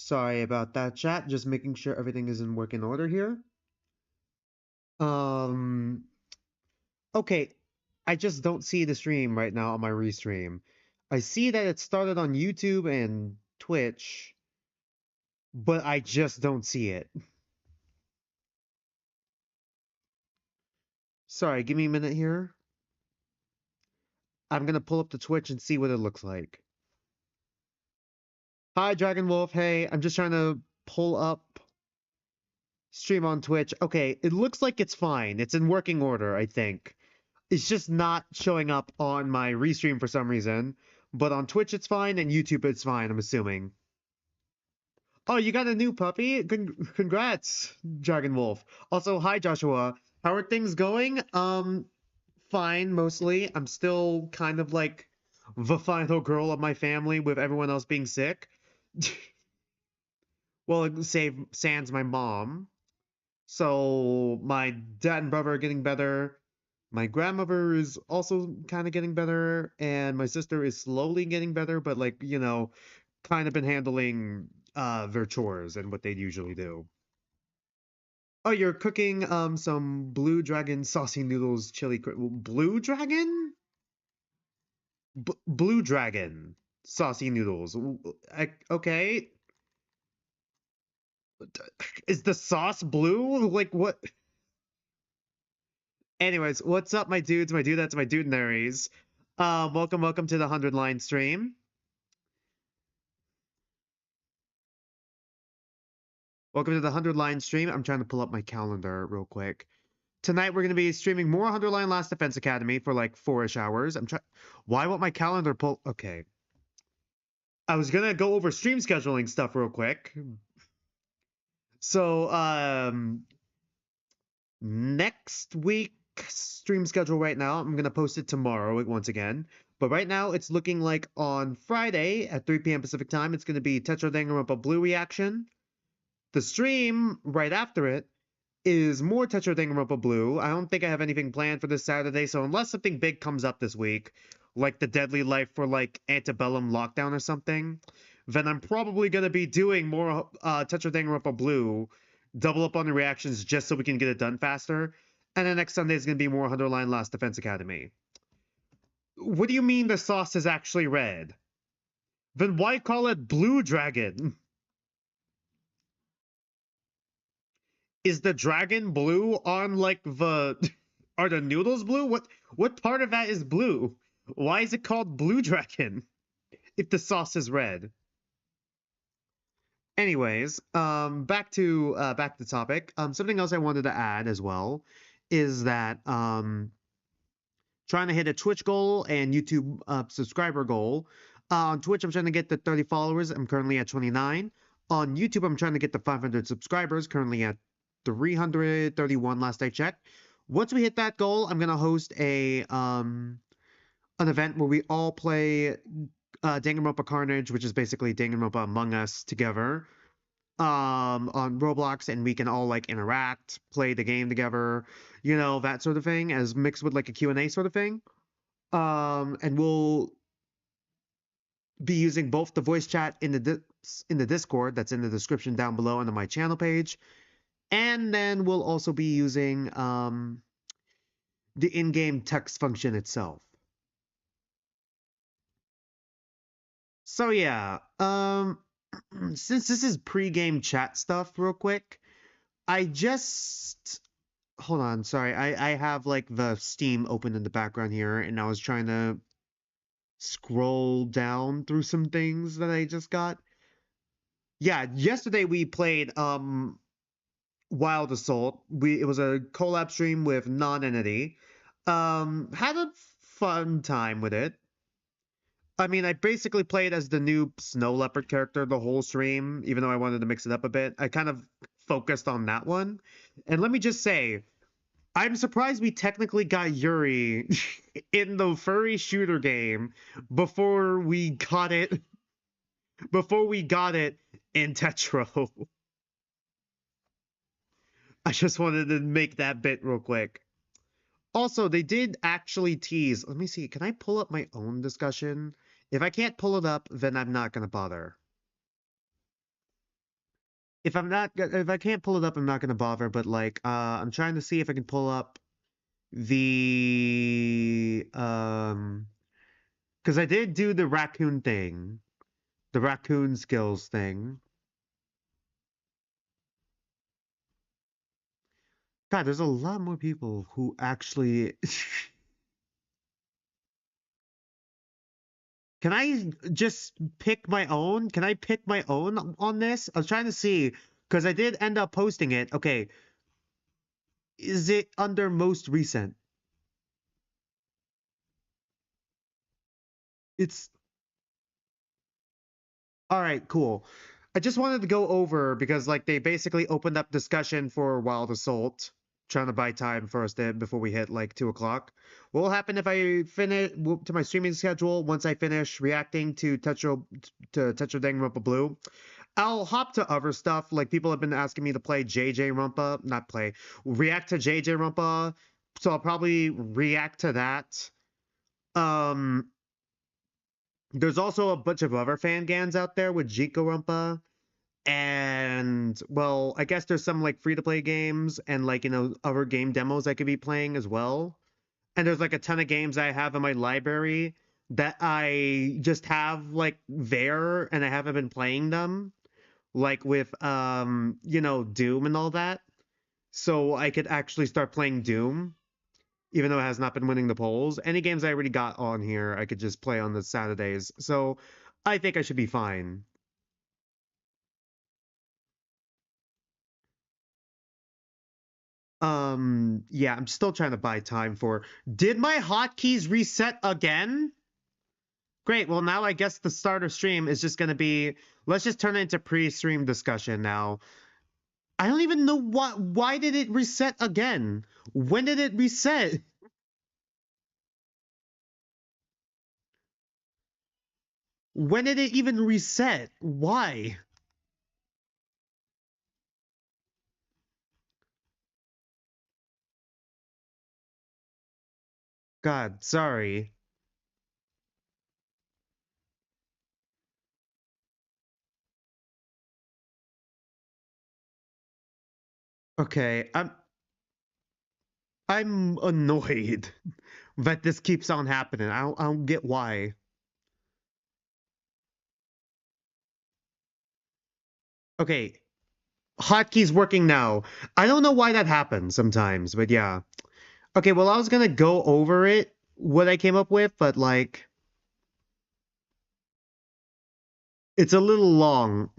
Sorry about that, chat. Just making sure everything is in working order here. Um, okay. I just don't see the stream right now on my restream. I see that it started on YouTube and Twitch, but I just don't see it. Sorry, give me a minute here. I'm gonna pull up the Twitch and see what it looks like. Hi, Dragon Wolf. Hey, I'm just trying to pull up stream on Twitch. Okay, it looks like it's fine. It's in working order, I think. It's just not showing up on my restream for some reason. But on Twitch it's fine, and YouTube it's fine, I'm assuming. Oh, you got a new puppy? Congrats, Dragon Wolf. Also, hi Joshua. How are things going? Fine, mostly. I'm still kind of like the final girl of my family with everyone else being sick. Well, save sans my mom. So my dad and brother are getting better. My grandmother is also kind of getting better, and my sister is slowly getting better, but like, kind of been handling their chores and what they usually do. Oh, you're cooking some blue dragon saucy noodles chili blue dragon? Blue dragon saucy noodles. Okay. Is the sauce blue? Like what? Anyways, what's up, my dudes, my dudettes, my dudenaries? Welcome to the 100 line stream. Welcome to the 100 line stream. I'm trying to pull up my calendar real quick. Tonight we're going to be streaming more 100 line Last Defense Academy for like 4-ish hours. I'm trying. Why won't my calendar pull? Okay. I was going to go over stream scheduling stuff real quick. So, next week stream schedule right now, I'm going to post it tomorrow once again. But right now, it's looking like on Friday at 3 p.m. Pacific time, it's going to be Tetra Danganronpa Blue reaction. The stream right after it is more Tetra Danganronpa Blue. I don't think I have anything planned for this Saturday, so unless something big comes up this week, like the Deadly Life for like Antebellum Lockdown or something, then I'm probably going to be doing more Tetra Danganronpa Blue, double up on the reactions just so we can get it done faster. And then next Sunday is going to be more 100 line Last Defense Academy. What do you mean the sauce is actually red? Then why call it Blue Dragon? Is the dragon blue on like the are the noodles blue? What part of that is blue? Why is it called Blue Dragon if the sauce is red? Anyways, back to the topic. Something else I wanted to add as well is that trying to hit a Twitch goal and YouTube subscriber goal. On Twitch, I'm trying to get the 30 followers. I'm currently at 29. On YouTube, I'm trying to get the 500 subscribers. Currently at 331 last I checked. Once we hit that goal, I'm gonna host an event where we all play Danganronpa Carnage, which is basically Danganronpa Among Us together on Roblox, and we can all like interact, play the game together, that sort of thing, as mixed with like a Q&A sort of thing. And we'll be using both the voice chat in the Discord that's in the description down below and on my channel page. And then we'll also be using the in-game text function itself. So yeah, since this is pre-game chat stuff real quick, I just hold on, sorry, I have like the Steam open in the background here, and I was trying to scroll down through some things that I just got. Yeah, yesterday we played Wild Assault. It was a collab stream with Non-Entity. Had a fun time with it. I mean, I basically played as the new Snow Leopard character the whole stream, even though I wanted to mix it up a bit. I kind of focused on that one. And let me just say, I'm surprised we technically got Yuri in the furry shooter game before we got it in Tetro. I just wanted to make that bit real quick. Also, they did actually tease. Let me see. Can I pull up my own discussion? If I can't pull it up, then I'm not going to bother. if I can't pull it up, I'm not gonna bother. But like, I'm trying to see if I can pull up the because I did do the raccoon thing, the raccoon skills thing. God, there's a lot more people who actually. Can I just pick my own? Can I pick my own on this? I was trying to see because I did end up posting it. Okay, is it under most recent? It's all right, cool. I just wanted to go over because like they basically opened up discussion for Wild Assault, trying to buy time for us to, before we hit like 2 o'clock. What will happen if I finish to my streaming schedule once I finish reacting to Tetra Dang Rumpa Blue? I'll hop to other stuff. Like people have been asking me to play JJ Rumpa, not play, react to JJ Rumpa. So I'll probably react to that. Um, there's also a bunch of other fan gans out there with Jiko Rumpa. And well, I guess there's some like free to play games and like, other game demos I could be playing as well. And there's like a ton of games I have in my library that I just have like there and I haven't been playing them. Like with Doom and all that. So I could actually start playing Doom, even though it has not been winning the polls. Any games I already got on here, I could just play on the Saturdays. So I think I should be fine. Yeah, I'm still trying to buy time for. Did my hotkeys reset again? Great. Well, now I guess the starter stream is just gonna be. Let's just turn it into pre-stream discussion now. I don't even know what. Why did it reset again? When did it reset? When did it even reset? Why? God, sorry. Okay, I'm annoyed that this keeps on happening. I don't get why. Okay, hotkeys working now. I don't know why that happens sometimes, but yeah. Okay, well, I was gonna go over it, what I came up with, but like, it's a little long.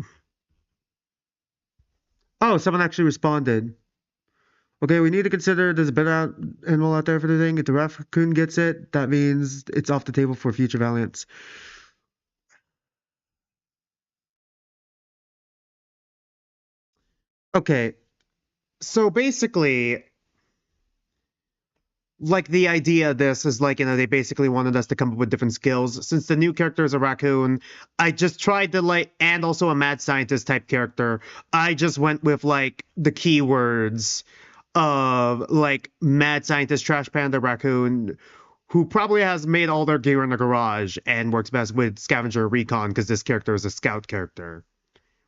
Oh, someone actually responded. Okay, we need to consider there's a better animal out there for the thing. If the raccoon gets it, that means it's off the table for future valiants. Okay, so basically, like the idea of this is like they basically wanted us to come up with different skills. Since the new character is a raccoon, I just tried to like, and also a mad scientist type character, I just went with like the keywords of like mad scientist, trash panda, raccoon, who probably has made all their gear in the garage and works best with scavenger recon because this character is a scout character,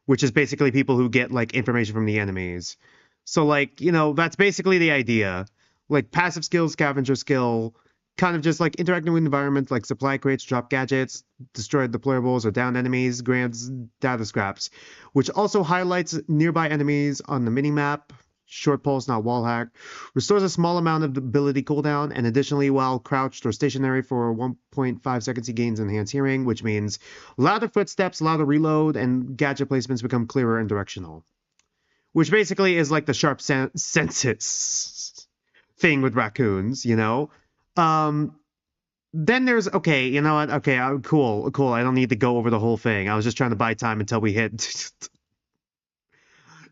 which is basically people who get like information from the enemies. So like, that's basically the idea. Like passive skill, scavenger skill, kind of just like interacting with environments like supply crates, drop gadgets, destroy deplorables or down enemies, grants data scraps, which also highlights nearby enemies on the mini-map. Short pulse, not wall hack. Restores a small amount of ability cooldown, and additionally, while crouched or stationary for 1.5 seconds, he gains enhanced hearing, which means louder footsteps, louder reload, and gadget placements become clearer and directional. Which basically is like the sharp senses thing with raccoons. Um, then there's okay, you know what? Okay, cool, cool. I don't need to go over the whole thing. I was just trying to buy time until we hit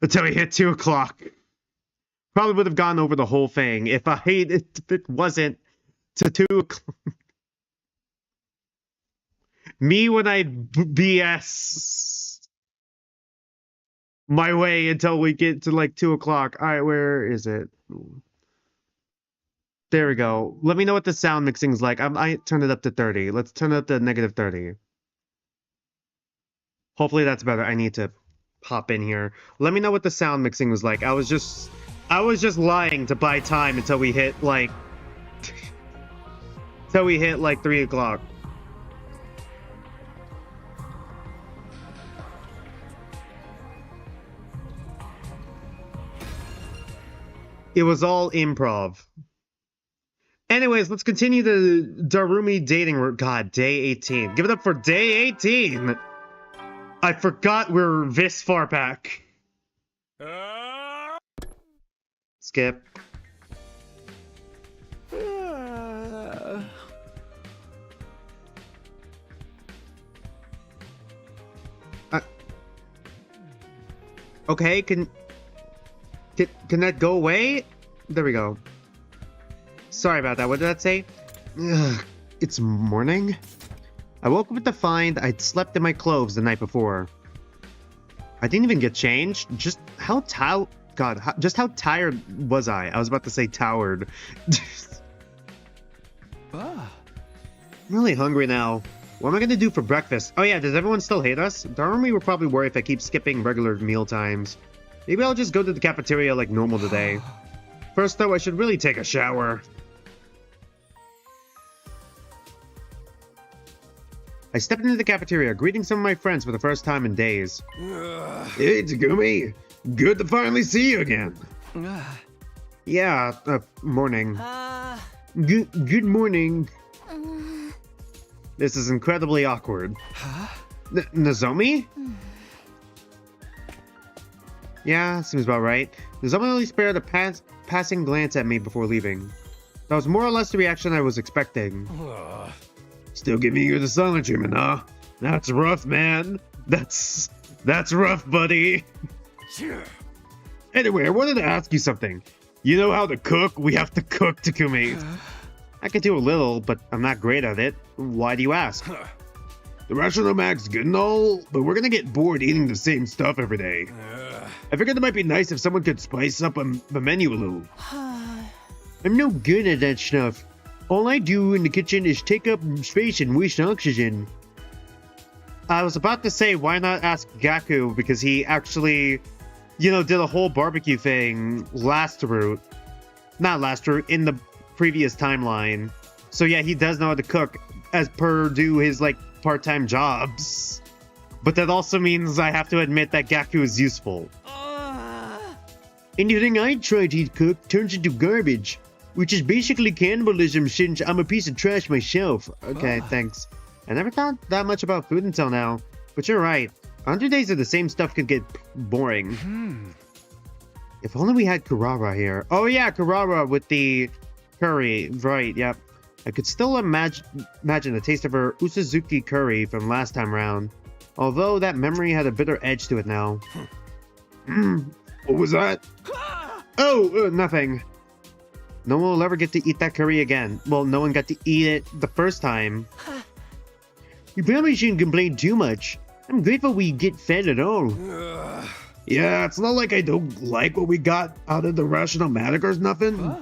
until we hit 2 o'clock. Probably would have gone over the whole thing if it wasn't to 2 o'clock. Me when I BS my way until we get to like 2 o'clock. All right, where is it? There we go. Let me know what the sound mixing is like. I turned it up to 30. Let's turn it up to -30. Hopefully that's better. hop in here. Let me know what the sound mixing was like. I was just lying to buy time until we hit like 3 o'clock. It was all improv. Anyways, let's continue the Darumi dating route. God, day 18. Give it up for day 18! I forgot we're this far back. Skip. Okay, can that go away? There we go. Sorry about that. What did that say? Ugh, it's morning. I woke up to find I'd slept in my clothes the night before. I didn't even get changed. Just how just how tired was I? I was about to say towered. I'm really hungry now. What am I gonna do for breakfast? Oh yeah, does everyone still hate us? Darumi will probably worry if I keep skipping regular meal times. Maybe I'll just go to the cafeteria like normal today. First though, I should really take a shower. I stepped into the cafeteria, greeting some of my friends for the first time in days. Hey, Takumi. Good to finally see you again. Yeah, morning. Good morning. This is incredibly awkward. Nozomi? Yeah, seems about right. Nozomi only spared a passing glance at me before leaving. That was more or less the reaction I was expecting. Still giving you the silent treatment, huh? That's rough, man. That's rough, buddy. Anyway, I wanted to ask you something. You know how to cook? We have to cook, Takumi. I can do a little, but I'm not great at it. Why do you ask? The rational mag's good and all, but we're gonna get bored eating the same stuff every day. I figured it might be nice if someone could spice up the menu a little. I'm no good at that stuff. All I do in the kitchen is take up space and waste oxygen. I was about to say, why not ask Gaku, because he actually, did a whole barbecue thing in the previous timeline. So yeah, he does know how to cook, as per do his, part-time jobs. But that also means I have to admit that Gaku is useful. Anything I try to cook turns into garbage. Which is basically cannibalism since I'm a piece of trash myself. Okay, thanks. I never thought that much about food until now. But you're right. 100 days of the same stuff could get boring. If only we had Kurara here. Oh yeah, Kurara with the curry. Right, yep. I could still imagine the taste of her Usuzuki curry from last time round. Although that memory had a bitter edge to it now. What was that? Oh, nothing. No one will ever get to eat that curry again. Well, no one got to eat it the first time. You probably shouldn't complain too much. I'm grateful we get fed at all. Yeah, it's not like I don't like what we got out of the Rational-Matic or nothing.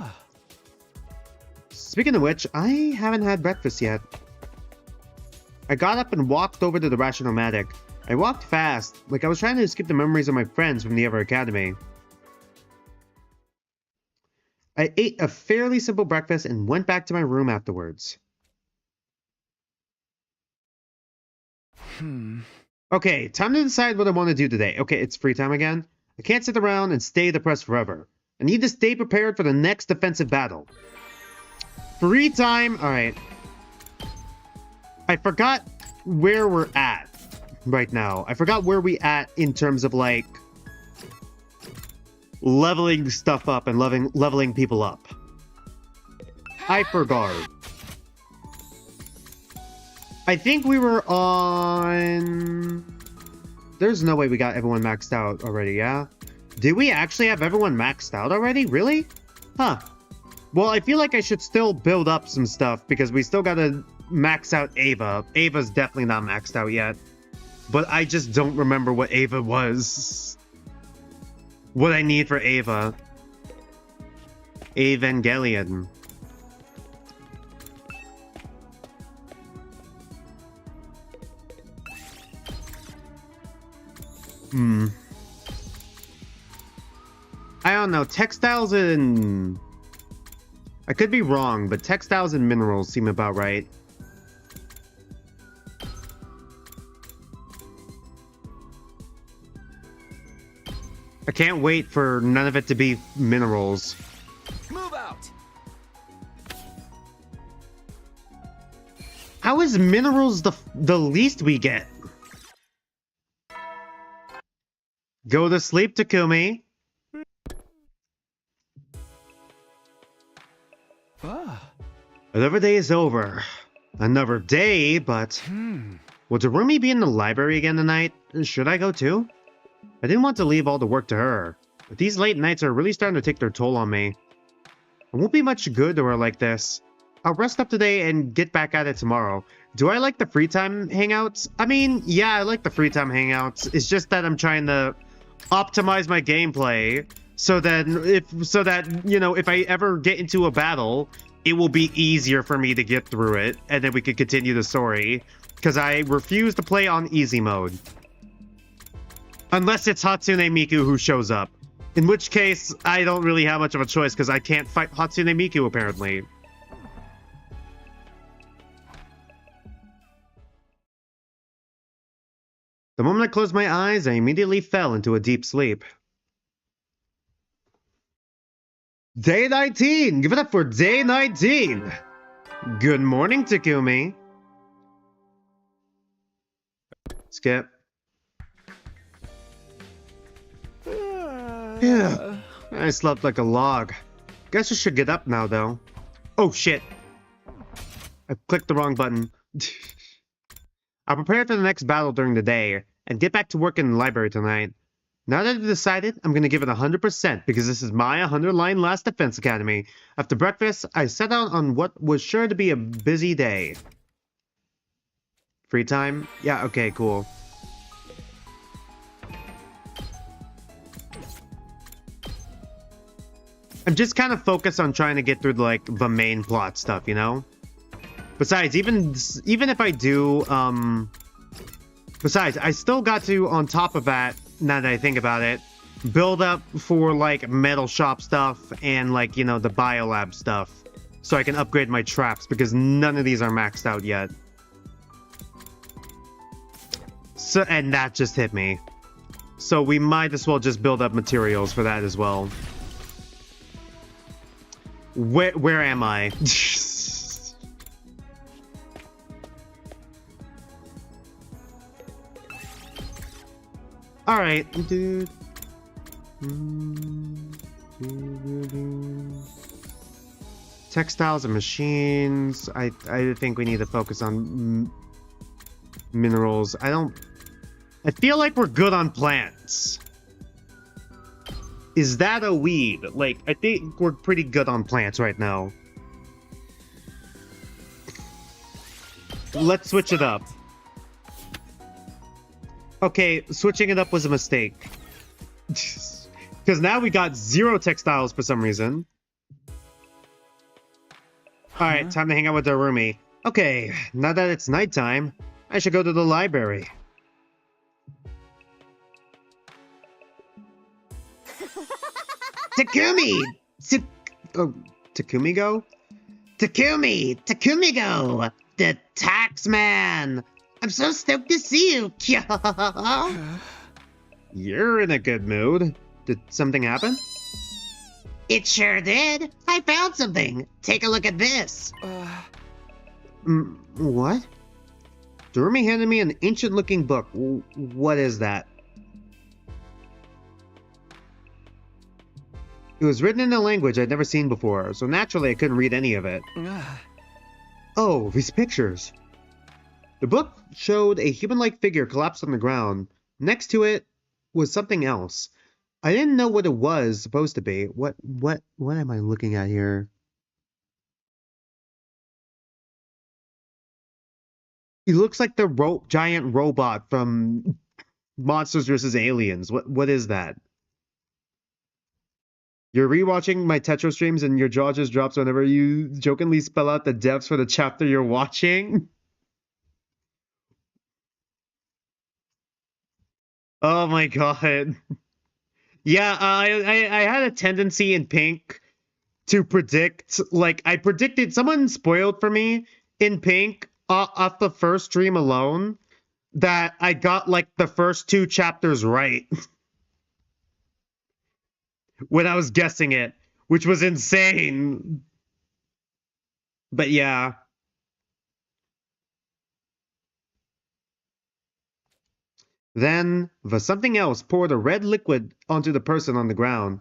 Speaking of which, I haven't had breakfast yet. I got up and walked over to the Rational-Matic. I walked fast, like I was trying to skip the memories of my friends from the other academy. I ate a fairly simple breakfast and went back to my room afterwards. Okay, time to decide what I want to do today. Okay, it's free time again. I can't sit around and stay depressed forever. I need to stay prepared for the next defensive battle. Free time? Alright. I forgot where we're at right now. I forgot where we at in terms of, leveling stuff up and leveling people up. Hyperguard. I think we were on... There's no way we got everyone maxed out already, yeah? Did we actually have everyone maxed out already? Really? Huh. Well, I feel like I should still build up some stuff because we still gotta max out Ava. Ava's definitely not maxed out yet. But I just don't remember what Ava was. What I need for Ava. Evangelion. I don't know. Textiles and... I could be wrong, but textiles and minerals seem about right. I can't wait for none of it to be minerals. Move out. How is minerals the least we get? Go to sleep, Takumi. Another day is over. Another day, but... Will Darumi be in the library again tonight? Should I go too? I didn't want to leave all the work to her, but these late nights are really starting to take their toll on me. I won't be much good to her like this. I'll rest up today and get back at it tomorrow. Do I like the free time hangouts? I mean, yeah, I like the free time hangouts. It's just that I'm trying to optimize my gameplay so that if I ever get into a battle, it will be easier for me to get through it, and then we can continue the story. Because I refuse to play on easy mode. Unless it's Hatsune Miku who shows up. In which case, I don't really have much of a choice because I can't fight Hatsune Miku, apparently. The moment I closed my eyes, I immediately fell into a deep sleep. Day 19! Give it up for day 19! Good morning, Takumi. Skip. Yeah, I slept like a log. Guess I should get up now, though. Oh, shit. I clicked the wrong button. I'll prepare for the next battle during the day, and get back to work in the library tonight. Now that I've decided, I'm going to give it 100%, because this is my 100-line Last Defense Academy. After breakfast, I set out on what was sure to be a busy day. Free time? Yeah, okay, cool. I'm just kind of focused on trying to get through the main plot stuff, you know? Besides, even if I do, besides, I still got to, on top of that, now that I think about it, build up for, metal shop stuff and, the biolab stuff. So I can upgrade my traps, because none of these are maxed out yet. So, and that just hit me. So we might as well just build up materials for that as well. Where am I? Alright, dude. Textiles and machines. I think we need to focus on minerals. I feel like we're good on plants. Is that a weed? I think we're pretty good on plants right now. Let's switch it up. Okay, switching it up was a mistake. Because now we got 0 textiles for some reason. Alright, time to hang out with Darumi. Okay, now that it's nighttime, I should go to the library. Takumi! Takumi go? Takumi go! The tax man! I'm so stoked to see you! You're in a good mood. Did something happen? It sure did! I found something! Take a look at this! What? Darumi handed me an ancient-looking book. What is that? It was written in a language I'd never seen before, so naturally I couldn't read any of it. Oh, these pictures. The book showed a human-like figure collapsed on the ground. Next to it was something else. I didn't know what it was supposed to be. What am I looking at here? He looks like the giant robot from Monsters vs. Aliens. What is that? You're rewatching my Tetro streams and your jaw just drops whenever you jokingly spell out the depths for the chapter you're watching? Oh my god. Yeah, I had a tendency in Pink to predict, like, I predicted, someone spoiled for me in Pink off the first stream alone that I got, like, the first 2 chapters right when I was guessing it, which was insane. But yeah. Then, the something else poured a red liquid onto the person on the ground.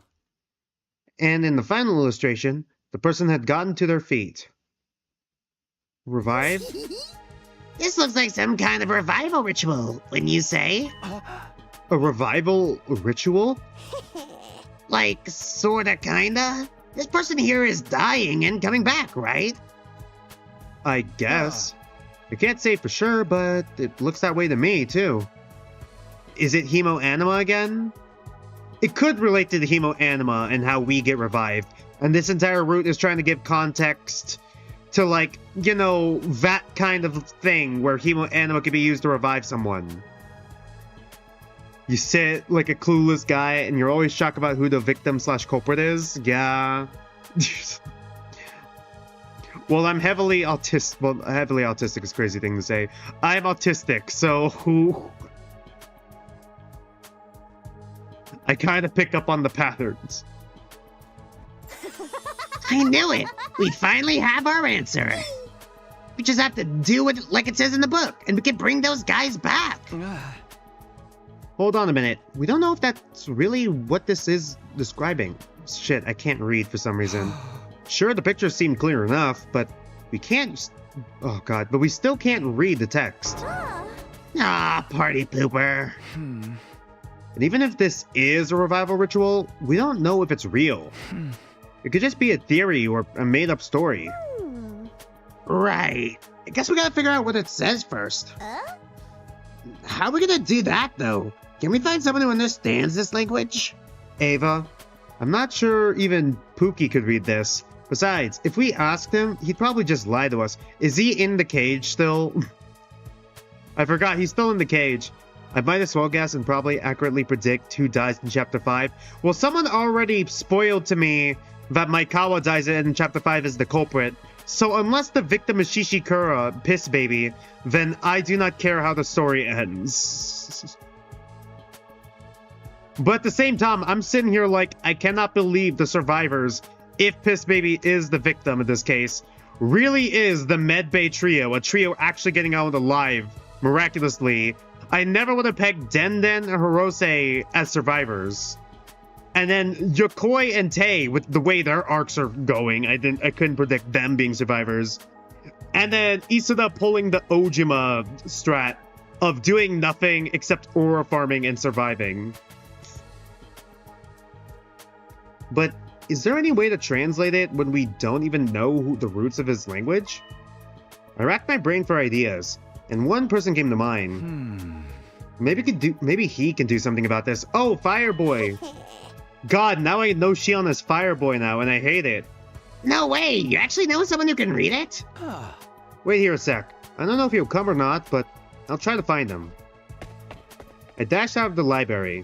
And in the final illustration, the person had gotten to their feet. Revived? This looks like some kind of revival ritual, wouldn't you say? A revival ritual? Like, sorta, kinda? This person here is dying and coming back, right? I guess. I can't say for sure, but it looks that way to me, too. Is it hemo-anima again? It could relate to the hemo-anima and how we get revived. And this entire route is trying to give context to, like, you know, that kind of thing where hemo-anima can be used to revive someone. You sit like a clueless guy and you're always shocked about who the victim/culprit is? Yeah. Well, I'm heavily autistic. Well, heavily autistic is a crazy thing to say. I'm autistic, so I kind of pick up on the patterns. I knew it! We finally have our answer. We just have to do it like it says in the book, and we can bring those guys back. Hold on a minute. We don't know if that's really what this is describing. Shit, I can't read for some reason. Sure, the pictures seem clear enough, but we can't... Oh god, but we still can't read the text. Ah, party pooper. And even if this is a revival ritual, we don't know if it's real. It could just be a theory or a made-up story. Right. I guess we gotta figure out what it says first. How are we gonna do that, though? Can we find someone who understands this language? Ava, I'm not sure even Pookie could read this. Besides, if we asked him, he'd probably just lie to us. Is he in the cage still? I forgot, he's still in the cage. I might as well guess and probably accurately predict who dies in Chapter 5. Well, someone already spoiled to me that Maikawa dies in Chapter 5 as the culprit. So unless the victim is Shishikura, Piss Baby, then I do not care how the story ends. But at the same time, I'm sitting here like, I cannot believe the survivors, if Piss Baby is the victim in this case, really is the Medbay trio, a trio actually getting out alive, miraculously. I never would have pegged Denden or Hirose as survivors. And then Yokoi and Tei, with the way their arcs are going, I couldn't predict them being survivors. And then Isuda pulling the Ojima strat of doing nothing except aura farming and surviving. But is there any way to translate it when we don't even know the roots of his language? I racked my brain for ideas, and one person came to mind. Maybe he can do something about this. Oh, Fireboy! God, now I know Shion as Fireboy now, and I hate it. No way! You actually know someone who can read it? Wait here a sec. I don't know if he'll come or not, but I'll try to find him. I dashed out of the library.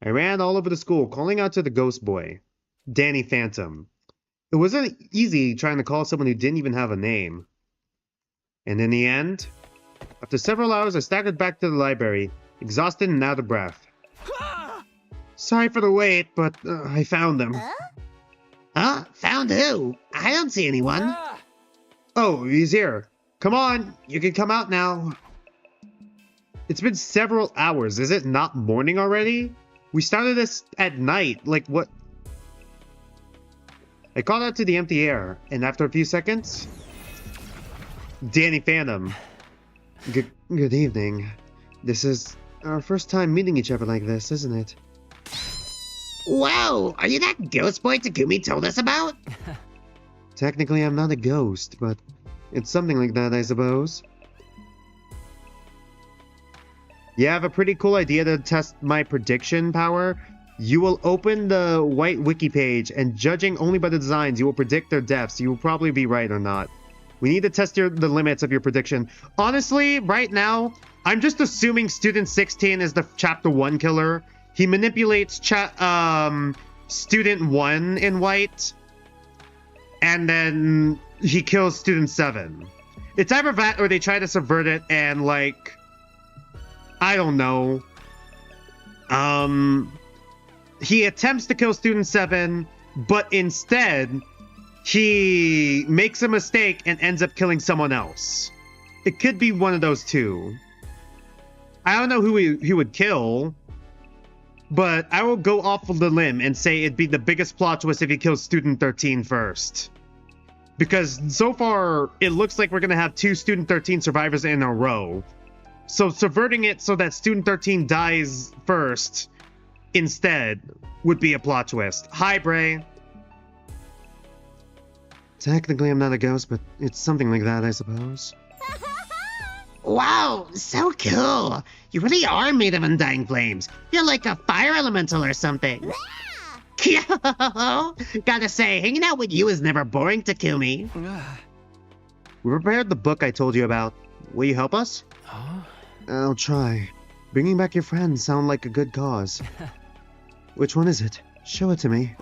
I ran all over the school, calling out to the ghost boy, Danny Phantom. It wasn't easy trying to call someone who didn't even have a name. And in the end, after several hours, I staggered back to the library, exhausted and out of breath. Sorry for the wait, but I found them. Huh? Found who? I don't see anyone. Oh, he's here. Come on, you can come out now. It's been several hours. Is it not morning already? We started this at night. Like, what? I called out to the empty air, and after a few seconds... Danny Phantom. Good evening. This is our first time meeting each other like this, isn't it? Whoa! Are you that ghost boy Takumi told us about? Technically, I'm not a ghost, but it's something like that, I suppose. You have a pretty cool idea to test my prediction power? You will open the white wiki page, and judging only by the designs, you will predict their deaths. You will probably be right or not. We need to test the limits of your prediction. Honestly, right now, I'm just assuming Student 16 is the Chapter 1 killer, He manipulates student 1 in white, and then he kills student 7. It's either that or they try to subvert it and, like, I don't know. He attempts to kill student 7, but instead he makes a mistake and ends up killing someone else. It could be one of those two. I don't know who he would kill, but I will go off of the limb and say it'd be the biggest plot twist if he kills student 13 first. Because so far, it looks like we're going to have 2 student 13 survivors in a row. So subverting it so that student 13 dies first instead would be a plot twist. Hi, Bray. Technically, I'm not a ghost, but it's something like that, I suppose. Wow, so cool. You really are made of undying flames. You're like a fire elemental or something. Gotta say, hanging out with you is never boring, Takumi. We prepared the book I told you about. Will you help us? I'll try. Bringing back your friends sound like a good cause. Which one is it? Show it to me.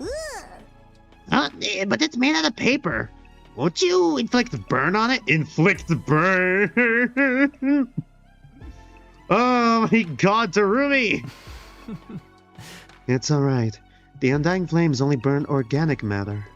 But it's made out of paper. Won't you inflict burn on it? Inflict burn? Oh my god, Darumi! It's alright. The undying flames only burn organic matter.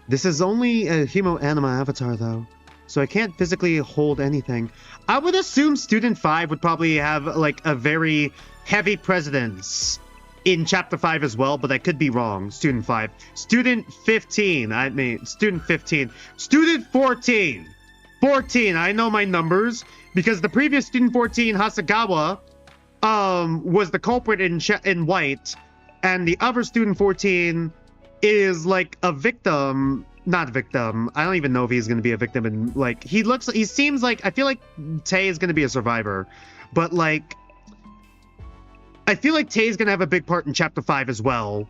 This is only a hemo-anima avatar, though, so I can't physically hold anything. I would assume Student 5 would probably have, like, a very heavy presence in Chapter 5 as well, but I could be wrong. Student 5. Student 15. Student 15. Student 14! 14! I know my numbers, because the previous Student 14, Hasegawa, was the culprit in white, and the other Student 14 is, like, a victim. Not victim. I don't even know if he's going to be a victim. And, like, he seems like, I feel like Tay is going to be a survivor. But, like, I feel like Tay is going to have a big part in Chapter 5 as well.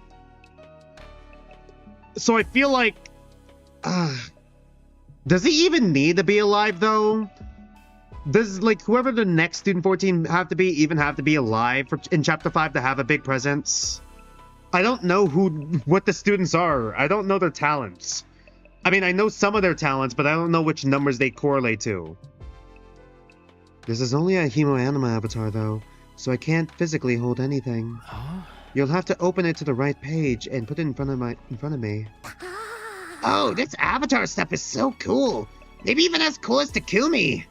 So I feel like, does he even need to be alive, though? Does, like, whoever the next Student 14 have to be alive in Chapter 5 to have a big presence? I don't know what the students are. I don't know their talents. I mean, I know some of their talents, but I don't know which numbers they correlate to. This is only a hemo-anima avatar, though, so I can't physically hold anything. You'll have to open it to the right page and put it in front of me. Oh, this avatar stuff is so cool. Maybe even as cool as Takumi.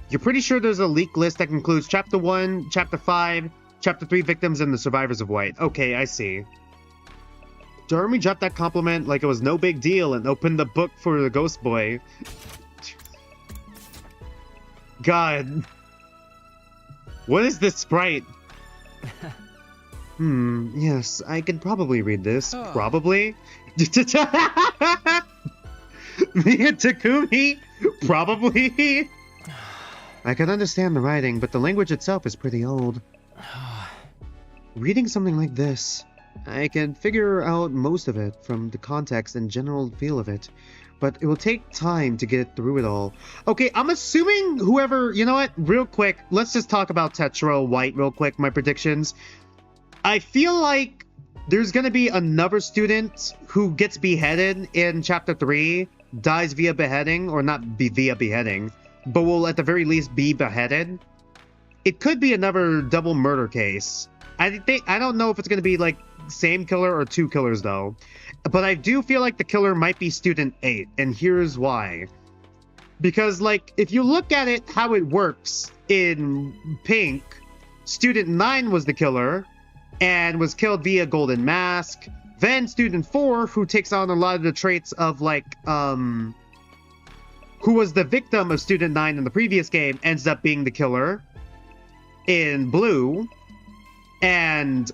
You're pretty sure there's a leak list that includes Chapter 1, Chapter 5, Chapter 3 victims, and the survivors of white. Okay, I see. Darumi dropped that compliment like it was no big deal and opened the book for the ghost boy. God. What is this sprite? Yes, I could probably read this. Oh. Probably? Me and Takumi? Probably? I can understand the writing, but the language itself is pretty old. Reading something like this, I can figure out most of it from the context and general feel of it, but it will take time to get through it all. Okay, I'm assuming whoever, you know what, real quick, let's just talk about Tetsuo White real quick, my predictions. I feel like there's gonna be another student who gets beheaded in Chapter 3, dies via beheading, or not via beheading, but will at the very least be beheaded. It could be another double murder case. I don't know if it's going to be, like, same killer or 2 killers, though. But I do feel like the killer might be Student 8, and here's why. Because, like, if you look at it, how it works in Pink, Student 9 was the killer, and was killed via Golden Mask. Then Student 4, who takes on a lot of the traits of, like, who was the victim of Student 9 in the previous game, ends up being the killer in Blue. And,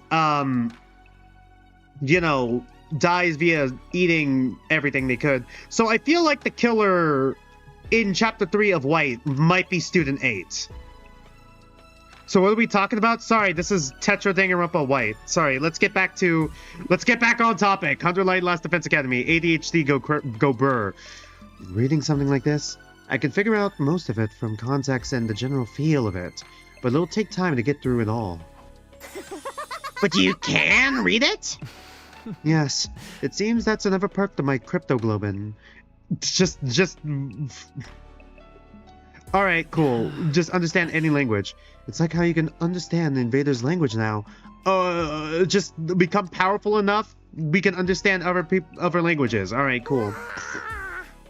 you know, dies via eating everything they could. So I feel like the killer in Chapter 3 of White might be Student 8. So what are we talking about? Sorry, this is Tetra Danganronpa White. Sorry, let's get back on topic. Hunter Light Last Defense Academy. ADHD go burr. Reading something like this, I can figure out most of it from context and the general feel of it. but it'll take time to get through it all. But you can read it? Yes, it seems that's another perk to my cryptoglobin. Just... Alright, cool. Just understand any language. It's like how you can understand the invader's language now. Just become powerful enough, we can understand other languages. Alright, cool.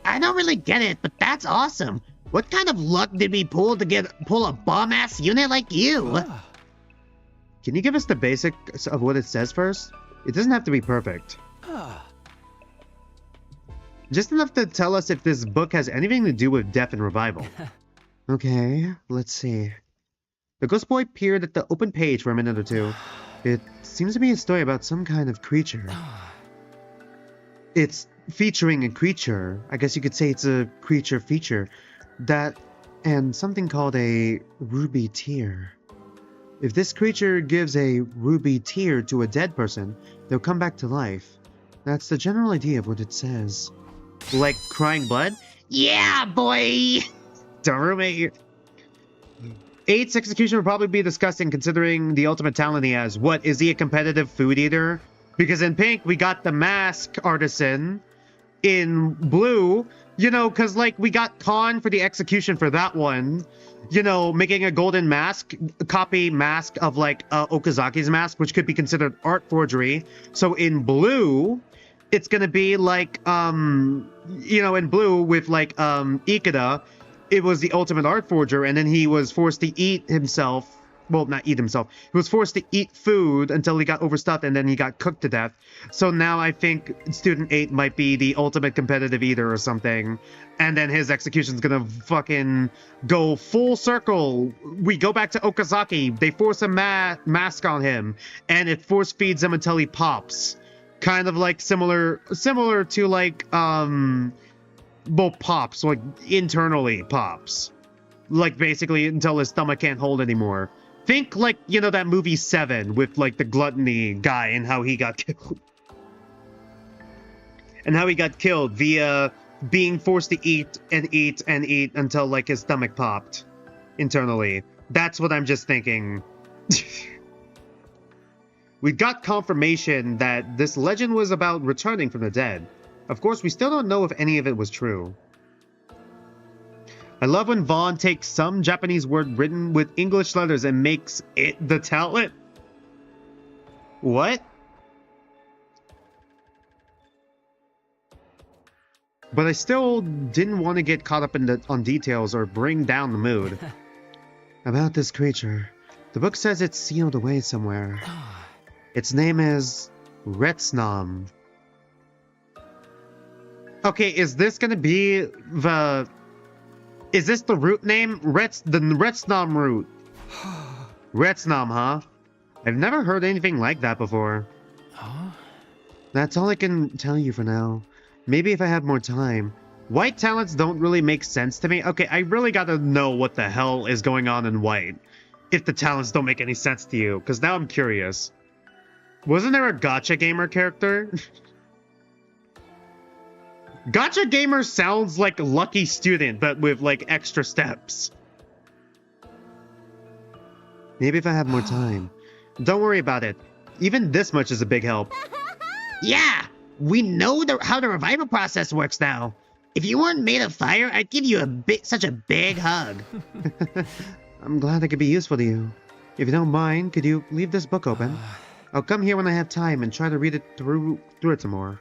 I don't really get it, but that's awesome. What kind of luck did we pull to pull a bomb-ass unit like you? Can you give us the basics of what it says first? It doesn't have to be perfect. Just enough to tell us if this book has anything to do with death and revival. Okay, let's see. The ghost boy peered at the open page for a minute or two. It seems to be a story about some kind of creature. It's featuring a creature. I guess you could say it's a creature feature. That, and something called a ruby tear. If this creature gives a ruby tear to a dead person, they'll come back to life. That's the general idea of what it says. Like crying blood? Yeah, boy! Darumi. 8's execution will probably be disgusting considering the ultimate talent he has. What, is he a competitive food eater? Because in pink, we got the mask artisan. In blue, you know, because, like, we got Khan for the execution for that one. You know, making a golden mask, copy mask of, like, Okazaki's mask, which could be considered art forgery. So in blue, it's gonna be, like, you know, in blue with, like, Ikeda, it was the ultimate art forger, and then he was forced to eat himself. Well, not eat himself. He was forced to eat food until he got overstuffed, and then he got cooked to death. So now I think Student 8 might be the ultimate competitive eater or something. And then his execution's gonna fucking go full circle. We go back to Okazaki. They force a mask on him, and it force feeds him until he pops. Kind of like similar to like, well, pops, like internally pops. Like basically until his stomach can't hold anymore. Think like, you know, that movie 7 with like the gluttony guy and how he got killed. And how he got killed via being forced to eat and eat and eat until like his stomach popped internally. That's what I'm just thinking. We got confirmation that this legend was about returning from the dead. Of course, we still don't know if any of it was true. I love when Vaughn takes some Japanese word written with English letters and makes it the talent. What? But I still didn't want to get caught up on details or bring down the mood. About this creature, the book says it's sealed away somewhere. Its name is Retsnam. Okay, is this gonna be the... Is this the root name? The Retsnam root. Retsnam, huh? I've never heard anything like that before. Huh? That's all I can tell you for now. Maybe if I have more time. White talents don't really make sense to me. Okay, I really gotta know what the hell is going on in white. If the talents don't make any sense to you. Because now I'm curious. Wasn't there a Gacha Gamer character? Gacha Gamer sounds like Lucky Student, but with, like, extra steps. Maybe if I have more time. Don't worry about it. Even this much is a big help. Yeah! We know how the revival process works now. If you weren't made of fire, I'd give you such a big hug. I'm glad I could be useful to you. If you don't mind, could you leave this book open? I'll come here when I have time and try to read it through it some more.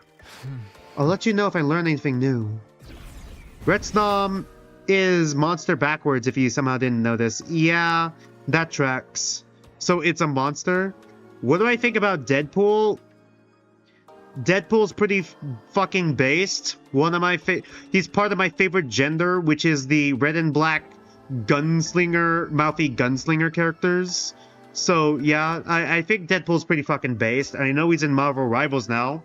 I'll let you know if I learn anything new. Retsnam is monster backwards if you somehow didn't notice. Yeah, that tracks. So it's a monster? What do I think about Deadpool? Deadpool's pretty fucking based. He's part of my favorite gender, which is the red and black gunslinger, mouthy gunslinger characters. So yeah, I think Deadpool's pretty fucking based. I know he's in Marvel Rivals now.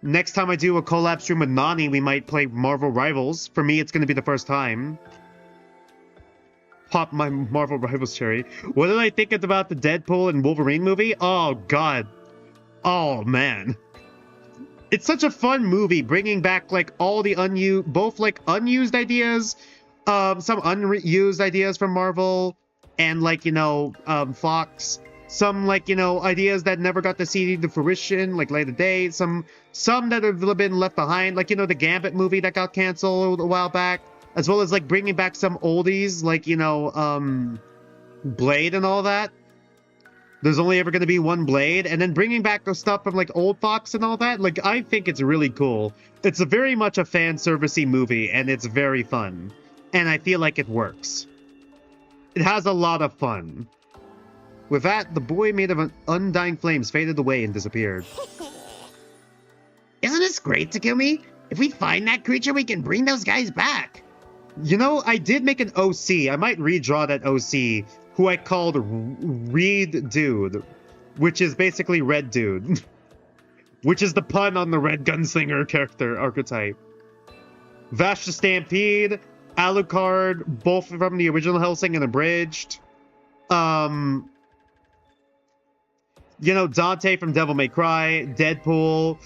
Next time I do a collab stream with Nani, we might play Marvel Rivals. For me, it's going to be the first time. Pop my Marvel Rivals cherry. What did I think about the Deadpool and Wolverine movie? Oh, God. Oh, man. It's such a fun movie, bringing back, like, all the unused ideas, some unused ideas from Marvel, and like, Fox. Some like, ideas that never got to see the fruition, like light of day. Some that have been left behind, like, the Gambit movie that got canceled a while back, as well as like bringing back some oldies, like, Blade and all that. There's only ever going to be one Blade, and then bringing back the stuff from like old Fox and all that. Like, I think it's really cool. It's very much a fan servicey movie, and it's very fun, and I feel like it works. It has a lot of fun. With that, the boy made of undying flames faded away and disappeared. Isn't this great, Takumi? If we find that creature, we can bring those guys back. I did make an OC. I might redraw that OC, who I called Reed Dude, which is basically Red Dude, which is the pun on the Red Gunslinger character archetype. Vash the Stampede, Alucard, both from the original Hellsing and abridged. Dante from Devil May Cry, Deadpool,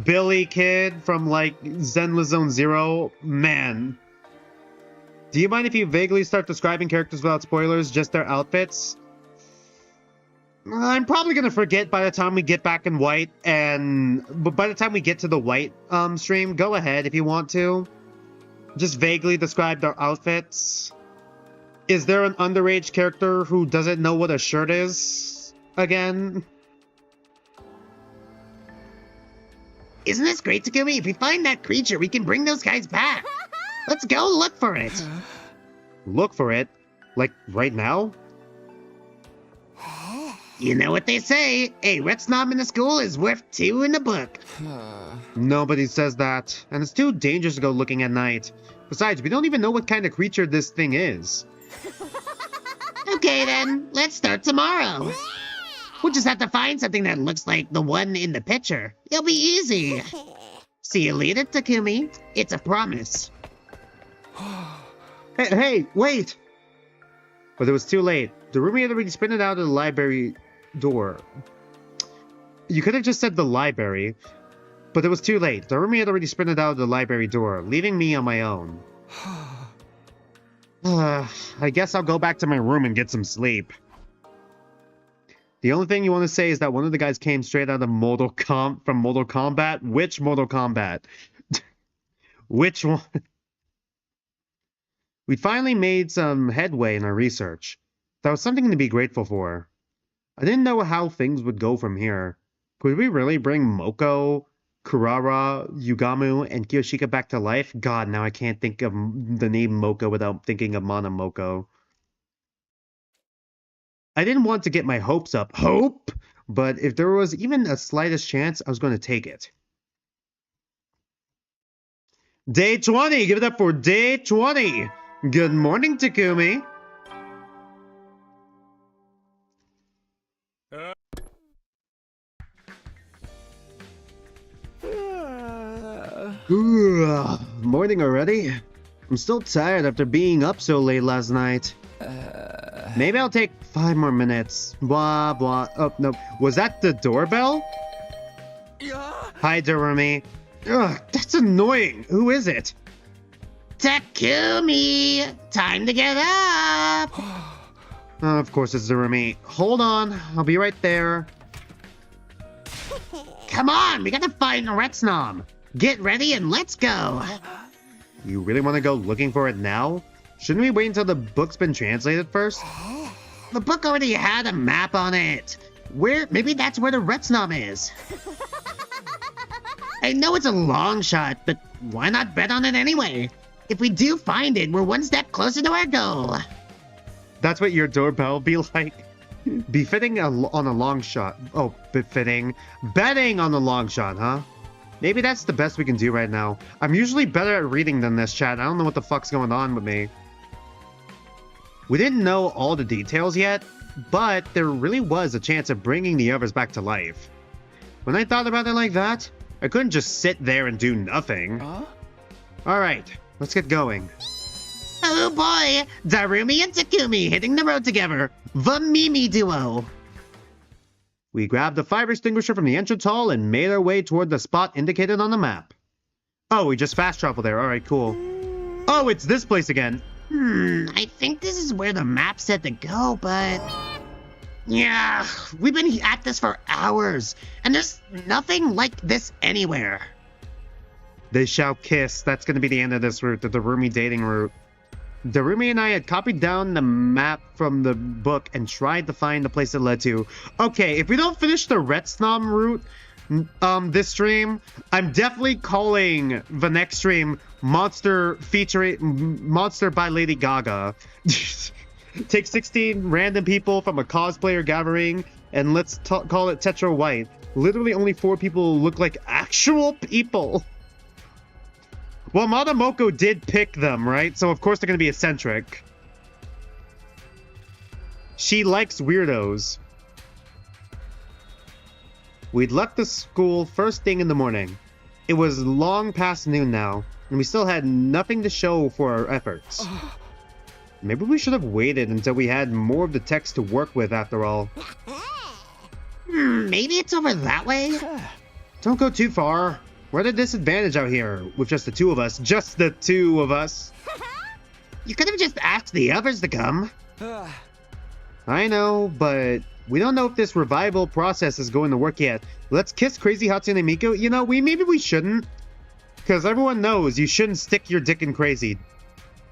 Billy Kid from, like, Zenless Zone Zero. Man. Do you mind if you vaguely start describing characters without spoilers, just their outfits? I'm probably going to forget by the time we get back in White, but by the time we get to the White stream, go ahead if you want to. Just vaguely describe their outfits. Is there an underage character who doesn't know what a shirt is? Again? Isn't this great, Takumi? If we find that creature, we can bring those guys back. Let's go look for it. Look for it? Like, right now? You know what they say, a ret snob in the school is worth 2 in the book. Nobody says that, and it's too dangerous to go looking at night. Besides, we don't even know what kind of creature this thing is. Okay then, let's start tomorrow. We'll just have to find something that looks like the one in the picture. It'll be easy. See you later, Takumi. It's a promise. Hey, wait! But it was too late. Darumi had already sprinted out of the library door. You could have just said the library, but it was too late. Darumi had already sprinted out of the library door, leaving me on my own. I guess I'll go back to my room and get some sleep. The only thing you want to say is that one of the guys came straight out of Mortal Kombat. Which Mortal Kombat? Which one? We finally made some headway in our research. That was something to be grateful for. I didn't know how things would go from here. Could we really bring Moko, Kurara, Yugamu, and Kiyoshika back to life? God, now I can't think of the name Moko without thinking of Mana Moko. I didn't want to get my hopes up. But if there was even a slightest chance, I was going to take it. Day 20! Give it up for day 20! Good morning, Takumi! Morning already? I'm still tired after being up so late last night. Maybe I'll take 5 more minutes. Blah, blah. Oh, no. Was that the doorbell? Hi, Darumi. Ugh, that's annoying. Who is it? Takumi! Time to get up! Oh, of course it's Darumi. Hold on. I'll be right there. Come on, we gotta find the ret snob. Get ready and let's go. You really want to go looking for it now? Shouldn't we wait until the book's been translated first? The book already had a map on it. Maybe that's where the ret snob is. I know it's a long shot, but why not bet on it anyway? If we do find it, we're one step closer to our goal. That's what your doorbell be like? Befitting on a long shot. Oh, befitting. Betting on a long shot, huh? Maybe that's the best we can do right now. I'm usually better at reading than this, chat. I don't know what the fuck's going on with me. We didn't know all the details yet, but there really was a chance of bringing the others back to life. When I thought about it like that, I couldn't just sit there and do nothing. Alright, let's get going. Oh boy! Darumi and Takumi hitting the road together. The Mimi duo. We grabbed the fire extinguisher from the entrance hall and made our way toward the spot indicated on the map. Oh, we just fast traveled there. Alright, cool. Oh, it's this place again. I think this is where the map said to go, but... Yeah, we've been at this for hours, and there's nothing like this anywhere. They shall kiss. That's going to be the end of this route, the Darumi dating route. Darumi and I had copied down the map from the book and tried to find the place it led to. Okay, if we don't finish the Retsnam route this stream, I'm definitely calling the next stream Monster by Lady Gaga. Take 16 random people from a cosplayer gathering and let's call it Tetra White. Literally only 4 people look like actual people. Well, Madamoko did pick them, right? So of course they're going to be eccentric. She likes weirdos. We'd left the school first thing in the morning. It was long past noon now, and we still had nothing to show for our efforts. Maybe we should have waited until we had more of the text to work with after all. Maybe it's over that way? Don't go too far. We're at a disadvantage out here, with just the 2 of us. Just the 2 of us. You could have just asked the others to come. I know, but we don't know if this revival process is going to work yet. Let's kiss Crazy Hatsune Miku? You know, maybe we shouldn't. Because everyone knows you shouldn't stick your dick in Crazy.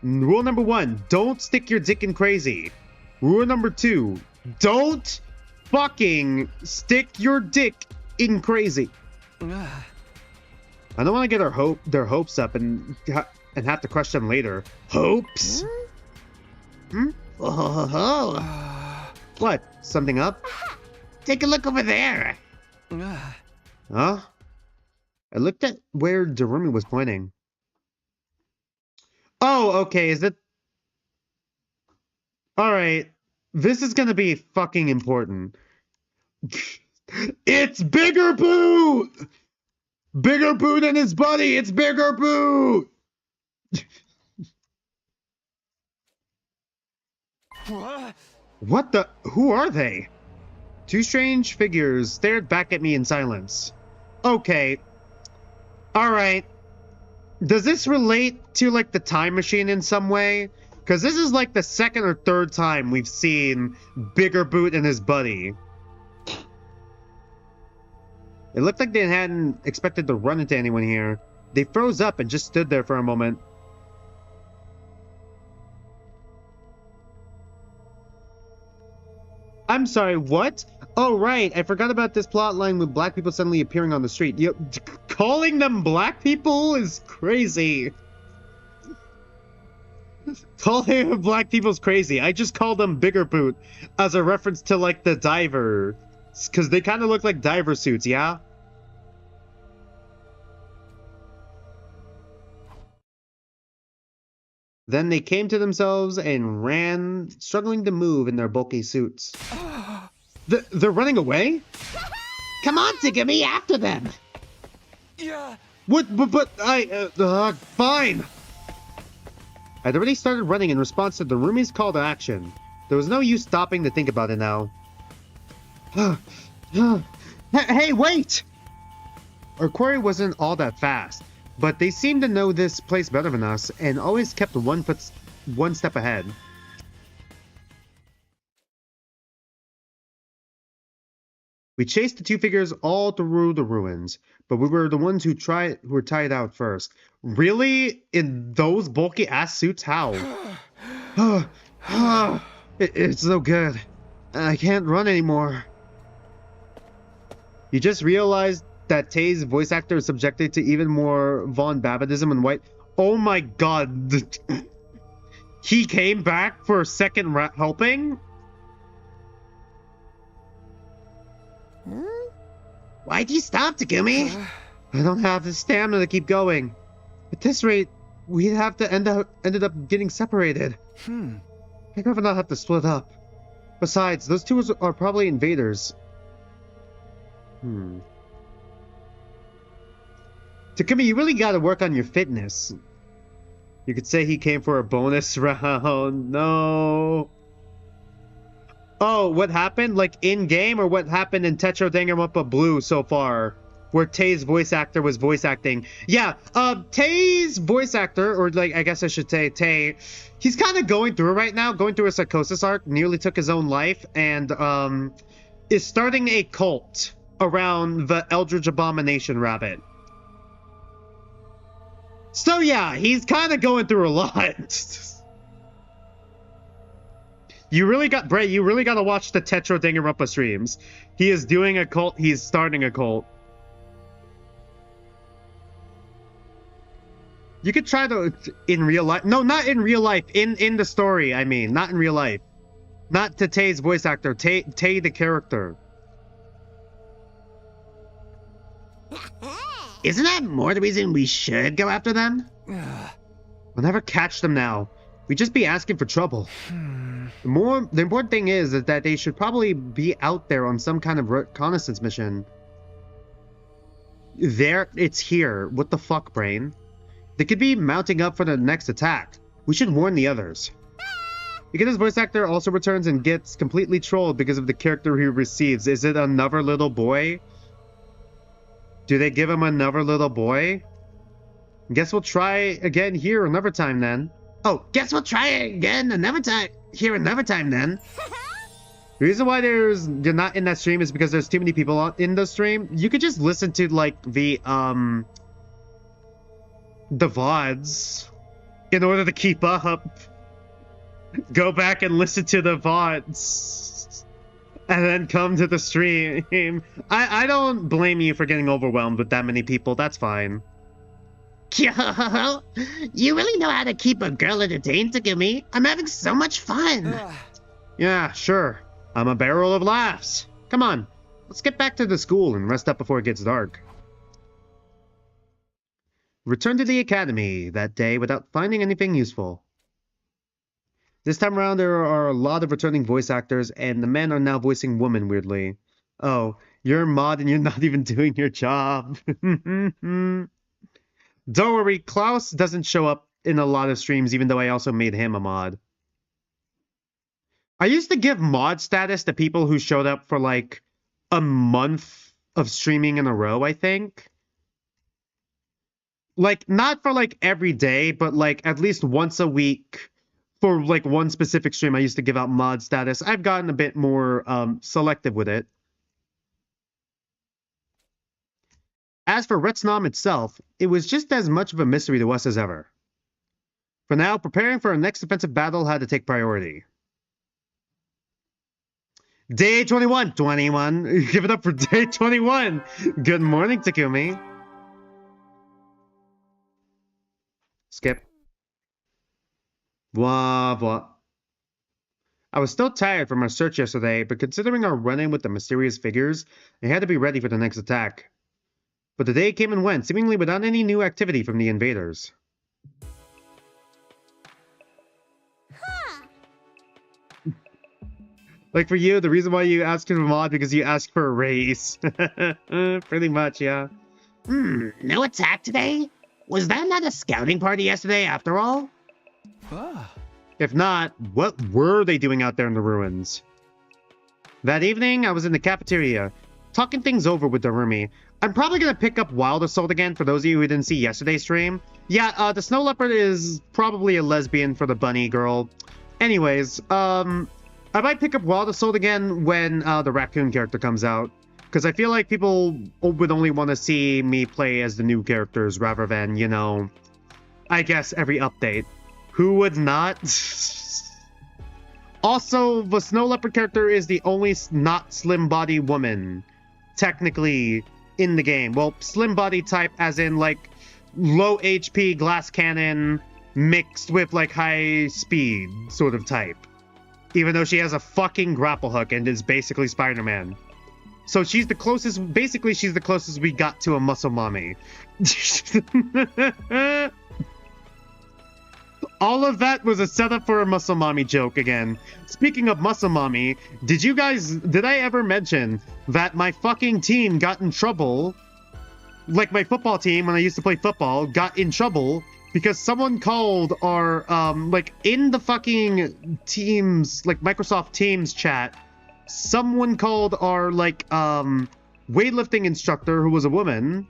Rule number 1, don't stick your dick in Crazy. Rule number 2, don't fucking stick your dick in Crazy. I don't want to get their hopes up and have to crush them later. Hopes? Oh. What? Something up? Take a look over there. Huh? I looked at where Darumi was pointing. Oh, okay, is it... Alright, this is gonna be fucking important. It's Bigger Boot! Bigger Boot and his buddy! It's Bigger Boot! What the... Who are they? 2 strange figures stared back at me in silence. Okay. Alright. Does this relate to, like, the time machine in some way? Because this is, like, the 2nd or 3rd time we've seen Bigger Boot and his buddy. It looked like they hadn't expected to run into anyone here. They froze up and just stood there for a moment. I'm sorry, what? Oh, right. I forgot about this plot line with black people suddenly appearing on the street. Calling them black people is crazy. Calling them black people is crazy. I just called them Bigger Boot as a reference to, like, the diver. Because they kind of look like diver suits, yeah? Then they came to themselves and ran, struggling to move in their bulky suits. They're running away? Come on, Takumi, after them. Yeah. What? But fine. I'd already started running in response to Darumi's call to action. There was no use stopping to think about it now. Hey, wait! Our quarry wasn't all that fast, but they seemed to know this place better than us and always kept one step ahead. We chased the 2 figures all through the ruins, but we were the ones who were tied out first. Really? In those bulky ass suits? How? It's so good. I can't run anymore. You just realized that Tay's voice actor is subjected to even more Von Babbitism and white. Oh my god. He came back for a second helping? Why'd you stop, Takumi? I don't have the stamina to keep going. At this rate, we'd have to ended up getting separated. I'd rather not have to split up. Besides, those 2 are probably invaders. Takumi, you really gotta work on your fitness. You could say he came for a bonus round. No. Oh, what happened? Like in-game or what happened in Tetra Danganronpa Blue so far? where Tay's voice actor was voice acting. Yeah, Tay's voice actor, or like, I guess I should say Tay, he's kind of going through it right now, going through a psychosis arc, nearly took his own life, and, is starting a cult around the Eldritch Abomination Rabbit. So yeah, he's kind of going through a lot. You really got, Bray, you really got to watch the Tetro Danganronpa streams. He is doing a cult, he's starting a cult. You could try to, in real life, no, not in real life, in the story, I mean, not in real life. Not to Tay's voice actor, Tay the character. Isn't that more the reason we should go after them? We'll never catch them now. We'd just be asking for trouble. The important thing is that they should probably be out there on some kind of reconnaissance mission. It's here. What the fuck, brain? They could be mounting up for the next attack. We should warn the others. Because his voice actor also returns and gets completely trolled because of the character he receives. Is it another little boy? Do they give him another little boy? Guess we'll try again here another time then. Oh, guess we'll try it again another time. Here another time then. The reason why you're not in that stream is because there's too many people in the stream. You could just listen to like the VODs in order to keep up. Go back and listen to the VODs and then come to the stream. I don't blame you for getting overwhelmed with that many people. That's fine. Yo, you really know how to keep a girl entertained, Takumi. I'm having so much fun. Yeah, sure. I'm a barrel of laughs. Come on, let's get back to the school and rest up before it gets dark. Return to the academy that day without finding anything useful. This time around, there are a lot of returning voice actors, and the men are now voicing women weirdly. Oh, you're a mod and you're not even doing your job. Don't worry, Klaus doesn't show up in a lot of streams, even though I also made him a mod. I used to give mod status to people who showed up for like a month of streaming in a row, I think. Like, not for like every day, but like at least once a week for like one specific stream. I used to give out mod status. I've gotten a bit more selective with it. As for Retsnam itself, it was just as much of a mystery to us as ever. For now, preparing for our next offensive battle had to take priority. Day 21. 21. Give it up for day 21. Good morning, Takumi. Skip. Blah, blah. I was still tired from our search yesterday, but considering our run-in with the mysterious figures, I had to be ready for the next attack. But the day came and went, seemingly without any new activity from the invaders. Like for you, the reason why you asked for a mod because you asked for a raise. Pretty much, yeah. No attack today? Was that not a scouting party yesterday after all? If not, what were they doing out there in the ruins? That evening, I was in the cafeteria, talking things over with Darumi. I'm probably going to pick up Wild Assault again for those of you who didn't see yesterday's stream. Yeah, the Snow Leopard is probably a lesbian for the bunny girl. Anyways, I might pick up Wild Assault again when the raccoon character comes out. Because I feel like people would only want to see me play as the new characters rather than, you know, I guess every update. Who would not? Also, the Snow Leopard character is the only not slim body woman, technically, in the game. Well, slim body type as in, like, low HP glass cannon mixed with, like, high speed sort of type. Even though she has a fucking grapple hook and is basically Spider-Man. So she's the closest, basically she's the closest we got to a muscle mommy. All of that was a setup for a muscle mommy joke again. Speaking of muscle mommy, did I ever mention that my fucking team got in trouble? Like my football team, when I used to play football, got in trouble because someone called our, like in the fucking Teams, like Microsoft Teams chat, someone called our, like, weightlifting instructor who was a woman,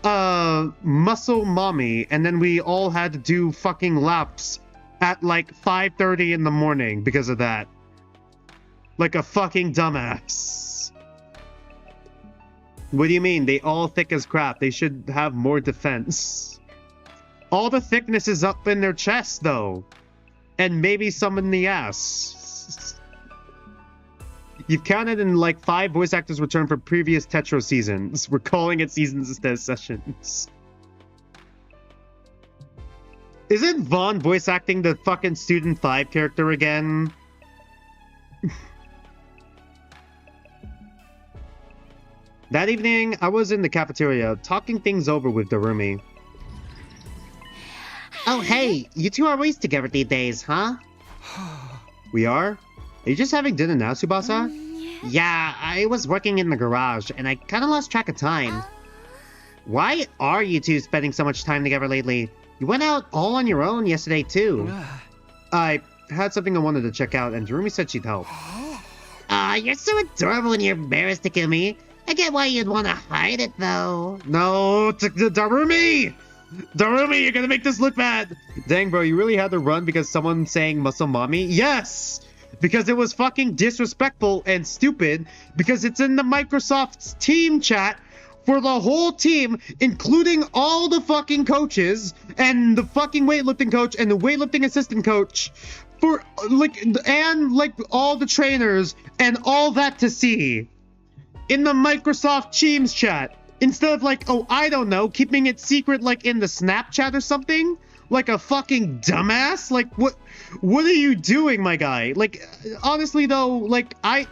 muscle mommy, and then we all had to do fucking laps at like 5:30 in the morning because of that. Like a fucking dumbass. What do you mean? They all thick as crap. They should have more defense. All the thickness is up in their chest, though. And maybe some in the ass. You've counted in like 5 voice actors returned for previous Tetro seasons. We're calling it seasons instead of sessions. Isn't Vaughn voice acting the fucking Student 5 character again? That evening, I was in the cafeteria, talking things over with Darumi. Oh, hey, you two are always together these days, huh? We are? Are you just having dinner now, Tsubasa? Yeah, I was working in the garage, and I kind of lost track of time. Why are you two spending so much time together lately? You went out all on your own yesterday, too. I had something I wanted to check out, and Darumi said she'd help. You're so adorable when you're embarrassed to kill me. I get why you'd want to hide it, though. No, Darumi! Darumi, you're gonna make this look bad! Dang, bro, you really had to run because someone saying muscle mommy? Yes! Because it was fucking disrespectful and stupid because it's in the Microsoft's team chat for the whole team, including all the fucking coaches and the fucking weightlifting coach and the weightlifting assistant coach for like all the trainers and all that to see in the Microsoft Teams chat. Instead of like, oh, I don't know, keeping it secret like in the Snapchat or something? Like a fucking dumbass? Like, what are you doing, my guy? Like, honestly though, like, I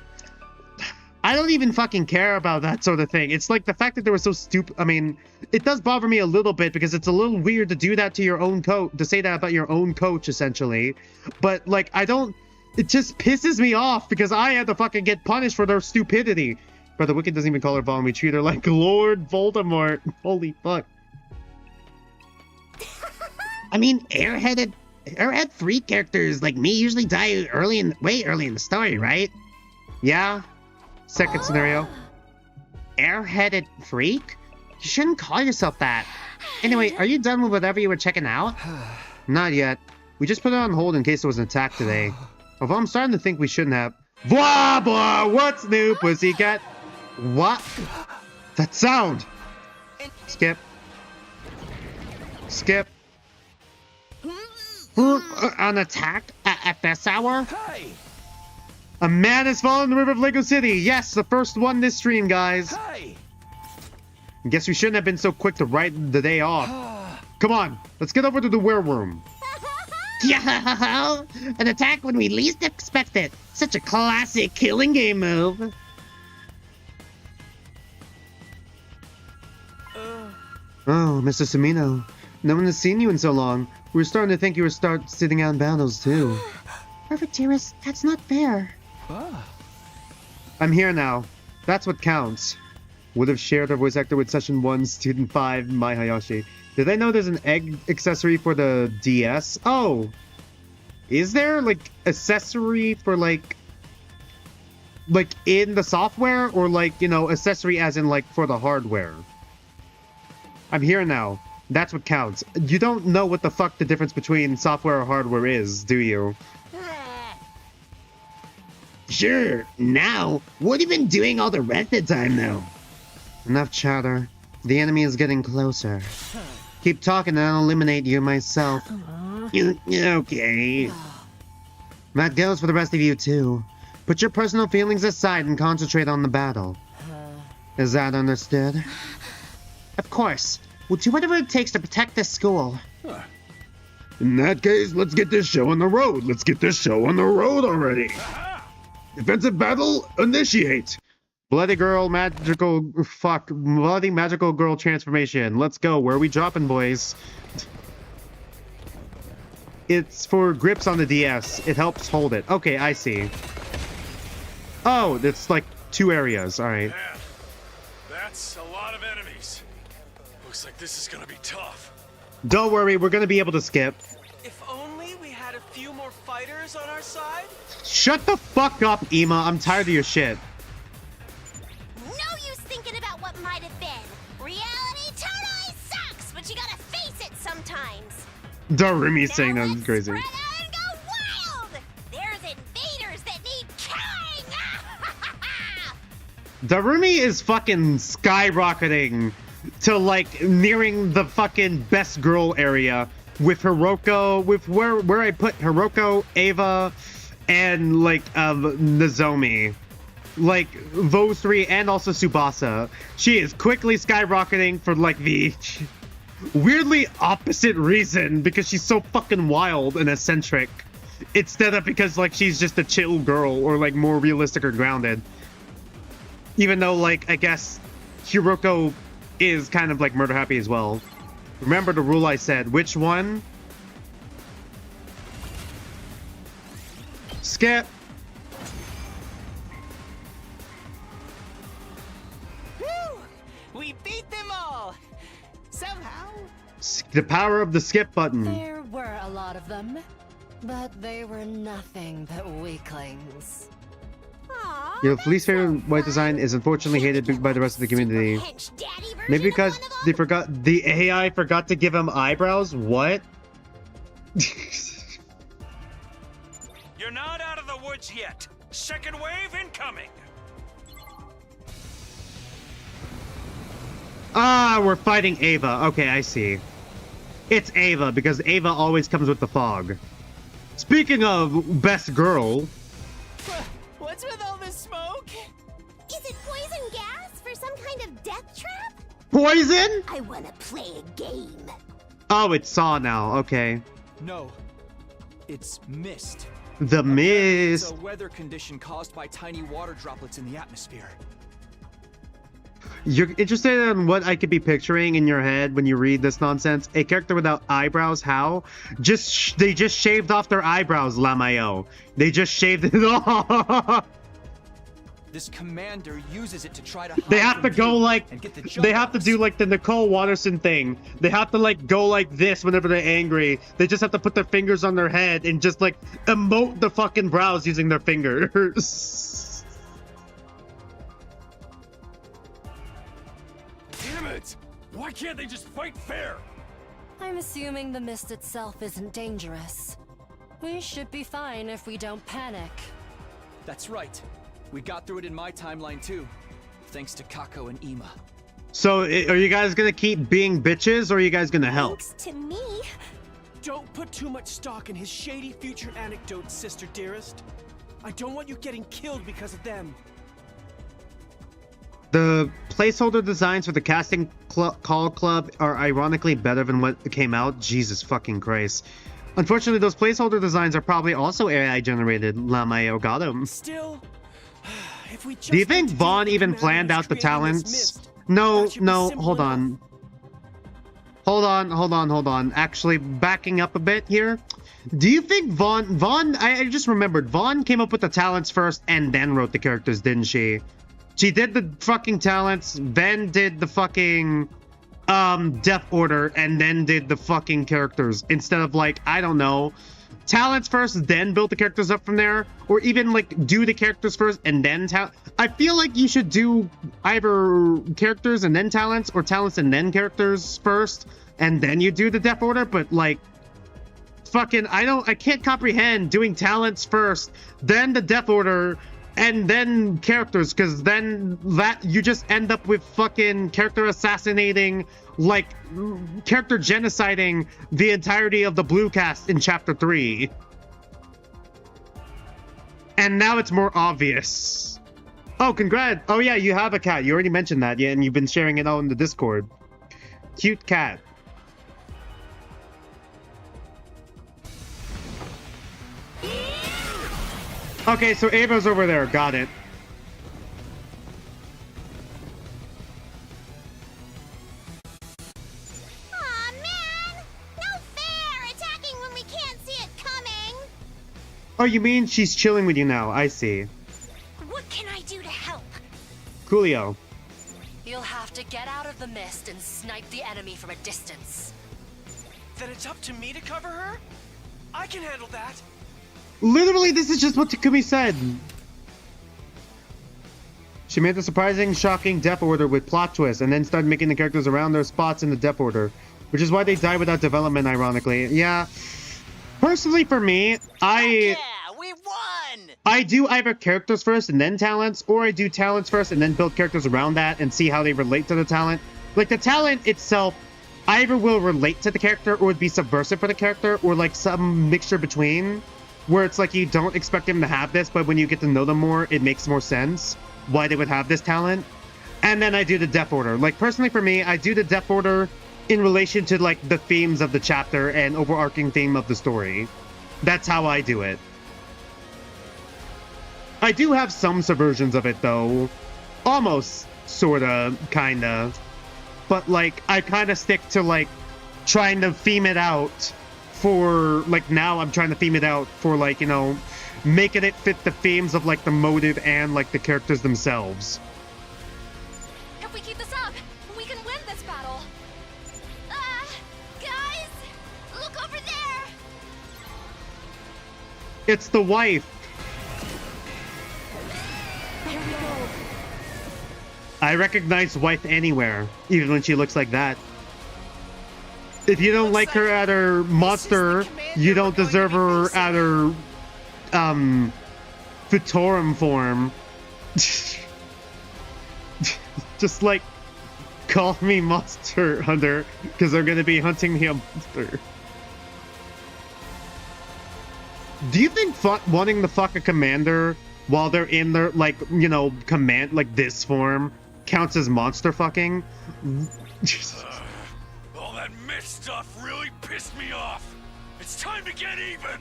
don't even fucking care about that sort of thing. It's like the fact that they were so stupid. I mean, it does bother me a little bit because it's a little weird to do that to your own coach, to say that about your own coach, essentially. But like, it just pisses me off because I had to fucking get punished for their stupidity. Brother Wicked doesn't even call her Vaughn. We treat her like Lord Voldemort. Holy fuck. I mean, Airhead 3 characters like me usually die way early in the story, right? Yeah. Second scenario. Airheaded freak? You shouldn't call yourself that. Anyway, are you done with whatever you were checking out? Not yet. We just put it on hold in case there was an attack today. Although I'm starting to think we shouldn't have. Blah blah! What's new, pussycat? What? That sound! Skip. Skip. An attack at this hour? Hey! A man has fallen in the river of Lego City. Yes, the first one this stream, guys. Hey! Guess we shouldn't have been so quick to write the day off. Come on, let's get over to the wareroom. Yeah, an attack when we least expect it. Such a classic killing game move. Oh, Mr. Sumino. No one has seen you in so long. We were starting to think you would start sitting out in battles, too. Perfect, dearest. That's not fair. I'm here now. That's what counts. Would have shared our voice actor with Session 1, Student 5, Mai Hayashi. Did I know there's an egg accessory for the DS? Oh! Is there, like, accessory for, like in the software? Or, like, you know, accessory as in, like, for the hardware? I'm here now. That's what counts. You don't know what the fuck the difference between software or hardware is, do you? Sure. Now, what have you been doing all the rest of the time, though? Enough chatter. The enemy is getting closer. Keep talking and I'll eliminate you myself. Okay. That goes for the rest of you, too. Put your personal feelings aside and concentrate on the battle. Is that understood? Of course. We'll do whatever it takes to protect this school. In that case, let's get this show on the road. Let's get this show on the road already. Defensive battle, initiate. Bloody magical girl transformation. Let's go. Where are we dropping, boys? It's for grips on the DS. It helps hold it. Okay, I see. Oh, it's like 2 areas. All right. Man, that's a lot of enemies. Looks like this is gonna be tough. Don't worry, we're gonna be able to skip. If only we had a few more fighters on our side. Shut the fuck up, Ema. I'm tired of your shit. No use thinking about times. Darumi saying that Now is crazy. let's spread out and go wild! There's invaders that need killing! Darumi is fucking skyrocketing to like nearing the fucking best girl area with Hiroko, with where I put Hiroko, Ava, and like Nozomi. Like those three, and also Tsubasa. She is quickly skyrocketing for like the weirdly opposite reason, because she's so fucking wild and eccentric, instead of because like she's just a chill girl or like more realistic or grounded. Even though like I guess Hiroko is kind of like murder happy as well. Remember the rule I said. Which one? Skip. Whew! We beat them all! Somehow. The power of the skip button. There were a lot of them, but they were nothing but weaklings. Aw, Your that's least favorite so white fun. design is unfortunately Can't we hated get by like the rest of the community. super hench daddy version Maybe of because one of they them? forgot, the AI forgot to give him eyebrows? What? You're not out of the woods yet. Second wave incoming. Ah, we're fighting Ava. Okay, I see. It's Ava, because Ava always comes with the fog. Speaking of best girl, What's with all this smoke? Is it poison gas for some kind of death trap? poison? I wanna play a game. Oh, it's Saw now. Okay. No, it's mist. The It's mist. a weather condition caused by tiny water droplets in the atmosphere. You're interested in what I could be picturing in your head when you read this nonsense? A character without eyebrows? How? They just shaved off their eyebrows, Lamayo. They just shaved it off. This commander uses it to try to hide They have to from go you like, and get the jump they have on to us. do like the Nicole Watterson thing. They have to like go like this whenever they're angry. They just have to put their fingers on their head and just like emote the fucking brows using their fingers. Damn it! Why can't they just fight fair? I'm assuming the mist itself isn't dangerous. We should be fine if we don't panic. That's right. We got through it in my timeline too, thanks to Kako and Ima. So, are you guys gonna keep being bitches, or are you guys gonna help? Thanks to me. Don't put too much stock in his shady future anecdotes, sister dearest. I don't want you getting killed because of them. The placeholder designs for the casting call club are ironically better than what came out. Jesus fucking Christ. Unfortunately, those placeholder designs are probably also AI generated. Lamayo got him. Still, if we just Do you need think to deal Vaughn with the even commander planned who's out the creating this talents? mist, No, that should be no, simple hold enough. on. Hold on. Actually, backing up a bit here. Do you think Vaughn, I just remembered, Vaughn came up with the talents first and then wrote the characters, didn't she? She did the fucking talents, then did the fucking death order, and then did the fucking characters, instead of like, I don't know, talents first, then build the characters up from there, or even like do the characters first and then I feel like you should do either characters and then talents, or talents and then characters first, and then you do the death order. But like, fucking, I can't comprehend doing talents first, then the death order, and then characters, because then that you just end up with fucking character assassinating, like character genociding the entirety of the blue cast in chapter 3. And now it's more obvious. Oh, congrats. Oh yeah, you have a cat. You already mentioned that, yeah, and you've been sharing it out in the Discord. Cute cat. Okay, so Ava's over there. Got it. Aw, man! No fair! Attacking when we can't see it coming! Oh, you mean she's chilling with you now? I see. What can I do to help? Coolio. You'll have to get out of the mist and snipe the enemy from a distance. Then it's up to me to cover her? I can handle that. Literally, this is just what Takumi said. She made the surprising, shocking death order with plot twist, and then started making the characters around their spots in the death order. which is why they die without development, ironically. Yeah. Personally, for me, Yeah, we won! I do either characters first and then talents, or I do talents first and then build characters around that and see how they relate to the talent. Like, the talent itself either will relate to the character or would be subversive for the character, or like some mixture between, where it's like you don't expect them to have this, but when you get to know them more, it makes more sense why they would have this talent. And then I do the death order. Like, personally for me, I do the death order in relation to like the themes of the chapter and overarching theme of the story. That's how I do it. I do have some subversions of it though. Almost, sorta, kinda. But like, I kinda stick to like trying to theme it out for like, now I'm trying to theme it out for like, you know, making it fit the themes of like the motive and like the characters themselves. If we keep this up, we can win this battle. Guys, look over there. It's the wife. Here we go. I recognize wife anywhere, even when she looks like that. If you don't like her at her monster, you don't deserve her at her, Futorum form. Just like, call me Monster Hunter, because they're gonna be hunting me a monster. Do you think wanting to fuck a commander while they're in their, like, you know, command, like this form, counts as monster fucking? All that mist stuff really pissed me off. It's time to get even.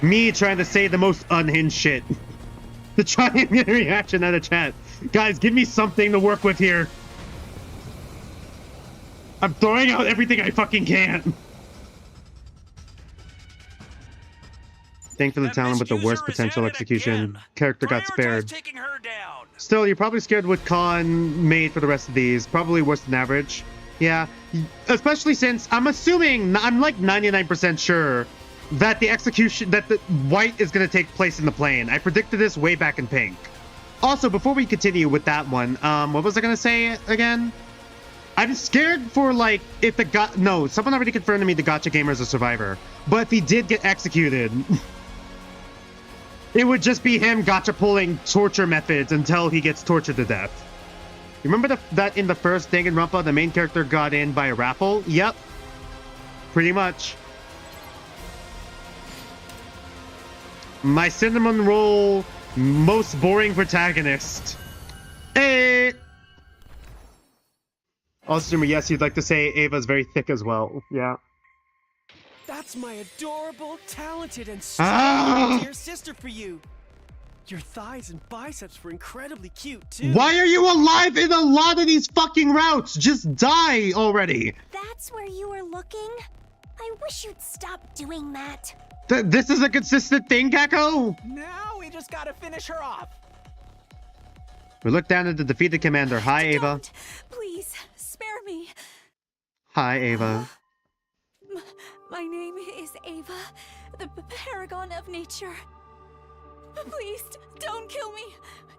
Me trying to say the most unhinged shit. To try and get a reaction out of chat. Guys, give me something to work with here. I'm throwing out everything I fucking can. Thankfully, the talent with the worst potential execution character got spared. Taking her down. Still, you're probably scared what Khan made for the rest of these. Probably worse than average. Yeah, especially since I'm assuming, I'm like 99% sure that the execution, that the white is going to take place in the plane. I predicted this way back in pink. Also, before we continue with that one, what was I going to say again? I'm scared for, like, if the no, someone already confirmed to me the Gacha Gamer is a survivor. But if he did get executed, it would just be him gacha pulling torture methods until he gets tortured to death. Remember that in the first Danganronpa, the main character got in by a raffle? Yep. Pretty much. My cinnamon roll most boring protagonist. Hey! Also, yes, you'd like to say Ava's very thick as well. Yeah. That's my adorable, talented, and strong dear sister for you. Your thighs and biceps were incredibly cute, too. Why are you alive in a lot of these fucking routes? Just die already. That's where you were looking? I wish you'd stop doing that. This is a consistent thing, Kako? Now we just gotta finish her off. We look down at the defeated commander. Hi, Ava. Don't. Please, spare me. Hi, Ava. My name is Ava, the paragon of nature. Please, don't kill me.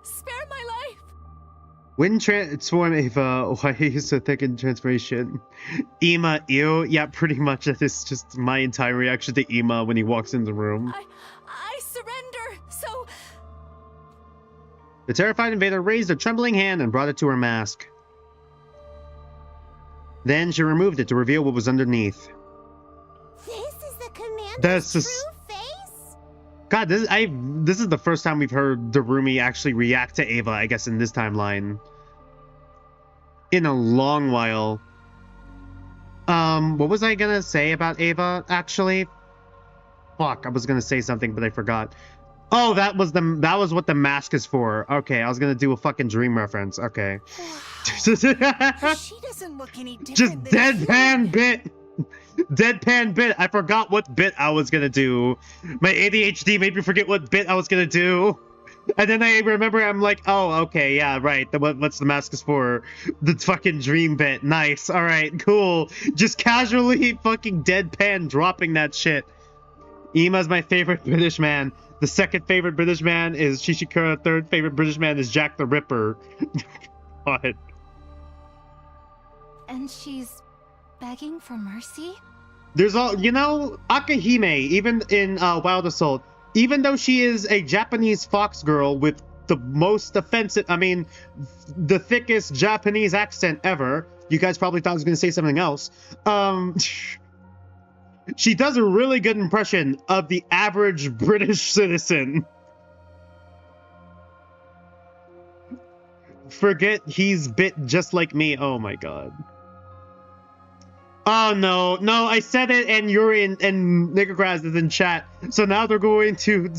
Spare my life. When transform Ava, why are you so thick in transformation? Ima, ew. Yeah, pretty much that is just my entire reaction to Ima when he walks in the room. I surrender, so... The terrified invader raised a trembling hand and brought it to her mask. Then she removed it to reveal what was underneath. This is the commander's true face? God, this is the first time we've heard Darumi actually react to Ava, I guess, in this timeline. In a long while. What was I gonna say about Ava, actually? Fuck, I was gonna say something, but I forgot. Oh, that was what the mask is for. Okay, I was gonna do a fucking dream reference. Okay. She doesn't look any different. Just deadpan bit. Deadpan bit. I forgot what bit I was gonna do. My ADHD made me forget what bit I was gonna do. And then I remember, I'm like, oh, okay, yeah, right. What's the mask is for? The fucking dream bit. Nice. All right, cool. Just casually fucking deadpan dropping that shit. Ima's my favorite British man. The second favorite British man is Shishikura. Third favorite British man is Jack the Ripper. God. And she's begging for mercy? There's all, you know, Akahime, even in Wild Assault, even though she is a Japanese fox girl with the most offensive, I mean, the thickest Japanese accent ever. You guys probably thought I was going to say something else. She does a really good impression of the average British citizen. Forget he's bit just like me. Oh my god. Oh no, no, I said it and Yuri and Nicograz is in chat. So now they're going to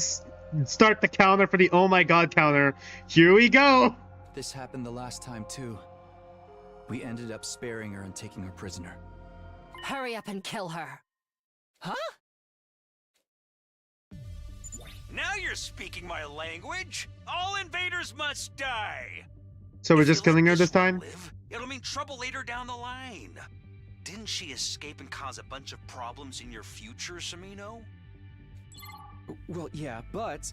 start the counter for the oh my god counter. Here we go. This happened the last time too. We ended up sparing her and taking her prisoner. Hurry up and kill her. Huh? Now you're speaking my language. All invaders must die. So we're If you just killing let her this one time? live, it'll mean trouble later down the line. Didn't she escape and cause a bunch of problems in your future, Samino? Well, yeah, but...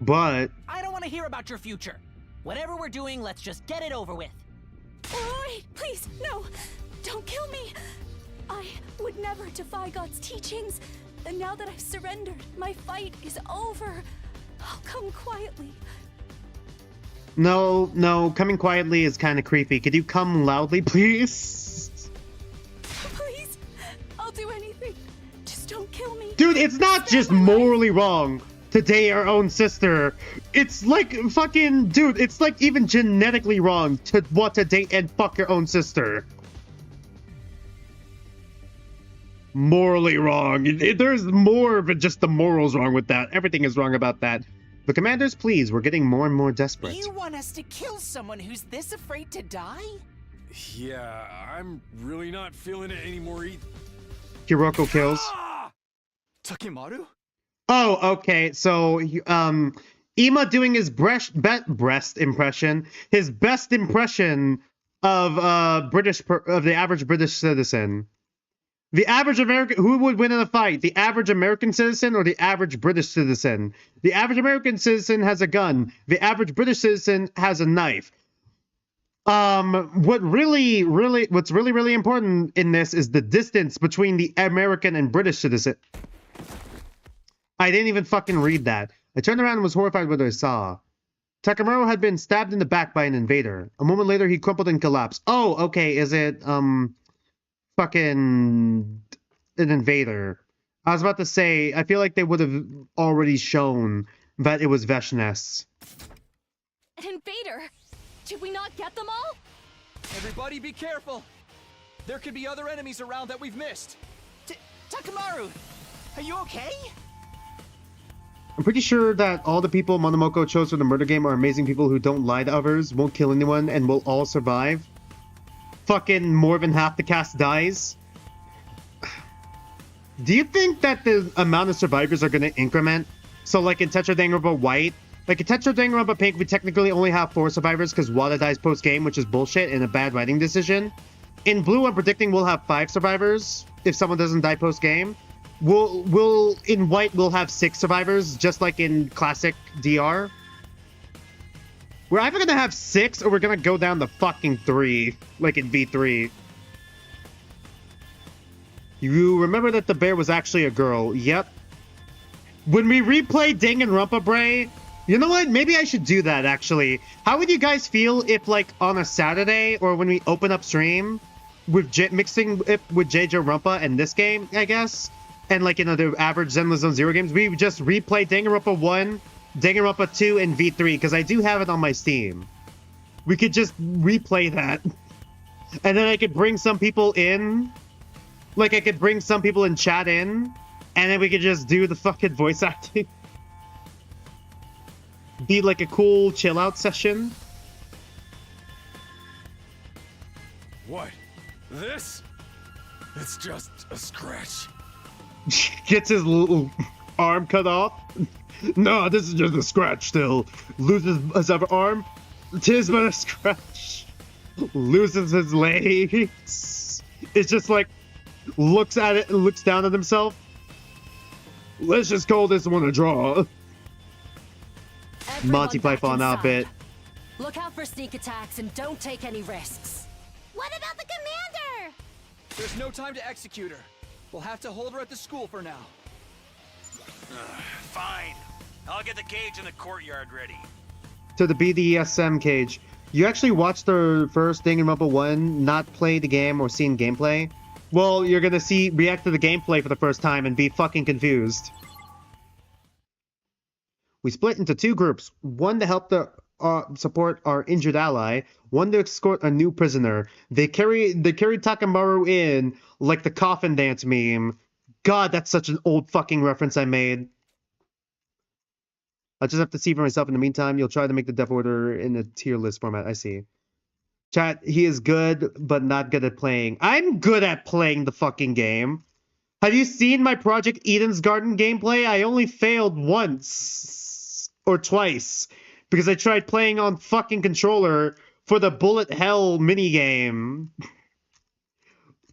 I don't want to hear about your future. Whatever we're doing, let's just get it over with. Wait, please, no! Don't kill me! I would never defy God's teachings. And now that I've surrendered, my fight is over. I'll come quietly. No, no, coming quietly is kind of creepy. Could you come loudly, please? Please, I'll do anything. Just don't kill me. Dude, it's not just morally wrong to date our own sister. It's like fucking, dude, it's like even genetically wrong to want to date and fuck your own sister. Morally wrong. There's more than just the morals wrong with that. Everything is wrong about that. The commanders, please, we're getting more and more desperate. You want us to kill someone who's this afraid to die? Yeah, I'm really not feeling it anymore either. Hiroko kills. Takemaru? Oh, okay. So, Ima doing his breast impression, his best impression of of the average British citizen. The average American, who would win in a fight? The average American citizen or the average British citizen? The average American citizen has a gun. The average British citizen has a knife. What's really important in this is the distance between the American and British citizen. I didn't even fucking read that. I turned around and was horrified with what I saw. Takamaru had been stabbed in the back by an invader. A moment later, he crumpled and collapsed. Oh, okay. Is it, fucking an invader? I was about to say, I feel like they would have already shown that it was Veshness. An invader? Did we not get them all? Everybody be careful! There could be other enemies around that we've missed. Takamaru, are you okay? I'm pretty sure that all the people Monomoko chose for the murder game are amazing people who don't lie to others, won't kill anyone, and will all survive. Fucking more than half the cast dies. Do you think that the amount of survivors are going to increment? So like in Tetra Danganronpa White, like in Tetra Danganronpa Pink, we technically only have 4 survivors because Wada dies post-game, which is bullshit and a bad writing decision. In Blue, I'm predicting we'll have 5 survivors if someone doesn't die post-game. In White, we'll have 6 survivors, just like in classic DR. We're either gonna have 6 or we're gonna go down to fucking 3, like in V3. You remember that the bear was actually a girl? Yep. When we replay Danganronpa, Bray, you know what? Maybe I should do that, actually. How would you guys feel if, like, on a Saturday, or when we open up stream, with mixing it with JJ Rumpa and this game, I guess, and, like, you know, the average Zenless Zone Zero games, we just replay Danganronpa 1, Danganronpa 2, and V3, because I do have it on my Steam. We could just replay that. And then I could bring some people in. Like, I could bring some people in chat in, and then we could just do the fucking voice acting. Be like a cool chill-out session. What? This? It's just a scratch. Gets his little arm cut off. No, this is just a scratch still. Loses his other arm. Tis but a scratch. Loses his legs. It's just like, looks at it and looks down at himself. Let's just call this one a draw. Monty Python outfit. Look out for sneak attacks and don't take any risks. What about the command? There's no time to execute her. We'll have to hold her at the school for now. Fine. I'll get the cage in the courtyard ready. To the BDSM cage. You actually watched the first Danganronpa 1, not play the game or seen gameplay? Well, you're gonna react to the gameplay for the first time and be fucking confused. We split into two groups, one to help support our injured ally, one to escort a new prisoner. They carried Takamaru in like the coffin dance meme. God, that's such an old fucking reference I made. I just have to see for myself in the meantime. You'll try to make the Death Order in a tier list format. I see. Chat, he is good, but not good at playing. I'm good at playing the fucking game. Have you seen my Project Eden's Garden gameplay? I only failed once or twice because I tried playing on fucking controller for the Bullet Hell minigame.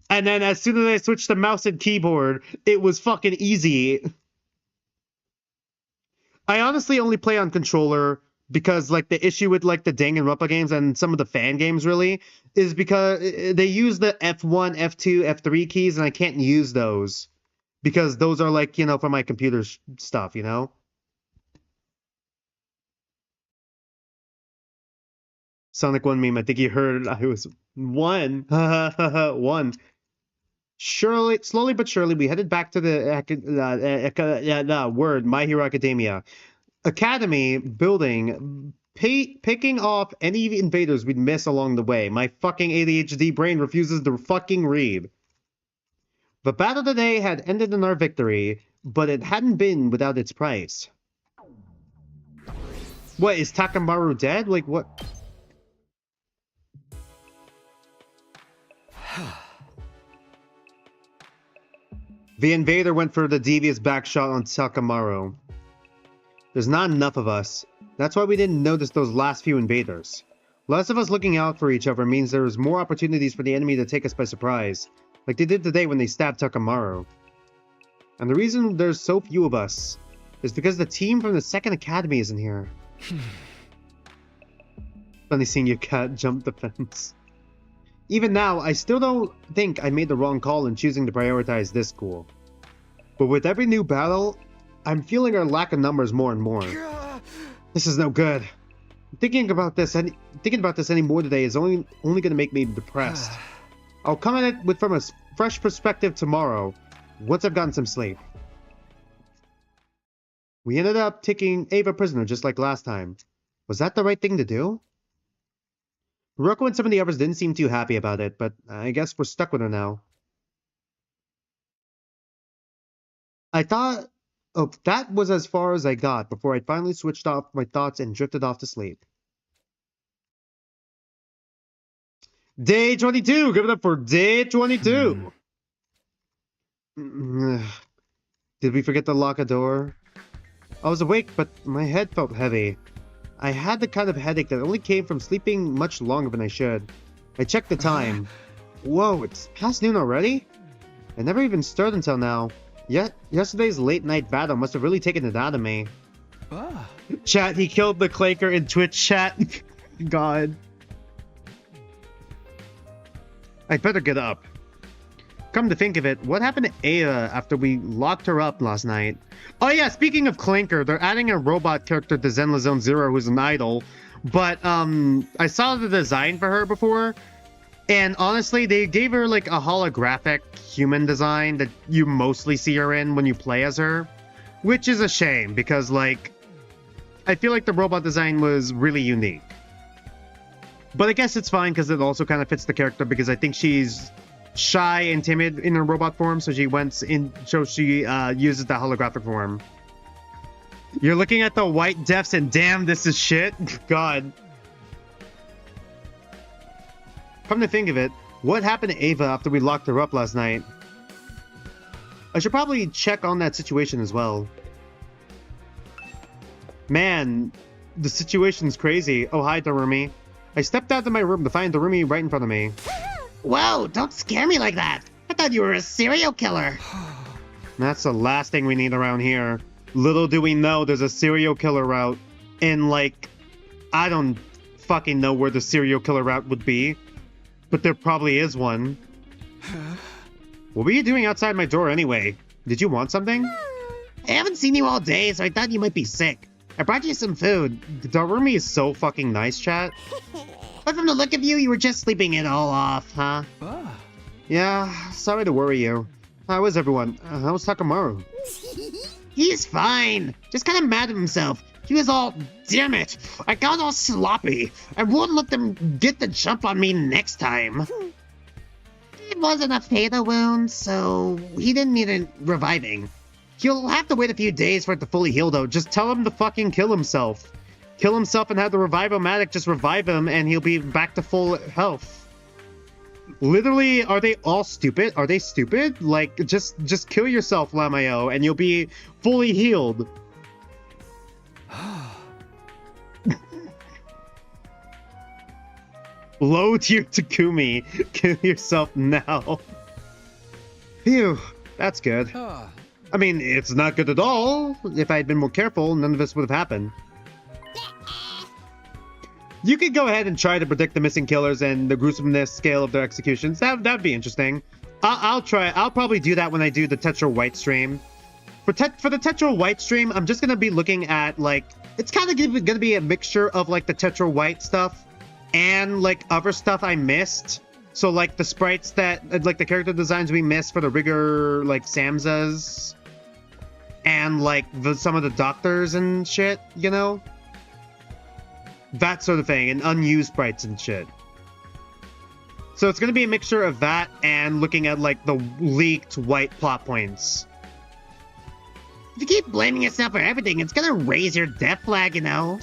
And then as soon as I switched to mouse and keyboard, it was fucking easy. I honestly only play on controller because, like, the issue with, like, the Danganronpa games and some of the fan games, really, is because they use the F1, F2, F3 keys, and I can't use those. Because those are, like, you know, for my computer stuff, you know? Sonic 1 meme, I think you heard I was 1. 1. Slowly but surely, we headed back to the My Hero Academia. Academy building, picking off any invaders we'd miss along the way. My fucking ADHD brain refuses to fucking read. The battle today had ended in our victory, but it hadn't been without its price. What, is Takamaru dead? Like, what? The invader went for the devious back shot on Takamaru. There's not enough of us. That's why we didn't notice those last few invaders. Less of us looking out for each other means there's more opportunities for the enemy to take us by surprise, like they did today when they stabbed Takamaru. And the reason there's so few of us is because the team from the second academy isn't here. Funny seeing your cat jump the fence. Even now, I still don't think I made the wrong call in choosing to prioritize this school. But with every new battle, I'm feeling our lack of numbers more and more. This is no good. Thinking about this any more today is only going to make me depressed. I'll come at it from a fresh perspective tomorrow, once I've gotten some sleep. We ended up taking Ava prisoner just like last time. Was that the right thing to do? Rocco and some of the others didn't seem too happy about it, but I guess we're stuck with her now. I thought... Oh, that was as far as I got before I finally switched off my thoughts and drifted off to sleep. Day 22! Give it up for day 22! Did we forget to lock a door? I was awake, but my head felt heavy. I had the kind of headache that only came from sleeping much longer than I should. I checked the time. Whoa, it's past noon already? I never even stirred until now. Yet, yesterday's late-night battle must have really taken it out of me. Chat, he killed the Clanker in Twitch chat. God. I'd better get up. Come to think of it, what happened to Aya after we locked her up last night? Oh yeah, speaking of Clanker, they're adding a robot character to Zenless Zone Zero who's an idol. But, I saw the design for her before. And honestly, they gave her like a holographic human design that you mostly see her in when you play as her. Which is a shame, because like, I feel like the robot design was really unique. But I guess it's fine because it also kind of fits the character, because I think she's shy and timid in her robot form, so she uses the holographic form. You're looking at the white deaths and damn, this is shit. God. Come to think of it, what happened to Ava after we locked her up last night? I should probably check on that situation as well. Man, the situation's crazy. Oh, hi, Darumi. I stepped out of my room to find Darumi right in front of me. Whoa, don't scare me like that. I thought you were a serial killer. That's the last thing we need around here. Little do we know there's a serial killer route. And like, I don't fucking know where the serial killer route would be. But there probably is one. What were you doing outside my door anyway? Did you want something? I haven't seen you all day, so I thought you might be sick. I brought you some food. Darumi is so fucking nice, chat. But from the look of you, you were just sleeping it all off, huh? Yeah, sorry to worry you. How is everyone? How was Takamaru? He's fine. Just kind of mad at himself. He was all, damn it, I got all sloppy. I won't let them get the jump on me next time. It wasn't a fatal wound, so he didn't need a reviving. He'll have to wait a few days for it to fully heal, though. Just tell him to fucking kill himself. Kill himself and have the Revive-O-Matic just revive him, and he'll be back to full health. Literally, are they all stupid? Are they stupid? Like, just kill yourself, Lamayo, and you'll be fully healed. Low tier Takumi. Kill yourself now. Phew, that's good. I mean, it's not good at all. If I had been more careful, none of this would have happened. You could go ahead and try to predict the missing killers and the gruesomeness scale of their executions. That'd be interesting. I'll try. I'll probably do that when I do the Tetra White stream. For the Tetra White stream, I'm just gonna be looking at, like, it's kind of gonna be a mixture of, like, the Tetra White stuff and, like, other stuff I missed. So, like, the sprites that, like, the character designs we missed for the rigor, like, Samsas, and, like, some of the doctors and shit, you know? That sort of thing, and unused sprites and shit. So it's gonna be a mixture of that and looking at, like, the leaked white plot points. If you keep blaming yourself for everything, it's gonna raise your death flag, you know?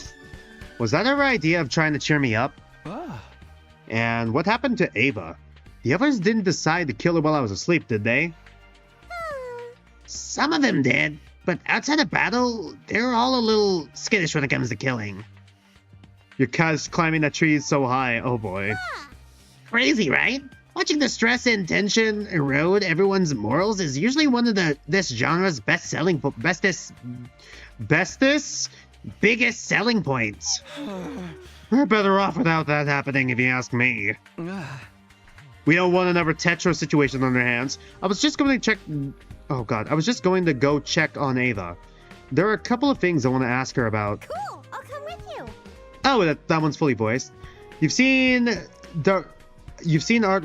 Was that our idea of trying to cheer me up? And what happened to Ava? The others didn't decide to kill her while I was asleep, did they? Some of them did, but outside of battle, they're all a little skittish when it comes to killing. Your cat's climbing that tree so high, oh boy. Crazy, right? Watching the stress and tension erode everyone's morals is usually one of this genre's biggest selling points. We're better off without that happening, if you ask me. We don't want another Tetra situation on our hands. I was just going to check... Oh god, I was just going to go check on Ava. There are a couple of things I want to ask her about. Cool, I'll come with you. Oh, that one's fully voiced. You've seen art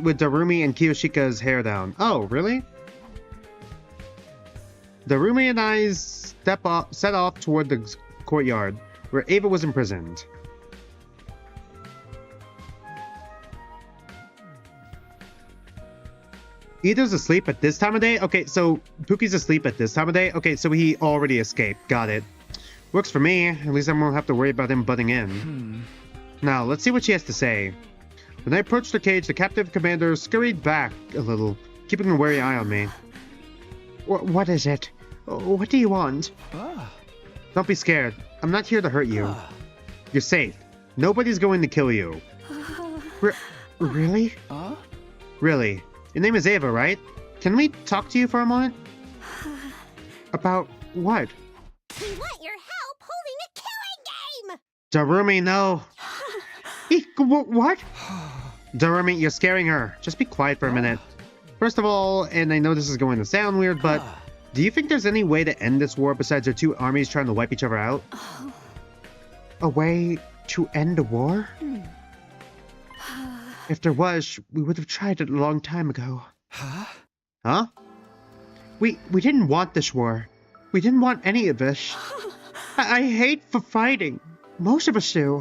with Darumi and Kiyoshika's hair down. Oh, really? Darumi and I set off toward the courtyard, where Ava was imprisoned. Ito's asleep at this time of day? Okay, so Puki's asleep at this time of day? Okay, so he already escaped. Got it. Works for me. At least I won't have to worry about him butting in. Now, let's see what she has to say. When I approached the cage, the captive commander scurried back a little, keeping a wary eye on me. What is it? What do you want? Don't be scared. I'm not here to hurt you. You're safe. Nobody's going to kill you. Really? Really. Your name is Ava, right? Can we talk to you for a moment? About what? We want your help holding a killing game! Darumi, no. What? Darumi, you're scaring her. Just be quiet for a minute. First of all, and I know this is going to sound weird, but do you think there's any way to end this war besides our two armies trying to wipe each other out? A way to end a war? If there was, we would have tried it a long time ago. Huh? We didn't want this war. We didn't want any of this. I hate for fighting. Most of us do.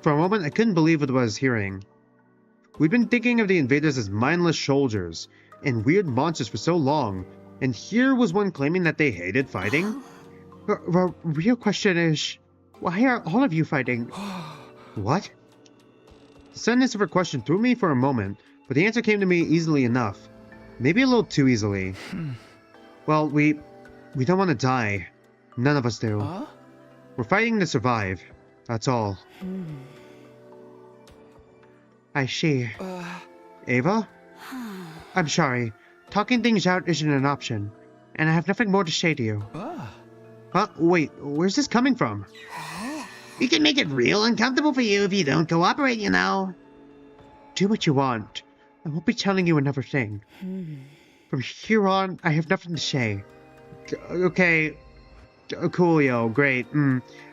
For a moment, I couldn't believe what I was hearing. We'd been thinking of the invaders as mindless soldiers and weird monsters for so long, and here was one claiming that they hated fighting? The real question is, why are all of you fighting? What? The suddenness of her question threw me for a moment, but the answer came to me easily enough. Maybe a little too easily. Well, we don't want to die. None of us do. We're fighting to survive. That's all. I see. Ava? I'm sorry. Talking things out isn't an option, and I have nothing more to say to you. Huh? Wait, where's this coming from? We can make it real uncomfortable for you if you don't cooperate, you know. Do what you want. I won't be telling you another thing. From here on, I have nothing to say. Okay. Coolio, great.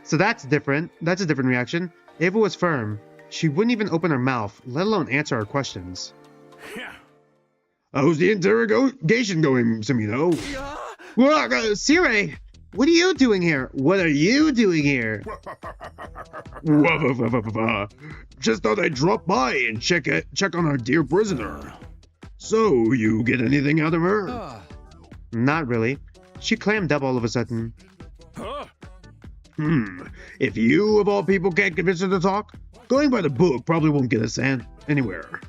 So that's different. That's a different reaction. Ava was firm. She wouldn't even open her mouth, let alone answer our questions. How's the interrogation going, Samino? Sire, what are you doing here? What are you doing here? Just thought I'd drop by and check on our dear prisoner. So, you get anything out of her? Not really. She clammed up all of a sudden. If you, of all people, can't convince her to talk, going by the book probably won't get us anywhere.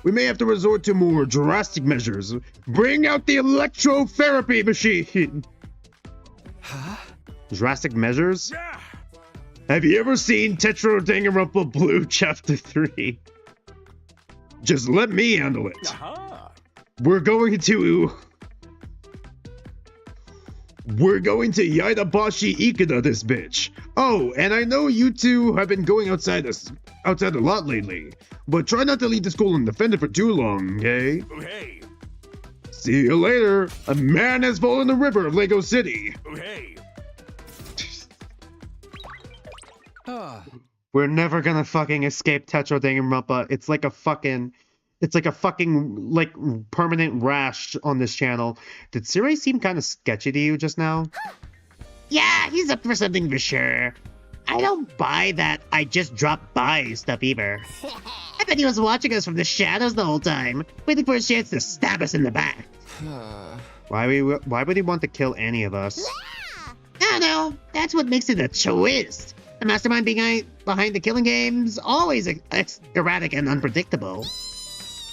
We may have to resort to more drastic measures. Bring out the electrotherapy machine! Drastic measures? Have you ever seen Tetro Danganronpa Blue Chapter 3? Just let me handle it. We're going to Yaidabashi Ikeda this bitch. Oh, and I know you two have been going outside a lot lately, but try not to leave the school undefended for too long, okay? Hey. See you later. A man has fallen in the river of Lego City. Hey. We're never gonna fucking escape Tetro Danganronpa. It's like a fucking like permanent rash on this channel. Did Siri seem kind of sketchy to you just now? Yeah, he's up for something for sure. I don't buy that I just dropped by stuff either. I bet he was watching us from the shadows the whole time, waiting for a chance to stab us in the back. Why would he want to kill any of us? I don't know. That's what makes it a twist. The mastermind behind the killing game's always erratic and unpredictable.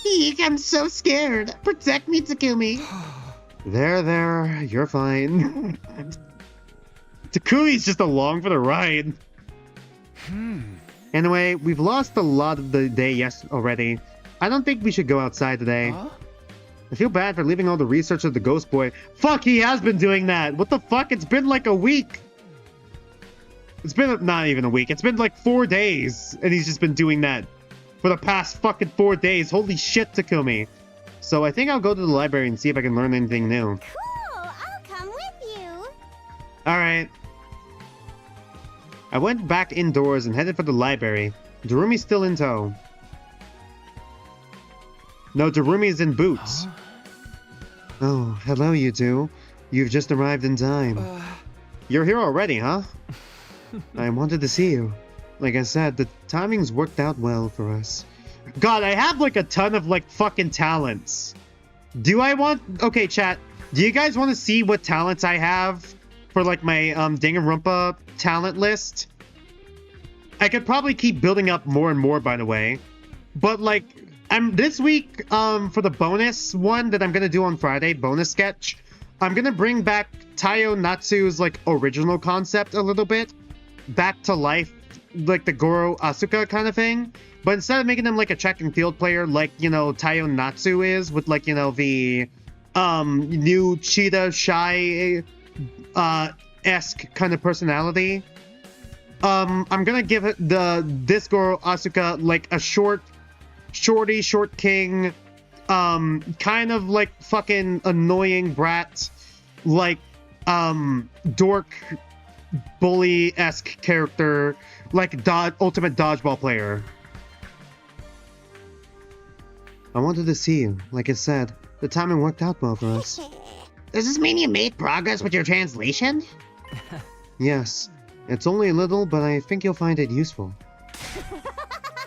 Eek, I'm so scared. Protect me, Takumi. There, you're fine. Takumi's just along for the ride. Anyway, we've lost a lot of the day already. I don't think we should go outside today. I feel bad for leaving all the research of the Ghost Boy. Fuck, he has been doing that. What the fuck? It's been like a week. It's been not even a week. It's been like 4 days, and he's just been doing that for the past fucking 4 days. Holy shit, Takumi. So I think I'll go to the library and see if I can learn anything new. Cool, I'll come with you. Alright. I went back indoors and headed for the library. Darumi's still in tow. No, Darumi's in boots. Oh, hello you two. You've just arrived in time. You're here already, huh? I wanted to see you. Like I said, the timing's worked out well for us. God, I have like a ton of like fucking talents. Okay, chat. Do you guys want to see what talents I have for like my Danganronpa talent list? I could probably keep building up more and more, by the way. But like, this week for the bonus one that I'm gonna do on Friday, bonus sketch, I'm gonna bring back Taiyo Natsu's like original concept a little bit back to life, like the Goro Asuka kind of thing. But instead of making him like a track and field player like, you know, Taiyo Natsu is with like, you know, the new Cheetah Shy esque kind of personality, I'm gonna give it this Goro Asuka like a short king, kind of like fucking annoying brat, like dork bully-esque character, like ultimate dodgeball player. I wanted to see you. Like I said, the timing worked out well for us. Does this mean you made progress with your translation? Yes. It's only a little, but I think you'll find it useful.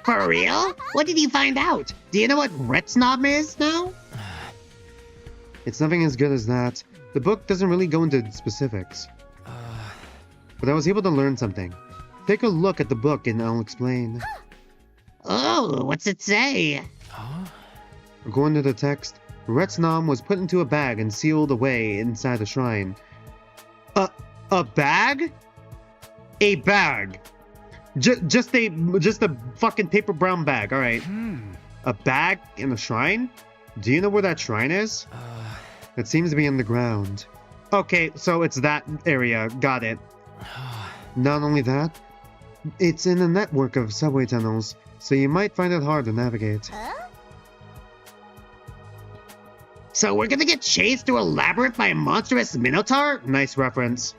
For real? What did you find out? Do you know what Retsnob is now? It's nothing as good as that. The book doesn't really go into specifics. But I was able to learn something. Take a look at the book and I'll explain. Oh, what's it say? According to the text, Retsnam was put into a bag and sealed away inside a shrine. A bag? A bag. Just a fucking paper brown bag, alright. A bag in a shrine? Do you know where that shrine is? It seems to be in the ground. Okay, so it's that area. Got it. Not only that, it's in a network of subway tunnels, so you might find it hard to navigate. So we're gonna get chased through a labyrinth by a monstrous minotaur? Nice reference.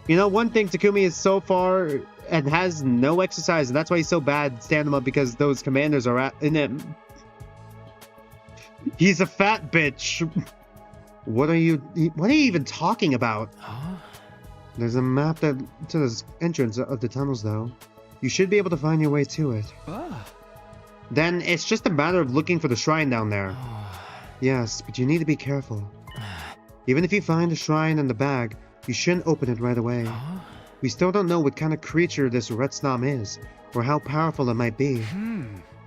You know, one thing, Takumi is so far and has no exercise, and that's why he's so bad stand him up, because those commanders are in him. He's a fat bitch. What are you even talking about? Huh? There's a map to the entrance of the tunnels, though. You should be able to find your way to it. Ah. Then it's just a matter of looking for the shrine down there. Yes, but you need to be careful. Even if you find a shrine in the bag, you shouldn't open it right away. Huh? We still don't know what kind of creature this Retsnam is, or how powerful it might be.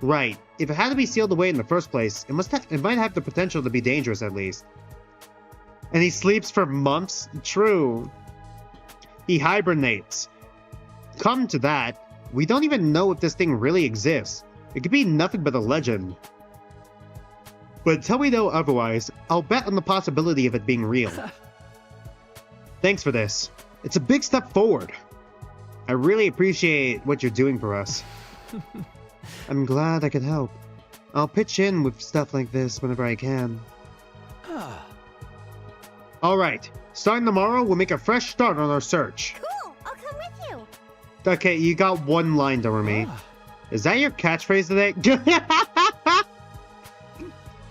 Right. If it had to be sealed away in the first place, it might have the potential to be dangerous at least. And he sleeps for months? True. He hibernates. Come to that, we don't even know if this thing really exists. It could be nothing but a legend. But until we know otherwise, I'll bet on the possibility of it being real. Thanks for this. It's a big step forward. I really appreciate what you're doing for us. I'm glad I could help. I'll pitch in with stuff like this whenever I can. Alright, starting tomorrow, we'll make a fresh start on our search. Cool, I'll come with you. Okay, you got one line, Darumi. Is that your catchphrase today?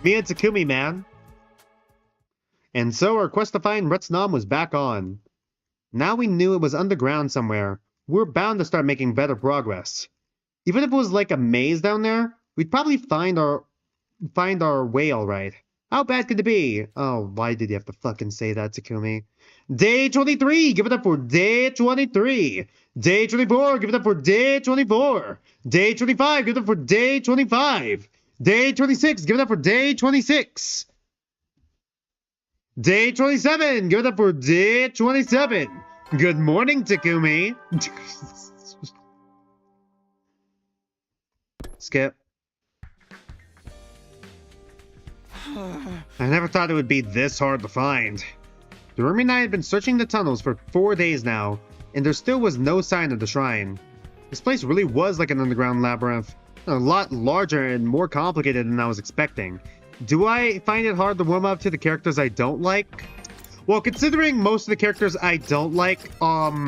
Me and Takumi, man. And so our quest to find Retsnam was back on. Now we knew it was underground somewhere. We're bound to start making better progress. Even if it was like a maze down there, we'd probably find our way alright. How bad could it be? Oh, why did you have to fucking say that, Takumi? Day 23! Give it up for day 23! Day 24! Give it up for day 24! Day 25! Give it up for day 25! Day 26! Give it up for day 26! Day 27! Give it up for day 27! Good morning, Takumi! Skip. I never thought it would be this hard to find. Darumi and I had been searching the tunnels for 4 days now, and there still was no sign of the shrine. This place really was like an underground labyrinth, a lot larger and more complicated than I was expecting. Do I find it hard to warm up to the characters I don't like? Well, considering most of the characters I don't like, are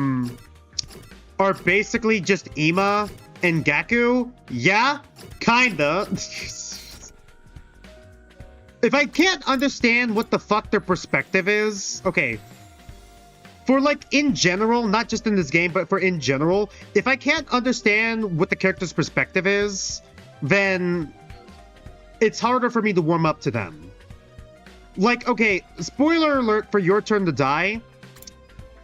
basically just Ima and Gaku, yeah, kinda. If I can't understand what the fuck their perspective is, okay, for like in general, not just in this game, but for in general, if I can't understand what the character's perspective is, then it's harder for me to warm up to them. Like, okay, spoiler alert for Your Turn to Die,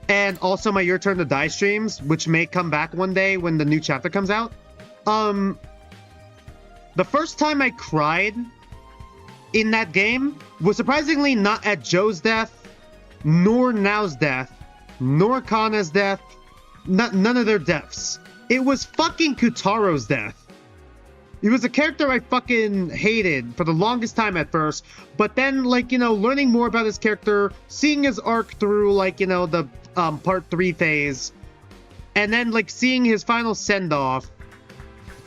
and also my Your Turn to Die streams, which may come back one day when the new chapter comes out. The first time I cried in that game was surprisingly not at Joe's death, nor Nao's death, nor Kana's death, none of their deaths. It was fucking Kotaro's death. He was a character I fucking hated for the longest time at first, but then, like, you know, learning more about his character, seeing his arc through, like, you know, the part 3 phase, and then, like, seeing his final send-off,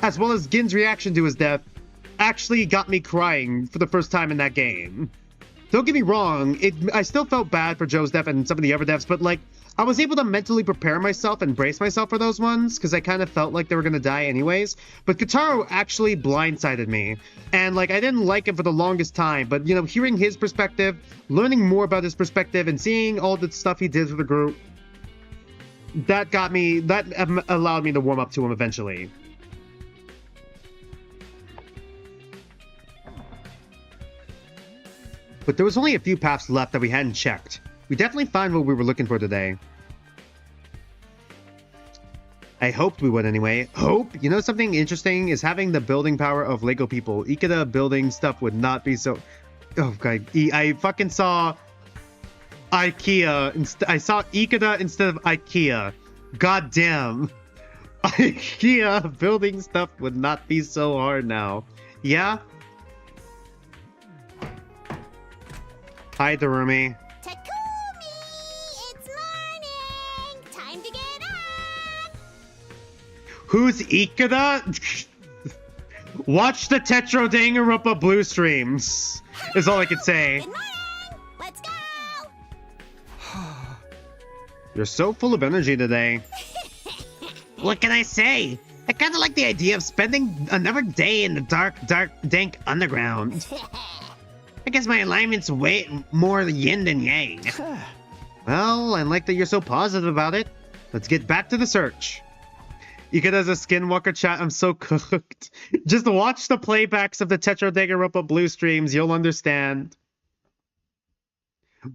as well as Gin's reaction to his death, actually got me crying for the first time in that game. Don't get me wrong, I still felt bad for Joe's death and some of the other deaths, but, like, I was able to mentally prepare myself and brace myself for those ones, because I kind of felt like they were going to die anyways. But Kotaro actually blindsided me, and, like, I didn't like him for the longest time, but, you know, hearing his perspective, learning more about his perspective, and seeing all the stuff he did for the group, that allowed me to warm up to him eventually. But there was only a few paths left that we hadn't checked. We definitely found what we were looking for today. I hoped we would anyway. Hope? You know something interesting is having the building power of Lego people. Ikeda building stuff would not be so... Oh god, I fucking saw IKEA. I saw Ikeda instead of IKEA. God damn. IKEA building stuff would not be so hard now. Yeah? Hi, Darumi. Takumi! It's morning! Time to get up! Who's Ikeda? Watch the Tetra Danganronpa Blue streams. is all I could say. Good morning! Let's go! You're so full of energy today. What can I say? I kind of like the idea of spending another day in the dark, dank underground. I guess my alignment's way more yin than yang. Well, I like that you're so positive about it. Let's get back to the search. Ikita's a skinwalker chat. I'm so cooked. Just watch the playbacks of the Tetradanganronpa Blue streams. You'll understand.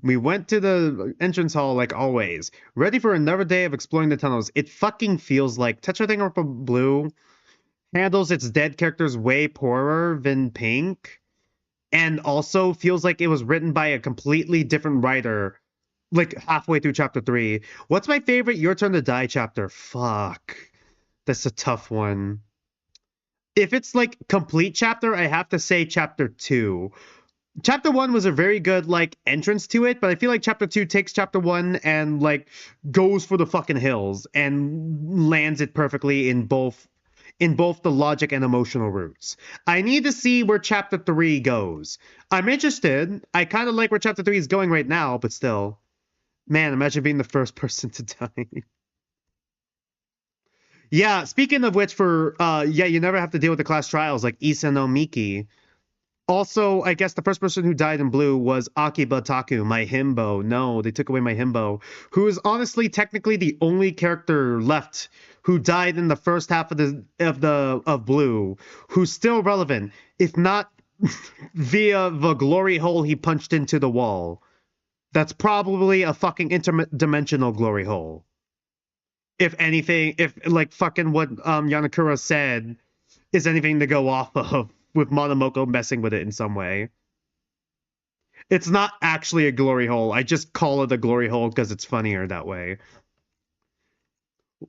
We went to the entrance hall like always, ready for another day of exploring the tunnels. It fucking feels like Tetradanganronpa Blue handles its dead characters way poorer than Pink, and also feels like it was written by a completely different writer, like halfway through chapter 3. What's my favorite Your Turn to Die chapter? Fuck. That's a tough one. If it's like complete chapter, I have to say chapter 2. Chapter 1 was a very good, like, entrance to it, but I feel like chapter 2 takes chapter 1 and, like, goes for the fucking hills and lands it perfectly in both the logic and emotional roots. I need to see where chapter 3 goes. I'm interested. I kind of like where chapter 3 is going right now, but still. Man, imagine being the first person to die. Yeah, speaking of which, you never have to deal with the class trials like Issa no Miki. Also, I guess the first person who died in blue was Akiba Taku, my himbo. No, they took away my himbo, who is honestly technically the only character left who died in the first half of blue, who's still relevant, if not via the glory hole he punched into the wall. That's probably a fucking interdimensional glory hole. If anything, if like fucking what Yanakura said is anything to go off of, with Monomoko messing with it in some way. It's not actually a glory hole. I just call it a glory hole because it's funnier that way.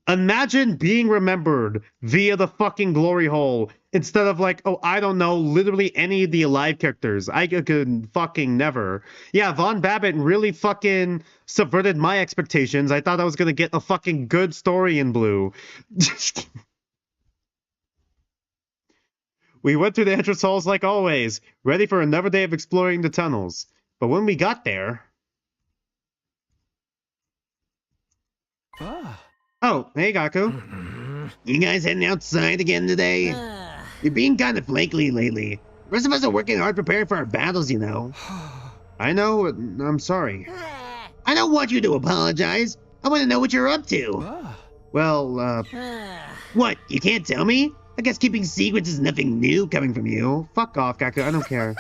Imagine being remembered via the fucking glory hole instead of like, oh, I don't know, literally any of the alive characters. I could fucking never. Yeah, Von Babbitt really fucking subverted my expectations. I thought I was gonna get a fucking good story in blue. We went through the entrance halls like always, ready for another day of exploring the tunnels. But when we got there... Oh, hey Gaku. You guys heading outside again today? You're being kind of flaky lately. The rest of us are working hard preparing for our battles, you know. I know, I'm sorry. I don't want you to apologize. I want to know what you're up to. Well, What, you can't tell me? I guess keeping secrets is nothing new coming from you. fuck off, Gaku, I don't care.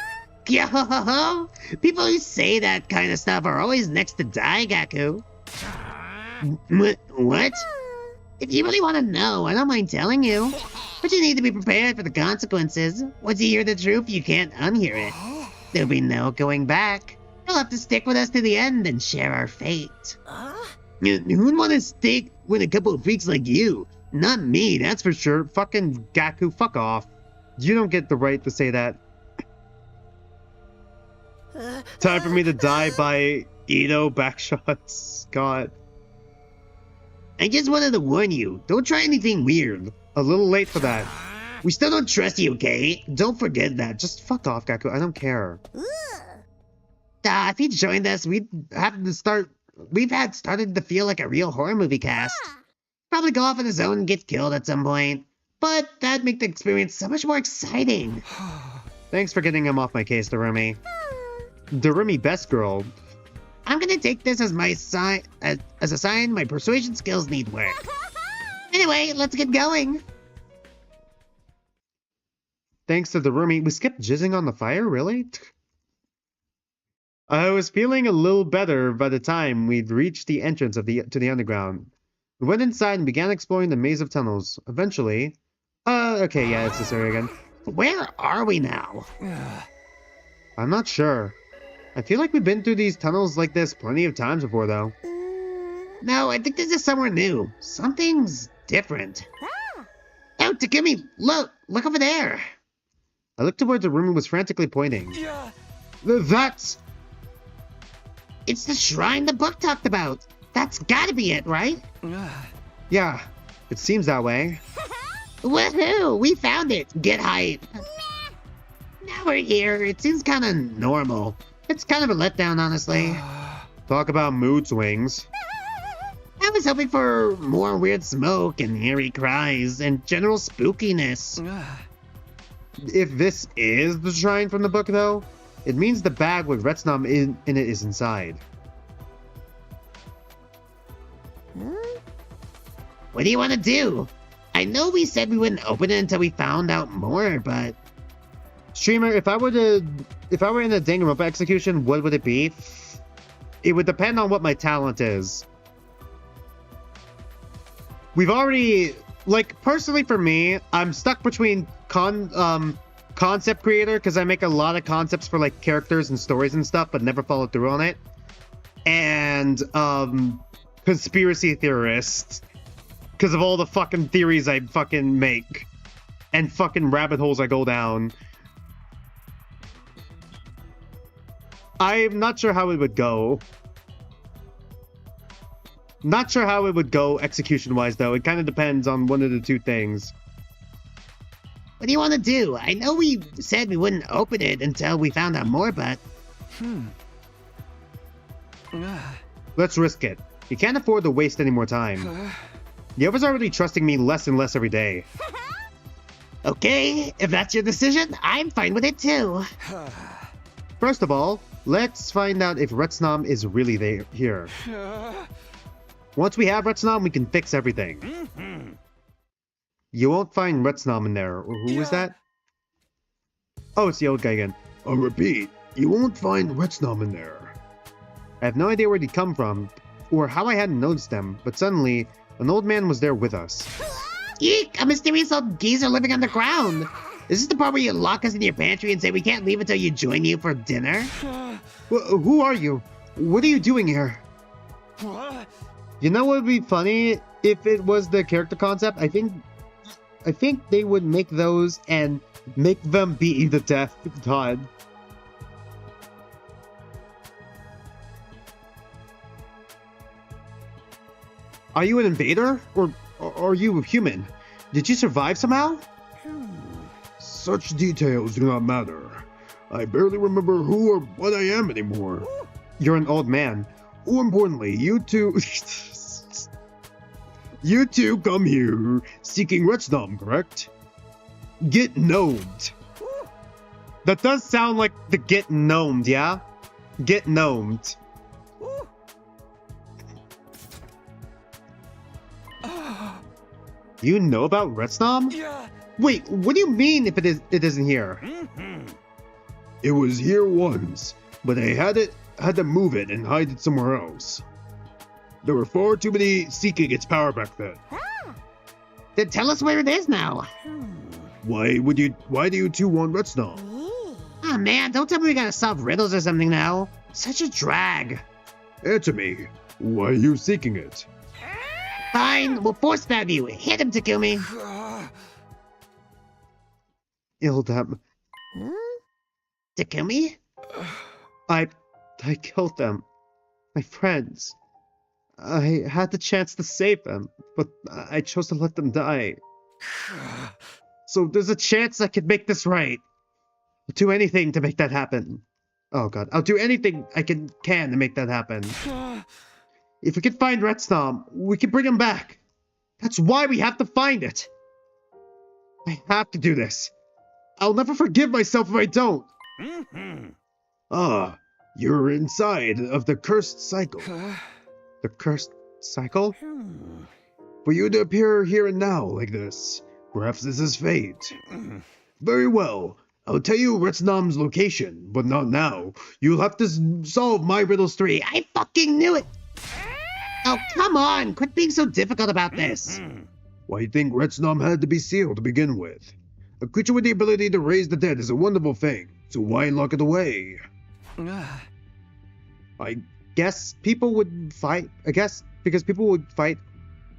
Yo, people who say that kind of stuff are always next to die, Gaku. What? If you really want to know, I don't mind telling you. But you need to be prepared for the consequences. Once you hear the truth, you can't unhear it. There'll be no going back. You'll have to stick with us to the end and share our fate. Who'd want to stick with a couple of freaks like you? Not me, that's for sure. Fucking Gaku, fuck off. You don't get the right to say that. Time for me to die by Ito backshots. God. I just wanted to warn you. Don't try anything weird. A little late for that. We still don't trust you, okay? Don't forget that. Just fuck off, Gaku. I don't care. If he joined us, we'd have to start... We've started to feel like a real horror movie cast. Probably go off on his own and get killed at some point. But that'd make the experience so much more exciting. Thanks for getting him off my case, Darumi. Darumi, best girl. I'm gonna take this as my sign, as a sign my persuasion skills need work. Anyway, let's get going. Thanks to Darumi. We skipped jizzing on the fire? Really? I was feeling a little better by the time we'd reached the entrance to the underground. We went inside and began exploring the maze of tunnels. Eventually... okay, yeah, it's this area again. Where are we now? I'm not sure. I feel like we've been through these tunnels like this plenty of times before, though. No, I think this is somewhere new. Something's different. Oh, Takumi, look over there. I looked towards the room and was frantically pointing. That's... It's the shrine the book talked about. That's gotta be it, right? Yeah, it seems that way. Woohoo! We found it! Get hype! Now we're here. It seems kind of normal. It's kind of a letdown, honestly. Talk about mood swings. I was hoping for more weird smoke and eerie cries and general spookiness. If this is the shrine from the book, though, it means the bag with Retsnam in it is inside. What do you want to do? I know we said we wouldn't open it until we found out more, but... Streamer, if I were in a Danganronpa execution, what would it be? It would depend on what my talent is. We've already, like, personally for me, I'm stuck between concept creator, because I make a lot of concepts for, like, characters and stories and stuff, but never follow through on it, and conspiracy theorist, because of all the fucking theories I fucking make and fucking rabbit holes I go down. I'm not sure how it would go. Not sure how it would go execution-wise, though. It kind of depends on one of the two things. What do you want to do? I know we said we wouldn't open it until we found out more, but... Let's risk it. You can't afford to waste any more time. Yova's already trusting me less and less every day. Okay, if that's your decision, I'm fine with it too. First of all, let's find out if Retsnam is really here. Once we have Retsnam, we can fix everything. You won't find Retsnam in there. Who is that? Oh, it's the old guy again. I'll repeat, you won't find Retsnam in there. I have no idea where he'd come from, or how I hadn't noticed them, but suddenly, an old man was there with us. Eek! A mysterious old geezer living underground! Is this the part where you lock us in your pantry and say we can't leave until you join you for dinner? Who are you? What are you doing here? You know what would be funny? If it was the character concept, I think they would make those and make them be the death god. Are you an invader? Or are you a human? Did you survive somehow? Such details do not matter. I barely remember who or what I am anymore. You're an old man. More importantly, you two... you two come here seeking Retsnam, correct? Get gnomed. That does sound like the get gnomed, yeah? Get gnomed. You know about Retsnam? Yeah. Wait, what do you mean if it isn't here? It was here once, but I had to move it and hide it somewhere else. There were far too many seeking its power back then. Then tell us where it is now. Why do you two want Retsnam? Oh man, don't tell me we gotta solve riddles or something now. Such a drag. Answer me. Why are you seeking it? Fine, we'll force stab you. Hit him, Takumi. Ildem. Takumi? I killed them. My friends. I had the chance to save them, but I chose to let them die. So there's a chance I could make this right. I'll do anything to make that happen. Oh god, I'll do anything I can to make that happen. If we can find Retsnam, we can bring him back. That's why we have to find it. I have to do this. I'll never forgive myself if I don't. Ah, you're inside of the cursed cycle. The cursed cycle? For you to appear here and now like this, perhaps this is fate. Very well. I'll tell you Retsnam's location, but not now. You'll have to solve my riddles 3. I fucking knew it! Oh, come on! Quit being so difficult about this. Why, you think Retsnam had to be sealed to begin with? A creature with the ability to raise the dead is a wonderful thing, so why lock it away? I guess people would fight. I guess because people would fight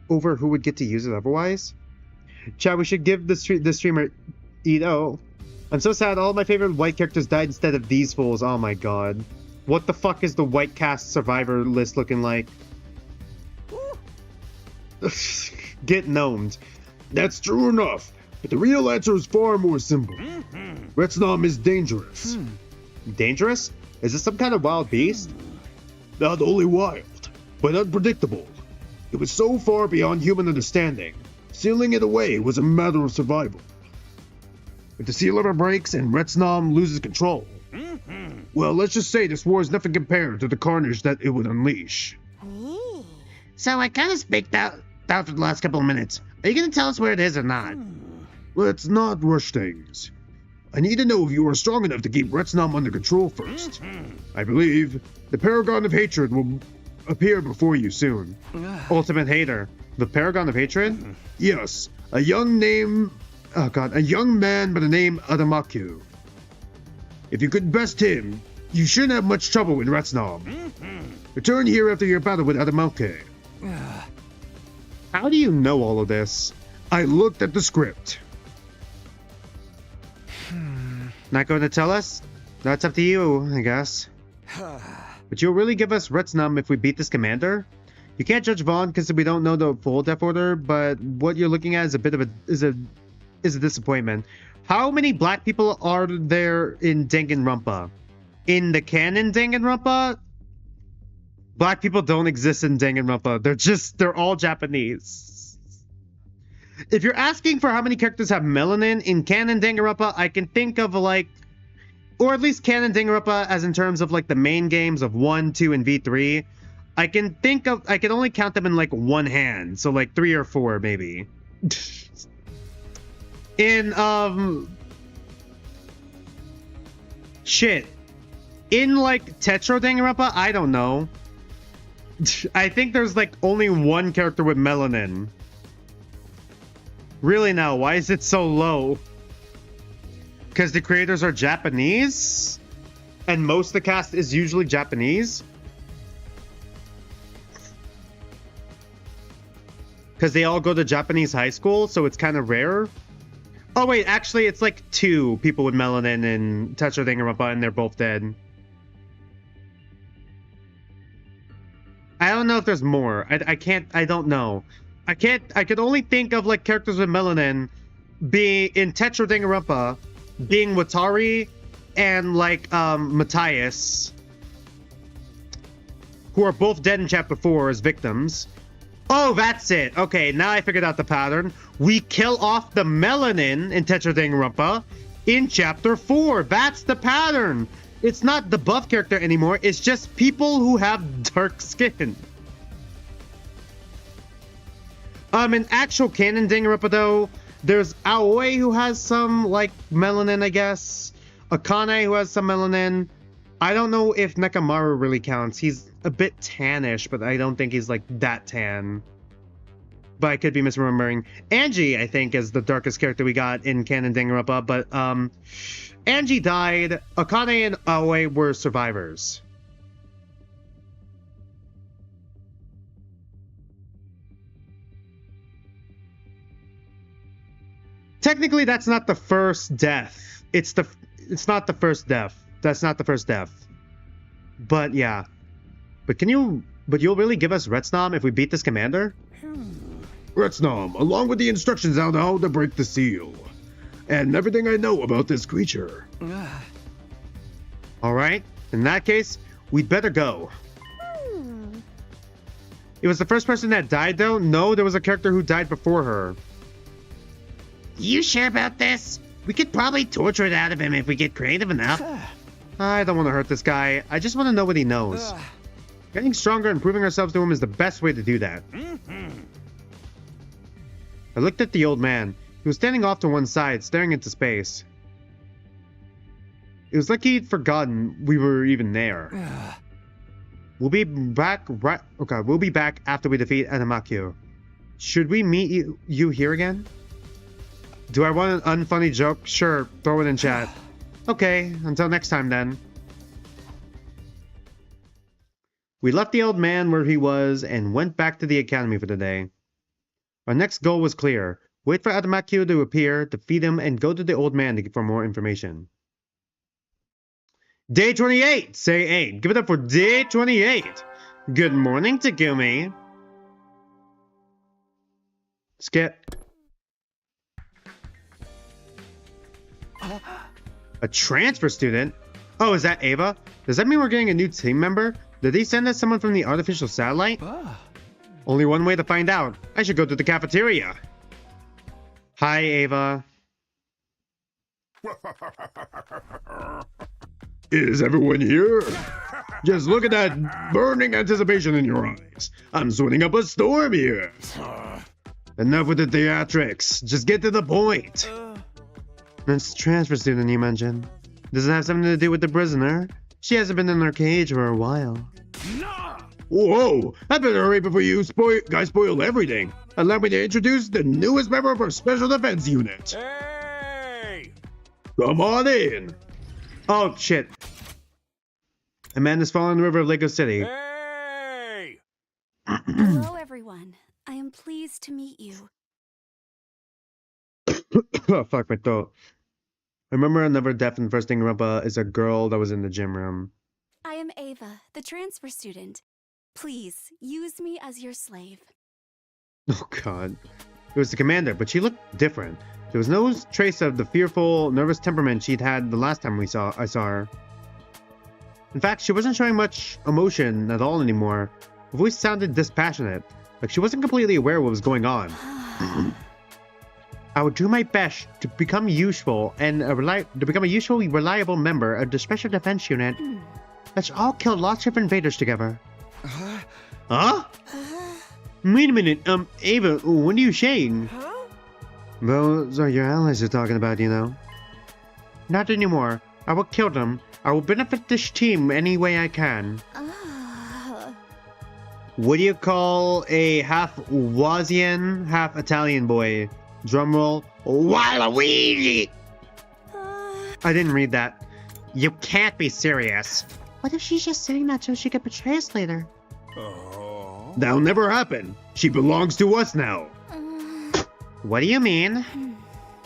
over who would get to use it otherwise. Chat, we should give the streamer Ito. I'm so sad all my favorite white characters died instead of these fools. Oh my god. What the fuck is the white cast survivor list looking like? Get gnomed. That's true enough. But the real answer is far more simple. Retsnam is dangerous. Dangerous? Is this some kind of wild beast? Not only wild, but unpredictable. It was so far beyond human understanding, sealing it away was a matter of survival. If the seal ever breaks and Retsnam loses control, well, let's just say this war is nothing compared to the carnage that it would unleash. So I kind of spaced out for the last couple of minutes. Are you going to tell us where it is or not? Let's not rush things. I need to know if you are strong enough to keep Retsnam under control first. I believe the Paragon of Hatred will appear before you soon. Ultimate Hater. The Paragon of Hatred? Yes, a young man by the name Adamaku. If you could best him, you shouldn't have much trouble with Retsnam. Return here after your battle with Adamaku. How do you know all of this? I looked at the script. Not going to tell us? That's up to you, I guess. But you'll really give us Retsnam if we beat this commander? You can't judge Vaughn because we don't know the full death order, but what you're looking at is a bit of a disappointment. How many black people are there in Danganronpa? In the canon Danganronpa, black people don't exist in Danganronpa. They're all Japanese. If you're asking for how many characters have melanin in canon Danganronpa, I can think of like, or at least canon Danganronpa as in terms of like the main games of 1, 2, and V3. I can only count them in like one hand, so like 3 or 4 maybe. In in like Tetro Danganronpa, I don't know. I think there's like only one character with melanin. Really now, why is it so low? Because the creators are Japanese? And most of the cast is usually Japanese? Because they all go to Japanese high school, so it's kind of rare? Oh wait, actually it's like 2 people with melanin in Tetro Danganronpa and they're both dead. I don't know if there's more. I don't know. I could only think of like characters with melanin being in Tetro Danganronpa being Watari and like Matthias, who are both dead in chapter 4 as victims. Oh, that's it. Okay, now I figured out the pattern. We kill off the melanin in Tetro Danganronpa in chapter 4. That's the pattern. It's not the buff character anymore. It's just people who have dark skin. In actual canon Danganronpa though, there's Aoi who has some like melanin, I guess. Akane who has some melanin. I don't know if Nekamaru really counts. He's a bit tannish, but I don't think he's like that tan. But I could be misremembering. Angie, I think, is the darkest character we got in canon Danganronpa, but Angie died. Akane and Aoi were survivors. Technically, that's not the first death. It's not the first death. That's not the first death. But yeah. But you'll really give us Retsnam if we beat this commander? Retsnam, along with the instructions on how to break the seal. And everything I know about this creature. Alright, in that case, we'd better go. It was the first person that died though? No, there was a character who died before her. You sure about this? We could probably torture it out of him if we get creative enough. I don't want to hurt this guy. I just want to know what he knows. Getting stronger and proving ourselves to him is the best way to do that. I looked at the old man. He was standing off to one side, staring into space. It was like he'd forgotten we were even there. We'll be back we'll be back after we defeat Adamaku. Should we meet you here again? Do I want an unfunny joke? Sure, throw it in chat. Okay, until next time then. We left the old man where he was and went back to the academy for the day. Our next goal was clear. Wait for Adamaku to appear, defeat him, and go to the old man for more information. Day 28! Say 8. Give it up for day 28! Good morning, Takumi. Skip. A transfer student? Oh, is that Ava? Does that mean we're getting a new team member? Did they send us someone from the artificial satellite? Only one way to find out. I should go to the cafeteria. Hi, Ava. Is everyone here? Just look at that burning anticipation in your eyes. I'm sweating up a storm here. Enough with the theatrics. Just get to the point. That's the transfer student you mentioned. Does it have something to do with the prisoner? She hasn't been in her cage for a while. Whoa! I better hurry before you guys spoil everything. Allow me to introduce the newest member of our Special Defense Unit. Hey! Come on in. Oh, shit. A man has fallen in the river of Lego City. Hey! Hello, everyone. I am pleased to meet you. Oh, fuck my throat. I remember another death in First Danganronpa is a girl that was in the gym room. I am Ava, the transfer student. Please, use me as your slave. Oh god. It was the commander, but she looked different. There was no trace of the fearful, nervous temperament she'd had the last time I saw her. In fact, she wasn't showing much emotion at all anymore. Her voice sounded dispassionate, like she wasn't completely aware of what was going on. I would do my best to become useful and reliable member of the Special Defense Unit. Let's all kill lots of invaders together. Huh? Wait a minute, Ava, what are you saying? Those are your allies you're talking about, you know. Not anymore. I will kill them. I will benefit this team any way I can. What do you call a half Wazian, half Italian boy? Drumroll. Waluigi! I didn't read that. You can't be serious. What if she's just saying that so she could betray us later? That'll never happen. She belongs to us now. What do you mean?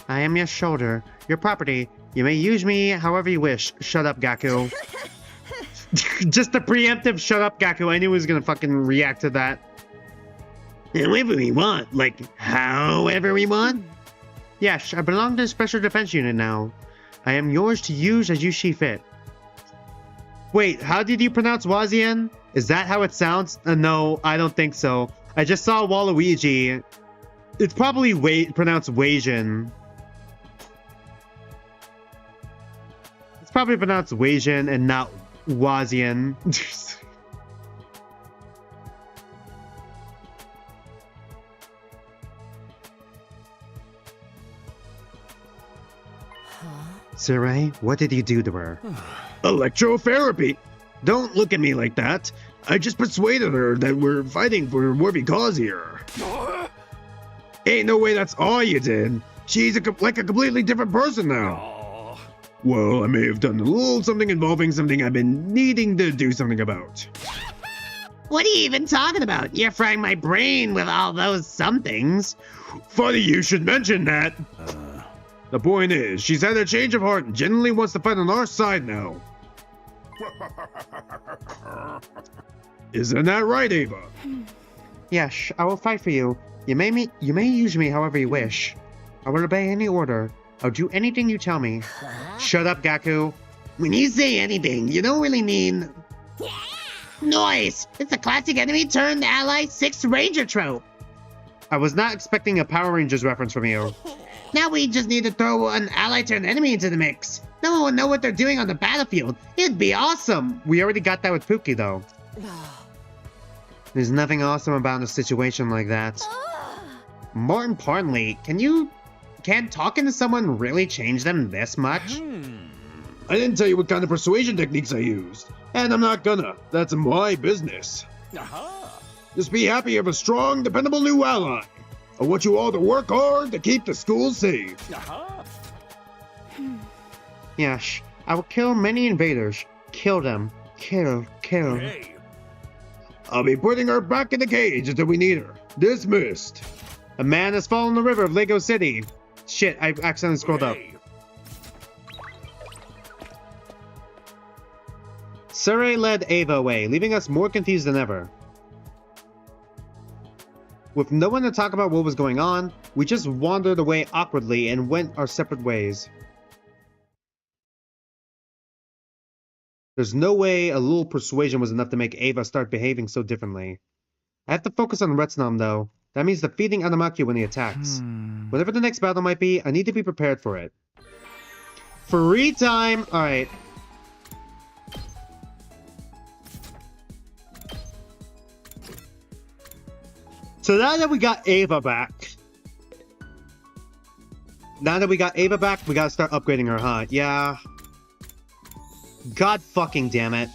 I am your shoulder, your property. You may use me however you wish. Shut up, Gaku. Just a preemptive shut up, Gaku. I knew he was gonna fucking react to that. However we want. Like, however we want? Yes, I belong to the Special Defense Unit now. I am yours to use as you see fit. Wait, how did you pronounce Wazian? Is that how it sounds? No, I don't think so. I just saw Waluigi. It's probably pronounced Wazian. It's probably pronounced Wazian and not Wazian. Sarai, what did you do to her? Electrotherapy. Don't look at me like that. I just persuaded her that we're fighting for a worthy cause here. Ain't no way that's all you did. She's like a completely different person now. Well, I may have done a little something involving something I've been needing to do something about. What are you even talking about? You're frying my brain with all those somethings. Funny you should mention that. The point is, she's had a change of heart and genuinely wants to fight on our side now. Isn't that right, Ava? Yes, I will fight for you. You may use me however you wish. I will obey any order. I'll do anything you tell me. Shut up, Gaku. When you say anything, you don't really mean... Noise! It's a classic enemy turned ally 6 Ranger trope. I was not expecting a Power Rangers reference from you. Now we just need to throw an ally turned enemy into the mix. No one will know what they're doing on the battlefield. It'd be awesome. We already got that with Pookie, though. There's nothing awesome about a situation like that. More importantly, can talking to someone really change them this much? I didn't tell you what kind of persuasion techniques I used. And I'm not gonna. That's my business. Just be happy you have a strong, dependable new ally. I want you all to work hard to keep the school safe. Yes, I will kill many invaders. Kill them. Kill. Hey. I'll be putting her back in the cage until we need her. Dismissed. A man has fallen in the river of Lego City. Shit, I accidentally scrolled up. Sarai led Ava away, leaving us more confused than ever. With no one to talk about what was going on, we just wandered away awkwardly and went our separate ways. There's no way a little persuasion was enough to make Ava start behaving so differently. I have to focus on Retsnam, though. That means defeating Anamaku when he attacks. Whatever the next battle might be, I need to be prepared for it. Free time! Alright. So now that we got Ava back... we gotta start upgrading her, huh? Yeah. God fucking damn it.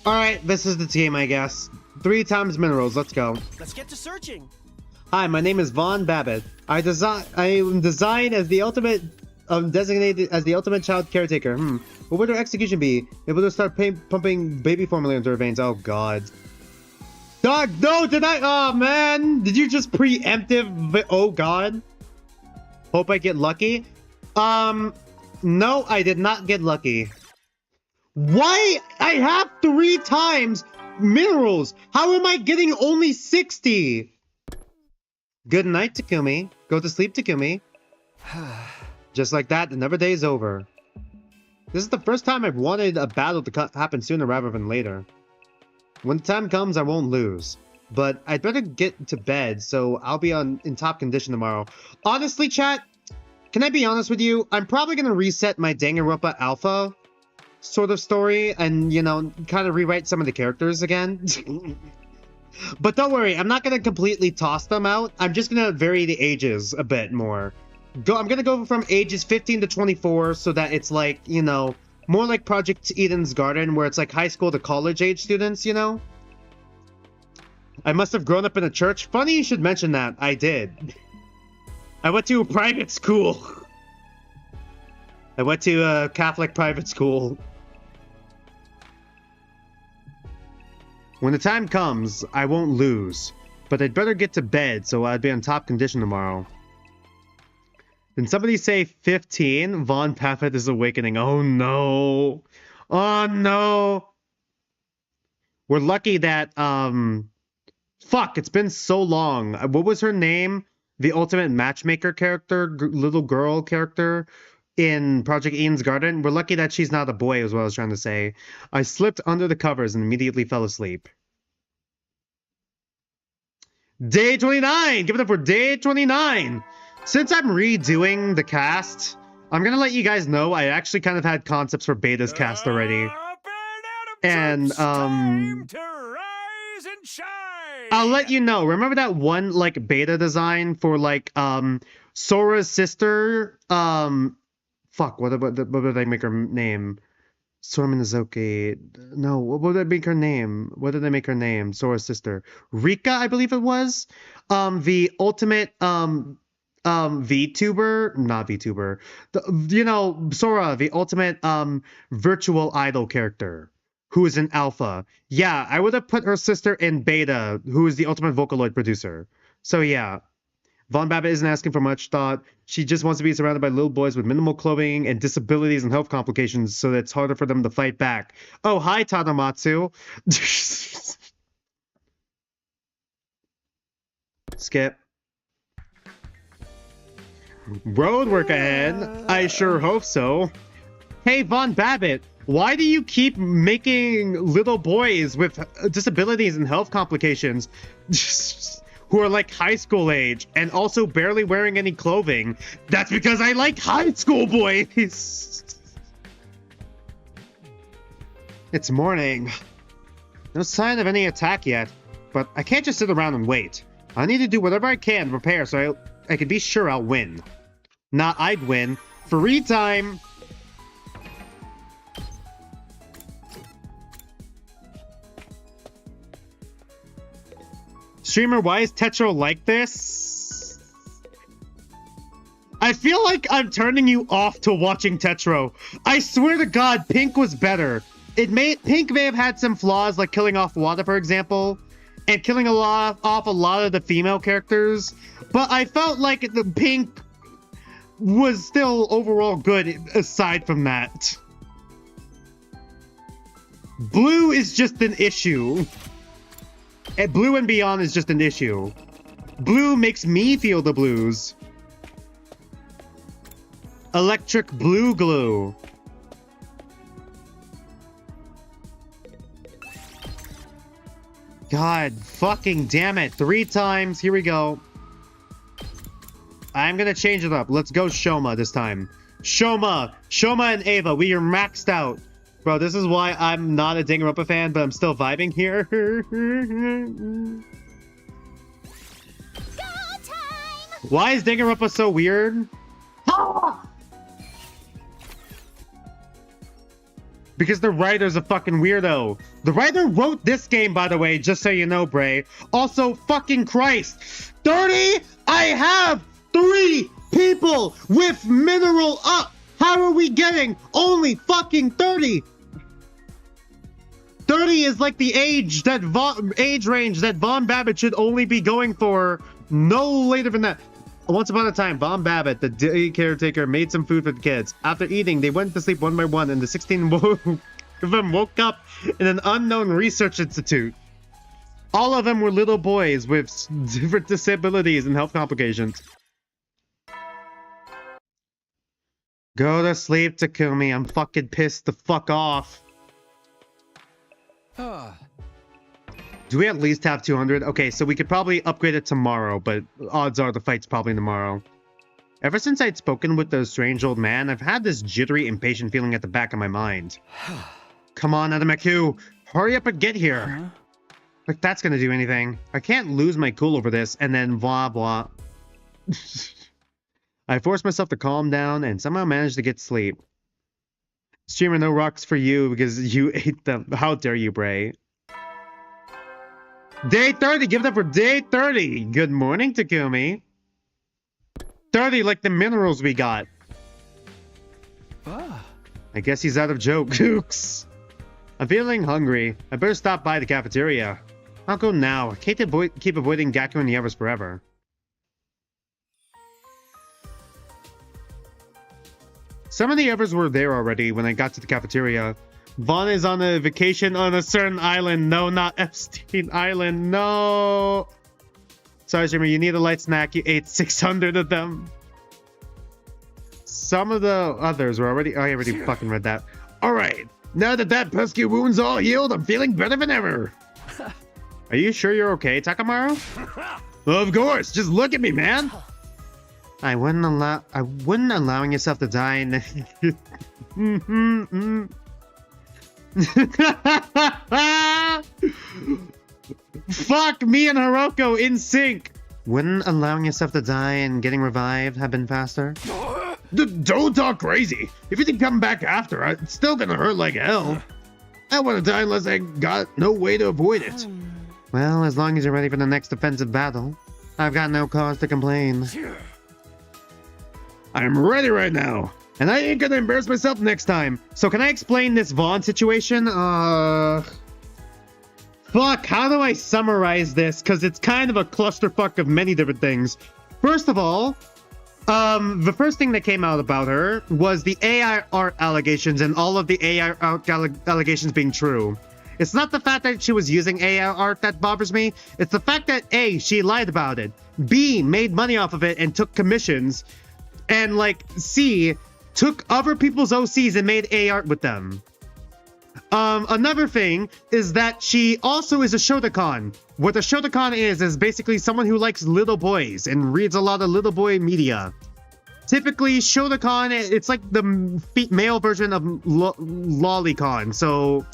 Alright, this is the team, I guess. 3 times minerals, let's go. Let's get to searching. Hi, my name is Vaughn Babbitt. I am designed as the ultimate, designated as the ultimate child caretaker. What would her execution be? Able to start pumping baby formula into her veins. Oh god. Dog, no, did I? Oh man, did you just preemptive? Oh god. Hope I get lucky. No, I did not get lucky. Why? I have 3 times minerals. How am I getting only 60? Good night, Takumi. Go to sleep, Takumi. Just like that, another day is over. This is the first time I've wanted a battle to happen sooner rather than later. When the time comes, I won't lose. But I'd better get to bed, so I'll be in top condition tomorrow. Honestly, chat, can I be honest with you? I'm probably going to reset my Danganronpa Alpha sort of story and, you know, kind of rewrite some of the characters again. But don't worry, I'm not going to completely toss them out. I'm just going to vary the ages a bit more. I'm going to go from ages 15 to 24 so that it's like, you know, more like Project Eden's Garden where it's like high school to college age students, you know? I must have grown up in a church. Funny you should mention that. I did. I went to a private school. I went to a Catholic private school. When the time comes, I won't lose, but I'd better get to bed so I'd be on top condition tomorrow. Did somebody say 15? Vaughn Paffett is awakening. Oh no. Oh no. We're lucky that, fuck, it's been so long. What was her name? The ultimate matchmaker character, little girl character in Project Eden's Garden. We're lucky that she's not a boy, is what I was trying to say. I slipped under the covers and immediately fell asleep. Day 29! Give it up for day 29! Since I'm redoing the cast, I'm gonna let you guys know I actually kind of had concepts for Beta's cast already. And, Time to rise and shine! I'll let you know. Remember that one, like, beta design for, like, Sora's sister? Fuck, what did I make her name? Sora Minazuki. No, what did I make her name? What did I make her name? Sora's sister. Rika, I believe it was. The ultimate, VTuber? Not VTuber. You know, Sora, the ultimate, virtual idol character. Who is in alpha. Yeah, I would have put her sister in beta, who is the ultimate Vocaloid producer. So yeah. Vaughn Babbitt isn't asking for much thought. She just wants to be surrounded by little boys with minimal clothing and disabilities and health complications so that it's harder for them to fight back. Oh, hi, Tadamatsu. Skip. Road work ahead. I sure hope so. Hey, Vaughn Babbitt. Why do you keep making little boys with disabilities and health complications who are like high school age and also barely wearing any clothing? That's because I like high school boys. It's morning. No sign of any attack yet, but I can't just sit around and wait. I need to do whatever I can to prepare so I can be sure I'll win. Not I'd win. Free time. Streamer, why is Tetro like this? I feel like I'm turning you off to watching Tetro. I swear to God, Pink was better. Pink may have had some flaws, like killing off Wada, for example, and killing off a lot of the female characters. But I felt like the Pink was still overall good aside from that. Blue is just an issue. And Blue and Beyond is just an issue. Blue makes me feel the blues. Electric blue glue. God fucking damn it. 3 times. Here we go. I'm gonna change it up. Let's go Shoma this time. Shoma and Ava, we are maxed out. Bro, this is why I'm not a Danganronpa fan, but I'm still vibing here. Why is Danganronpa so weird? Because the writer's a fucking weirdo. The writer wrote this game, by the way, just so you know, Bray. Also, fucking Christ. 30? I have 3 people with mineral up. How are we getting only fucking 30? 30 is like the age range that Von Babbitt should only be going for. No later than that. Once upon a time, Von Babbitt, the day caretaker, made some food for the kids. After eating, they went to sleep one by one, and the 16 of them woke up in an unknown research institute. All of them were little boys with different disabilities and health complications. Go to sleep, Takumi. I'm fucking pissed the fuck off. Do we at least have 200? Okay, so we could probably upgrade it tomorrow, but odds are the fight's probably tomorrow. Ever since I'd spoken with the strange old man, I've had this jittery, impatient feeling at the back of my mind. Come on, Adamaku. Hurry up and get here. Like that's gonna do anything. I can't lose my cool over this, and then blah blah. I forced myself to calm down and somehow managed to get sleep. Streamer, no rocks for you because you ate them. How dare you, Bray? Day 30, give it up for day 30. Good morning, Takumi. 30 like the minerals we got. I guess he's out of jokes. I'm feeling hungry. I better stop by the cafeteria. I'll go now. I can't keep avoiding Gaku and the others forever. Some of the others were there already when I got to the cafeteria. Vaughn is on a vacation on a certain island. No, not Epstein Island. No. Sorry, Jimmy. You need a light snack. You ate 600 of them. Some of the others were already... I already fucking read that. All right. Now that pesky wound's all healed, I'm feeling better than ever. Are you sure you're okay, Takamaru? Of course. Just look at me, man. I wouldn't allowing yourself to die in Fuck, me and Hiroko in sync. Wouldn't allowing yourself to die and getting revived have been faster? Don't talk crazy. If you can come back after, it's still gonna hurt like hell. I want to die unless I got no way to avoid it. Well, as long as you're ready for the next offensive battle, I've got no cause to complain. I'm ready right now. And I ain't gonna embarrass myself next time. So can I explain this Vaughn situation? Fuck, how do I summarize this? Because it's kind of a clusterfuck of many different things. First of all, the first thing that came out about her was the AI art allegations and all of the AI art allegations being true. It's not the fact that she was using AI art that bothers me. It's the fact that A, she lied about it. B, made money off of it and took commissions. And like C, took other people's OCs and made AI art with them. Another thing is that she also is a shotokan. What a shotokan is basically someone who likes little boys and reads a lot of little boy media. Typically, shotokan, it's like the male version of lolicon. So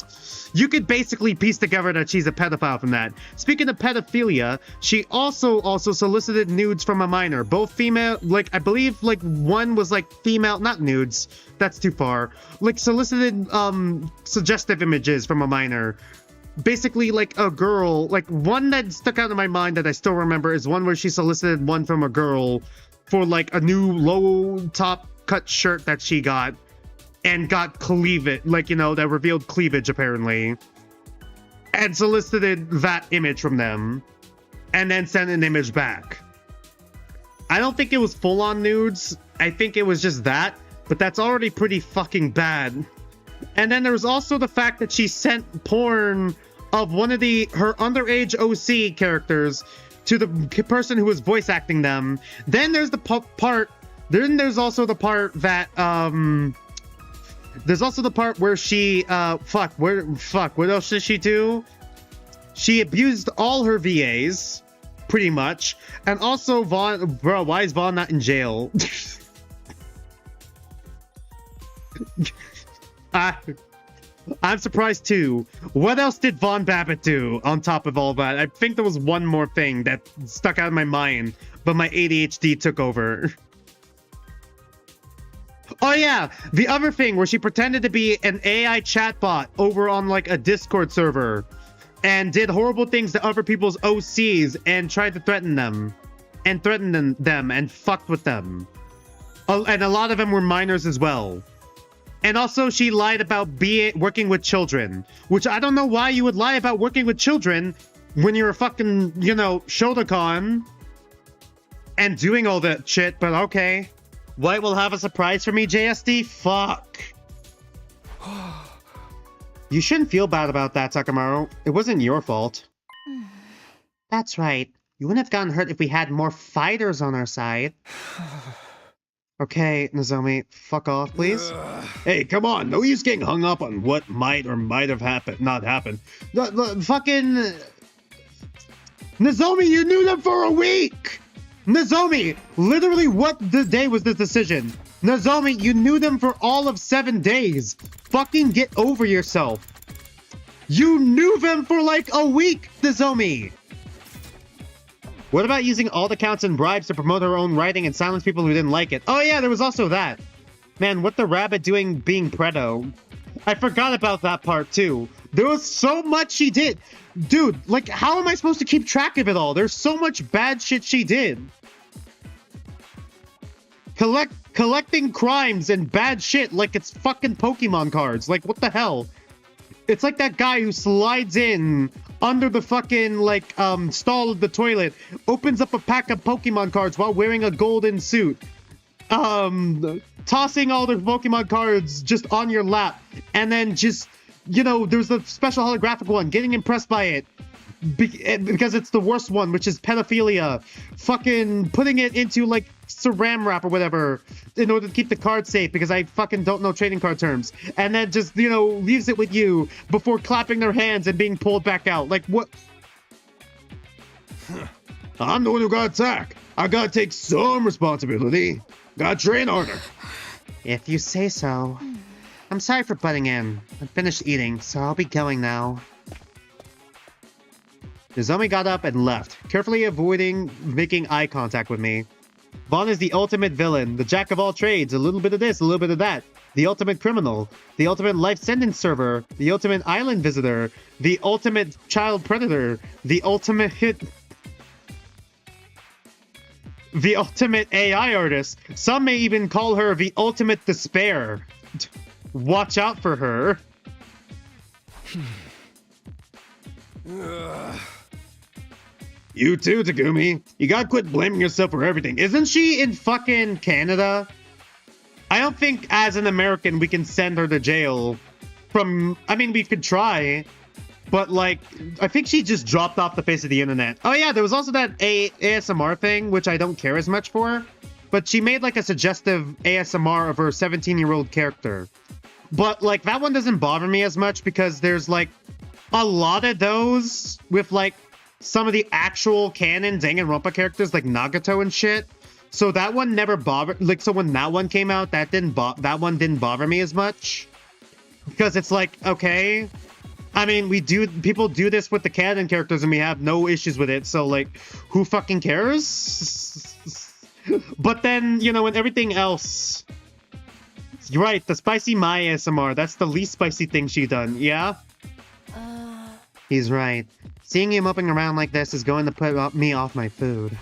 you could basically piece together that she's a pedophile from that. Speaking of pedophilia, she also solicited nudes from a minor, both female, like I believe like one was like female, not nudes, that's too far, like solicited suggestive images from a minor. Basically like a girl, like one that stuck out in my mind that I still remember is one where she solicited one from a girl for like a new low top cut shirt that she got and got cleavage, like, you know, that revealed cleavage apparently, and solicited that image from them and then sent an image back. I don't think it was full on nudes. I think it was just that, but that's already pretty fucking bad. And then there was also the fact that she sent porn of one of her underage OC characters to the person who was voice acting them. Then there's the part. Then there's also the part that there's also the part where she what else did she do? She abused all her VAs, pretty much, and also Vaughn. Bro, why is Vaughn not in jail? I'm surprised too. What else did Von Babbitt do on top of all that? I think there was one more thing that stuck out of my mind, but my ADHD took over. Oh yeah, the other thing where she pretended to be an AI chatbot over on like a Discord server and did horrible things to other people's OCs and tried to threaten them and fucked with them. And a lot of them were minors as well. And also, she lied about working with children, which I don't know why you would lie about working with children when you're a fucking, you know, Shotokan and doing all that shit, but okay. White will have a surprise for me, JSD? Fuck. You shouldn't feel bad about that, Takamaru. It wasn't your fault. That's right. You wouldn't have gotten hurt if we had more fighters on our side. Okay, Nozomi, fuck off, please. Hey, come on. No use getting hung up on what might or might have not happened. Fucking... Nozomi, you knew them for a week! Nozomi, literally what day was this decision? Nozomi, you knew them for all of 7 days. Fucking get over yourself. You knew them for like a week, Nozomi. What about using all the counts and bribes to promote her own writing and silence people who didn't like it? Oh yeah, there was also that. Man, what the rabbit doing being Preto? I forgot about that part too. There was so much she did. Dude, like, how am I supposed to keep track of it all? There's so much bad shit she did. Collecting crimes and bad shit like it's fucking Pokemon cards. Like, what the hell? It's like that guy who slides in under the fucking, like, stall of the toilet, opens up a pack of Pokemon cards while wearing a golden suit, tossing all the Pokemon cards just on your lap, and then just, you know, there's the special holographic one, getting impressed by it, because it's the worst one, which is pedophilia, fucking putting it into, like, saran wrap or whatever in order to keep the card safe because I fucking don't know trading card terms, and then just, you know, leaves it with you before clapping their hands and being pulled back out. Like, what? I'm the one who got attacked. I gotta take some responsibility. Gotta train harder. If you say so. I'm sorry for butting in. I'm finished eating, so I'll be going now. Nozomi got up and left, carefully avoiding making eye contact with me. Vaughn is the ultimate villain, the jack of all trades, a little bit of this, a little bit of that, the ultimate criminal, the ultimate life sentence server, the ultimate island visitor, the ultimate child predator, the ultimate AI artist. Some may even call her the ultimate despair. Watch out for her. You too, Takumi. You gotta quit blaming yourself for everything. Isn't she in fucking Canada? I don't think as an American we can send her to jail I mean, we could try, but like, I think she just dropped off the face of the internet. Oh yeah, there was also that ASMR thing, which I don't care as much for, but she made like a suggestive ASMR of her 17-year-old character. But like, that one doesn't bother me as much because there's like a lot of those with like some of the actual canon Danganronpa characters like Nagato and shit. So that one never bothered, like, so when that one came out, that one didn't bother me as much. Because it's like, okay, I mean, people do this with the canon characters and we have no issues with it, so like, who fucking cares? But then, you know, and everything else, you're right, the spicy Mai ASMR, that's the least spicy thing she done, yeah? He's right. Seeing you moping around like this is going to put me off my food.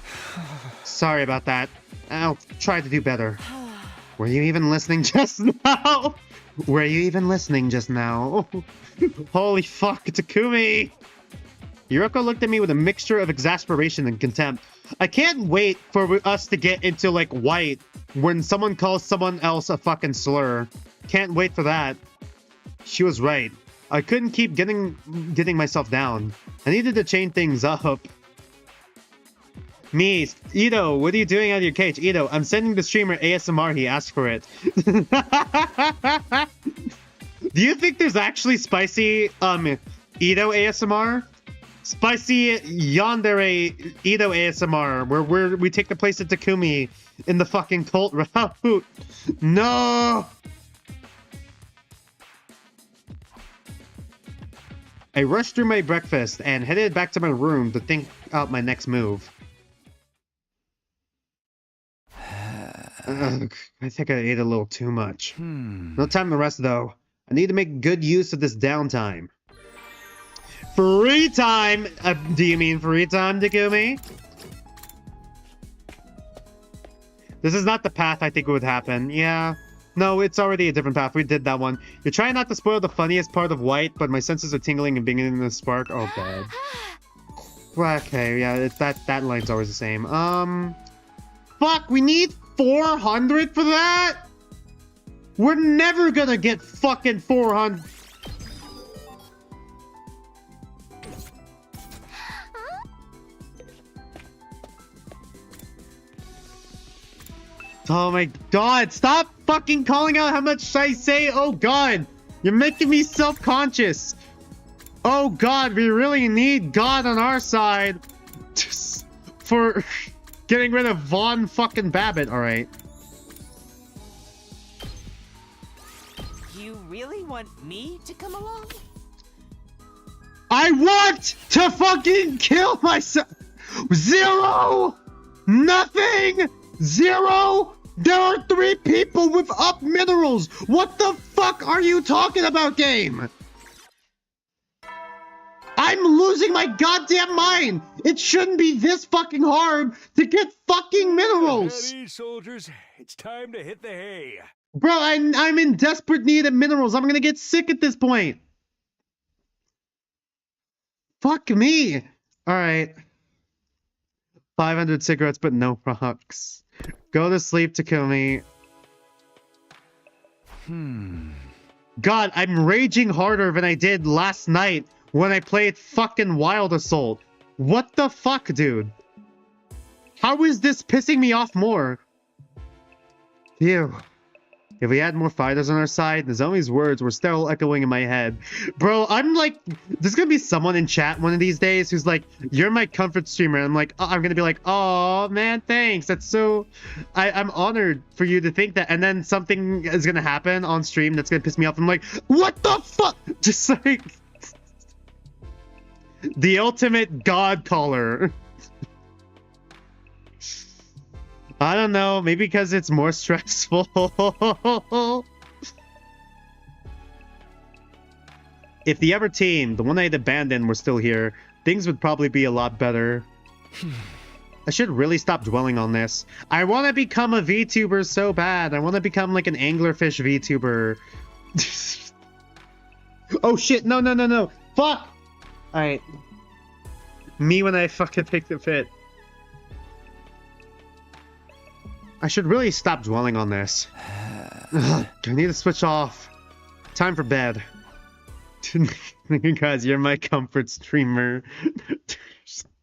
Sorry about that. I'll try to do better. Were you even listening just now? Were you even listening just now? Holy fuck, Takumi! Yuriko looked at me with a mixture of exasperation and contempt. I can't wait for us to get into, like, white when someone calls someone else a fucking slur. Can't wait for that. She was right. I couldn't keep getting myself down. I needed to change things up. Me, Ito, what are you doing out of your cage? Ito, I'm sending the streamer ASMR, he asked for it. Do you think there's actually spicy, Ito ASMR? Spicy yandere Ito ASMR, where we take the place of Takumi in the fucking cult route. No! I rushed through my breakfast and headed back to my room to think out my next move. Ugh, I think I ate a little too much. No time to rest, though. I need to make good use of this downtime. Free time? Do you mean free time, Takumi? This is not the path I think would happen. Yeah. No, it's already a different path. We did that one. You're trying not to spoil the funniest part of White, but my senses are tingling and beginning to spark. Oh, God. Well, okay, yeah, it's that line's always the same. Fuck, we need 400 for that? We're never gonna get fucking 400. Oh my God, stop fucking calling out how much I say. Oh God, you're making me self-conscious. Oh God, we really need God on our side for getting rid of Von fucking Babbitt. All right. You really want me to come along? I want to fucking kill myself. 0, nothing, 0. There are 3 people with up minerals. What the fuck are you talking about, game? I'm losing my goddamn mind. It shouldn't be this fucking hard to get fucking minerals. Ready, soldiers. It's time to hit the hay. Bro, I'm in desperate need of minerals. I'm gonna get sick at this point. Fuck me. All right. 500 cigarettes, but no rocks. Go to sleep, Takumi. God, I'm raging harder than I did last night when I played fucking Wild Assault. What the fuck, dude? How is this pissing me off more? Phew. If we had more fighters on our side, Nozomi's words were still echoing in my head. Bro, I'm like, there's gonna be someone in chat one of these days who's like, you're my comfort streamer. And I'm like, I'm gonna be like, oh man, thanks. That's so, I'm honored for you to think that. And then something is gonna happen on stream that's gonna piss me off. I'm like, what the fuck? Just like, the ultimate god caller. I don't know, maybe because it's more stressful. If the other team, the one I'd abandoned, were still here, things would probably be a lot better. I should really stop dwelling on this. I want to become a VTuber so bad. I want to become like an anglerfish VTuber. Oh shit, no. Fuck! Alright. Me when I fucking take the fit. I should really stop dwelling on this. Ugh, I need to switch off. Time for bed. Guys, you're my comfort streamer.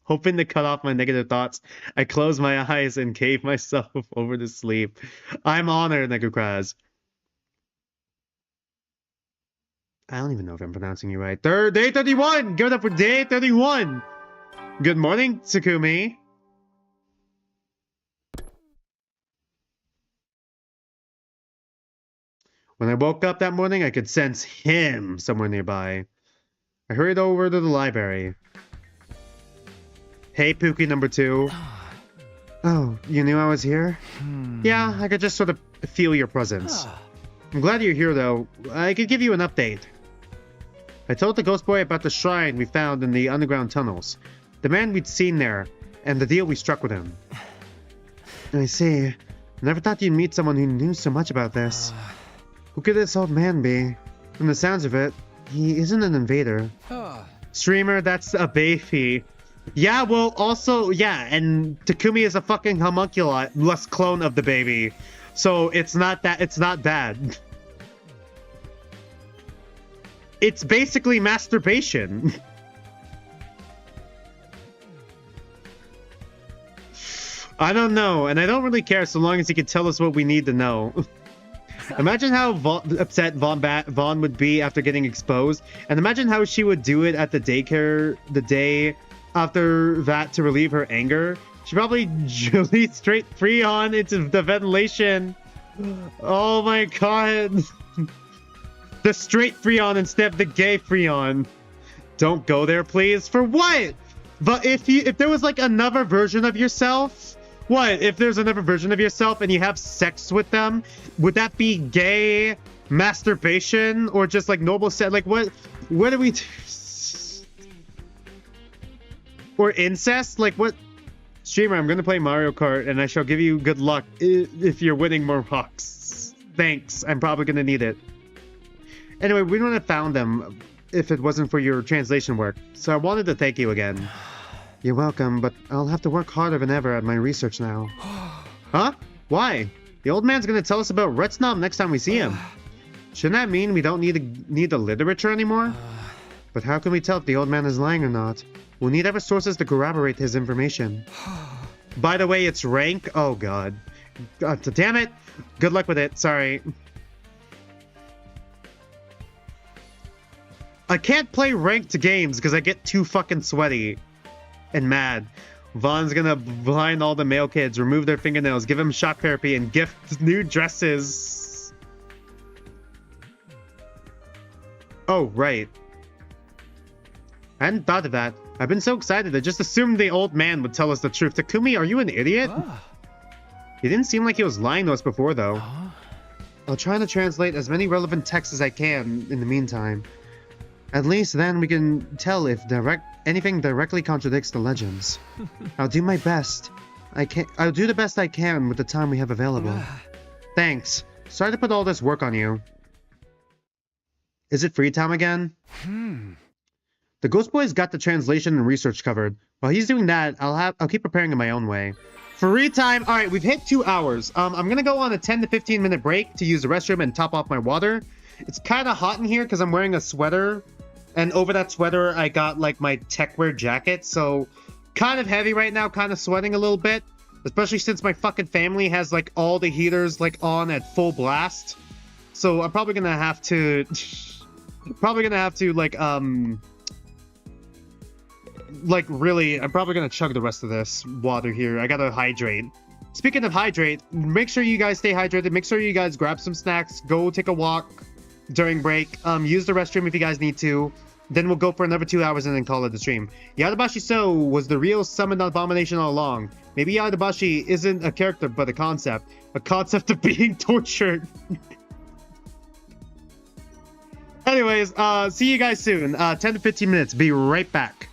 Hoping to cut off my negative thoughts, I close my eyes and gave myself over to sleep. I'm honored, Negukraz. I don't even know if I'm pronouncing you right. Day 31! Give it up for day 31! Good morning, Tsukumi. When I woke up that morning, I could sense him somewhere nearby. I hurried over to the library. Hey, Pookie number 2. Oh, you knew I was here? Yeah, I could just sort of feel your presence. I'm glad you're here, though. I could give you an update. I told the ghost boy about the shrine we found in the underground tunnels, the man we'd seen there, and the deal we struck with him. I see. Never thought you'd meet someone who knew so much about this. Who could this old man be? From the sounds of it, he isn't an invader. Streamer, that's a baby. Yeah, well, also, yeah, and Takumi is a fucking homunculus clone of the baby. So it's not bad. It's basically masturbation. I don't know, and I don't really care so long as he can tell us what we need to know. Imagine how upset Vaughn would be after getting exposed, and imagine how she would do it at the daycare the day after that to relieve her anger. She probably released straight Freon into the ventilation. Oh my god. The straight Freon instead of the gay Freon. Don't go there, please. For what? But if there was like another version of yourself, what? If there's another version of yourself and you have sex with them, would that be gay masturbation or just like normal sex? Like what do we do? Or incest? Like what? Streamer, I'm gonna play Mario Kart and I shall give you good luck if you're winning more rocks. Thanks. I'm probably gonna need it. Anyway, we wouldn't have found them if it wasn't for your translation work, so I wanted to thank you again. You're welcome, but I'll have to work harder than ever at my research now. Huh? Why? The old man's gonna tell us about Retsnom next time we see him. Shouldn't that mean we don't need the literature anymore? But how can we tell if the old man is lying or not? We'll need other sources to corroborate his information. By the way, it's rank. Oh god. Damn it. Good luck with it. Sorry. I can't play ranked games because I get too fucking sweaty and mad. Vaughn's gonna blind all the male kids, remove their fingernails, give them shock therapy, and gift new dresses. Oh, right. I hadn't thought of that. I've been so excited I just assumed the old man would tell us the truth. Takumi, are you an idiot? He didn't seem like he was lying to us before, though. I'll try to translate as many relevant texts as I can in the meantime. At least then we can tell if anything directly contradicts the legends. I'll do my best. I'll do the best I can with the time we have available. Thanks. Sorry to put all this work on you. Is it free time again? The Ghost Boy's got the translation and research covered. While he's doing that, I'll keep preparing in my own way. Free time. All right, we've hit 2 hours. I'm gonna go on a 10 to 15 minute break to use the restroom and top off my water. It's kind of hot in here because I'm wearing a sweater. And over that sweater, I got like my techwear jacket. So kind of heavy right now, kind of sweating a little bit. Especially since my fucking family has like all the heaters like on at full blast. So I'm probably gonna have to really, I'm probably gonna chug the rest of this water here. I gotta hydrate. Speaking of hydrate, make sure you guys stay hydrated. Make sure you guys grab some snacks, go take a walk during break, use the restroom if you guys need to. Then we'll go for another 2 hours and then call it a stream. Yadabashi So was the real summoned abomination all along. Maybe Yadabashi isn't a character but a concept of being tortured. Anyways, see you guys soon. 10 to 15 minutes. Be right back.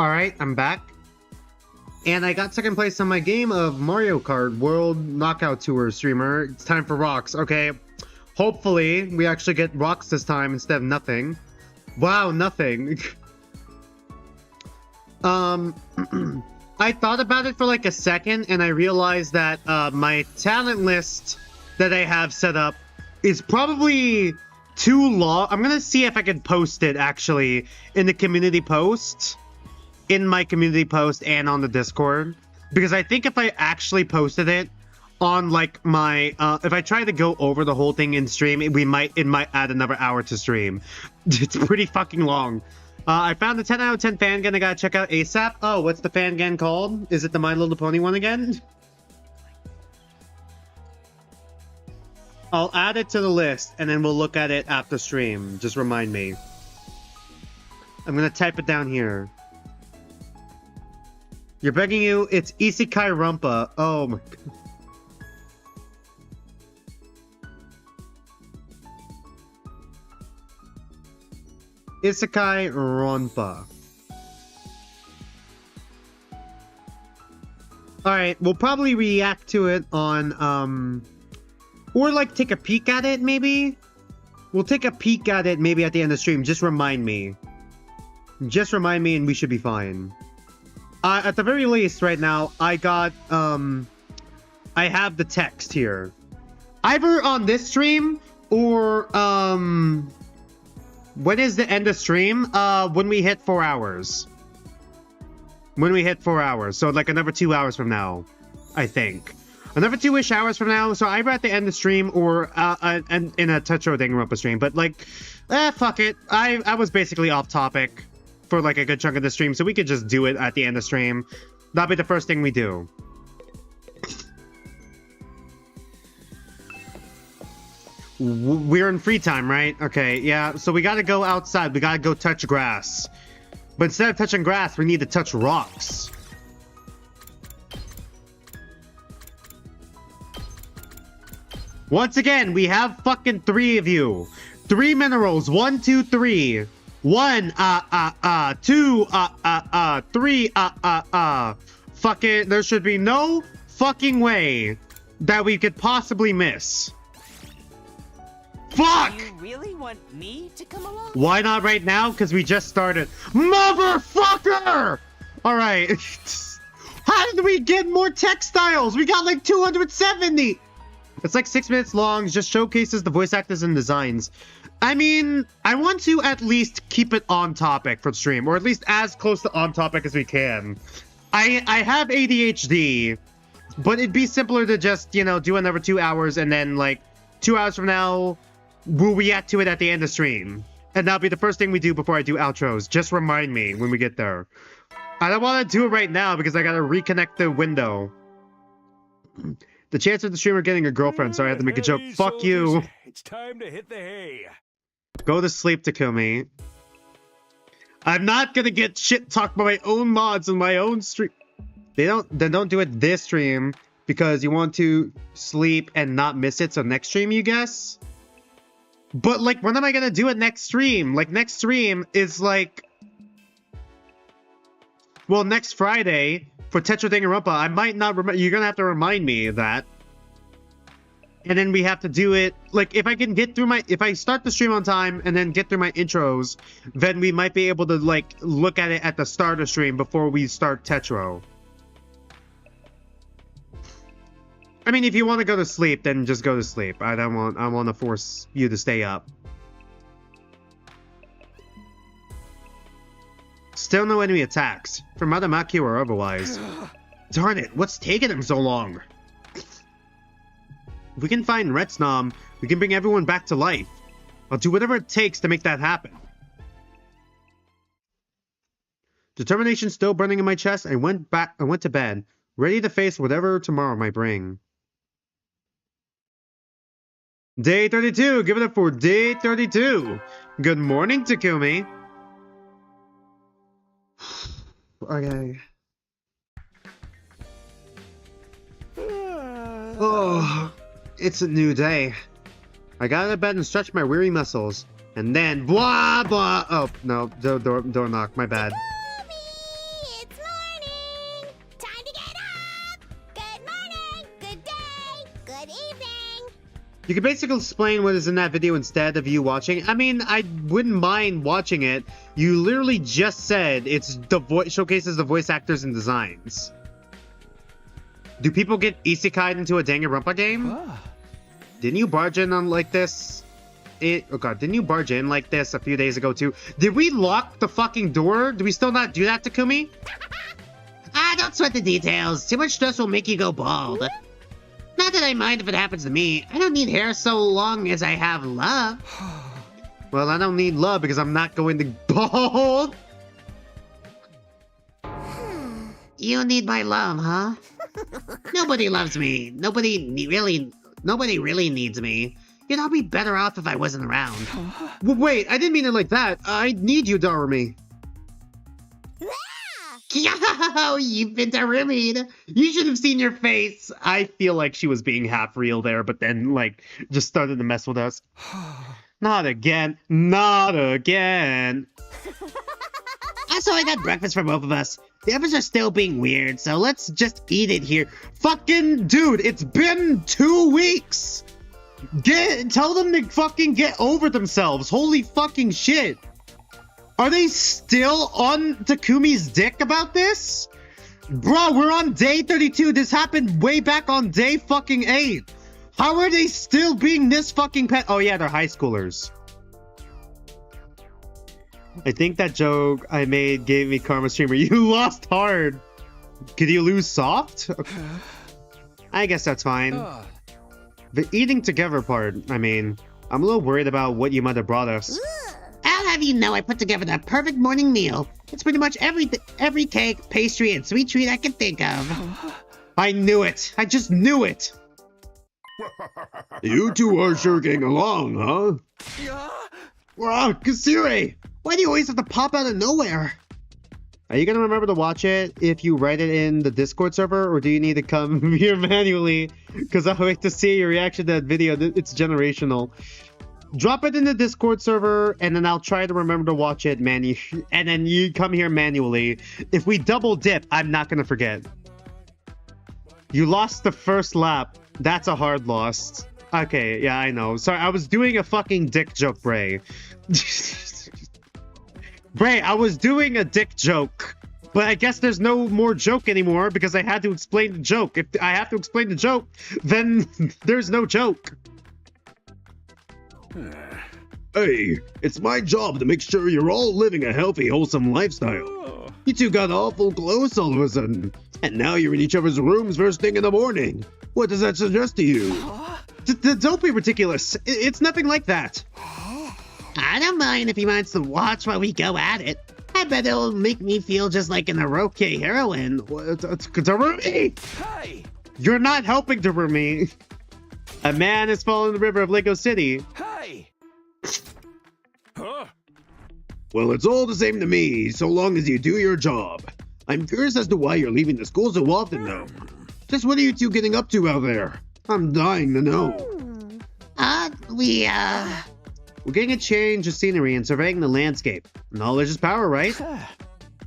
Alright, I'm back. And I got second place on my game of Mario Kart World Knockout Tour streamer. It's time for rocks, okay? Hopefully, we actually get rocks this time instead of nothing. Wow, nothing. I thought about it for like a second, and I realized that my talent list that I have set up is probably too long. I'm gonna see if I can post it, actually, in the community post. In my community post and on the Discord. Because I think if I actually posted it on like my if I try to go over the whole thing in stream, it might add another hour to stream. It's pretty fucking long. I found the 10 out of 10 fan gun I gotta check out ASAP. Oh, what's the fan gun called? Is it the My Little Pony one again? I'll add it to the list and then we'll look at it after stream. Just remind me. I'm gonna type it down here. You're begging you, it's Isekai Rumpa. Oh my god. Isekai Rumpa. Alright, we'll probably react to it on, or like take a peek at it, maybe? We'll take a peek at it maybe at the end of the stream. Just remind me. Just remind me and we should be fine. At the very least, right now, I got, I have the text here. Either on this stream, or, when is the end of stream? When we hit 4 hours. When we hit 4 hours. So, like, another 2 hours from now, I think. Another 2-ish hours from now, so either at the end of stream, or, in a Tetro Danganronpa stream. But, like, fuck it. I was basically off topic for like a good chunk of the stream, so we could just do it at the end of stream. That'll be the first thing we do. We're in free time, right? Okay, yeah, so we gotta go outside. We gotta go touch grass. But instead of touching grass, we need to touch rocks. Once again, we have fucking 3 of you. 3 minerals. 1, 2, 3. 1, 2, 3, Fuck it, there should be no fucking way that we could possibly miss. Fuck! You really want me to come along? Why not right now? Because we just started. Motherfucker! Alright. How did we get more textiles? We got like 270! It's like 6 minutes long, just showcases the voice actors and designs. I mean, I want to at least keep it on topic for the stream, or at least as close to on topic as we can. I have ADHD, but it'd be simpler to just, you know, do another 2 hours, and then, like, 2 hours from now, we'll react to it at the end of stream. And that'll be the first thing we do before I do outros. Just remind me when we get there. I don't want to do it right now, because I gotta reconnect the window. The chance of the streamer getting a girlfriend, so I had to make a joke. Fuck you. It's time to hit the hay. Go to sleep, Takumi. I'm not gonna get shit talked by my own mods on my own stream. Then don't do it this stream because you want to sleep and not miss it. So next stream, you guess. But like, when am I gonna do it next stream? Like, next stream is like, well, next Friday for Tetra Danganronpa. I might not remember. You're gonna have to remind me of that. And then we have to do it, like, if I can get through my, if I start the stream on time and then get through my intros, then we might be able to, like, look at it at the start of stream before we start Tetro. I mean, if you want to go to sleep, then just go to sleep. I want to force you to stay up. Still no enemy attacks, from Madamaki or otherwise. Darn it, what's taking him so long? If we can find Retsnom, we can bring everyone back to life. I'll do whatever it takes to make that happen. Determination still burning in my chest, I went to bed, ready to face whatever tomorrow might bring. Day 32, give it up for day 32. Good morning, Takumi. Okay. Oh, it's a new day. I got out of bed and stretched my weary muscles. And then, blah, blah. Oh, no, door knock, my bad. You could basically explain what is in that video instead of you watching. I mean, I wouldn't mind watching it. You literally just said it's the showcases the voice actors and designs. Do people get isekai'd into a Danganronpa game? Didn't you barge in on like this? Oh god, didn't you barge in like this a few days ago too? Did we lock the fucking door? Do we still not do that, Takumi? Don't sweat the details. Too much stress will make you go bald. Not that I mind if it happens to me. I don't need hair so long as I have love. Well, I don't need love because I'm not going to bald. You need my love, huh? Nobody loves me. Nobody really needs me. You'd all be better off if I wasn't around. Well, wait, I didn't mean it like that. I need you, Darumi. Yo, you've been Darumi'd. You should have seen your face. I feel like she was being half real there, but then, like, just started to mess with us. Not again. Not again. Also, I got breakfast for both of us. The others are still being weird, so let's just eat it here. Fucking dude, it's been 2 weeks. Tell them to fucking get over themselves. Holy fucking shit. Are they still on Takumi's dick about this? Bro, we're on day 32. This happened way back on day fucking 8. How are they still being this fucking pet? Oh yeah, they're high schoolers. I think that joke I made gave me karma streamer. You lost hard. Could you lose soft? Okay. I guess that's fine. The eating together part, I mean, I'm a little worried about what you might have brought us. I'll have you know I put together the perfect morning meal. It's pretty much every cake, pastry, and sweet treat I can think of. I knew it. I just knew it. You two are sure getting along, huh? Wow, Kasiri! Why do you always have to pop out of nowhere? Are you gonna remember to watch it if you write it in the Discord server, or do you need to come here manually? Because I'll wait to see your reaction to that video. It's generational. Drop it in the Discord server, and then I'll try to remember to watch it manually. And then you come here manually. If we double dip, I'm not gonna forget. You lost the first lap. That's a hard loss. Okay, yeah, I know. Sorry, I was doing a fucking dick joke, Bray. Bray, I was doing a dick joke. But I guess there's no more joke anymore because I had to explain the joke. If I have to explain the joke, then there's no joke. Hey, it's my job to make sure you're all living a healthy, wholesome lifestyle. You two got awful close all of a sudden, and now you're in each other's rooms first thing in the morning. What does that suggest to you? Don't be ridiculous. It's nothing like that. I don't mind if he wants to watch while we go at it. I bet it'll make me feel just like an Eroke heroine. Darumi! Hey! You're not helping, Darumi. A man has fallen in the river of Lego City. Hey! Huh? Well, it's all the same to me, so long as you do your job. I'm curious as to why you're leaving the school so often, though. Just what are you two getting up to out there? I'm dying to know. We're getting a change of scenery and surveying the landscape. Knowledge is power, right?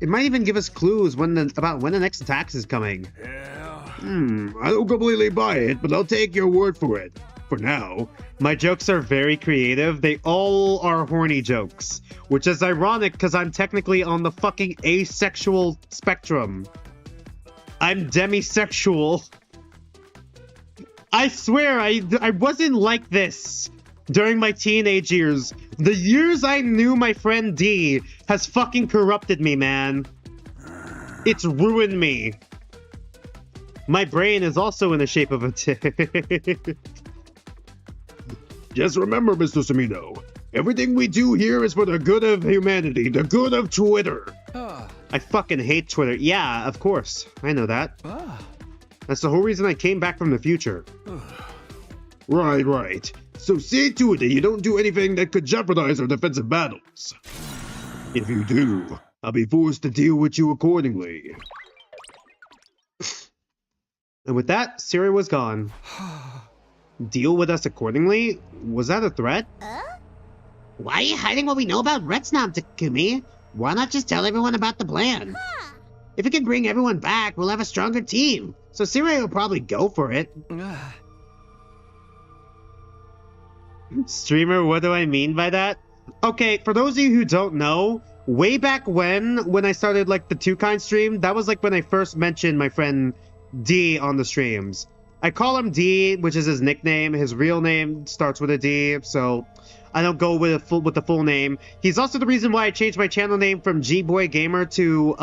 It might even give us clues about when the next attack is coming. Yeah. I don't completely buy it, but I'll take your word for it. For now. My jokes are very creative. They all are horny jokes. Which is ironic because I'm technically on the fucking asexual spectrum. I'm demisexual. I swear, I wasn't like this during my teenage years. The years I knew my friend D has fucking corrupted me, man. It's ruined me. My brain is also in the shape of a dick. Just remember, Mr. Sumino, everything we do here is for the good of humanity, the good of Twitter. I fucking hate Twitter. Yeah, of course. I know that. That's the whole reason I came back from the future. Right. So see to it that you don't do anything that could jeopardize our defensive battles. If you do, I'll be forced to deal with you accordingly. And with that, Siri was gone. Deal with us accordingly? Was that a threat? Why are you hiding what we know about Retsnam, Takumi? Why not just tell everyone about the plan? If we can bring everyone back, we'll have a stronger team. So Siri will probably go for it. Streamer, what do I mean by that? Okay, for those of you who don't know, way back when I started like the Two Kind stream, that was like when I first mentioned my friend D on the streams. I call him D, which is his nickname. His real name starts with a D, so I don't go with the full name. He's also the reason why I changed my channel name from G-Boy Gamer to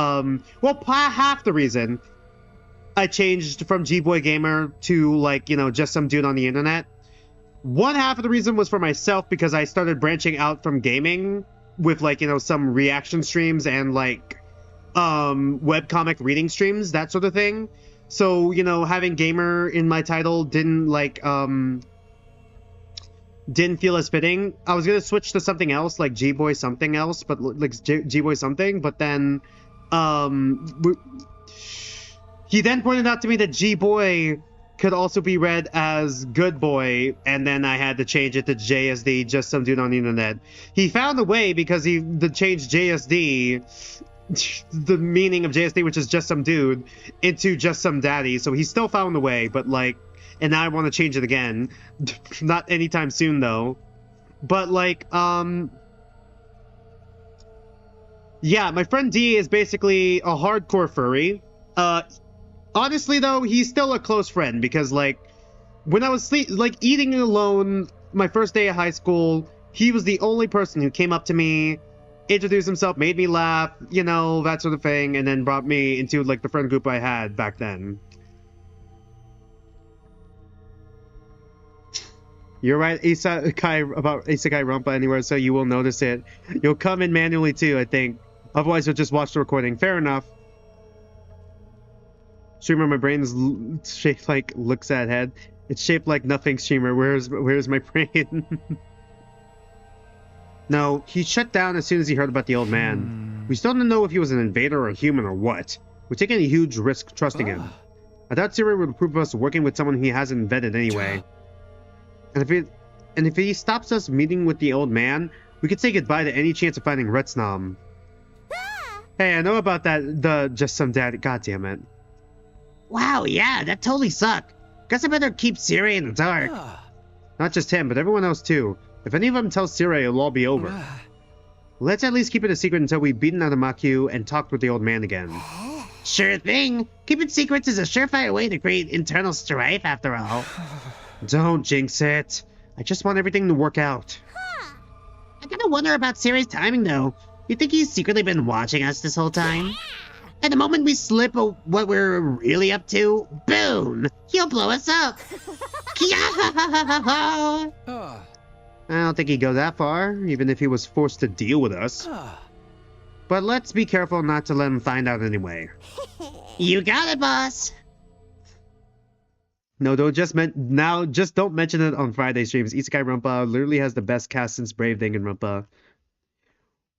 well, half the reason I changed from G-Boy Gamer to, like, you know, just some dude on the internet. One half of the reason was for myself, because I started branching out from gaming with, like, you know, some reaction streams and, like, webcomic reading streams, that sort of thing. So, you know, having gamer in my title didn't, like, didn't feel as fitting. I was gonna switch to something else, like G-Boy something else, but, like, G-Boy something, but then, he then pointed out to me that G-Boy could also be read as Good Boy, and then I had to change it to JSD, just some dude on the internet. He found a way, because he changed JSD, the meaning of JSD, which is just some dude, into just some daddy. So he still found a way, but like, and now I want to change it again. Not anytime soon though. But like, yeah, my friend D is basically a hardcore furry. Honestly though, he's still a close friend, because like, when I was eating alone my first day of high school, he was the only person who came up to me, introduced himself, made me laugh, you know, that sort of thing, and then brought me into like the friend group I had back then. You're right, Isekai, about Isekai Rumpa anywhere, so you will notice it. You'll come in manually too, I think. Otherwise you'll just watch the recording. Fair enough. Streamer, my brain is shaped like looks at head. It's shaped like nothing, streamer. Where's my brain? No, he shut down as soon as he heard about the old man. We still don't know if he was an invader or a human or what. We're taking a huge risk trusting him. I thought Siri would approve of us working with someone he hasn't vetted anyway. And if he stops us meeting with the old man, we could say goodbye to any chance of finding Retsnam. Hey, I know about that, just some dad. God damn it. Wow, yeah, that totally sucked. Guess I better keep Siri in the dark. Not just him, but everyone else too. If any of them tell Siri, it'll all be over. Let's at least keep it a secret until we've beaten Adamaku and talked with the old man again. Sure thing. Keeping secrets is a surefire way to create internal strife, after all. Don't jinx it. I just want everything to work out. I kinda wonder about Siri's timing, though. You think he's secretly been watching us this whole time? And the moment we slip what we're really up to, boom! He'll blow us up! I don't think he'd go that far, even if he was forced to deal with us. But let's be careful not to let him find out anyway. You got it, boss! No, just don't mention it on Friday streams. Isekai Rumpa literally has the best cast since Brave Danganronpa.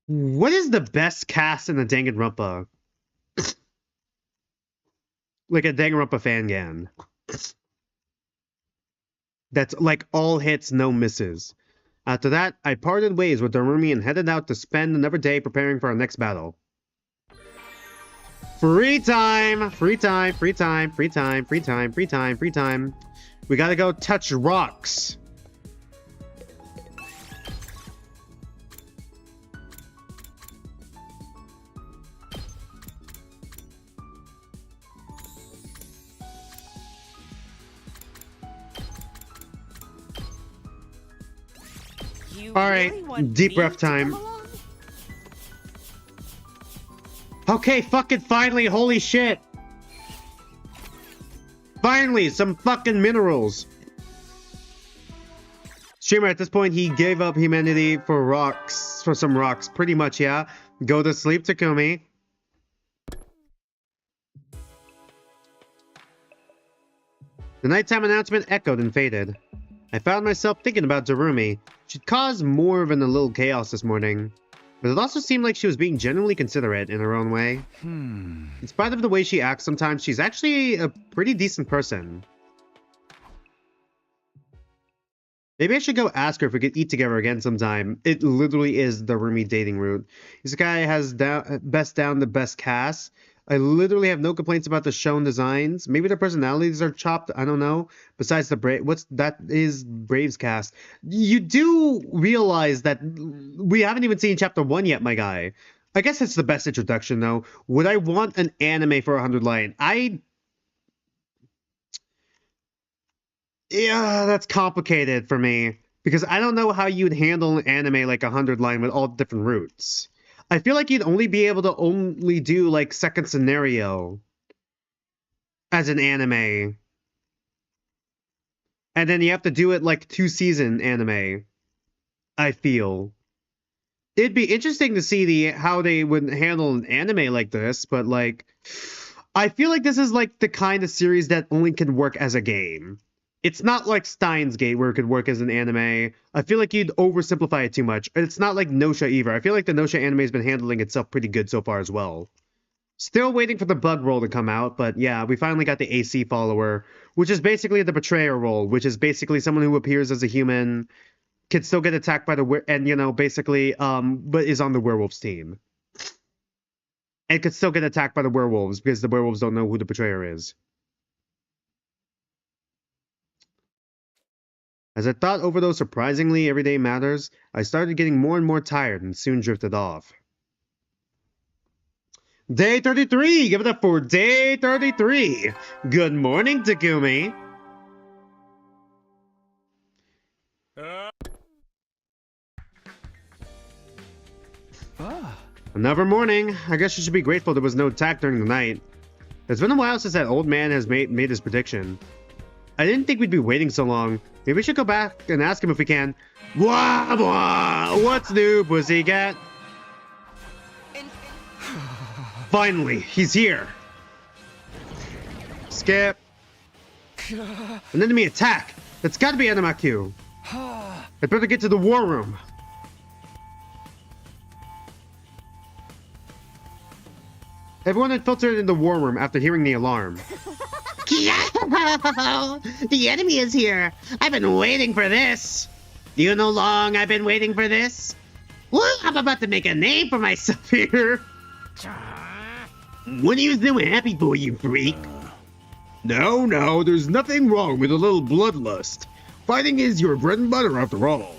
What is the best cast in the Danganronpa? Like a Danganronpa fangan. That's like all hits, no misses. After that, I parted ways with Darumi and headed out to spend another day preparing for our next battle. Free time! Free time, free time, free time, free time, free time, free time. We gotta go touch rocks. Alright, deep breath time. Okay, fucking finally, holy shit! Finally, some fucking minerals! Streamer, at this point, he gave up humanity for rocks, for some rocks. Pretty much, yeah. Go to sleep, Takumi. The nighttime announcement echoed and faded. I found myself thinking about Darumi. She'd caused more than a little chaos this morning. But it also seemed like she was being genuinely considerate in her own way. In spite of the way she acts sometimes, she's actually a pretty decent person. Maybe I should go ask her if we could eat together again sometime. It literally is the Darumi dating route. This guy has best down the best cast. I literally have no complaints about the shown designs. Maybe their personalities are chopped. I don't know. Besides the that is Braves cast. You do realize that we haven't even seen chapter 1 yet, my guy. I guess it's the best introduction, though. Would I want an anime for 100 Line? Yeah, that's complicated for me. Because I don't know how you'd handle an anime like 100 Line with all different routes. I feel like you'd only be able to only do, like, second scenario as an anime. And then you have to do it, like, 2-season anime, I feel. It'd be interesting to see how they would handle an anime like this, but, like, I feel like this is, like, the kind of series that only can work as a game. It's not like Steins Gate where it could work as an anime. I feel like you'd oversimplify it too much. It's not like Nosha either. I feel like the Nosha anime has been handling itself pretty good so far as well. Still waiting for the bug roll to come out, but yeah, we finally got the AC follower, which is basically the betrayer role, which is basically someone who appears as a human, can still get attacked by and, you know, basically, but is on the werewolves team. And could still get attacked by the werewolves because the werewolves don't know who the betrayer is. As I thought over those surprisingly everyday matters, I started getting more and more tired and soon drifted off. Day 33! Give it up for day 33! Good morning, Takumi! Another morning. I guess you should be grateful there was no attack during the night. It's been a while since that old man has made his prediction. I didn't think we'd be waiting so long. Maybe we should go back and ask him if we can. Blah, blah. What's new, pussycat? Finally, he's here. Skip. An enemy attack. That's got to be Animaku. I'd better get to the war room. Everyone had filtered in the war room after hearing the alarm. The enemy is here. I've been waiting for this. Do you know how long I've been waiting for this? Well, I'm about to make a name for myself here. What are you so happy for, you freak? No, there's nothing wrong with a little bloodlust. Fighting is your bread and butter after all.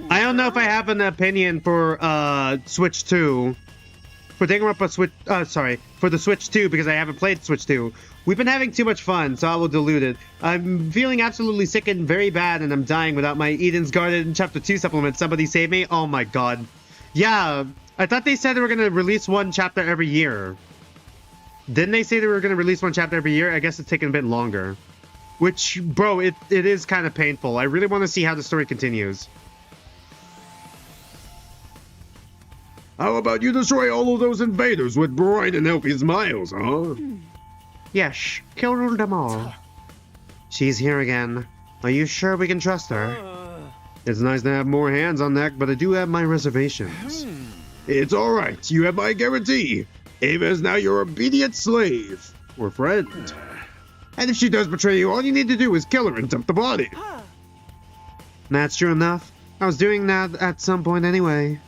I don't know if I have an opinion for Switch 2. For Danganronpa Switch, for the Switch 2, because I haven't played Switch 2. We've been having too much fun, so I will dilute it. I'm feeling absolutely sick and very bad, and I'm dying without my Eden's Garden Chapter 2 supplement. Somebody save me? Oh my god. Yeah, I thought they said they were going to release one chapter every year. Didn't they say they were going to release one chapter every year? I guess it's taking a bit longer. Which, bro, it is kind of painful. I really want to see how the story continues. How about you destroy all of those invaders with bright and healthy smiles, huh? Yes, kill them all. She's here again. Are you sure we can trust her? It's nice to have more hands on deck, but I do have my reservations. It's alright, you have my guarantee. Ava is now your obedient slave. Or friend. And if she does betray you, all you need to do is kill her and dump the body. That's true enough. I was doing that at some point anyway.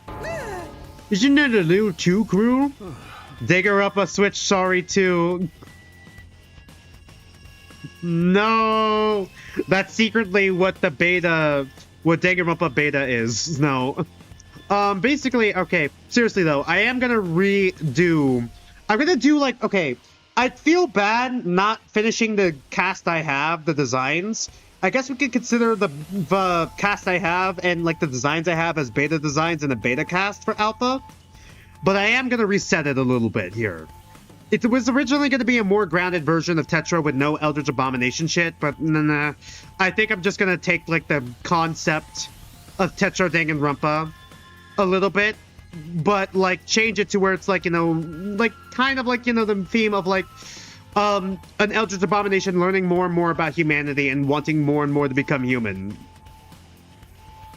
Isn't that a little too cruel? Dig her up a Switch sorry too. No! That's secretly what the beta, what Danganronpa beta is. No. Basically, okay, seriously though, I am gonna I'm gonna do like, okay, I feel bad not finishing the cast I have, the designs. I guess we could consider the cast I have and like the designs I have as beta designs and a beta cast for Alpha. But I am gonna reset it a little bit here. It was originally going to be a more grounded version of Tetra with no Eldritch Abomination shit, but nah. I think I'm just going to take, like, the concept of Tetra Danganronpa a little bit, but, like, change it to where it's, like, you know, like, kind of like, you know, the theme of, like, an Eldritch Abomination learning more and more about humanity and wanting more and more to become human.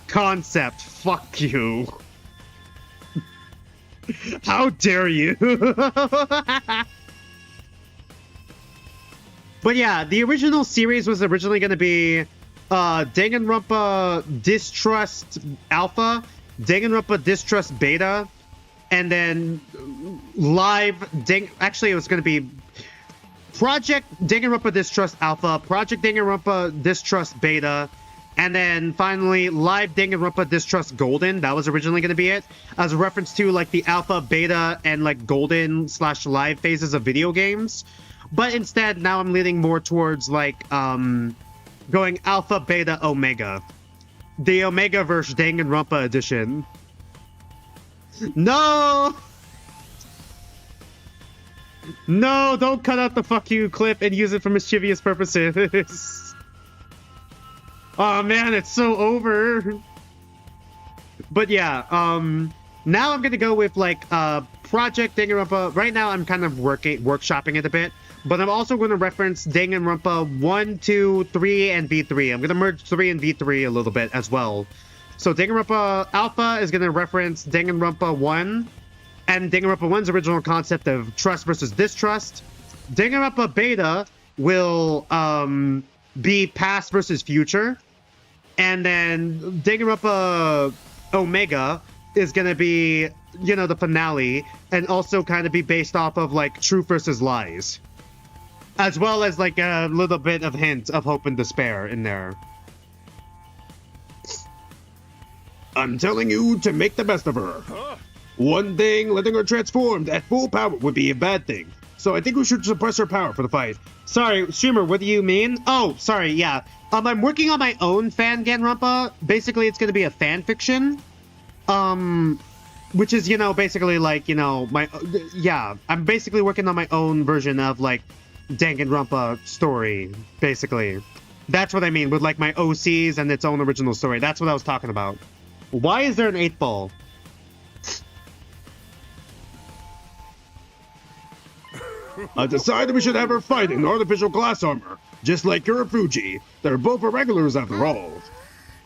Concept. Fuck you. How dare you? But yeah, the original series was originally going to be Danganronpa Distrust Alpha, Danganronpa Distrust Beta, and then live actually it was going to be Project Danganronpa Distrust Alpha, Project Danganronpa Distrust Beta, and then finally live Danganronpa Distrust Golden. That was originally going to be it, as a reference to like the alpha, beta, and like golden / live phases of video games. But instead now I'm leaning more towards like going alpha, beta, omega. The Omega verse Danganronpa edition. No! No, don't cut out the fuck you clip and use it for mischievous purposes. Oh man, it's so over. But yeah, now I'm gonna go with like Project Danganronpa. Right now I'm kind of workshopping it a bit, but I'm also going to reference Danganronpa 1, 2, 3, and V3. I'm gonna merge 3 and V3 a little bit as well. So Danganronpa Alpha is gonna reference Danganronpa 1 and Danganronpa 1's original concept of trust versus distrust. Danganronpa Beta will be past versus future. And then Danganronpa Omega is going to be, you know, the finale, and also kind of be based off of like truth versus lies. As well as like a little bit of hint of hope and despair in there. I'm telling you to make the best of her. One thing, letting her transformed at full power would be a bad thing. So I think we should suppress her power for the fight. Sorry, streamer, what do you mean? Oh, sorry, yeah. I'm working on my own fan Danganronpa. Basically, it's going to be a fan fiction. Which is, you know, basically like, you know, yeah, I'm basically working on my own version of like Danganronpa story, basically. That's what I mean with like my OCs and its own original story. That's what I was talking about. Why is there an 8-ball? I decided we should have her fight in artificial glass armor, just like Kurofuji. They're both irregulars after all.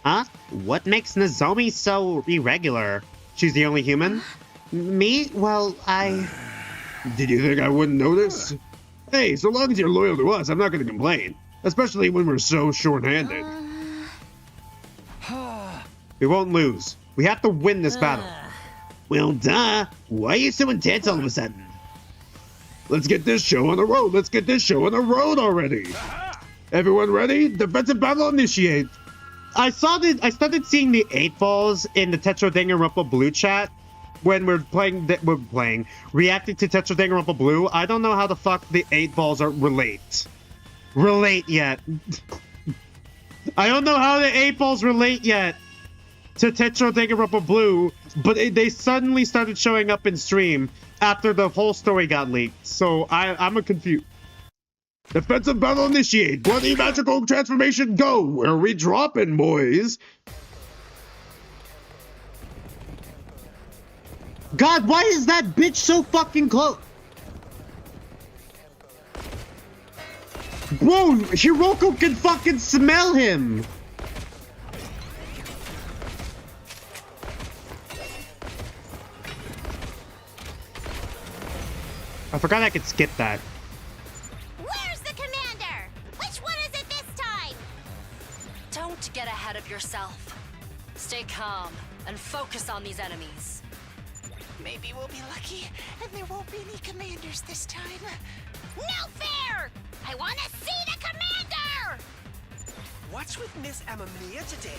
Huh? What makes Nozomi so irregular? She's the only human? Me? Well, Did you think I wouldn't notice? Hey, so long as you're loyal to us, I'm not going to complain. Especially when we're so short-handed. We won't lose. We have to win this battle. Well, duh. Why are you so intense all of a sudden? Let's get this show on the road. Let's get this show on the road already. Everyone ready? Defensive battle initiate. I started seeing the 8-balls in the Tetra Danganronpa Blue chat when we're reacting to Tetra Danganronpa Blue. I don't know how the fuck the 8-balls are relate yet. I don't know how the 8-balls relate yet to Tetra Danganronpa Blue, but they suddenly started showing up in stream after the whole story got leaked. So I'm confused. Defensive battle initiate. Bloody magical transformation go. Where are we dropping, boys? God, why is that bitch so fucking close? Bro, Hiroko can fucking smell him. I forgot I could skip that. Where's the commander? Which one is it this time? Don't get ahead of yourself. Stay calm and focus on these enemies. Maybe we'll be lucky and there won't be any commanders this time. No fair! I want to see the commander! What's with Miss Amamiya today?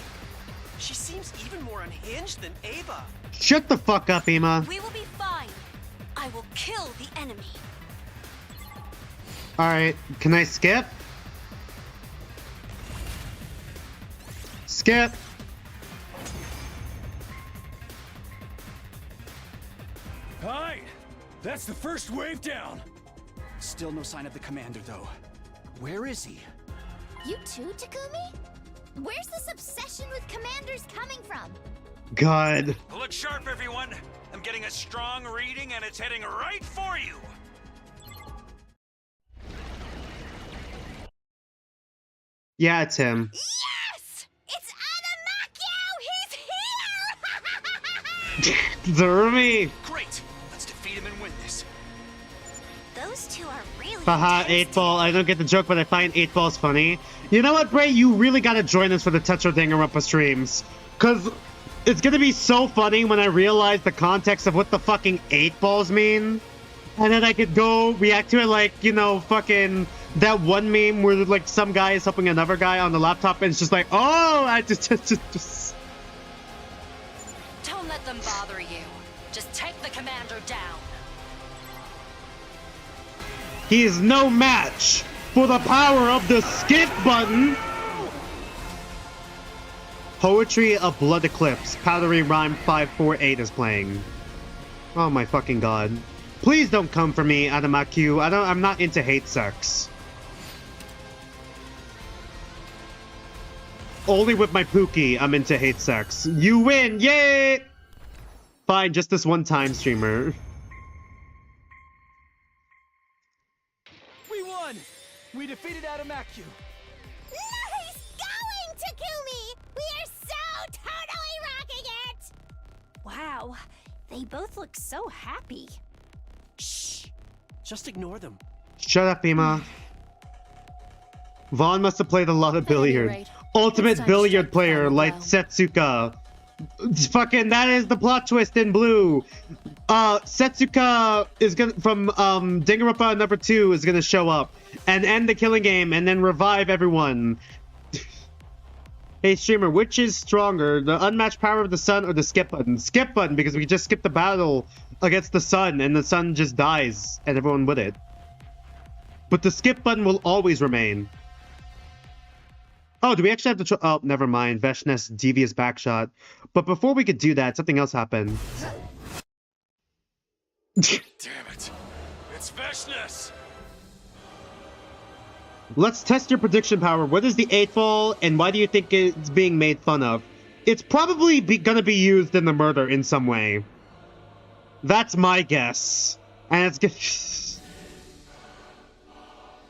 She seems even more unhinged than Ava. Shut the fuck up, Ema. We will be fine. I will kill the enemy. Alright, can I skip? Skip! Alright, that's the first wave down. Still no sign of the commander, though. Where is he? You too, Takumi? Where's this obsession with commanders coming from? God. Look sharp, everyone. I'm getting a strong reading, and it's heading right for you. Yeah, it's him. Yes! It's Adamakyo! He's here! Darumi! Great. Let's defeat him and win this. Those two are really Haha, 8-ball. I don't get the joke, but I find 8-balls funny. You know what, Bray? You really gotta join us for the Tetra Danganronpa streams. Cause It's gonna be so funny when I realize the context of what the fucking 8 balls mean. And then I could go react to it like, you know, fucking that one meme where like some guy is helping another guy on the laptop and it's just like, oh, I just... Don't let them bother you. Just take the commander down. He is no match for the power of the skip button. Poetry of Blood Eclipse, Powdery Rhyme 548 is playing. Oh my fucking god. Please don't come for me, Adamaku. I'm not into hate sex. Only with my Pookie, I'm into hate sex. You win! Yay! Fine, just this one time, streamer. We won! We defeated Adamaku. Nice going, Takumi! We are so totally rocking it! Wow, they both look so happy. Shh! Just ignore them. Shut up, Ima. Vaughn must have played a lot of billiard. rate, Ultimate billiard player follow like well. Setsuka. Fucking, that is the plot twist in blue. Setsuka is gonna, from Danganronpa number 2 is gonna show up and end the killing game and then revive everyone. Hey streamer, which is stronger, the unmatched power of the sun or the skip button? Skip button, because we just skipped the battle against the sun and the sun just dies and everyone with it. But the skip button will always remain. Oh, do we actually have to oh, never mind. Veshness devious backshot. But before we could do that, something else happened. Damn it. It's Veshness. Let's test your prediction power. What is the 8th fall, and why do you think it's being made fun of? It's probably gonna be used in the murder in some way. That's my guess. And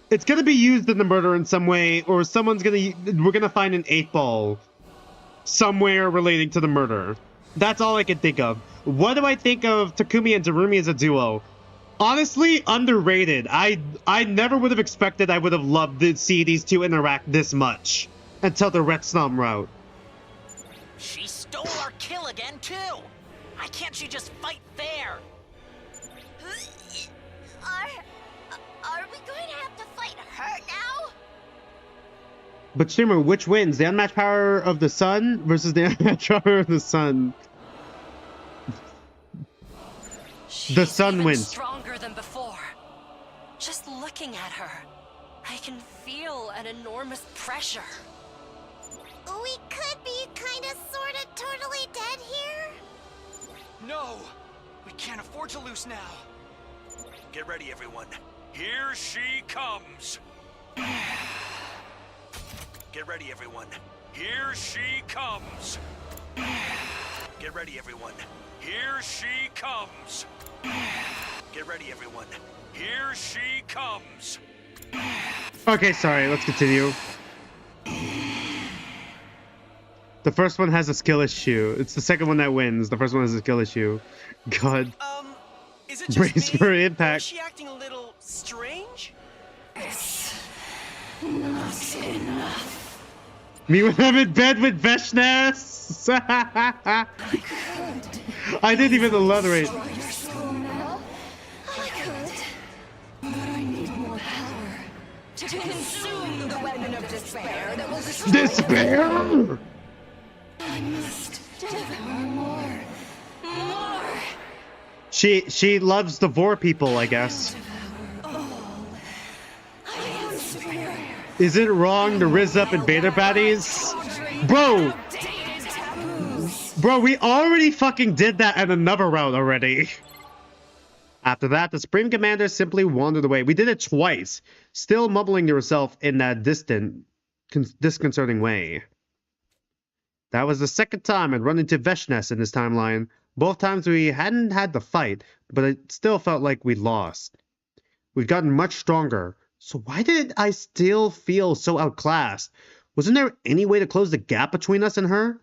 it's gonna be used in the murder in some way, or we're gonna find an 8 ball somewhere relating to the murder. That's all I can think of. What do I think of Takumi and Darumi as a duo? Honestly, underrated. I never would have expected I would have loved to see these two interact this much until the Retsnam route. She stole our kill again, too! Why can't she just fight fair? Are we going to have to fight her now? But streamer, which wins? The unmatched power of the sun versus the unmatched power of the sun? The sun even wins. Stronger than before. Just looking at her, I can feel an enormous pressure. We could be kinda sorta totally dead here. No! We can't afford to lose now. Get ready, everyone. Here she comes. Get ready, everyone. Here she comes. Get ready, everyone. Here she comes. Get ready, everyone. Here she comes. Okay, sorry, let's continue. The first one has a skill issue. It's the second one that wins. The first one has a skill issue. God. Is it just Brace me? for Or is impact. she acting a little strange? Not enough. Me when I'm in bed with Veshness! I didn't even alliterate. To consume the weapon of despair that will destroy Despair! I must devour more. More. She loves the Vor people, I guess. I am superior. Is it wrong to rizz up invader baddies? Bro! Bro, we already fucking did that at another route already. After that, the Supreme Commander simply wandered away. We did it twice, still mumbling to herself in that disconcerting way. That was the second time I'd run into Veshness in this timeline. Both times we hadn't had the fight, but it still felt like we'd lost. We'd gotten much stronger, so why did I still feel so outclassed? Wasn't there any way to close the gap between us and her?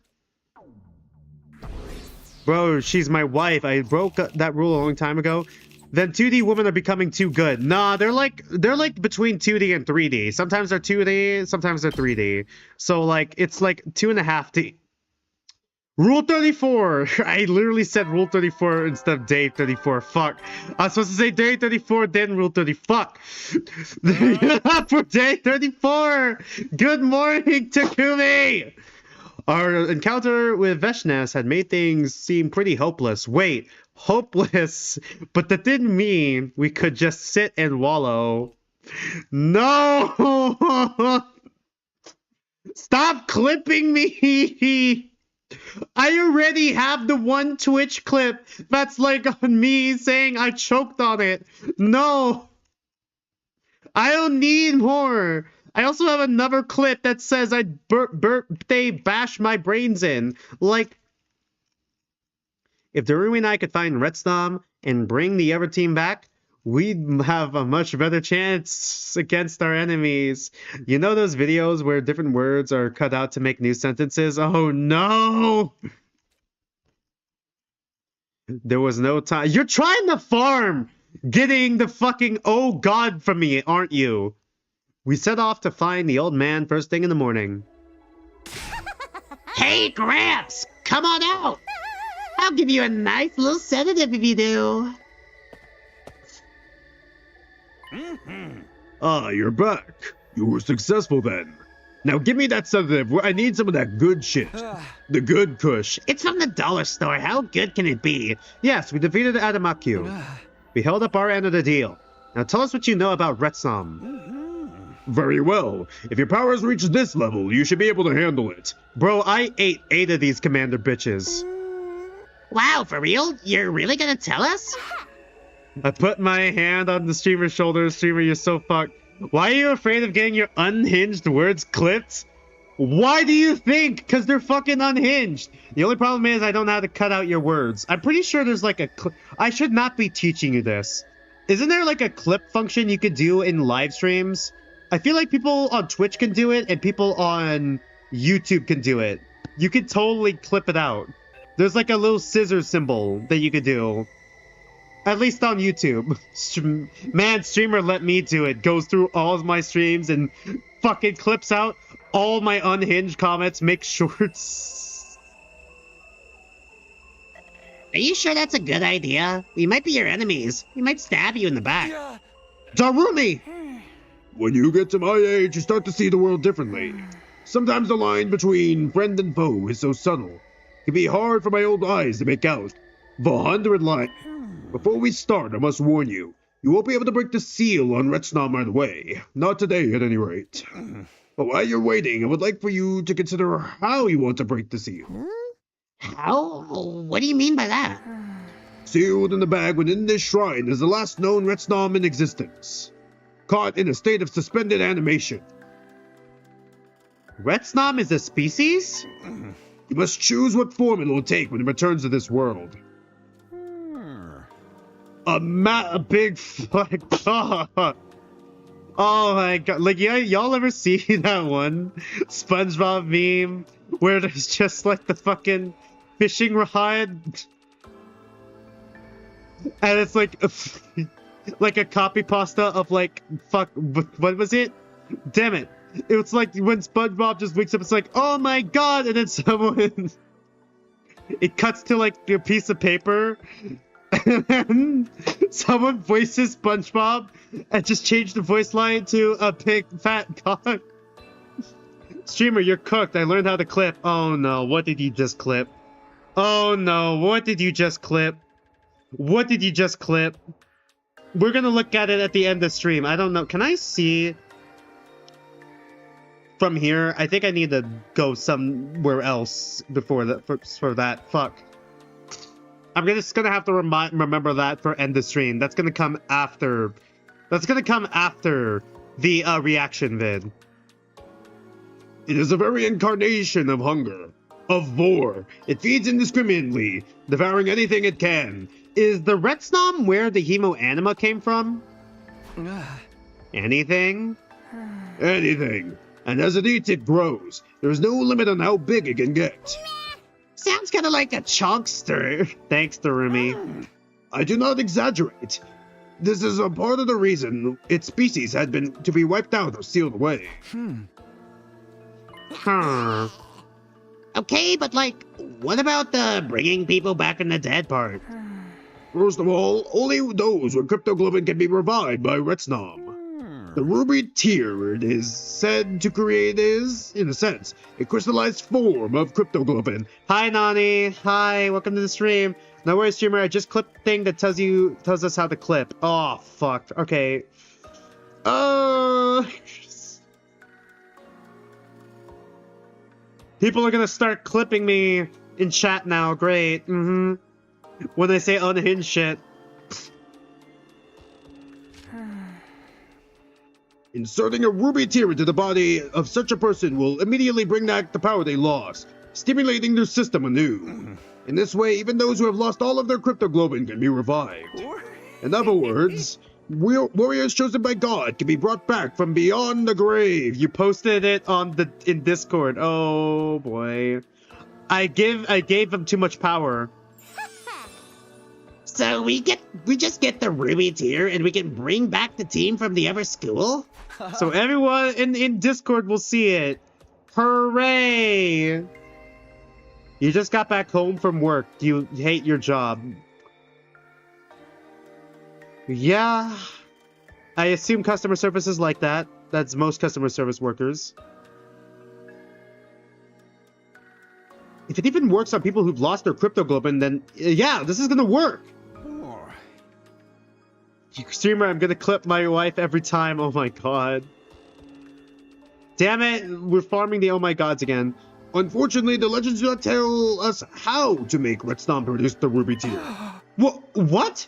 Bro, she's my wife. I broke that rule a long time ago. Then 2D women are becoming too good. Nah, they're like between 2D and 3D. Sometimes they're 2D, sometimes they're 3D. So like it's like 2.5D. Rule 34. I literally said Rule 34 instead of Day 34. Fuck. I was supposed to say Day 34, then Rule 30. Fuck. For Day 34. Good morning, Takumi. Our encounter with Veshnas had made things seem pretty hopeless. Wait, hopeless? But that didn't mean we could just sit and wallow. No! Stop clipping me! I already have the one Twitch clip that's like on me saying I choked on it. No! I don't need more. I also have another clip that says I birthday bash my brains in. Like, if Darumi and I could find Red Storm and bring the other team back, we'd have a much better chance against our enemies. You know those videos where different words are cut out to make new sentences? Oh no! There was no time. You're trying to farm getting the fucking oh god from me, aren't you? We set off to find the old man first thing in the morning. Hey, Gramps! Come on out! I'll give you a nice little sedative if you do. Ah, you're back. You were successful then. Now give me that sedative. I need some of that good shit. The good kush. It's from the dollar store. How good can it be? Yes, we defeated Adamakyu. We held up our end of the deal. Now tell us what you know about Retsam. Very well. If your powers reach this level, you should be able to handle it. Bro, I ate 8 of these commander bitches. Wow, for real? You're really gonna tell us? I put my hand on the streamer's shoulder. Streamer, you're so fucked. Why are you afraid of getting your unhinged words clipped? Why do you think? Because they're fucking unhinged. The only problem is I don't know how to cut out your words. I'm pretty sure there's like a I should not be teaching you this. Isn't there like a clip function you could do in live streams? I feel like people on Twitch can do it and people on YouTube can do it. You could totally clip it out. There's like a little scissor symbol that you could do. At least on YouTube. Man, streamer let me do it. Goes through all of my streams and fucking clips out all my unhinged comments, makes shorts. Are you sure that's a good idea? We might be your enemies. We might stab you in the back. Darumi! When you get to my age, you start to see the world differently. Sometimes the line between friend and foe is so subtle. It can be hard for my old eyes to make out. The 100 line. Before we start, I must warn you. You won't be able to break the seal on Retsnam right away. Not today, at any rate. But while you're waiting, I would like for you to consider how you want to break the seal. How? What do you mean by that? Sealed in the bag within this shrine is the last known Retsnam in existence. Caught in a state of suspended animation. Retsnam is a species? You must choose what form it will take when it returns to this world. A big fuck. Oh my god. Like, yeah, y'all ever see that one SpongeBob meme where there's just like the fucking fishing rod? And it's like like a copy pasta of like, fuck, what was it? Damn it. It was like when SpongeBob just wakes up, it's like, oh my god, and then someone, it cuts to like a piece of paper, and then someone voices SpongeBob and just changed the voice line to a big fat cock. Streamer, you're cooked. I learned how to clip. Oh no, what did you just clip? Oh no, what did you just clip? What did you just clip? We're gonna look at it at the end of the stream. I don't know. Can I see from here? I think I need to go somewhere else before that. For that. Fuck. I'm just gonna have to remember that for end of stream. That's gonna come after. That's gonna come after the reaction vid. It is a very incarnation of hunger, of vor. It feeds indiscriminately, devouring anything it can. Is the Retsnam where the Hemo Anima came from? Anything? Anything. And as it eats, it grows. There's no limit on how big it can get. Sounds kind of like a chunkster. Thanks, Darumi. I do not exaggerate. This is a part of the reason its species had been to be wiped out or sealed away. Huh. Okay, but like, what about the bringing people back from the dead part? First of all, only those with cryptoglobin can be revived by Retsnom. The ruby tear it is said to create is, in a sense, a crystallized form of cryptoglobin. Hi, Nani. Hi, welcome to the stream. No worries, streamer. I just clipped the thing that tells us how to clip. Oh, fuck. Okay. People are gonna start clipping me in chat now. Great. When they say unhinged shit. Inserting a ruby tear into the body of such a person will immediately bring back the power they lost, stimulating their system anew. In this way, even those who have lost all of their cryptoglobin can be revived. In other words, warriors chosen by God can be brought back from beyond the grave. You posted it in Discord. Oh boy. I gave them too much power. So we just get the ruby tear and we can bring back the team from the other school? So everyone in Discord will see it. Hooray! You just got back home from work. You hate your job. Yeah. I assume customer service is like that. That's most customer service workers. If it even works on people who've lost their cryptoglobin, then yeah, this is gonna work. Streamer, I'm gonna clip my wife every time. Oh my god. Damn it, we're farming the oh my gods again. Unfortunately, the legends do not tell us how to make Retsnom produce the ruby tear. What?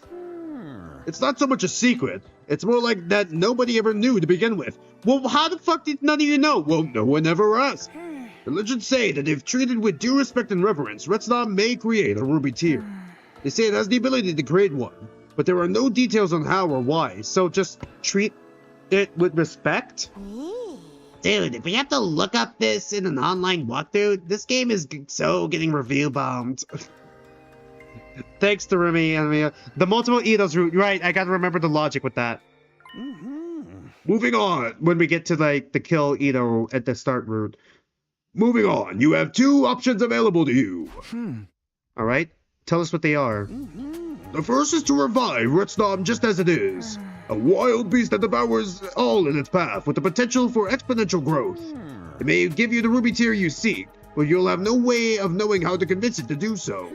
It's not so much a secret. It's more like that nobody ever knew to begin with. Well, how the fuck did none of you know? Well, no one ever asked. The legends say that if treated with due respect and reverence, Retsnom may create a ruby tear. They say it has the ability to create one, but there are no details on how or why, so just treat it with respect? Dude, if we have to look up this in an online walkthrough, this game is so getting review bombed. Thanks, Darumi. I mean, the multiple Idos route, right, I gotta remember the logic with that. Moving on. When we get to, like, the kill Ido at the start route. Moving on, you have two options available to you. Alright, tell us what they are. The first is to revive Retsnom just as it is. A wild beast that devours all in its path with the potential for exponential growth. It may give you the ruby tear you seek, but you'll have no way of knowing how to convince it to do so.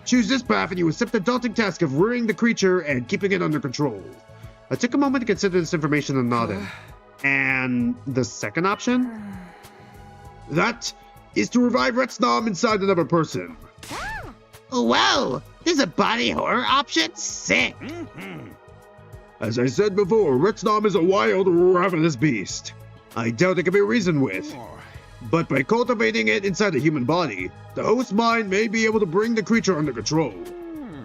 Choose this path and you accept the daunting task of rearing the creature and keeping it under control. I took a moment to consider this information and nodded. And the second option? That is to revive Retsnom inside another person. Whoa! There's a body horror option? Sick! As I said before, Retsnom is a wild, ravenous beast. I doubt it can be reasoned with. But by cultivating it inside a human body, the host's mind may be able to bring the creature under control.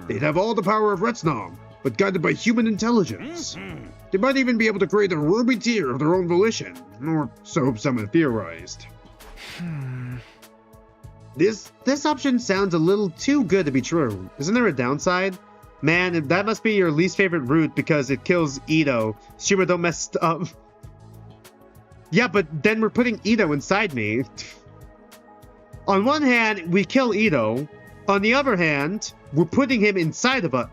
They'd have all the power of Retsnom, but guided by human intelligence. They might even be able to create a ruby tear of their own volition, or so some have theorized. This option sounds a little too good to be true. Isn't there a downside? Man, that must be your least favorite route because it kills Ido. Streamer, don't mess up. Yeah, but then we're putting Ido inside me. On one hand, we kill Ido. On the other hand, we're putting him inside of us.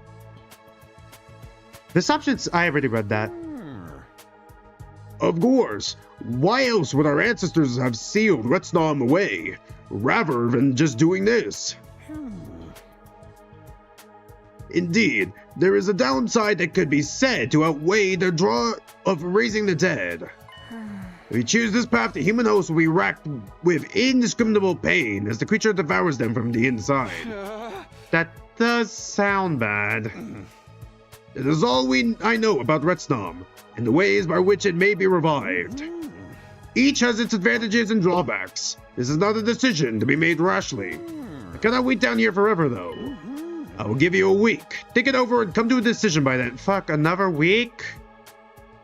This option's... I already read that. Of course. Why else would our ancestors have sealed Retsnom away, rather than just doing this? Indeed, there is a downside that could be said to outweigh the draw of raising the dead. If you choose this path, the human host will be racked with indiscriminable pain as the creature devours them from the inside. That does sound bad. It is all I know about Retsnom, and the ways by which it may be revived. Each has its advantages and drawbacks. This is not a decision to be made rashly. I cannot wait down here forever, though. I will give you a week. Think it over and come to a decision by then. Fuck, another week?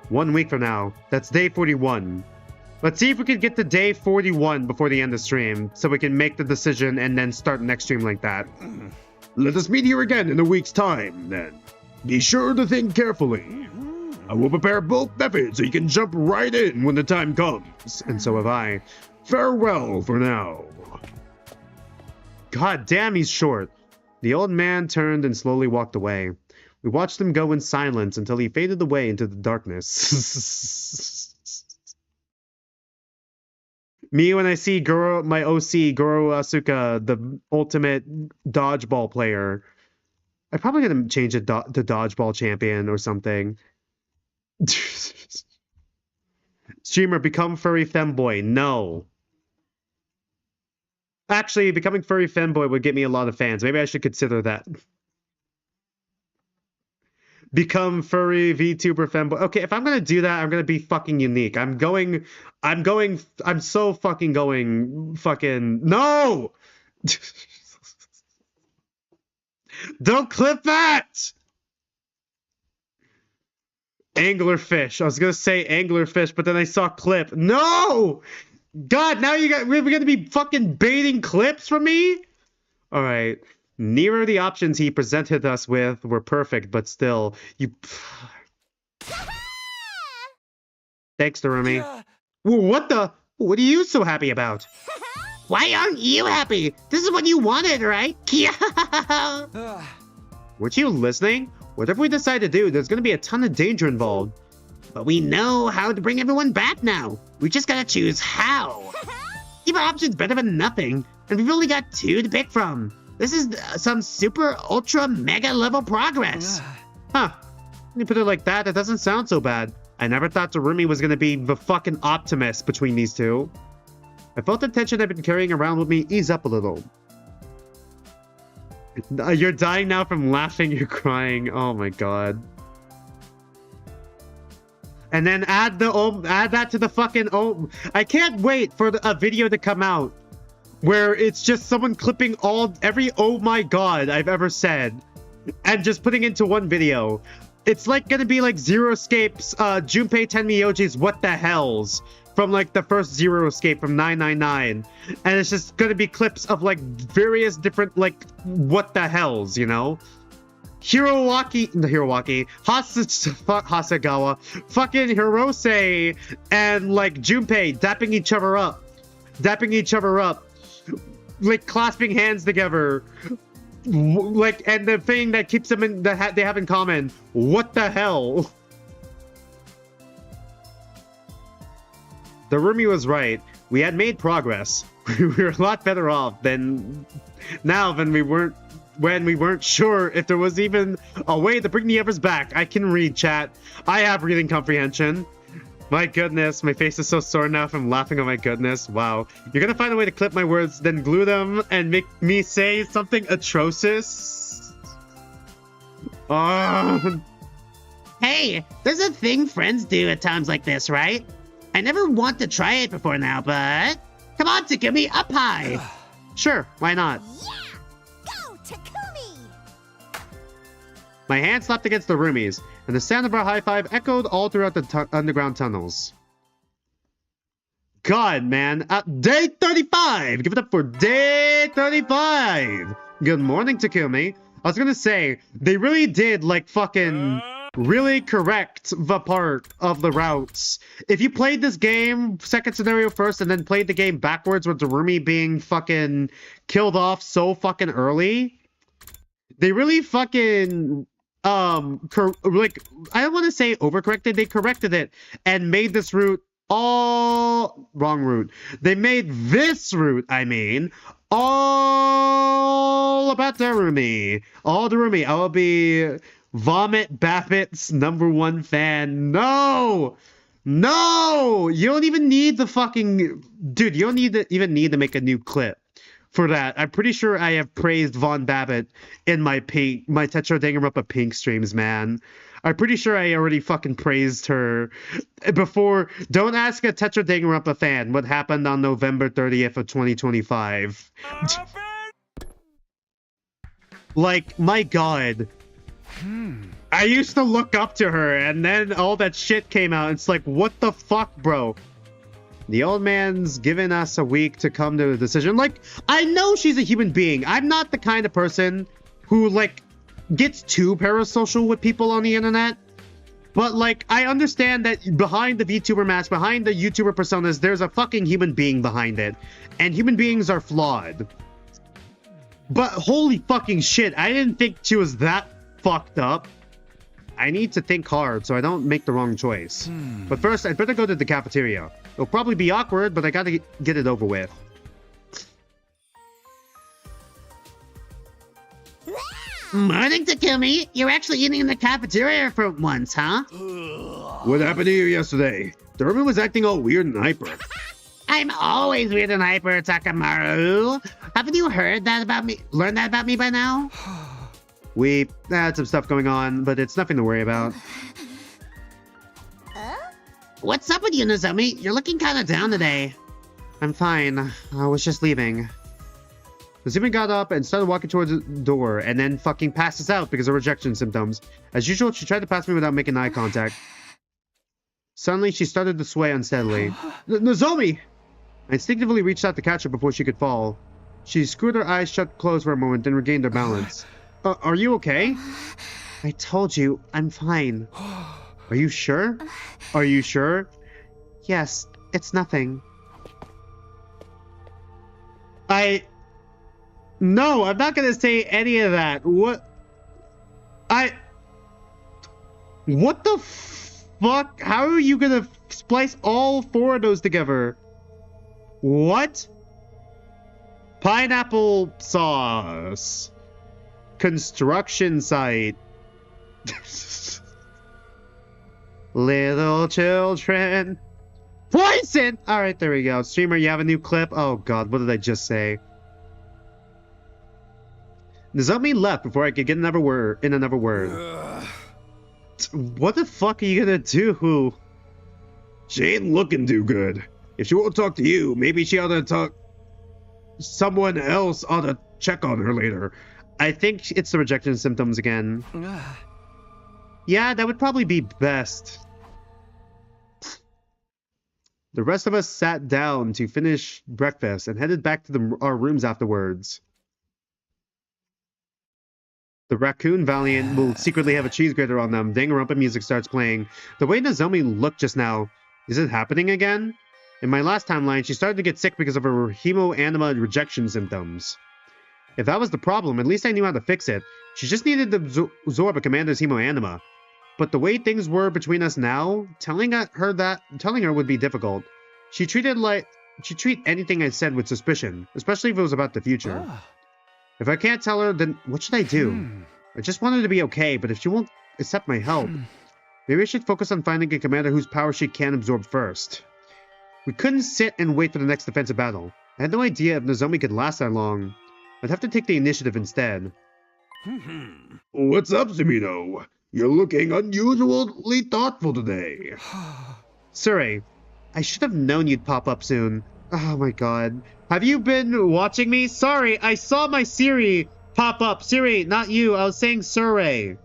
1 week from now. That's day 41. Let's see if we can get to day 41 before the end of the stream, so we can make the decision and then start next stream like that. Let us meet here again in a week's time, then. Be sure to think carefully. I will prepare both methods so you can jump right in when the time comes. And so have I. Farewell for now. God damn, he's short. The old man turned and slowly walked away. We watched him go in silence until he faded away into the darkness. Me when I see Goro, my OC, Goro Asuka, the ultimate dodgeball player. I'm probably gonna change it to dodgeball champion or something. Streamer, become furry femboy. No. Actually, becoming furry femboy would get me a lot of fans. Maybe I should consider that. Become furry VTuber femboy. Okay, if I'm gonna do that, I'm gonna be fucking unique. I'm so fucking going fucking no. Don't clip that. Anglerfish. I was gonna say anglerfish, but then I saw clip. No. God, now we're gonna be fucking baiting clips from me. All right. Nearer the options he presented us with were perfect, but still, you. Thanks, Darumi. What the? What are you so happy about? Why aren't you happy? This is what you wanted, right? Weren't you listening? Whatever we decide to do, there's gonna be a ton of danger involved. But we know how to bring everyone back now. We just gotta choose how. Keep our options better than nothing, and we've only got 2 to pick from. This is some super ultra mega level progress. Huh. When you put it like that, it doesn't sound so bad. I never thought Darumi was gonna be the fucking optimist between these two. I felt the tension I've been carrying around with me ease up a little. You're dying now from laughing, you're crying. Oh my god. And then add that to the fucking I can't wait for a video to come out where it's just someone clipping every oh my god I've ever said and just putting into one video. It's like gonna be like Zero Escape's Junpei Tenmyoji's What the Hells from like the first Zero Escape from 999, and it's just gonna be clips of like various different like what the hells, you know? Hasagawa, fucking Hirose, and like Junpei dapping each other up, like clasping hands together, like, and the thing that keeps them in that they have in common, what the hell? Darumi was right. We had made progress. We were a lot better off than we weren't when we weren't sure if there was even a way to bring the others back. I can read chat. I have reading comprehension. My goodness, my face is so sore now from laughing. Oh my goodness, wow. You're gonna find a way to clip my words, then glue them and make me say something atrocious? Hey, there's a thing friends do at times like this, right? I never want to try it before now, but come on, Takumi, up high. Sure, why not? Yeah! Go, Takumi! My hand slapped against the roomies, and the sound of our high five echoed all throughout the underground tunnels. God, man. Day 35! Give it up for day 35! Good morning, Takumi. I was gonna say, they really did, like, fucking really correct the part of the routes. If you played this game, second scenario first, and then played the game backwards with Darumi being fucking killed off so fucking early, they really fucking, like, I don't want to say overcorrected, they corrected it and made this route wrong route. They made this route, all about Darumi. All Darumi. I will be Vomit Babbitt's #1 fan. No! No! You don't even need the fucking... Dude, you don't even need to make a new clip for that. I'm pretty sure I have praised Von Babbitt in my Tetra Danganronpa Pink streams, man. I'm pretty sure I already fucking praised her before. Don't ask a Tetra Danganronpa fan what happened on November 30th of 2025. Like, my god. I used to look up to her, and then all that shit came out. It's like, what the fuck, bro? The old man's given us a week to come to a decision. Like, I know she's a human being. I'm not the kind of person who, like, gets too parasocial with people on the internet. But, like, I understand that behind the VTuber mask, behind the YouTuber personas, there's a fucking human being behind it. And human beings are flawed. But holy fucking shit, I didn't think she was that fucked up. I need to think hard so I don't make the wrong choice. But first, I'd better go to the cafeteria. It'll probably be awkward, but I gotta get it over with. Morning, Takumi. You're actually eating in the cafeteria for once, huh? What happened to you yesterday? Darumi was acting all weird and hyper. I'm always weird and hyper, Takamaru. Haven't you heard that about me? Learned that about me by now? We had some stuff going on, but it's nothing to worry about. What's up with you, Nozomi? You're looking kind of down today. I'm fine. I was just leaving. Nozomi got up and started walking towards the door, and then fucking passes out because of rejection symptoms. As usual, she tried to pass me without making eye contact. Suddenly, she started to sway unsteadily. Nozomi! I instinctively reached out to catch her before she could fall. She screwed her eyes shut closed for a moment, then regained her balance. Are you okay? I told you, I'm fine. Are you sure? Are you sure? Yes, it's nothing. No, I'm not gonna say any of that. What the fuck? How are you gonna splice all four of those together? What? Pineapple sauce. Construction site. Little children. Poison! Alright, there we go. Streamer, you have a new clip? Oh god, what did I just say? Nozomi left before I could get another word. What the fuck are you gonna do? She ain't looking too good. If she won't talk to you, maybe she ought to talk... Someone else ought to check on her later. I think it's the rejection symptoms again. Yeah, that would probably be best. The rest of us sat down to finish breakfast and headed back to our rooms afterwards. The Raccoon Valiant will secretly have a cheese grater on them. Danganronpa music starts playing. The way Nozomi looked just now, is it happening again? In my last timeline, she started to get sick because of her hemoanima rejection symptoms. If that was the problem, at least I knew how to fix it. She just needed to absorb a commander's hemoanima. But the way things were between us now, telling her would be difficult. She'd treat anything I said with suspicion, especially if it was about the future. If I can't tell her, then what should I do? I just want her to be okay, but if she won't accept my help, maybe I should focus on finding a commander whose power she can absorb first. We couldn't sit and wait for the next defensive battle. I had no idea if Nozomi could last that long. I'd have to take the initiative instead. What's up, Sumino? You're looking unusually thoughtful today. Suri, I should have known you'd pop up soon. Oh my god. Have you been watching me? Sorry, I saw my Siri pop up. Siri, not you. I was saying Suri.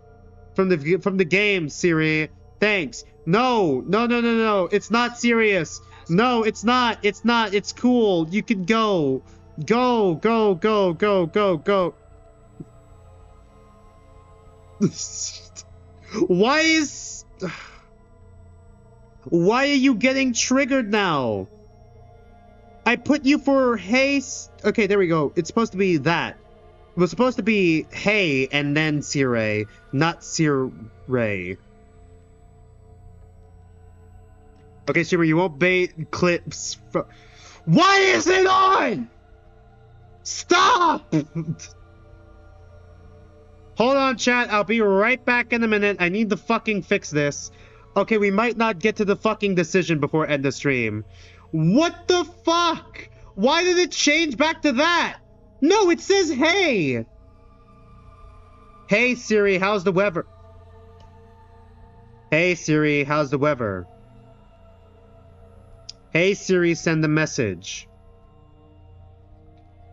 From the game, Siri. Thanks. No. It's not serious. No, it's not. It's not. It's cool. You can go. Go. Why are you getting triggered now? I put you for hey. Okay, there we go. It's supposed to be that. It was supposed to be hey and then Siri, not Siri. Okay, Siri, you won't bait clips. Why is it on? Stop! Hold on, chat. I'll be right back in a minute. I need to fucking fix this. Okay, we might not get to the fucking decision before end the stream. What the fuck? Why did it change back to that? No, it says hey. Hey, Siri, how's the weather? Hey, Siri, how's the weather? Hey, Siri, send a message.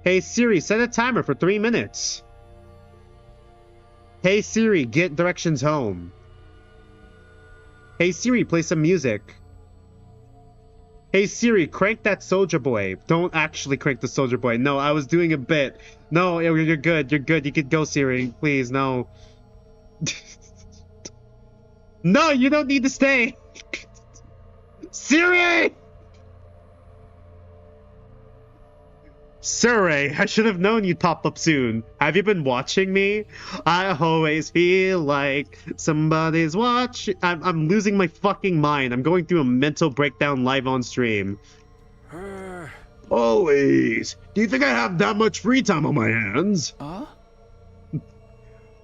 Hey, Siri, set a timer for 3 minutes. Hey, Siri, get directions home. Hey, Siri, play some music. Hey, Siri, crank that Soldier Boy. Don't actually crank the Soldier Boy. No, I was doing a bit. No, you're good. You're good. You could go, Siri. Please, no. No, you don't need to stay. Siri! Surrey, I should have known you'd pop up soon. Have you been watching me? I always feel like somebody's watching. I'm losing my fucking mind. I'm going through a mental breakdown live on stream. Always. Do you think I have that much free time on my hands?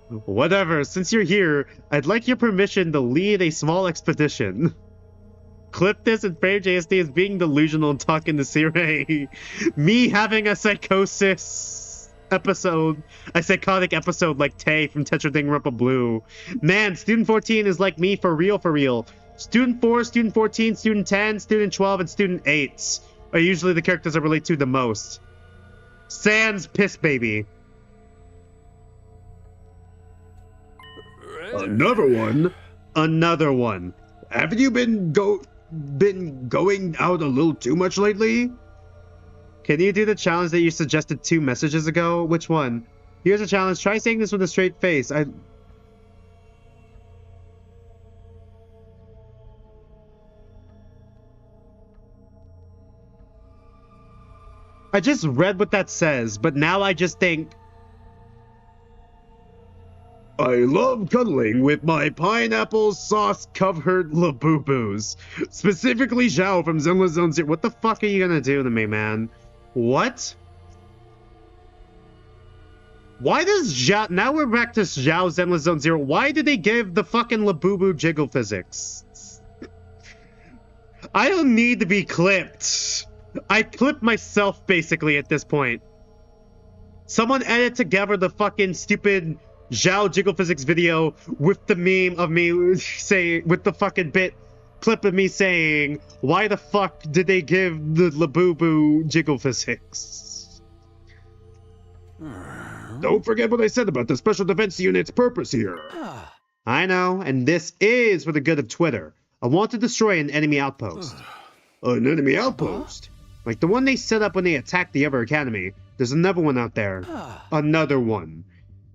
Whatever, since you're here, I'd like your permission to lead a small expedition. Clip this and frame JSD as being delusional and talking to Sirei. Me having a psychosis episode, a psychotic episode like Tay from Tetra Ding Rumpa Blue. Man, Student 14 is like me for real, for real. Student 4, Student 14, Student 10, Student 12, and Student 8 are usually the characters I relate to the most. Sans Piss Baby. Another one? Another one. Haven't you been going out a little too much lately? Can you do the challenge that you suggested 2 messages ago? Which one? Here's a challenge. Try saying this with a straight face. I just read what that says, but now I just think... I love cuddling with my pineapple sauce covered Labubu's. Specifically Zhao from Zenless Zone Zero. What the fuck are you gonna do to me, man? What? Why does Zhao... Now we're back to Zhao Zenless Zone Zero. Why did they give the fucking Labubu jiggle physics? I don't need to be clipped. I clipped myself, basically, at this point. Someone edit together the fucking stupid Zhao jiggle physics video with the meme of me saying, with the fucking clip of me saying, why the fuck did they give the Labubu jiggle physics? Don't forget what I said about the Special Defense Unit's purpose here. I know, and this is for the good of Twitter. I want to destroy an enemy outpost. An enemy outpost? Like the one they set up when they attacked the other academy. There's another one out there. Another one.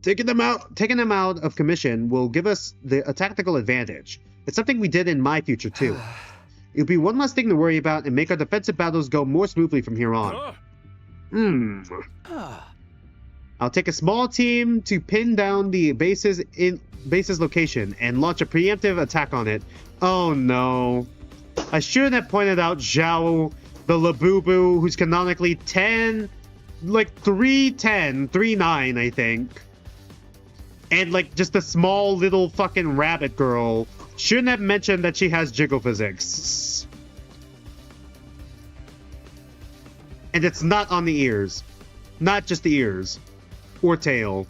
Taking them out of commission will give us a tactical advantage. It's something we did in my future too. It'll be one less thing to worry about and make our defensive battles go more smoothly from here on. I'll take a small team to pin down the base's location and launch a preemptive attack on it. Oh no. I shouldn't have pointed out Zhao, the Labubu, who's canonically 3'9", I think. And like just a small little fucking rabbit girl. Shouldn't have mentioned that she has jiggle physics. And it's not on the ears. Not just the ears. Or tail.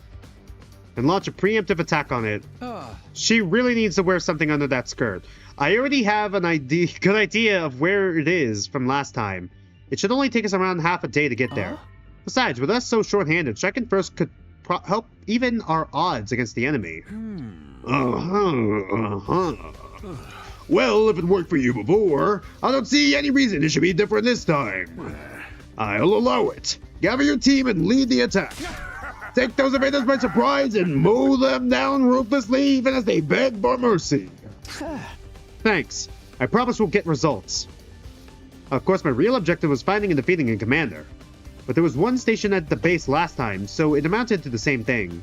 And launch a preemptive attack on it. She really needs to wear something under that skirt. I already have an good idea of where it is from last time. It should only take us around half a day to get there. Besides, with us so short-handed, striking first could help even our odds against the enemy. Well, if it worked for you before, I don't see any reason it should be different this time. I'll allow it. Gather your team and lead the attack. Take those invaders by surprise and mow them down ruthlessly even as they beg for mercy. Thanks. I promise we'll get results. Of course, my real objective was finding and defeating a commander. But there was one station at the base last time, so it amounted to the same thing.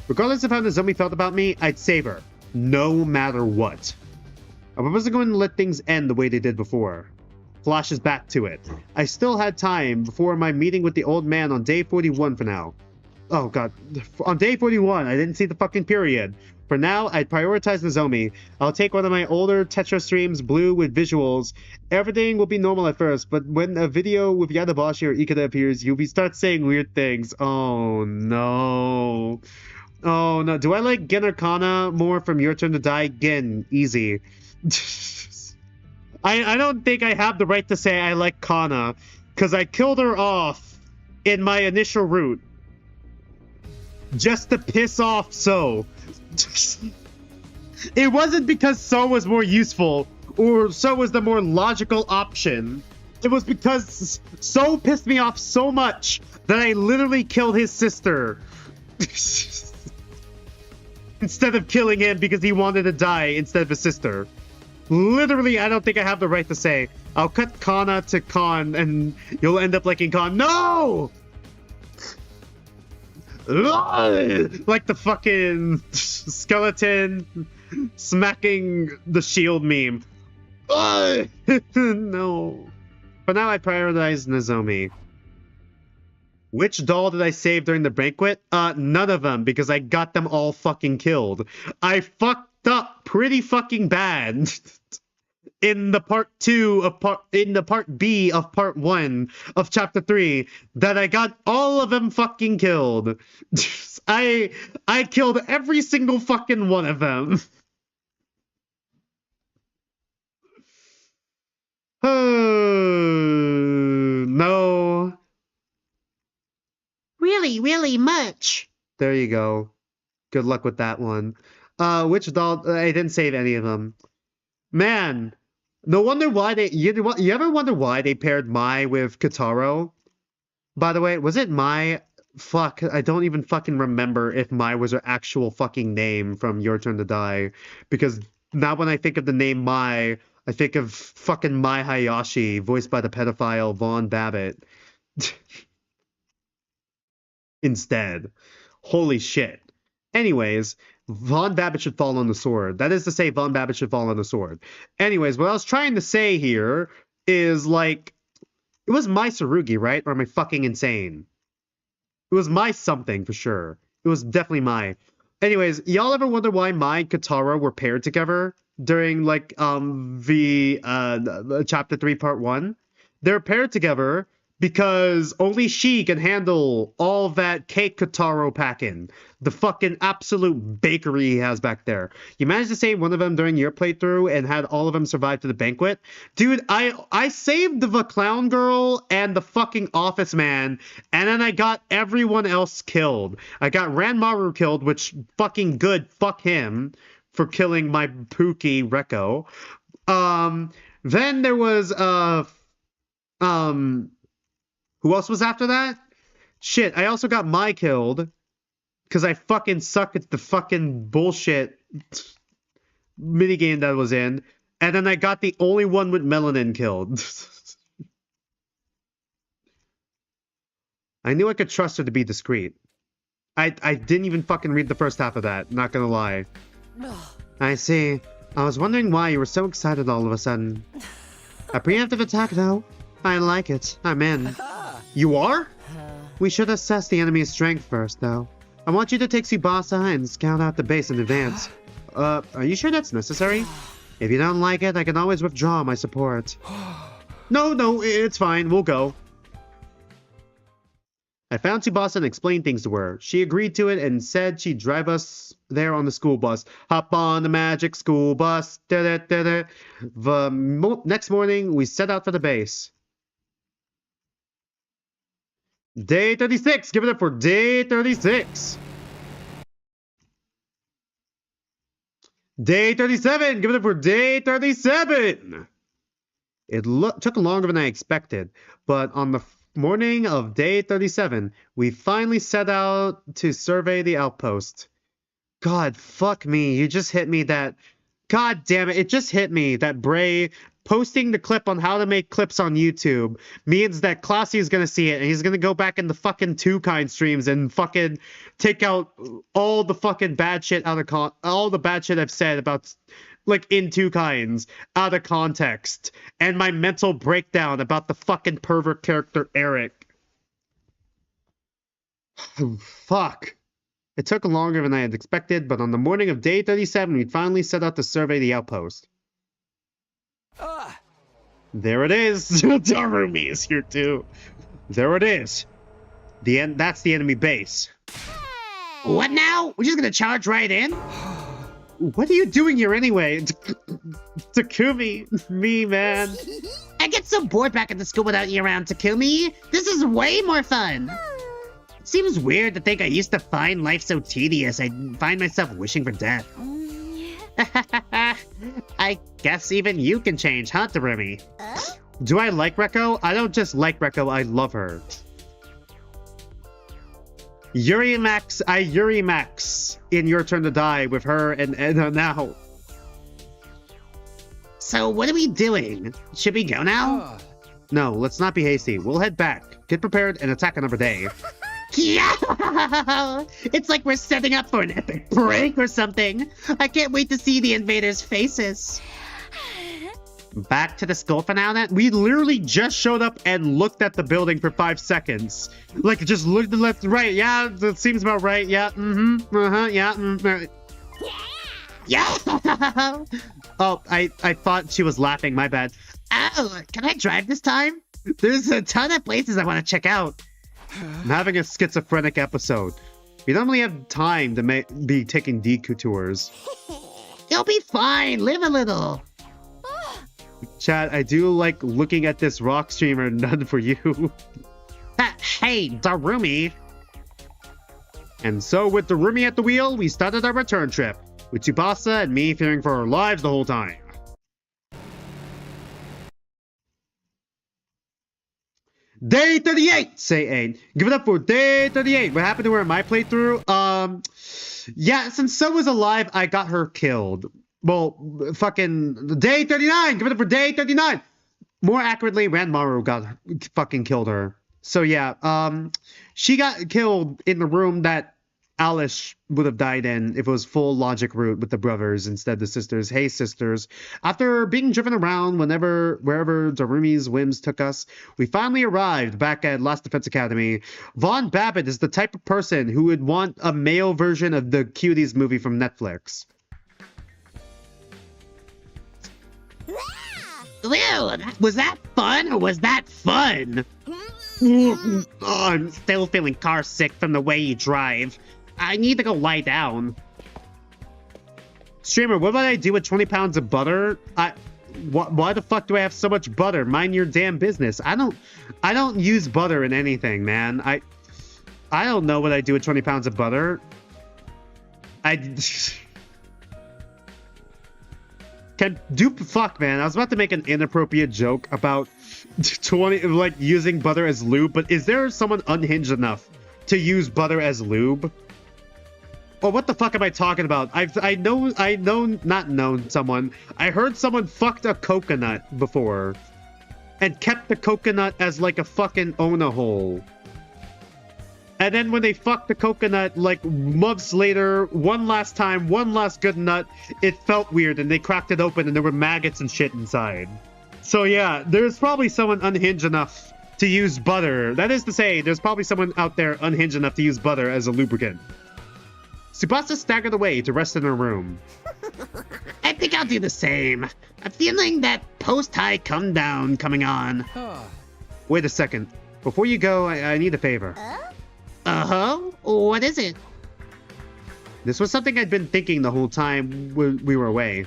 Regardless of how Nozomi felt about me, I'd save her. No matter what. I wasn't going to let things end the way they did before. Flashes back to it. I still had time before my meeting with the old man on day 41 for now. Oh god. On day 41, I didn't see the fucking period. For now, I'd prioritize Nozomi. I'll take one of my older Tetra streams, blue, with visuals. Everything will be normal at first, but when a video with Yadabashi or Ikeda appears, you'll start saying weird things. Oh no. Oh no. Do I like Gen or Kana more from Your Turn to Die? Gen. Easy. I don't think I have the right to say I like Kana, because I killed her off in my initial route. Just to piss off So. It wasn't because So was more useful or So was the more logical option. It was because So pissed me off so much that I literally killed his sister. Instead of killing him because he wanted to die instead of his sister. Literally, I don't think I have the right to say, I'll cut Kana to Khan and you'll end up liking Khan. No! Like the fucking skeleton smacking the shield meme. No. For now, I prioritize Nozomi. Which doll did I save during the banquet? None of them, because I got them all fucking killed. I fucked up pretty fucking bad in the part B of part 1 of chapter 3 that I got all of them fucking killed. I killed every single fucking one of them. No. Really, really much. There you go. Good luck with that one. Which doll? I didn't save any of them. Man, no wonder why they. You ever wonder why they paired Mai with Kotaro? By the way, was it Mai? Fuck, I don't even fucking remember if Mai was her actual fucking name from Your Turn to Die. Because now when I think of the name Mai, I think of fucking Mai Hayashi, voiced by the pedophile Vaughn Babbitt. Instead. Holy shit. Anyways, Vaughn Babbitt should fall on the sword. That is to say, Vaughn Babbitt should fall on the sword. Anyways, what I was trying to say here is, like, it was Mai Tsurugi, right? Or am I fucking insane? It was Mai something, for sure. It was definitely Mai. Anyways, y'all ever wonder why Mai and Kotaro were paired together during, like, the chapter 3, part 1? They're paired together because only she can handle all that cake Kotaro packing. The fucking absolute bakery he has back there. You managed to save one of them during your playthrough and had all of them survive to the banquet? Dude, I saved the clown girl and the fucking office man, and then I got everyone else killed. I got Ranmaru killed, which fucking good, fuck him for killing my Pookie Rekko. Then there was, who else was after that? Shit, I also got Mai killed because I fucking suck at the fucking bullshit minigame that I was in. And then I got the only one with melanin killed. I knew I could trust her to be discreet. I didn't even fucking read the first half of that, not gonna lie. I see. I was wondering why you were so excited all of a sudden. A preemptive attack, though. I like it. I'm in. You are? We should assess the enemy's strength first, though. I want you to take Tsubasa and scout out the base in advance. Are you sure that's necessary? If you don't like it, I can always withdraw my support. No, it's fine. We'll go. I found Tsubasa and explained things to her. She agreed to it and said she'd drive us there on the school bus. Hop on the magic school bus. The next morning, we set out for the base. Day 36! Give it up for day 36! Day 37! Give it up for day 37! It took longer than I expected, but on the morning of day 37, we finally set out to survey the outpost. God, fuck me. You just hit me that... God damn it just hit me that Bray posting the clip on how to make clips on YouTube means that Classy is gonna see it and he's gonna go back in the fucking Two Kind streams and fucking take out all the fucking bad shit out of all the bad shit I've said about, like, in Two Kinds out of context, and my mental breakdown about the fucking pervert character Eric. Fuck. It took longer than I had expected, but on the morning of day 37, we finally set out to survey the outpost. There it is! Darumi is here too. There it is. That's the enemy base. What now? We're just gonna charge right in? What are you doing here anyway? Takumi, me, man. I get so bored back at the school without you around, Takumi. This is way more fun. Seems weird to think I used to find life so tedious I find myself wishing for death. I guess even you can change, huh, Darumi? Do I like Rekko? I don't just like Rekko, I love her. I Yuri Max in Your Turn to Die with her and now. So what are we doing? Should we go now? No, let's not be hasty. We'll head back, get prepared, and attack another day. Yeah! It's like we're setting up for an epic break or something. I can't wait to see the invaders' faces. Back to the school for now then? We literally just showed up and looked at the building for 5 seconds. Like, just looked to the left, right. Yeah, that seems about right. Yeah, yeah. Yeah! Oh, I thought she was laughing. My bad. Oh, can I drive this time? There's a ton of places I want to check out. I'm having a schizophrenic episode. We don't really have time to be taking detours. You'll be fine. Live a little. Chad, I do like looking at this rock streamer. None for you. Hey, Darumi. And so with Darumi at the wheel, we started our return trip, with Tsubasa and me fearing for our lives the whole time. Day 38! Say 8. Give it up for day 38. What happened to her in my playthrough? Yeah, since So was alive, I got her killed. Well, fucking day 39! Give it up for day 39! More accurately, Ranmaru fucking killed her. So yeah, she got killed in the room that Alice would have died in if it was full logic route with the brothers instead the sisters. Hey sisters. After being driven around wherever Darumi's whims took us, we finally arrived back at Last Defense Academy. Vaughn Babbitt is the type of person who would want a male version of the Cuties movie from Netflix. Ew, was that fun or was that fun? Oh, I'm still feeling car sick from the way you drive. I need to go lie down. Streamer, what would I do with 20 pounds of butter? Why the fuck do I have so much butter? Mind your damn business. I don't use butter in anything, man. I don't know what I do with 20 pounds of butter. Fuck, man. I was about to make an inappropriate joke about 20, like, using butter as lube, but is there someone unhinged enough to use butter as lube? Or what the fuck am I talking about? I heard someone fucked a coconut before and kept the coconut as like a fucking Ona hole. And then when they fucked the coconut, like, months later, one last time, one last good nut, it felt weird, and they cracked it open, and there were maggots and shit inside. So yeah, there's probably someone unhinged enough to use butter. That is to say, there's probably someone out there unhinged enough to use butter as a lubricant. Tsubasa staggered away to rest in her room. I think I'll do the same. I'm feeling that post-high come-down coming on. Wait a second. Before you go, I need a favor. Uh-huh? What is it? This was something I'd been thinking the whole time we were away.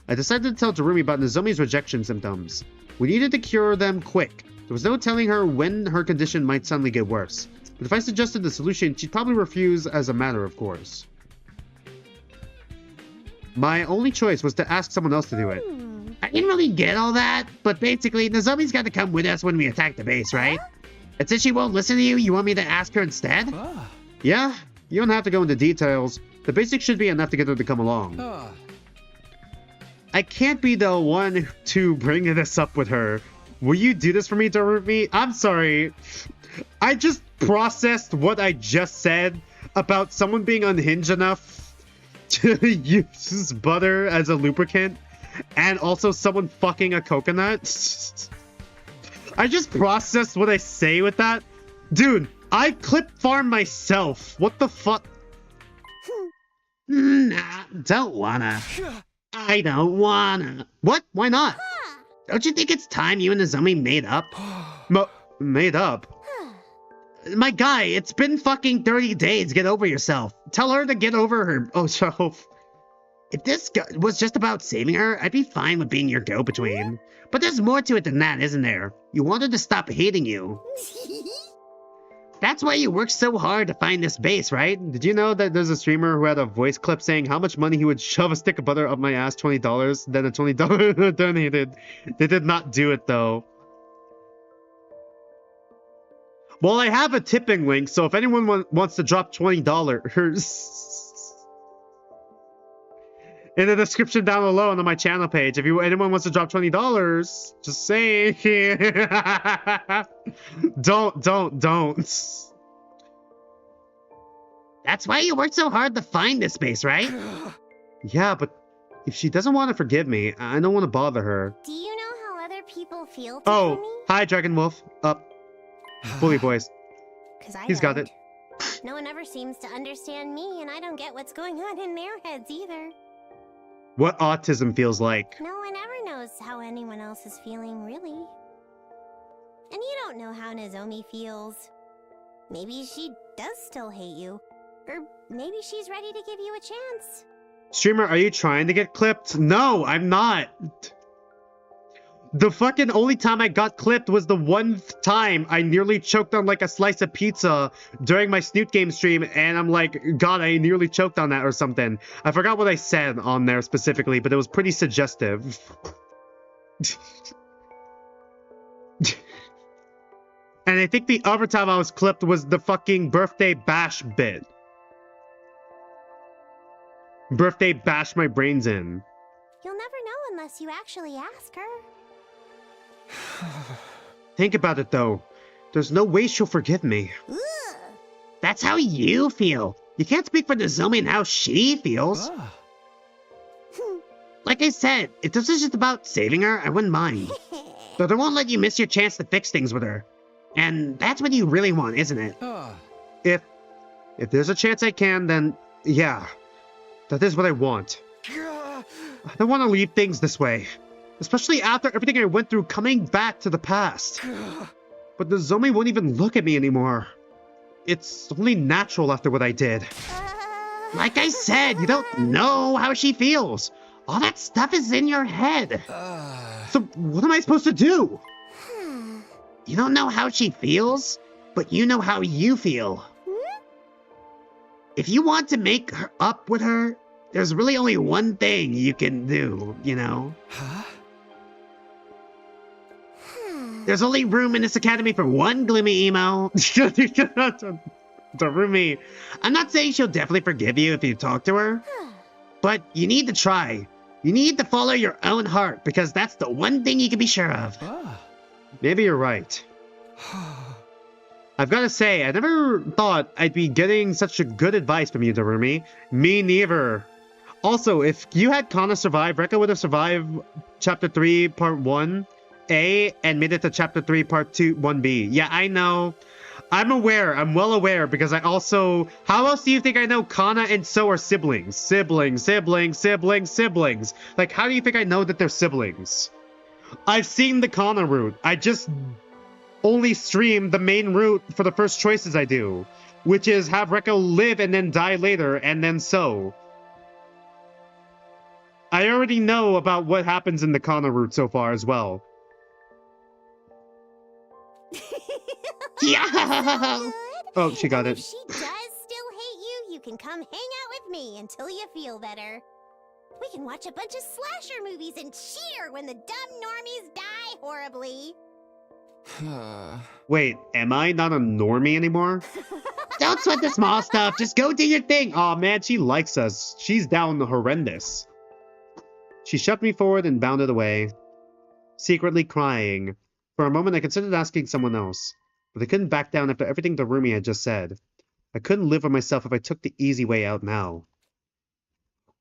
I decided to tell Darumi about Nozomi's rejection symptoms. We needed to cure them quick. There was no telling her when her condition might suddenly get worse. But if I suggested the solution, she'd probably refuse as a matter of course. My only choice was to ask someone else to do it. I didn't really get all that, but basically, Nozomi's got to come with us when we attack the base, right? And since she won't listen to you, you want me to ask her instead? Yeah, you don't have to go into details. The basics should be enough to get her to come along. I can't be the one to bring this up with her. Will you do this for me, Darumi? I'm sorry. I just processed what I just said about someone being unhinged enough to use butter as a lubricant and also someone fucking a coconut. I just processed what I say with that. Dude, I clip farm myself. What the fuck? Nah, don't wanna. I don't wanna. What? Why not? Don't you think it's time you and Nozomi made up? Made up? My guy, it's been fucking 30 days. Get over yourself. Tell her to get over herself. If this was just about saving her, I'd be fine with being your go-between. But there's more to it than that, isn't there? You wanted to stop hating you. That's why you worked so hard to find this base, right? Did you know that there's a streamer who had a voice clip saying how much money he would shove a stick of butter up my ass, $20, then a $20 donated. They did not do it, though. Well, I have a tipping link, so if anyone wants to drop $20... in the description down below and on my channel page. If anyone wants to drop $20, just say. Don't. That's why you worked so hard to find this space, right? Yeah, but if she doesn't want to forgive me, I don't want to bother her. Do you know how other people feel, Oh, Darumi? hi, Dragon Wolf. Up. Bully voice. Because I He's got it. No one ever seems to understand me, and I don't get what's going on in their heads either. What autism feels like. No one ever knows how anyone else is feeling, really. And you don't know how Nozomi feels. Maybe she does still hate you. Or maybe she's ready to give you a chance. Streamer, are you trying to get clipped? No, I'm not. The fucking only time I got clipped was the one time I nearly choked on like a slice of pizza during my Snoot Game stream, and I'm like, God, I nearly choked on that or something. I forgot what I said on there specifically, but it was pretty suggestive. And I think the other time I was clipped was the fucking birthday bash bit. Birthday bash my brains in. You'll never know unless you actually ask her. Think about it though. There's no way she'll forgive me. Ugh. That's how you feel. You can't speak for Nozomi and how she feels. Like I said, if this is just about saving her, I wouldn't mind. But I won't let you miss your chance to fix things with her. And that's what you really want, isn't it? If there's a chance I can, then yeah. That is what I want. I don't want to leave things this way. Especially after everything I went through coming back to the past. But Nozomi won't even look at me anymore. It's only natural after what I did. Like I said, you don't know how she feels. All that stuff is in your head. So what am I supposed to do? You don't know how she feels, but you know how you feel. If you want to make her up with her, there's really only one thing you can do, you know? There's only room in this academy for one gloomy emo. Darumi. I'm not saying she'll definitely forgive you if you talk to her, but you need to try. You need to follow your own heart, because that's the one thing you can be sure of. Maybe you're right. I've got to say, I never thought I'd be getting such a good advice from you, Darumi. Me neither. Also, if you had Kana survive, Rekka would have survived Chapter 3, Part 1A, and made it to Chapter 3, Part 2, 1B. Yeah, I know. I'm aware. I'm well aware, because I also... How else do you think I know Kana and So are siblings? Siblings. Like, how do you think I know that they're siblings? I've seen the Kana route. I just only stream the main route for the first choices I do, which is have Rekka live and then die later, and then So. I already know about what happens in the Kana route so far as well. Yeah. Oh, she got it. If she does still hate you, you can come hang out with me until you feel better. We can watch a bunch of slasher movies and cheer when the dumb normies die horribly. Wait, am I not a normie anymore? Don't sweat the small stuff. Just go do your thing. Aw, man, she likes us. She's down horrendous. She shoved me forward and bounded away, secretly crying. For a moment, I considered asking someone else, but I couldn't back down after everything Darumi had just said. I couldn't live with myself if I took the easy way out now.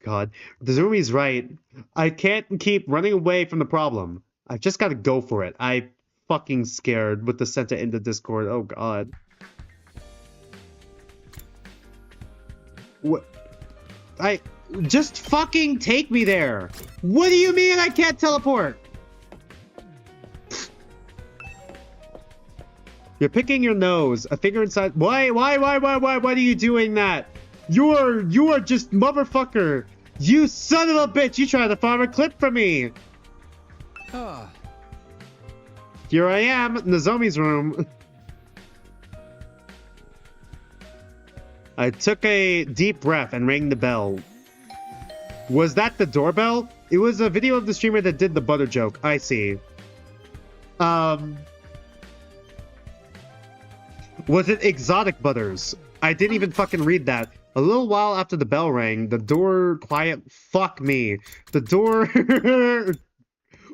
God, Darumi's right. I can't keep running away from the problem. I've just got to go for it. I'm fucking scared with the center in the Discord. Oh, God. What? Just fucking take me there. What do you mean I can't teleport? You're picking your nose. A finger inside. Why are you doing that? You are just motherfucker. You son of a bitch. You tried to farm a clip from me. Here I am, Nozomi's room. I took a deep breath and rang the bell. Was that the doorbell? It was a video of the streamer that did the butter joke. I see. Was it Exotic Butters? I didn't even fucking read that. A little while after the bell rang, the door fuck me. The door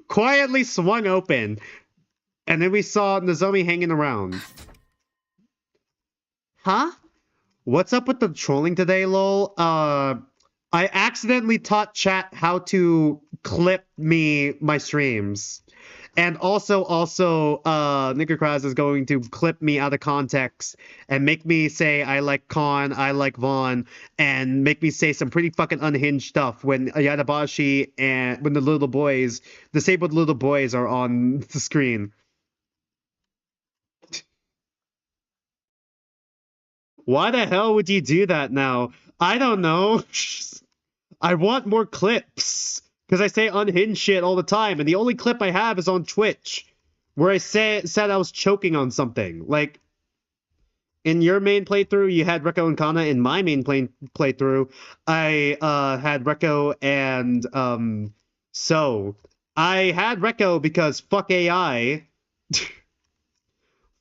quietly swung open. And then we saw Nozomi hanging around. Huh? What's up with the trolling today, lol? I accidentally taught chat how to clip my streams. And also, Nicker Kraz is going to clip me out of context and make me say I like Khan, I like Vaughn, and make me say some pretty fucking unhinged stuff when Yadabashi and when the disabled little boys are on the screen. Why the hell would you do that now? I don't know. I want more clips. Because I say unhinged shit all the time, and the only clip I have is on Twitch, where I said I was choking on something. Like, in your main playthrough, you had Rekko and Kana. In my main playthrough, I had Rekko and So I had Rekko because fuck AI.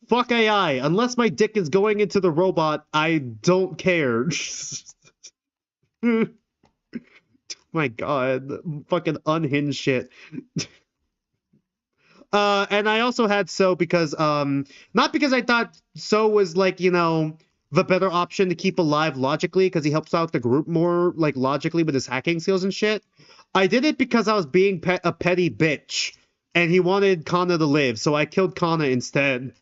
Fuck AI. Unless my dick is going into the robot, I don't care. My god, fucking unhinged shit. And I also had So because, not because I thought So was like, you know, the better option to keep alive logically, because he helps out the group more, like, logically with his hacking skills and shit. I did it because I was being a petty bitch, and he wanted Kana to live, so I killed Kana instead.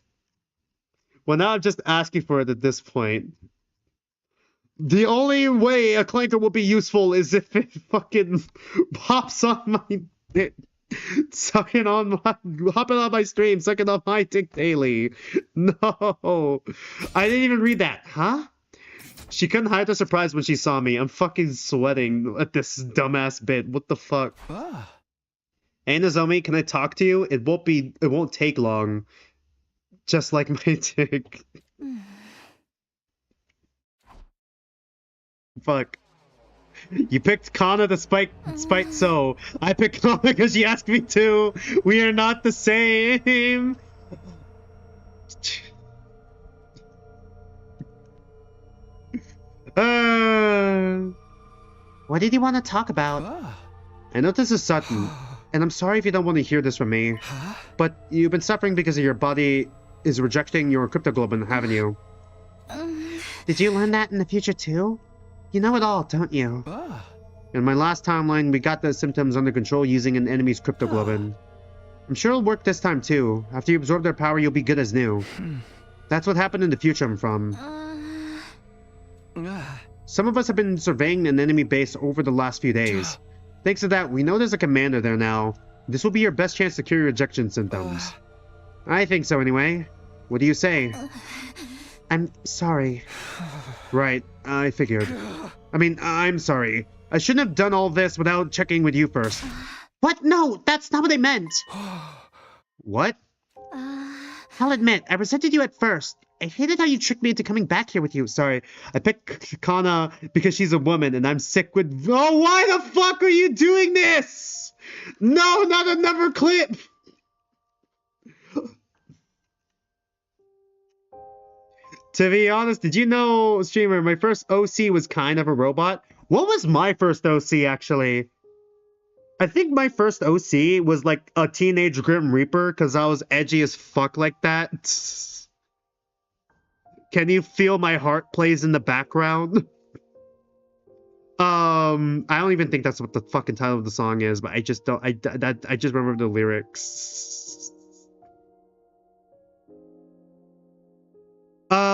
Well, now I'm just asking for it at this point. The only way a clanker will be useful is if it fucking pops on my dick. Hopping on my stream, sucking on my dick daily. No. I didn't even read that. Huh? She couldn't hide her surprise when she saw me. I'm fucking sweating at this dumbass bit. What the fuck? Hey, Nozomi, can I talk to you? It won't take long. Just like my dick. Fuck. You picked Kana despite So. I picked Kana because she asked me to. We are not the same. What did you want to talk about? I know this is sudden, and I'm sorry if you don't want to hear this from me. But you've been suffering because your body is rejecting your cryptoglobin, haven't you? Did you learn that in the future too? You know it all, don't you? In my last timeline, we got the symptoms under control using an enemy's cryptoglobin. I'm sure it'll work this time too. After you absorb their power, you'll be good as new. That's what happened in the future I'm from. Some of us have been surveying an enemy base over the last few days. Thanks to that, we know there's a commander there now. This will be your best chance to cure your rejection symptoms. I think so anyway. What do you say? I'm sorry. Right, I figured. I mean, I'm sorry. I shouldn't have done all this without checking with you first. What? No, that's not what I meant. What? I'll admit, I resented you at first. I hated how you tricked me into coming back here with you. Sorry, I picked Kana because she's a woman and I'm sick with... Oh, why the fuck are you doing this? No, not another clip. To be honest, did you know, streamer, my first OC was kind of a robot? What was my first OC, actually? I think my first OC was like a teenage Grim Reaper, because I was edgy as fuck like that. Can you feel my heart plays in the background? I don't even think that's what the fucking title of the song is, but I just don't, I just remember the lyrics.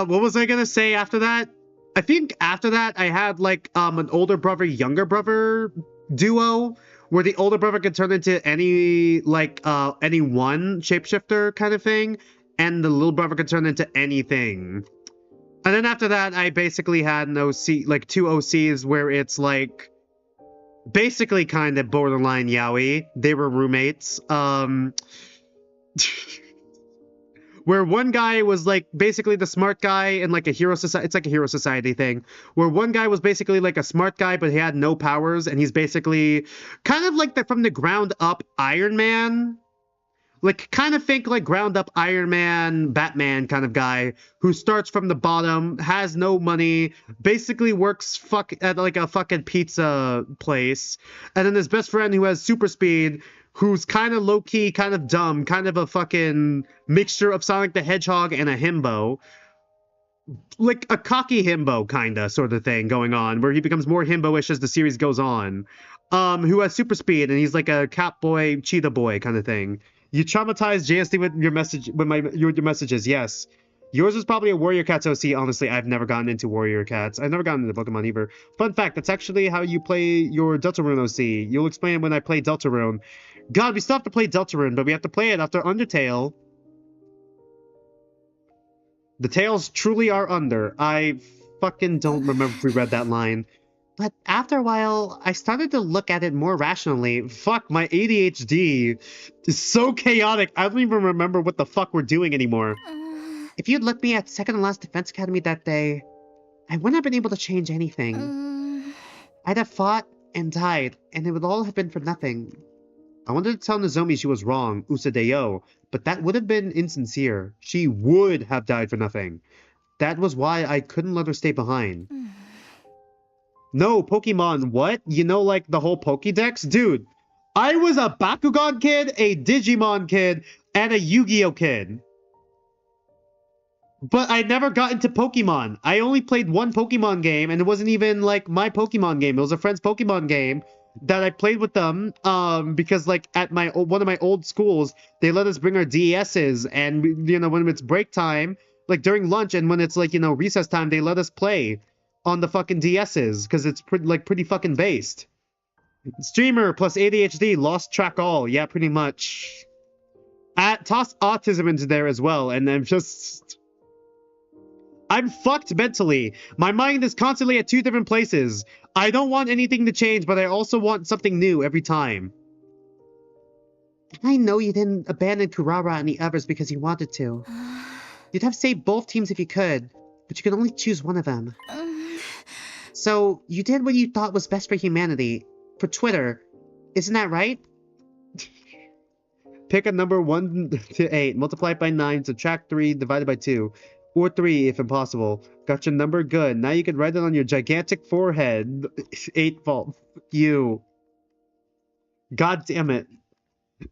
What was I gonna say after that? I think after that, I had like, an older brother, younger brother duo, where the older brother could turn into any, like, any one shapeshifter kind of thing, and the little brother could turn into anything. And then after that, I basically had an OC, like, two OCs where it's, like, basically kind of borderline yaoi. They were roommates. Where one guy was like basically the smart guy in like a hero society. It's like a hero society thing. Where one guy was basically like a smart guy, but he had no powers, and he's basically kind of like from the ground up Iron Man. Like, kind of think like ground up Iron Man, Batman kind of guy who starts from the bottom, has no money, basically works at like a fucking pizza place, and then his best friend who has super speed, who's kind of low-key, kind of dumb, kind of a fucking mixture of Sonic the Hedgehog and a himbo. like a cocky himbo kinda sort of thing going on, where he becomes more himbo-ish as the series goes on. Who has super speed and he's like a cat boy, cheetah boy kind of thing. You traumatized JSD with your message with your messages, yes. Yours was probably a Warrior Cats OC. Honestly, I've never gotten into Warrior Cats. I've never gotten into Pokemon either. Fun fact, that's actually how you play your Deltarune OC. You'll explain when I play Deltarune. God, we still have to play Deltarune, but we have to play it after Undertale. The tails truly are under. I fucking don't remember if we read that line. But after a while, I started to look at it more rationally. Fuck, my ADHD is so chaotic, I don't even remember what the fuck we're doing anymore. If you'd left me at second and last Defense Academy that day, I wouldn't have been able to change anything. I'd have fought and died, and it would all have been for nothing. I wanted to tell Nozomi she was wrong, Usadeo, but that would have been insincere. She would have died for nothing. That was why I couldn't let her stay behind. No, Pokemon, what? You know, like the whole Pokédex? Dude, I was a Bakugan kid, a Digimon kid, and a Yu-Gi-Oh kid. But I never got into Pokemon. I only played one Pokemon game, and it wasn't even, like, my Pokemon game. It was a friend's Pokemon game that I played with them, because, like, at one of my old schools, they let us bring our DSs, and, you know, when it's break time, like, during lunch, and when it's, like, you know, recess time, they let us play on the fucking DSs, because it's, pretty fucking based. Streamer plus ADHD, lost track all. Yeah, pretty much. Toss autism into there as well, and I'm fucked mentally. My mind is constantly at two different places. I don't want anything to change, but I also want something new every time. I know you didn't abandon Kurara and the others because you wanted to. You'd have saved both teams if you could, but you could only choose one of them. So, you did what you thought was best for humanity. For Twitter. Isn't that right? Pick a number 1 to 8, multiply it by 9, subtract 3, divided by 2. Or 3 if impossible. Got your number good. Now you can write it on your gigantic forehead. 8 fault. You. God damn it.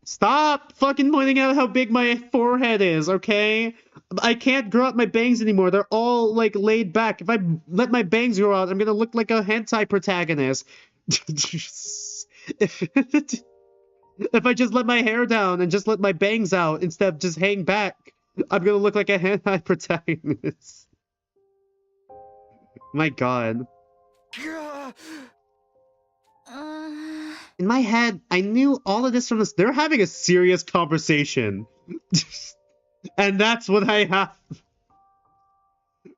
Stop fucking pointing out how big my forehead is, okay? I can't grow out my bangs anymore. They're all, like, laid back. If I let my bangs grow out, I'm gonna look like a hentai protagonist. if I just let my hair down and just let my bangs out instead of just hang back, I'm gonna look like a hentai protagonist. My god. In my head, I knew all of this from this. They're having a serious conversation. And that's what I have.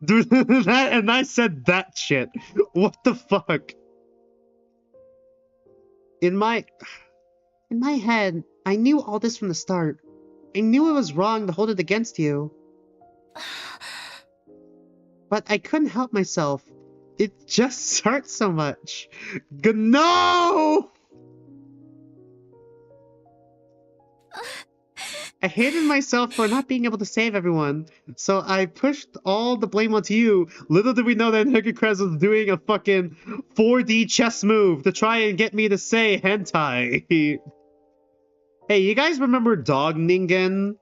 Dude, and I said that shit. What the fuck? In my head, I knew all this from the start. I knew it was wrong to hold it against you. But I couldn't help myself. It just hurts so much. No! I hated myself for not being able to save everyone, so I pushed all the blame onto you. Little did we know that Higakres was doing a fucking 4D chess move to try and get me to say hentai. Hey, you guys remember Dog Ningen?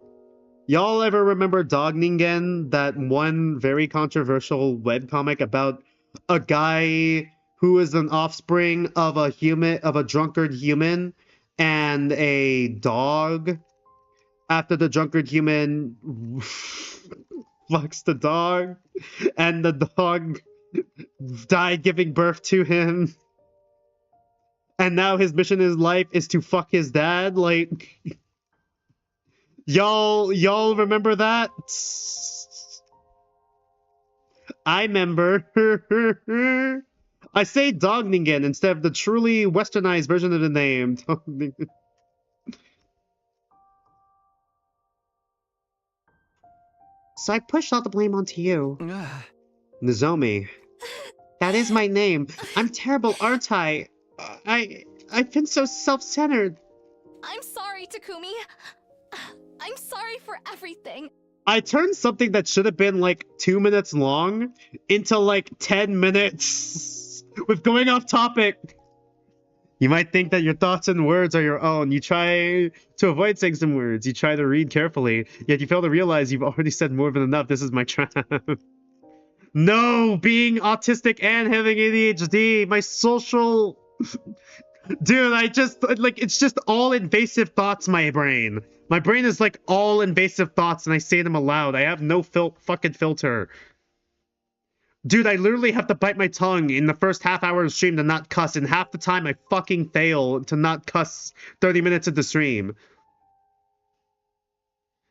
Y'all ever remember Dog Ningen? That one very controversial webcomic about a guy who is an offspring of a drunkard human and a dog? After the drunkard human fucks the dog, and the dog died giving birth to him, and now his mission in his life is to fuck his dad. Like, y'all remember that? I remember. I say Dog Ningen instead of the truly westernized version of the name. So I pushed all the blame onto you. Nozomi. That is my name. I'm terrible, aren't I? I've been so self-centered. I'm sorry, Takumi. I'm sorry for everything. I turned something that should have been like 2 minutes long into like 10 minutes with going off topic. You might think that your thoughts and words are your own. You try to avoid saying some words. You try to read carefully, yet you fail to realize you've already said more than enough. This is my trap. No, being autistic and having ADHD, my social... Dude, I just, like, it's just all invasive thoughts, my brain. My brain is like all invasive thoughts and I say them aloud. I have no fucking filter. Dude, I literally have to bite my tongue in the first half hour of the stream to not cuss, and half the time I fucking fail to not cuss 30 minutes of the stream.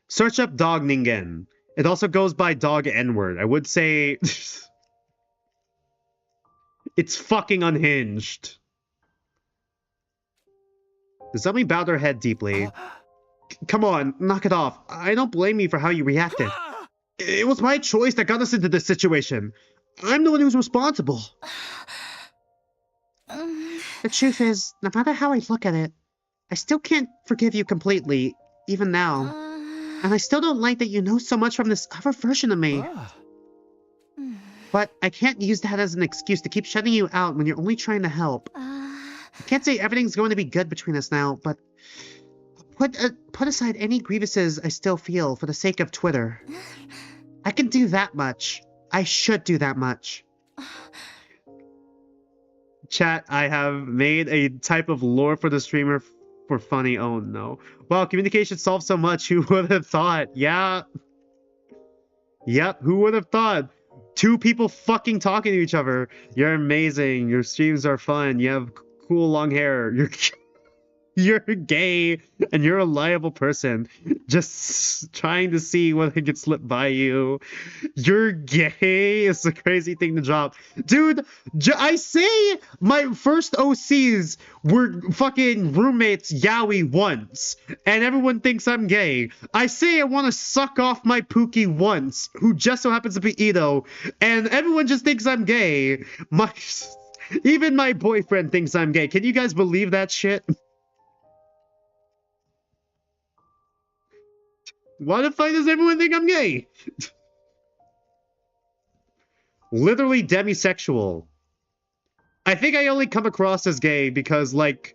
Search up dog ningen. It also goes by dog n-word. I would say... it's fucking unhinged. The zombie bowed her head deeply. Come on, knock it off. I don't blame you for how you reacted. It was my choice that got us into this situation. I'm the one who's responsible. The truth is, no matter how I look at it, I still can't forgive you completely, even now. And I still don't like that you know so much from this other version of me. But I can't use that as an excuse to keep shutting you out when you're only trying to help. I can't say everything's going to be good between us now, but put aside any grievances I still feel for the sake of Twitter. I can do that much. I should do that much. Chat, I have made a type of lore for the streamer for funny. Oh no. Wow, communication solves so much. Who would have thought? Yeah. Yep, who would have thought? Two people fucking talking to each other. You're amazing. Your streams are fun. You have cool long hair. You're gay and you're a liable person. Just trying to see what can slip by you. You're gay is a crazy thing to drop. Dude, I say my first OCs were fucking roommates yaoi once. And everyone thinks I'm gay. I say I want to suck off my Pookie once, who just so happens to be Ito. And everyone just thinks I'm gay. Even my boyfriend thinks I'm gay. Can you guys believe that shit? Why the fuck does everyone think I'm gay? Literally demisexual. I think I only come across as gay because, like,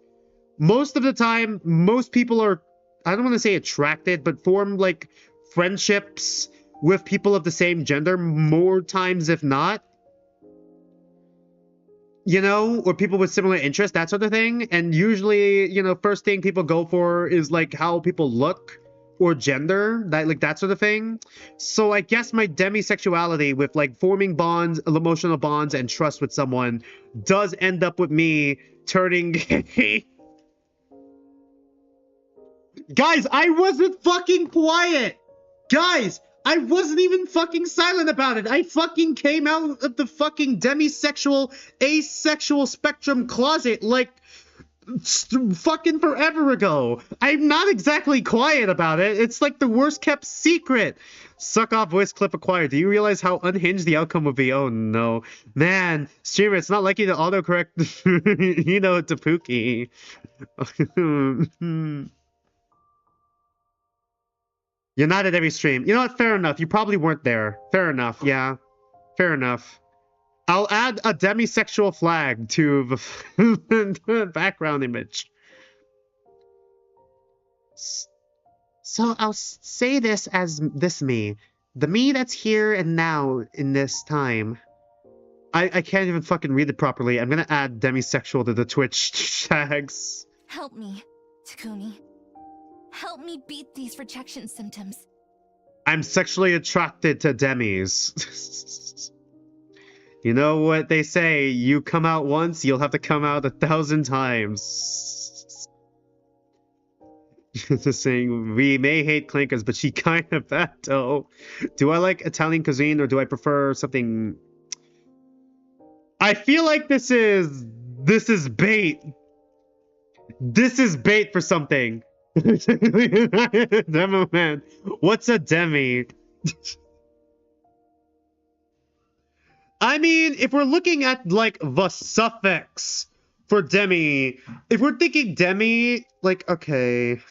most of the time, most people are, I don't want to say attracted, but form, like, friendships with people of the same gender more times if not. You know, or people with similar interests, that sort of thing. And usually, you know, first thing people go for is, like, how people look. Or gender, that sort of thing. So I guess my demisexuality with like forming bonds, emotional bonds, and trust with someone does end up with me turning gay. Guys, I wasn't fucking quiet. Guys, I wasn't even fucking silent about it. I fucking came out of the fucking demisexual, asexual spectrum closet like fucking forever ago. I'm not exactly quiet about it. It's like the worst kept secret. Suck off voice clip acquired. Do you realize how unhinged the outcome would be? Oh no. Man, streamer, it's not like you to autocorrect, you know, to Pookie. You're not at every stream. You know what? Fair enough. You probably weren't there. Fair enough. Yeah. Fair enough. I'll add a demisexual flag to the background image. So I'll say this as this me. The me that's here and now in this time. I can't even fucking read it properly. I'm gonna add demisexual to the Twitch tags. Help me, Takumi. Help me beat these rejection symptoms. I'm sexually attracted to demis. You know what they say, you come out once, you'll have to come out 1,000 times. Just saying, we may hate clankers, but she kind of bad though. Do I like Italian cuisine or do I prefer something... I feel like this is bait. This is bait for something. Demo man. What's a demi? I mean, if we're looking at, like, the suffix for demi, if we're thinking demi, like, okay.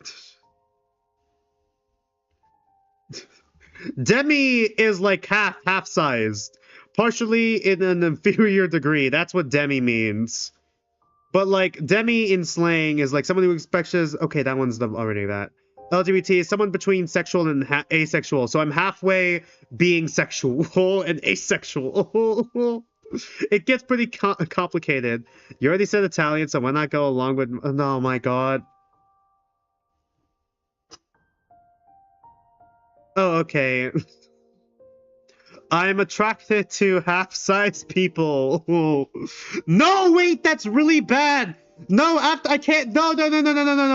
Demi is, like, half-sized. Partially in an inferior degree. That's what demi means. But, like, demi in slang is, like, someone who expects... Okay, that one's already that. LGBT is someone between sexual and asexual. So I'm halfway being sexual and asexual. It gets pretty complicated. You already said Italian, so why not go along with... Oh my god. Oh, okay. I'm attracted to half-size people. No, wait, that's really bad. No, after I can't. No.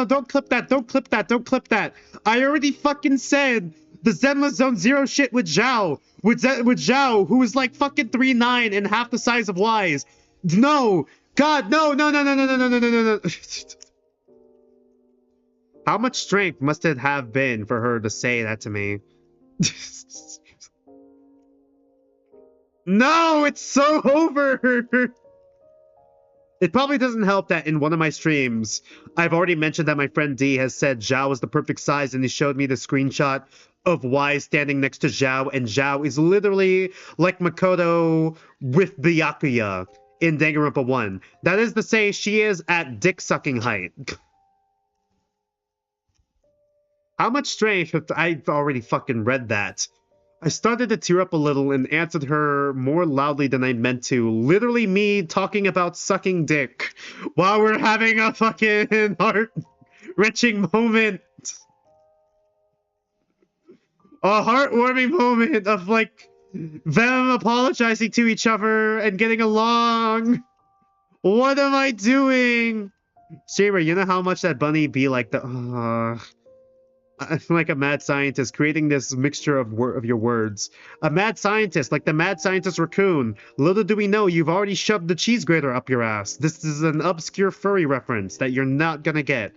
Don't clip that. Don't clip that. Don't clip that. I already fucking said the Zenless Zone Zero shit with Zhao. With Zhao, who is like fucking 3'9" and half the size of Wise. No. God, no. How much strength must it have been for her to say that to me? No, it's so over. It probably doesn't help that in one of my streams, I've already mentioned that my friend D has said Zhao was the perfect size, and he showed me the screenshot of Wise standing next to Zhao, and Zhao is literally like Makoto with the Yakuya in Danganronpa 1. That is to say, she is at dick-sucking height. How much strength? I've already fucking read that. I started to tear up a little and answered her more loudly than I meant to. Literally me talking about sucking dick while we're having a fucking heart-wrenching moment. A heartwarming moment of, like, them apologizing to each other and getting along. What am I doing? Shaver, you know how much that bunny be like the... I'm like a mad scientist creating this mixture of your words. A mad scientist, like the mad scientist raccoon. Little do we know, you've already shoved the cheese grater up your ass. This is an obscure furry reference that you're not gonna get.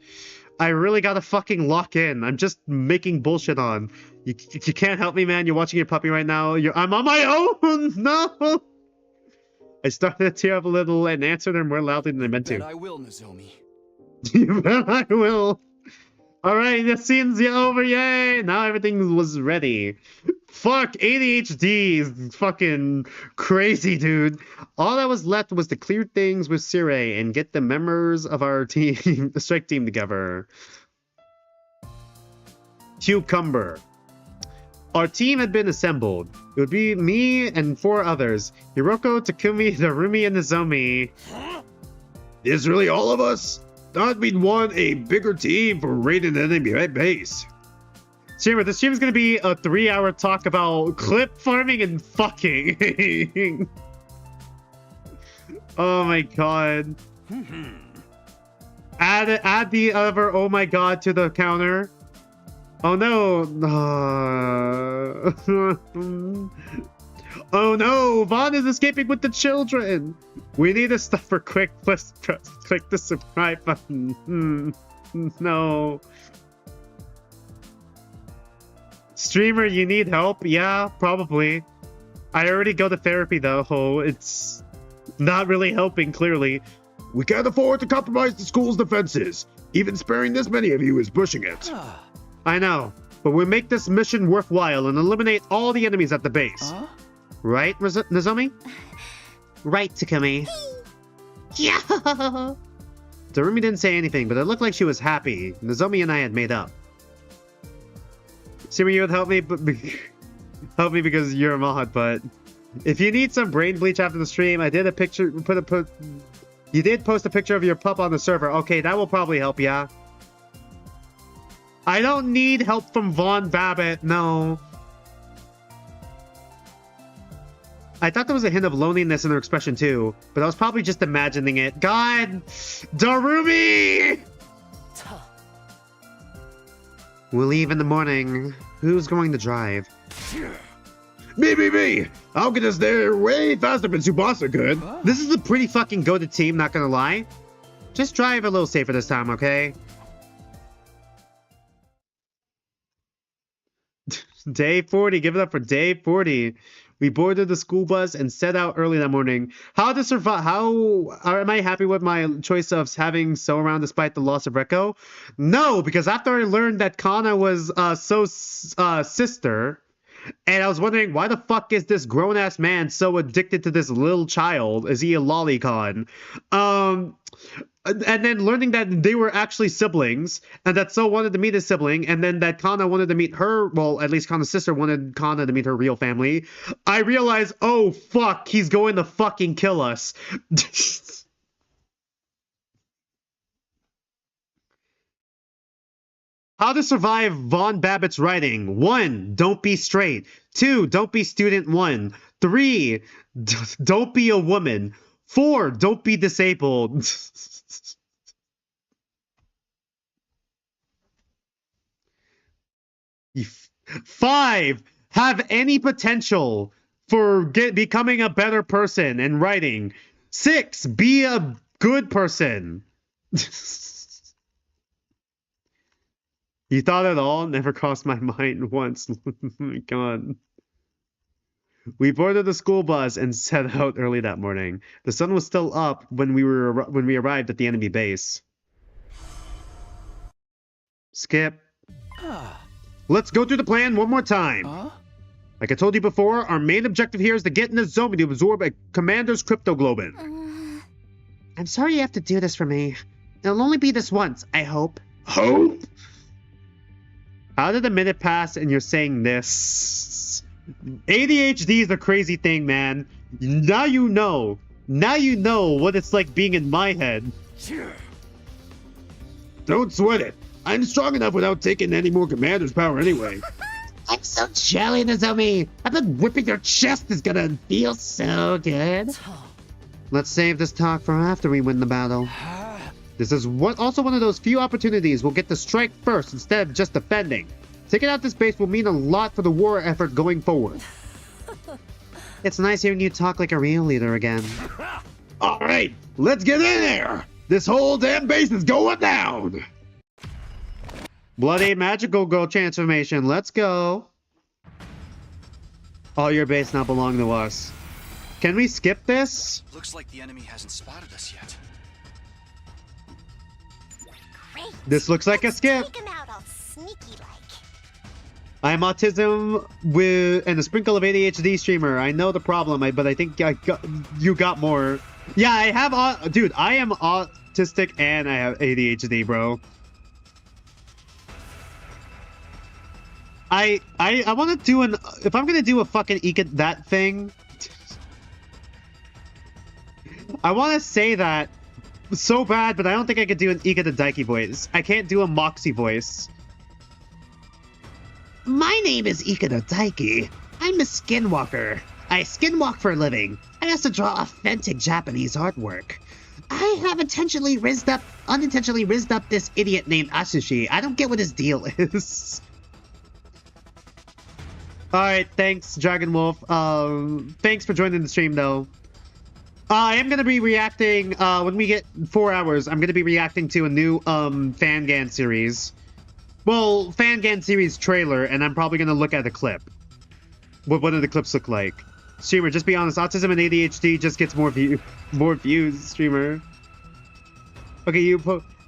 I really gotta fucking lock in. I'm just making bullshit on. You can't help me, man. You're watching your puppy right now. I'm on my own! No! I started to tear up a little and answered her more loudly than I meant to. Bet I will, Nozomi. You bet I will. Alright, the scene's over, yay! Now everything was ready. Fuck, ADHD is fucking crazy, dude. All that was left was to clear things with Sirei and get the members of our team, the strike team together. Cucumber. Our team had been assembled. It would be me and 4 others. Hiroko, Takumi, Darumi, and Nozomi. Is really all of us? Thought we'd want a bigger team for raiding enemy base. Shimmer, this stream is going to be a 3-hour talk about clip farming and fucking. Oh my god. Add the other oh my god to the counter. Oh no. Oh no, Vaughn is escaping with the children. We need to stop her quick. Let's click the subscribe button. No. Streamer, you need help? Yeah, probably. I already go to therapy though. Oh, it's not really helping, clearly. We can't afford to compromise the school's defenses. Even sparing this many of you is pushing it. I know, but we'll make this mission worthwhile and eliminate all the enemies at the base. Right, Nozomi? Right, Takumi. Yeah. Darumi didn't say anything, but it looked like she was happy. Nozomi and I had made up. Simi, you would help me, help me because you're a mod, but if you need some brain bleach after the stream, I did a picture, you did post a picture of your pup on the server. Okay, that will probably help, yeah. I don't need help from Vaughn Babbitt, no. I thought there was a hint of loneliness in her expression too, but I was probably just imagining it. God! Darumi! We'll leave in the morning. Who's going to drive? Me! I'll get us there way faster than Tsubasa could. This is a pretty fucking goated team, not gonna lie. Just drive a little safer this time, okay? Day 40, give it up for day 40. We boarded the school bus and set out early that morning. How to survive? How am I happy with my choice of having So around despite the loss of Rekko? No, because after I learned that Kana was So's sister, and I was wondering why the fuck is this grown ass man so addicted to this little child? Is he a lolicon? and then learning that they were actually siblings, and that So wanted to meet his sibling, and then that Kana wanted to meet her, well, at least Kana's sister wanted Kana to meet her real family, I realized, oh fuck, he's going to fucking kill us. How to survive Von Babbitt's writing. 1. Don't be straight. 2. Don't be student 1. 3. Don't be a woman. 4. Don't be disabled. 5. Have any potential for becoming a better person and writing. 6. Be a good person. You thought it all? Never crossed my mind once. Oh my god. We boarded the school bus and set out early that morning. The sun was still up when we arrived at the enemy base. Skip. Let's go through the plan one more time. Like I told you before, our main objective here is to get in the Zombie to absorb a commander's cryptoglobin. I'm sorry you have to do this for me. It'll only be this once, I hope. Hope? How did a minute pass and you're saying this? ADHD is a crazy thing, man. Now you know. Now you know what it's like being in my head. Don't sweat it. I'm strong enough without taking any more commander's power anyway. I'm so jelly, Nozomi. I bet whipping your chest is gonna feel so good. Let's save this talk for after we win the battle. This is also one of those few opportunities we'll get to strike first instead of just defending. Taking out this base will mean a lot for the war effort going forward. It's nice hearing you talk like a real leader again. All right, let's get in there. This whole damn base is going down. Bloody magical girl transformation. Let's go. All your base now belong to us. Can we skip this? Looks like the enemy hasn't spotted us yet. Great. This looks like a skip. Take him out all sneaky-like. I'm autism and a sprinkle of ADHD streamer. I know the problem, but I think you got more. Yeah, I have, dude, I am autistic and I have ADHD, bro. I want to do if I'm going to do a fucking that thing, I want to say that so bad, but I don't think I could do an Ika the Daiki voice. I can't do a Moxie voice. My name is Ika the Daiki. I'm a skinwalker. I skinwalk for a living. I also draw authentic Japanese artwork. I have unintentionally rizzed up this idiot named Atsushi. I don't get what his deal is. Alright, thanks, Dragon Wolf. Thanks for joining the stream, though. I am going to be reacting, when we get 4 hours, I'm going to be reacting to a new, Fangan series. Well, Fangan series trailer, and I'm probably going to look at a clip. What do the clips look like? Streamer, just be honest, autism and ADHD just gets more views, streamer. Okay,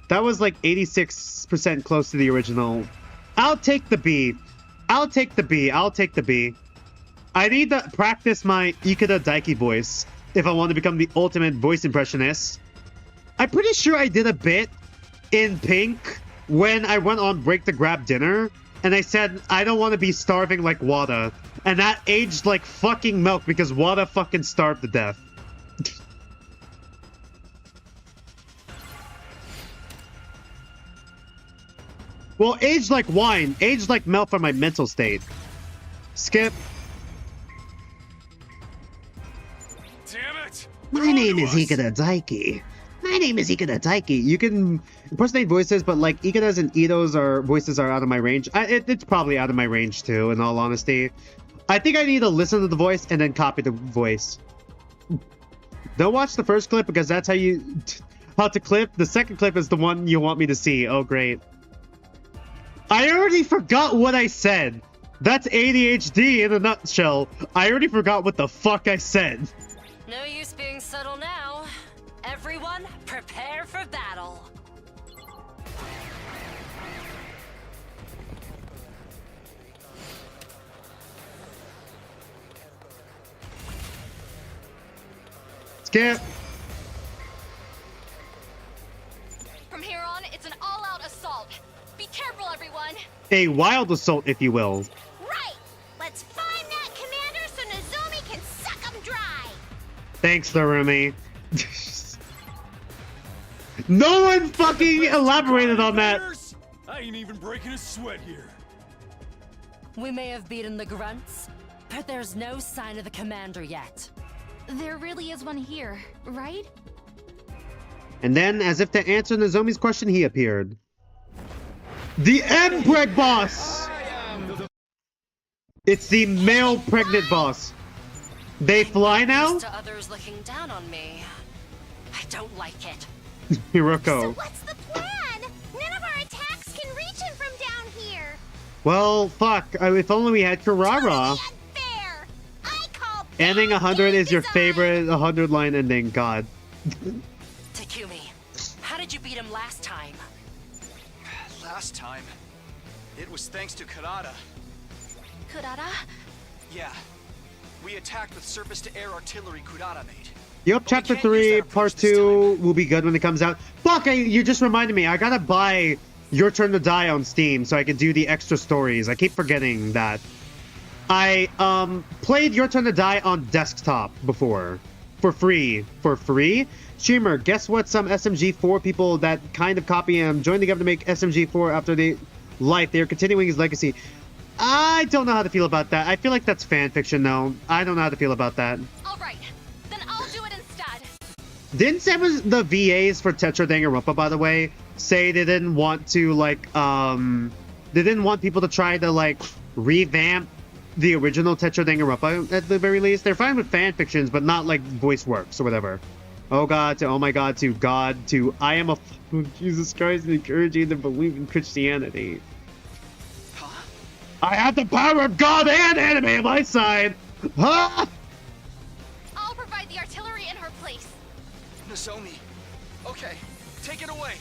that was like 86% close to the original. I'll take the B. I'll take the B. I'll take the B. I need to practice my Ikeda Daiki voice if I want to become the ultimate voice impressionist. I'm pretty sure I did a bit in Pink when I went on break to grab dinner, and I said, I don't want to be starving like Wada. And that aged like fucking milk because Wada fucking starved to death. Well, aged like wine, aged like milk for my mental state. Skip. Damn it! My name is Ikeda Daiki. My name is Ikeda Daiki. You can impersonate voices, but like Ikeda's and Ito's voices are out of my range. It's probably out of my range too, in all honesty. I think I need to listen to the voice and then copy the voice. Don't watch the first clip because that's how to clip. The second clip is the one you want me to see. Oh, great. I already forgot what I said. That's ADHD in a nutshell. I already forgot what the fuck I said. No use being subtle now. Everyone, prepare for battle. Skip. A wild assault, if you will. Right! Let's find that commander so Nozomi can suck him dry! Thanks, Darumi. No one fucking elaborated on that. I ain't even breaking a sweat here. We may have beaten the grunts, but there's no sign of the commander yet. There really is one here, right? And then, as if to answer Nozomi's question, he appeared. The M-Preg boss! It's the male pregnant boss. They fly now? Used to others looking down on me. I don't like it. Hiroko. So what's the plan? None of our attacks can reach him from down here! Well, fuck. If only we had Kurara. Ending 100 is your favorite 100 line ending, god. Takumi, how did you beat him last time? Last time, it was thanks to Karada. Kurara? Yeah. We attacked with surface-to-air artillery Kurada made. Yep, chapter 3, part 2 will be good when it comes out. Fuck, you just reminded me. I gotta buy Your Turn to Die on Steam so I can do the extra stories. I keep forgetting that. I played Your Turn to Die on desktop before. For free. For free? Streamer, guess what? Some SMG4 people that kind of copy him joined together to make SMG4 after they life. They are continuing his legacy. I don't know how to feel about that. I feel like that's fan fiction, though. I don't know how to feel about that. Alright, then I'll do it instead. Didn't the VAs for Tetra Danganronpa, by the way, say they didn't want to, like, they didn't want people to try to, like, revamp the original Tetra Danganronpa at the very least? They're fine with fan fictions, but not, like, voice works or whatever. Oh god, to oh my god, to God, to I am a Jesus Christ and encouraging them to believe in Christianity. Huh? I have the power of God and anime on my side! Huh? I'll provide the artillery in her place. Nozomi. Okay, take it away.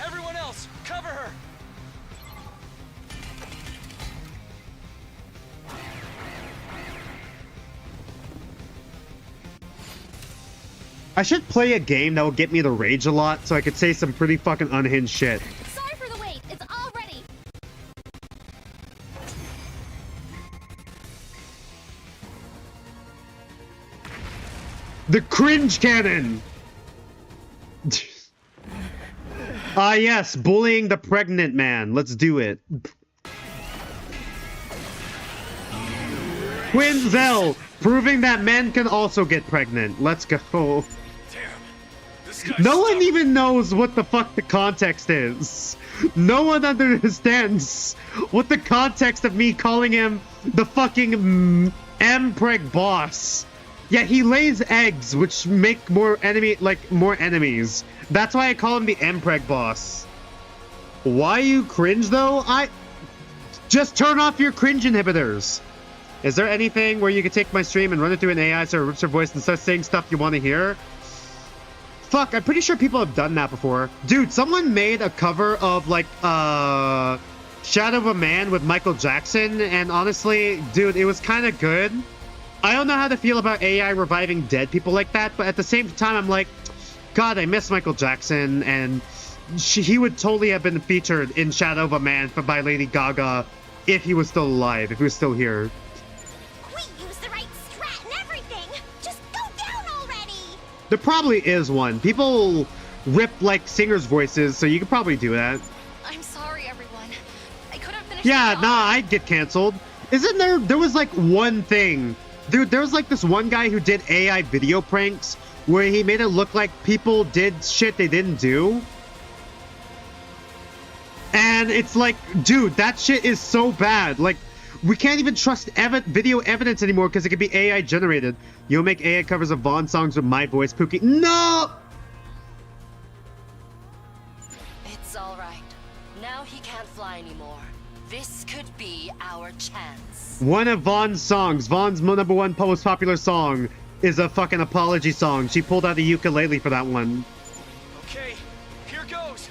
Everyone else, cover her. I should play a game that will get me to rage a lot so I could say some pretty fucking unhinged shit. Sorry for the wait. It's all ready. The cringe cannon! Ah yes, bullying the pregnant man. Let's do it. Quinzel, proving that men can also get pregnant. Let's go. No one even knows what the fuck the context is. No one understands what the context of me calling him the fucking M-Preg boss. Yet he lays eggs, which make more enemies. That's why I call him the M-Preg boss. Why you cringe though? Just turn off your cringe inhibitors. Is there anything where you could take my stream and run it through an AI so it rips your voice and starts saying stuff you want to hear? Fuck, I'm pretty sure people have done that before. Dude, someone made a cover of, like, Shadow of a Man with Michael Jackson, and honestly, dude, it was kind of good. I don't know how to feel about AI reviving dead people like that, but at the same time, I'm like, God, I miss Michael Jackson, and he would totally have been featured in Shadow of a Man by Lady Gaga if he was still alive, if he was still here. There probably is one. People rip, like, singers' voices, so you could probably do that. I'm sorry, everyone. I couldn't finish. Yeah, nah, I'd get canceled. Isn't there... There was, like, one thing. Dude, there was, like, this one guy who did AI video pranks where he made it look like people did shit they didn't do. And it's like, dude, that shit is so bad. Like, we can't even trust video evidence anymore because it could be AI generated. You'll make AI covers of Vaughn songs with my voice, Pookie. No! It's all right. Now he can't fly anymore. This could be our chance. One of Vaughn's songs, Vaughn's #1 most popular song, is a fucking apology song. She pulled out a ukulele for that one. Okay, here goes.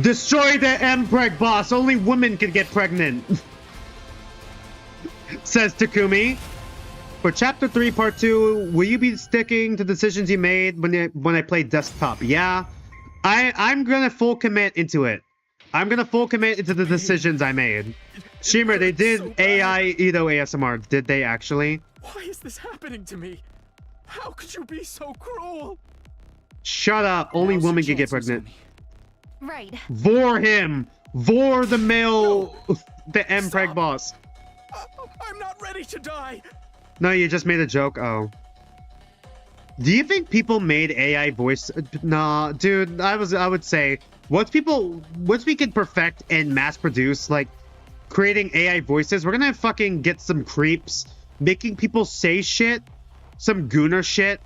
Destroy the M-Preg boss. Only women can get pregnant. Says Takumi. For chapter 3, part 2, will you be sticking to decisions you made when I played desktop? Yeah. I'm gonna full commit into it. I'm gonna full commit into the decisions I made. Streamer, they did AI Ito ASMR. Did they actually? Why is this happening to me? How could you be so cruel? Shut up. Only women can get pregnant. Right. Vor him. Vor the male, the M-Preg boss. I'm not ready to die. No, you just made a joke. Oh. Do you think people made AI voice? Nah, dude. I would say once we can perfect and mass produce, like creating AI voices, we're gonna fucking get some creeps making people say shit, some gooner shit,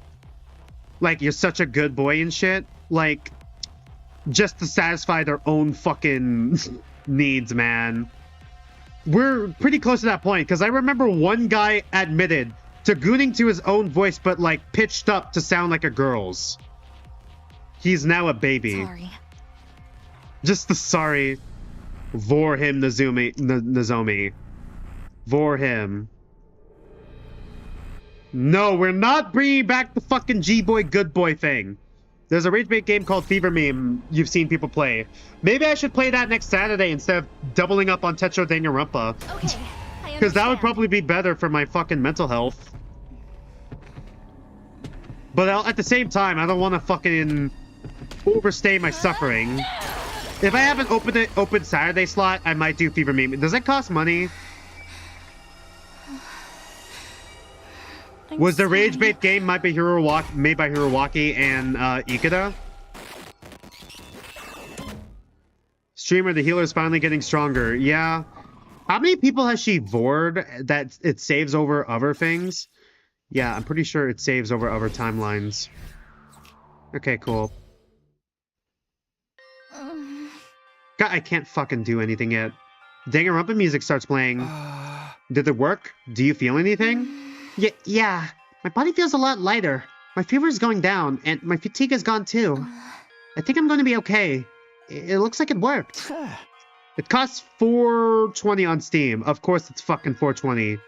like you're such a good boy and shit, like just to satisfy their own fucking needs, man. We're pretty close to that point, because I remember one guy admitted to gooning to his own voice, but like pitched up to sound like a girl's. He's now a baby. Sorry. Just the sorry. Vor him, Nozomi. Vor him. No, we're not bringing back the fucking G-boy good boy thing. There's a rage bait game called Fever Meme you've seen people play. Maybe I should play that next Saturday instead of doubling up on Tetro Danganronpa. Okay, Because that would probably be better for my fucking mental health. But at the same time, I don't want to fucking overstay my suffering. If I have an open Saturday slot, I might do Fever Meme. Does it cost money? Was the rage bait game made by Hiroaki and Ikeda? Streamer, the healer is finally getting stronger. Yeah. How many people has she vored that it saves over other things? Yeah, I'm pretty sure it saves over other timelines. Okay, cool. God, I can't fucking do anything yet. Danganronpa music starts playing. Did it work? Do you feel anything? Yeah. My body feels a lot lighter. My fever is going down, and my fatigue is gone too. I think I'm going to be okay. It looks like it worked. It costs $4.20 on Steam. Of course it's fucking $4.20.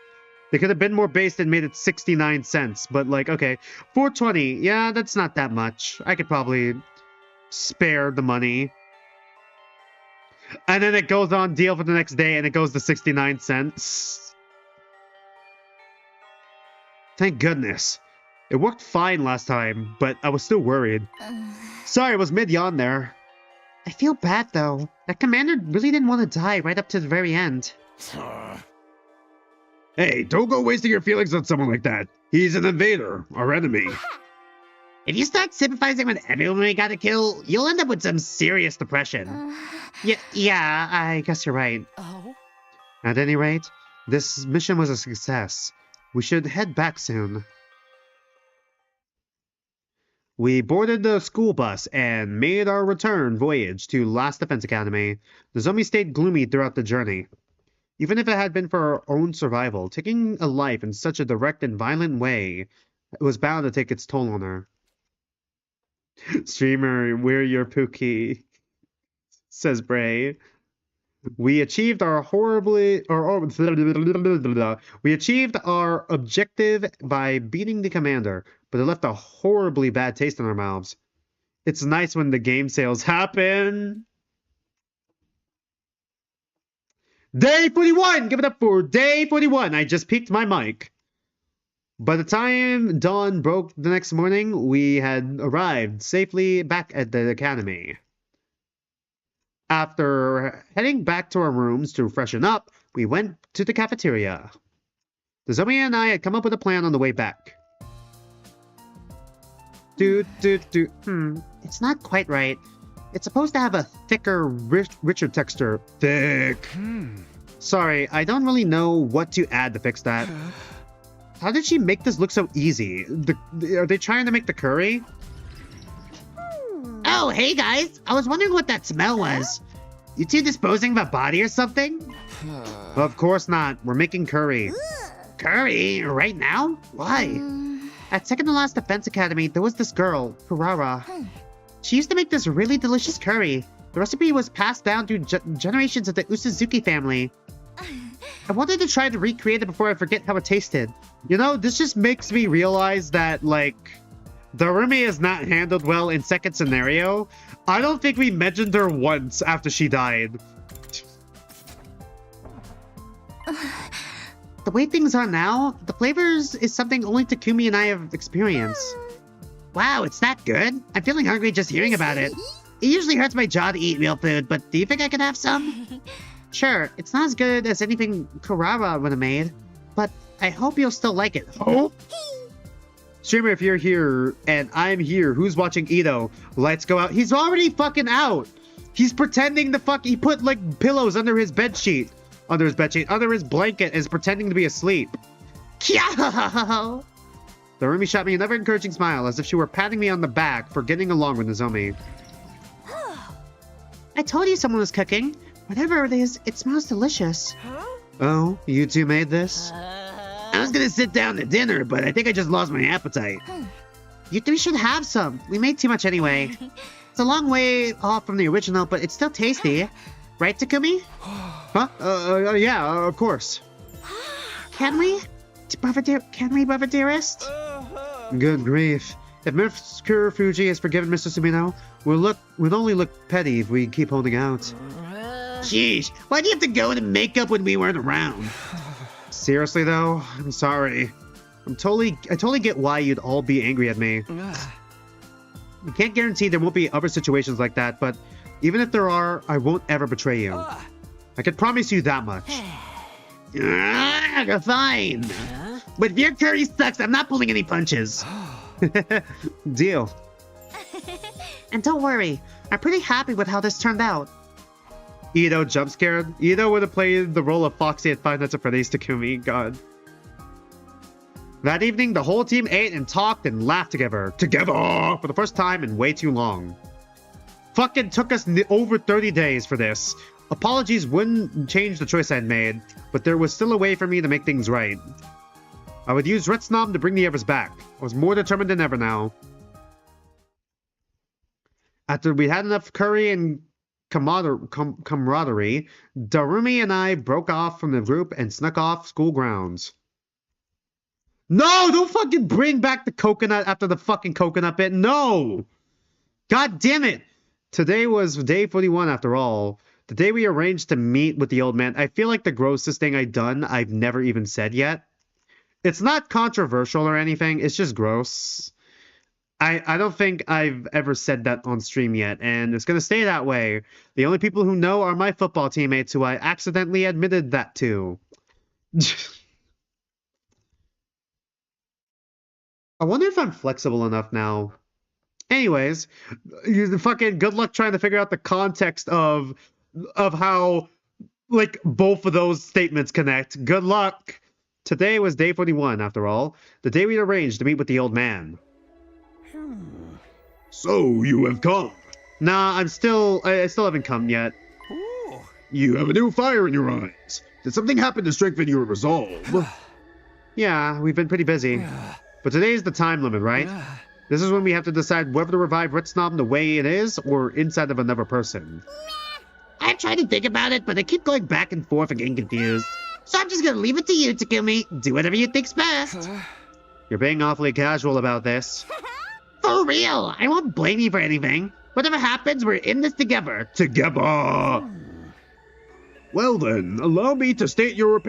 They could have been more based and made it 69 cents, but like, okay. $4.20. Yeah, that's not that much. I could probably spare the money. And then it goes on deal for the next day, and it goes to 69 cents. Thank goodness. It worked fine last time, but I was still worried. Sorry, I was mid-yawn there. I feel bad, though. That commander really didn't want to die right up to the very end. Hey, don't go wasting your feelings on someone like that. He's an invader, our enemy. If you start sympathizing with everyone we gotta kill, you'll end up with some serious depression. Yeah, I guess you're right. Oh? At any rate, this mission was a success. We should head back soon. We boarded the school bus and made our return voyage to Last Defense Academy. Nozomi stayed gloomy throughout the journey. Even if it had been for our own survival, taking a life in such a direct and violent way was bound to take its toll on her. Streamer, we're your Pookie, says Bray. We achieved our we achieved our objective by beating the commander, but it left a horribly bad taste in our mouths. It's nice when the game sales happen. Day 41! Give it up for day 41! I just peeked my mic. By the time dawn broke the next morning, we had arrived safely back at the academy. After heading back to our rooms to freshen up, we went to the cafeteria. Nozomi and I had come up with a plan on the way back. It's not quite right. It's supposed to have a thicker, richer texture. Thick. Sorry, I don't really know what to add to fix that. How did she make this look so easy? Are they trying to make the curry? Oh, hey guys! I was wondering what that smell was. You two disposing of a body or something? Of course not. We're making curry. Curry? Right now? Why? At Second to Last Defense Academy, there was this girl, Kurara. She used to make this really delicious curry. The recipe was passed down through generations of the Usuzuki family. I wanted to try to recreate it before I forget how it tasted. You know, this just makes me realize that, like, Darumi is not handled well in second scenario. I don't think we mentioned her once after she died. The way things are now, the flavors is something only Takumi and I have experienced. Wow, it's that good? I'm feeling hungry just hearing about it. It usually hurts my jaw to eat real food, but do you think I could have some? Sure, it's not as good as anything Kurara would have made, but I hope you'll still like it. Oh? Streamer, if you're here and I'm here, who's watching Ito? Lights go out. He's already fucking out. He's pretending to he put like pillows under his bed sheet. Under his blanket, is pretending to be asleep. Kyow! Darumi shot me another encouraging smile, as if she were patting me on the back for getting along with Nozomi. I told you someone was cooking. Whatever it is, it smells delicious. Huh? Oh, you two made this? I was gonna sit down to dinner, but I think I just lost my appetite. You three should have some. We made too much anyway. It's a long way off from the original, but it's still tasty. Right, Takumi? Huh? Yeah, of course. Can we? Brother Dearest? Good grief. If Mr. Fuji has forgiven Mr. Sumino, we'll only look petty if we keep holding out. Sheesh, why'd you have to go into makeup when we weren't around? Seriously though, I'm sorry. I totally get why you'd all be angry at me. I can't guarantee there won't be other situations like that, but even if there are, I won't ever betray you. I can promise you that much. Fine. But if your curry sucks, I'm not pulling any punches. Deal. And don't worry, I'm pretty happy with how this turned out. Ito jump scared. Ito would have played the role of Foxy at Five Nights at Freddy's Takumi. God. That evening, the whole team ate and talked and laughed together. For the first time in way too long. Fucking took us over 30 days for this. Apologies wouldn't change the choice I'd made, but there was still a way for me to make things right. I would use Retsnom to bring the others back. I was more determined than ever now. After we had enough curry and camaraderie, Darumi and I broke off from the group and snuck off school grounds. No! Don't fucking bring back the coconut after the fucking coconut bit. No! God damn it! Today was day 41 after all. The day we arranged to meet with the old man. I feel like the grossest thing I've done I've never even said yet. It's not controversial or anything. It's just gross. I don't think I've ever said that on stream yet, and it's going to stay that way. The only people who know are my football teammates who I accidentally admitted that to. I wonder if I'm flexible enough now. Anyways, fucking good luck trying to figure out the context of how, like, both of those statements connect. Good luck. Today was day 41, after all. The day we arranged to meet with the old man. So, you have come. Nah, I still haven't come yet. Ooh. You have a new fire in your eyes. Did something happen to strengthen your resolve? Yeah, we've been pretty busy. But today's the time limit, right? This is when we have to decide whether to revive Ritsnom the way it is or inside of another person. I've tried to think about it, but I keep going back and forth and getting confused. So I'm just gonna leave it to you, Takumi. Do whatever you think's best. You're being awfully casual about this. For real, I won't blame you for anything. Whatever happens, we're in this together. Well then, allow me to state your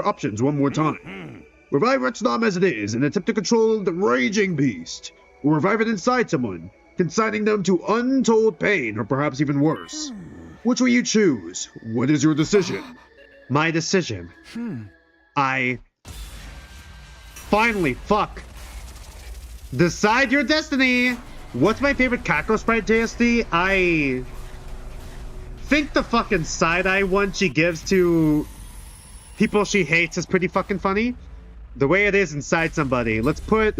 options one more time. Revive Retsnom as it is and attempt to control the raging beast. Or revive it inside someone, consigning them to untold pain or perhaps even worse. Which will you choose? What is your decision? My decision. Finally, fuck. Decide your destiny. What's my favorite Kako sprite JSD? I think the fucking side-eye one she gives to people she hates is pretty fucking funny. The way it is inside somebody. Let's put...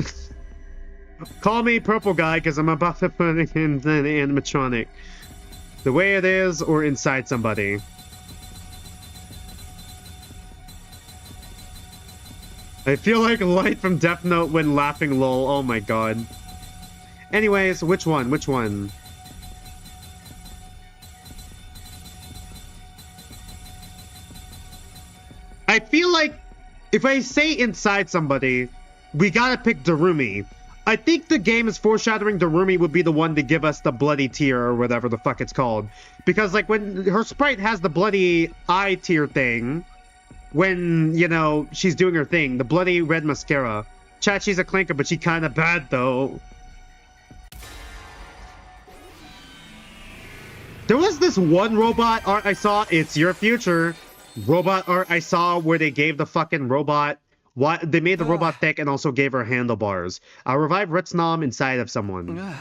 Call me purple guy because I'm about to put it in the animatronic. The way it is or inside somebody. I feel like Light from Death Note when laughing lol. Oh my god. Anyways, which one? Which one? I feel like if I say inside somebody, we gotta pick Darumi. I think the game is foreshadowing Darumi would be the one to give us the bloody tear or whatever the fuck it's called. Because, like, when her sprite has the bloody eye tear thing, when, you know, she's doing her thing, the bloody red mascara. Chat, she's a clanker, but she kind of bad, though. There was this one robot art I saw, It's Your Future, robot art I saw where they gave the fucking robot, they made the robot thick and also gave her handlebars. I'll revive Ritznam inside of someone.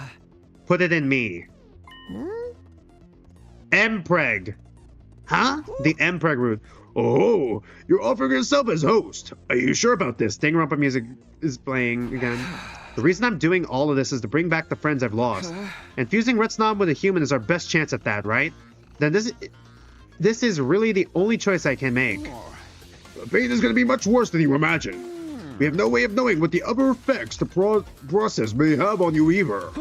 Put it in me. Mpreg. Huh? The Mpreg route. Oh, you're offering yourself as host. Are you sure about this? Danganronpa music is playing again. The reason I'm doing all of this is to bring back the friends I've lost. And fusing Ritznam with a human is our best chance at that, right? Then this is really the only choice I can make. The pain is going to be much worse than you imagine. We have no way of knowing what the other effects the process may have on you either.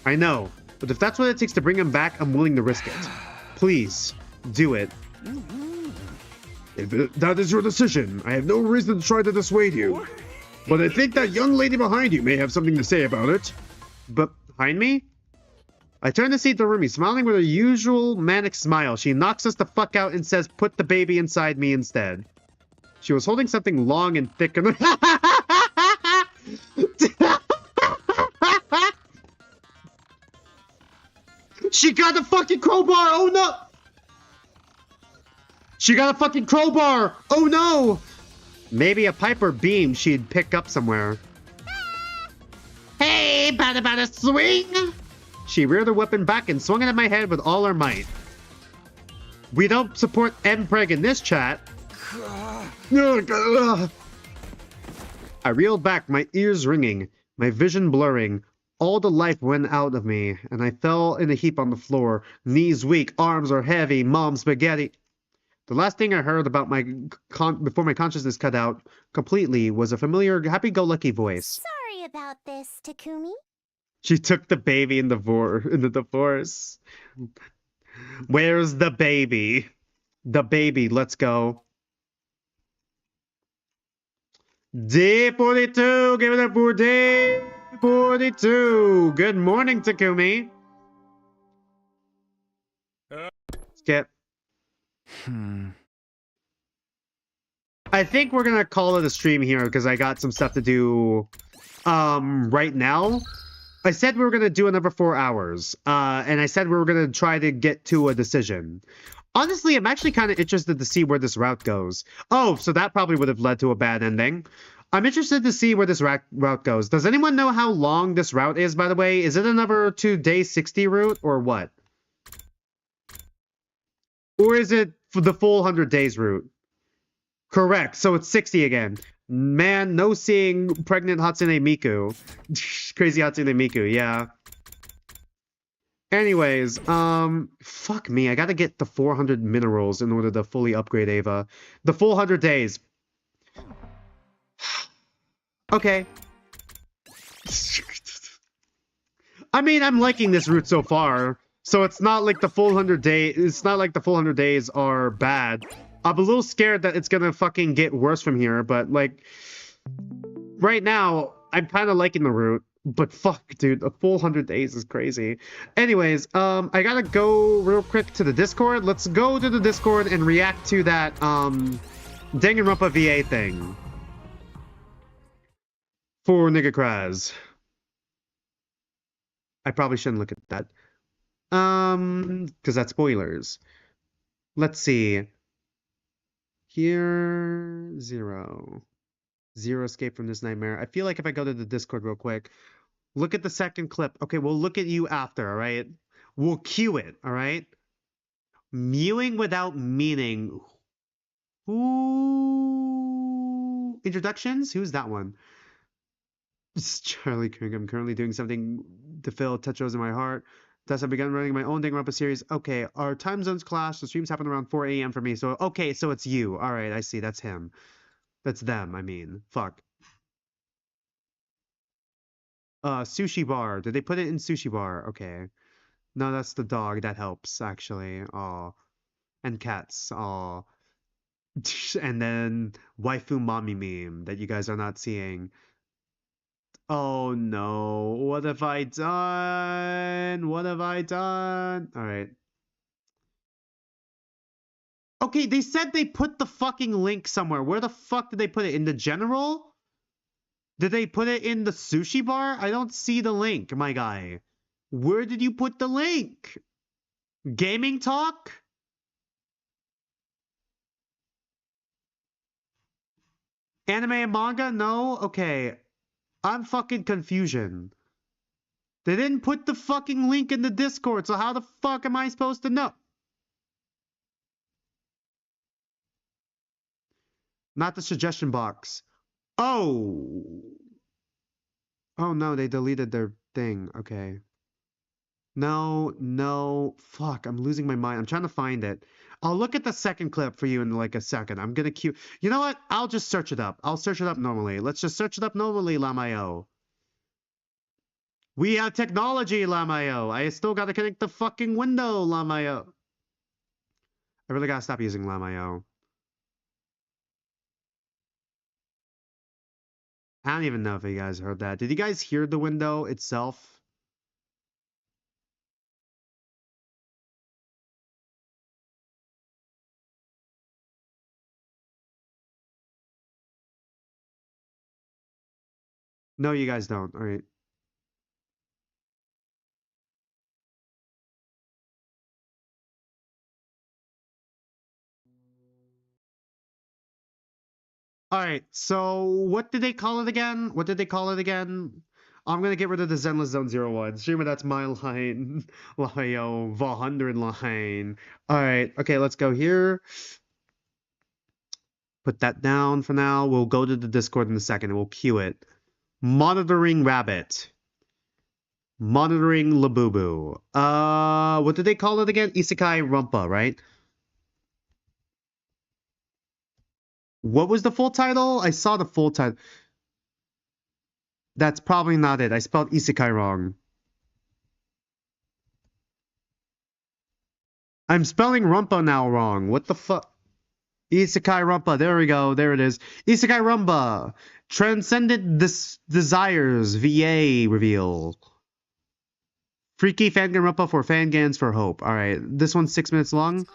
I know, but if that's what it takes to bring him back, I'm willing to risk it. Please, do it. If that is your decision, I have no reason to try to dissuade you. But I think that young lady behind you may have something to say about it. But behind me? I turn to see Darumi, smiling with her usual manic smile. She knocks us the fuck out and says, put the baby inside me instead. She was holding something long and thick and... She got a fucking crowbar! Oh no! She got a fucking crowbar! Oh no! Maybe a pipe or beam she'd pick up somewhere. Hey, bada swing! She reared her weapon back and swung it at my head with all her might. We don't support Mpreg in this chat. I reeled back, my ears ringing, my vision blurring. All the life went out of me, and I fell in a heap on the floor. Knees weak, arms are heavy, mom spaghetti. The last thing I heard about before my consciousness cut out completely was a familiar happy-go-lucky voice. Sorry about this, Takumi. She took the baby in the divorce. Where's the baby? The baby, let's go. D42, give it up for D42. Good morning, Takumi. Skip. I think we're gonna call it a stream here because I got some stuff to do right now. I said we were gonna do another 4 hours, and I said we were gonna try to get to a decision. Honestly, I'm actually kind of interested to see where this route goes. Oh, so that probably would have led to a bad ending. I'm interested to see where this route goes. Does anyone know how long this route is, by the way? Is it another 2 day 60 route or what? Or is it for the full 100 days route? Correct. So it's 60 again. Man, no seeing pregnant Hatsune Miku. Crazy Hatsune Miku, yeah. Anyways, fuck me. I gotta get the 400 minerals in order to fully upgrade Ava. The full 100 days. Okay. I mean, I'm liking this route so far. So it's not like the full 100 days. It's not like the full 100 days are bad. I'm a little scared that it's gonna fucking get worse from here, but like right now, I'm kind of liking the route. But fuck, dude, a full 100 days is crazy. Anyways, I gotta go real quick to the Discord. Let's go to the Discord and react to that Danganronpa VA thing for Nigga Kraz. I probably shouldn't look at that. Because that's spoilers. Let's see. Here, 0. 0 escape from this nightmare. I feel like if I go to the Discord real quick, look at the second clip. Okay, we'll look at you after, all right? We'll cue it, all right? Mewing without meaning. Who? Introductions? Who's that one? It's Charlie King. I'm currently doing something to fill tetros in my heart. Thus, I've begun running my own Danganronpa series. Okay, our time zones clash. The streams happen around 4 a.m. for me. So, okay, so it's you. All right, I see. That's him. That's them, I mean. Fuck. Sushi bar. Did they put it in sushi bar? Okay. No, that's the dog. That helps, actually. Aw. And cats. Aw. And then waifu mommy meme that you guys are not seeing. Oh no. What have I done? What have I done? Alright. Okay, they said they put the fucking link somewhere. Where the fuck did they put it? In the general? Did they put it in the sushi bar? I don't see the link, my guy. Where did you put the link? Gaming talk? Anime and manga? No? Okay. I'm fucking confusion. They didn't put the fucking link in the Discord, so how the fuck am I supposed to know? Not the suggestion box. Oh. Oh no, they deleted their thing. Okay. No, no. Fuck, I'm losing my mind. I'm trying to find it. I'll look at the second clip for you in like a second. I'm gonna queue. You know what? I'll just search it up. I'll search it up normally. Let's just search it up normally, Lamayo. We have technology, Lamayo. I still gotta connect the fucking window, Lamayo. I really gotta stop using Lamayo. I don't even know if you guys heard that. Did you guys hear the window itself? No, you guys don't. All right. All right. So what did they call it again? What did they call it again? I'm gonna get rid of the Zenless Zone 01. Streamer, that's my line. Layo, 100 line. All right. Okay, let's go here. Put that down for now. We'll go to the Discord in a second and we'll queue it. Monitoring Rabbit. Monitoring Labubu. What did they call it again? Isekai Rumpa, right? What was the full title? I saw the full title. That's probably not it. I spelled Isekai wrong. I'm spelling Rumpa now wrong. What the fuck? Isekai Rumpa. There we go. There it is. Isekai Rumpa. Transcendent Desires VA reveal. Freaky Fangan Rumpa for Fangans for Hope. Alright. This one's 6 minutes long.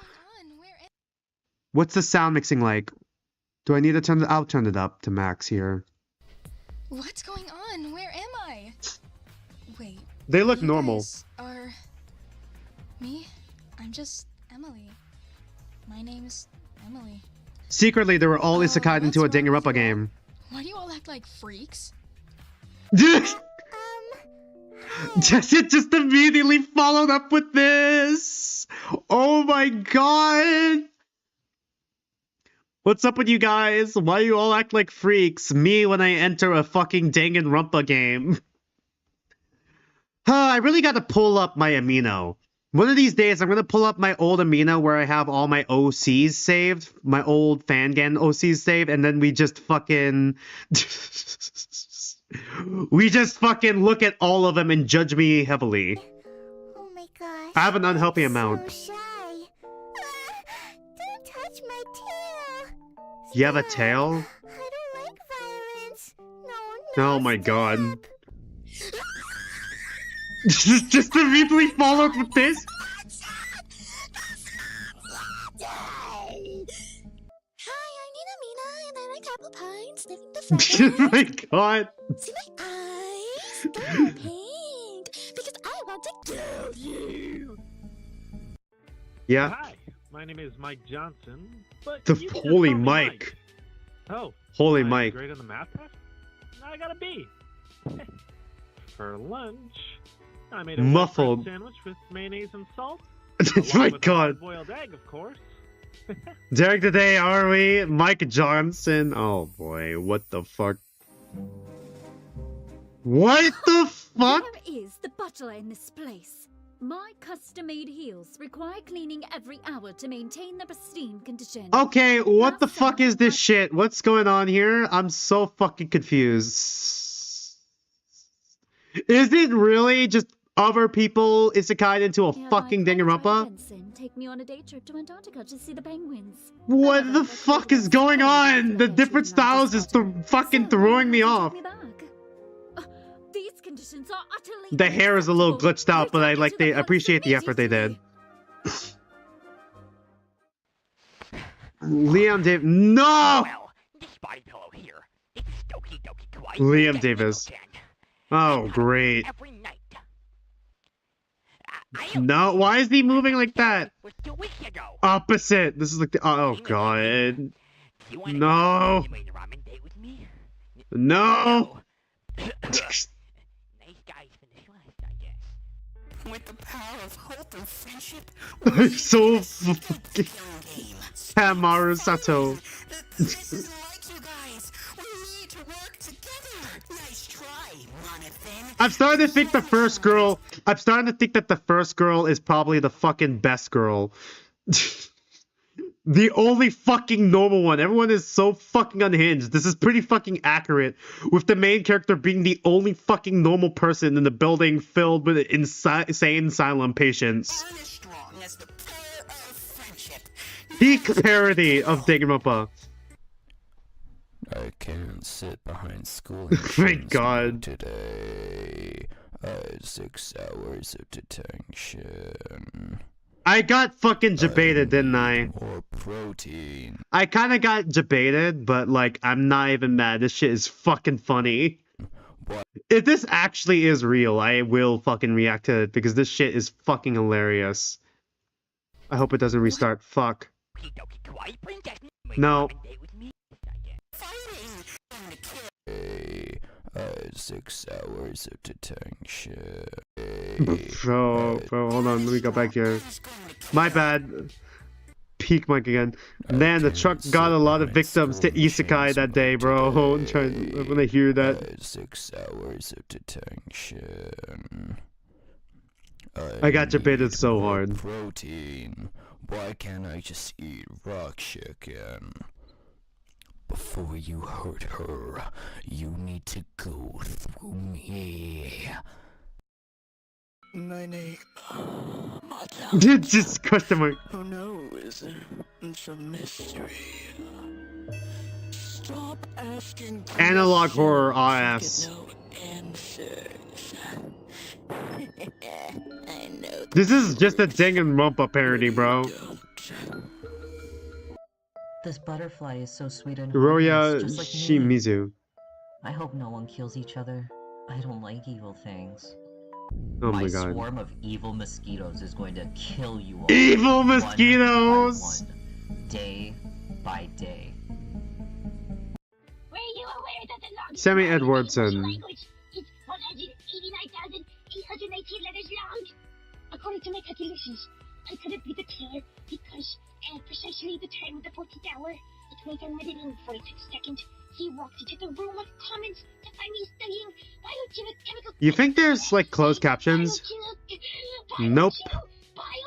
What's the sound mixing like? Do I need to turn it? I'll turn it up to max here. What's going on? Where am I? Wait. They look normal. Guys are me? I'm just Emily. My name's Emily. Secretly, they were all isekai'd into a Danganronpa game. Why do you all act like freaks? Just immediately followed up with this. Oh my god. What's up with you guys? Why you all act like freaks? Me when I enter a fucking Danganronpa game. I really gotta pull up my amino. One of these days, I'm gonna pull up my old amino where I have all my OCs saved. My old Fangan OCs saved, and then we just fucking... we just fucking look at all of them and judge me heavily. Oh my gosh. I have an unhealthy amount. So shy. Don't touch my tail. You have a tail? I don't like violence. No, Oh my god. Just immediately followed with this? Hi, I'm Nina Mina, and I like apple pie and sniffing the Oh my god. See my eyes? They're pink because I want to kill you. Yeah. Hi, my name is Mike Johnson, but The you can just holy call me Mike. Oh, Holy I'm Mike. Great on the math test? I got a B. For lunch, I made a Muffled. white bread sandwich with mayonnaise and salt. Oh my along with a god. boiled egg, of course. Derek today, are we? Mike Johnson. Oh boy, what the fuck? What the fuck? Where is the butler in this place? My custom-made heels require cleaning every hour to maintain their pristine condition. Okay, what the fuck is this shit? What's going on here? I'm so fucking confused. Is it really just other people isekai'd into a fucking Danganronpa? Take me on a day trip to Antarctica to see the penguins. What the fuck is going on? The different styles is fucking throwing me off. magicians are utterly The hair is a little unacceptable. glitched out, but I Return like to the I palace appreciate the effort they did. immediately. Liam Davis. No! Well, this body pillow here. It's Doki Doki Kawaii. Liam Davis. Oh, great. Every night. No, why is he moving like that? Was 2 weeks ago. Opposite. This is like the. Oh, God. No. No. With the power of hope and friendship, I'm so fucking. Hamaru Sato. this isn't like you guys. We need to work together. Nice try, Jonathan. I'm starting to think the first girl. I'm starting to think that the first girl is probably the fucking best girl. The only fucking normal one. Everyone is so fucking unhinged. This is pretty fucking accurate, with the main character being the only fucking normal person in the building filled with insane asylum patients. Peak parody of Danganronpa. I can't sit behind school. Thank God. Today, I had 6 hours of detention. I got fucking debated, didn't I? More protein. I kind of got debated, but like, I'm not even mad. This shit is fucking funny. If this actually is real, I will fucking react to it because this shit is fucking hilarious. I hope it doesn't restart. Fuck. No. I had 6 hours of detention. Bro, hold on. Let me go back here. My bad. Peak mic again. Man, the truck got a lot of victims to Isekai that day, bro. I'm gonna hear that. I had 6 hours of detention. I got debated so hard. Protein. Why can't I just eat rock chicken? Before you hurt her, you need to go through me. Just question mark. Who knows? It's a mystery. Stop asking. Analog horror ass. No answers. I know. This is just a Danganronpa parody, bro. This butterfly is so sweet and Roya harmless, just like me. Shimizu. I hope no one kills each other. I don't like evil things. Oh my God. Swarm of evil mosquitoes is going to kill you all. Evil mosquitoes! One by one, day by day. Were you aware that the longest Sammy Edwardson. language is 189,819 letters long? According to my calculations, I couldn't be the killer because at precisely the time of the 14th hour, at 1:46 seconds, he walked into the room of comments to find me studying biochemical. You think there's like closed captions? Nope.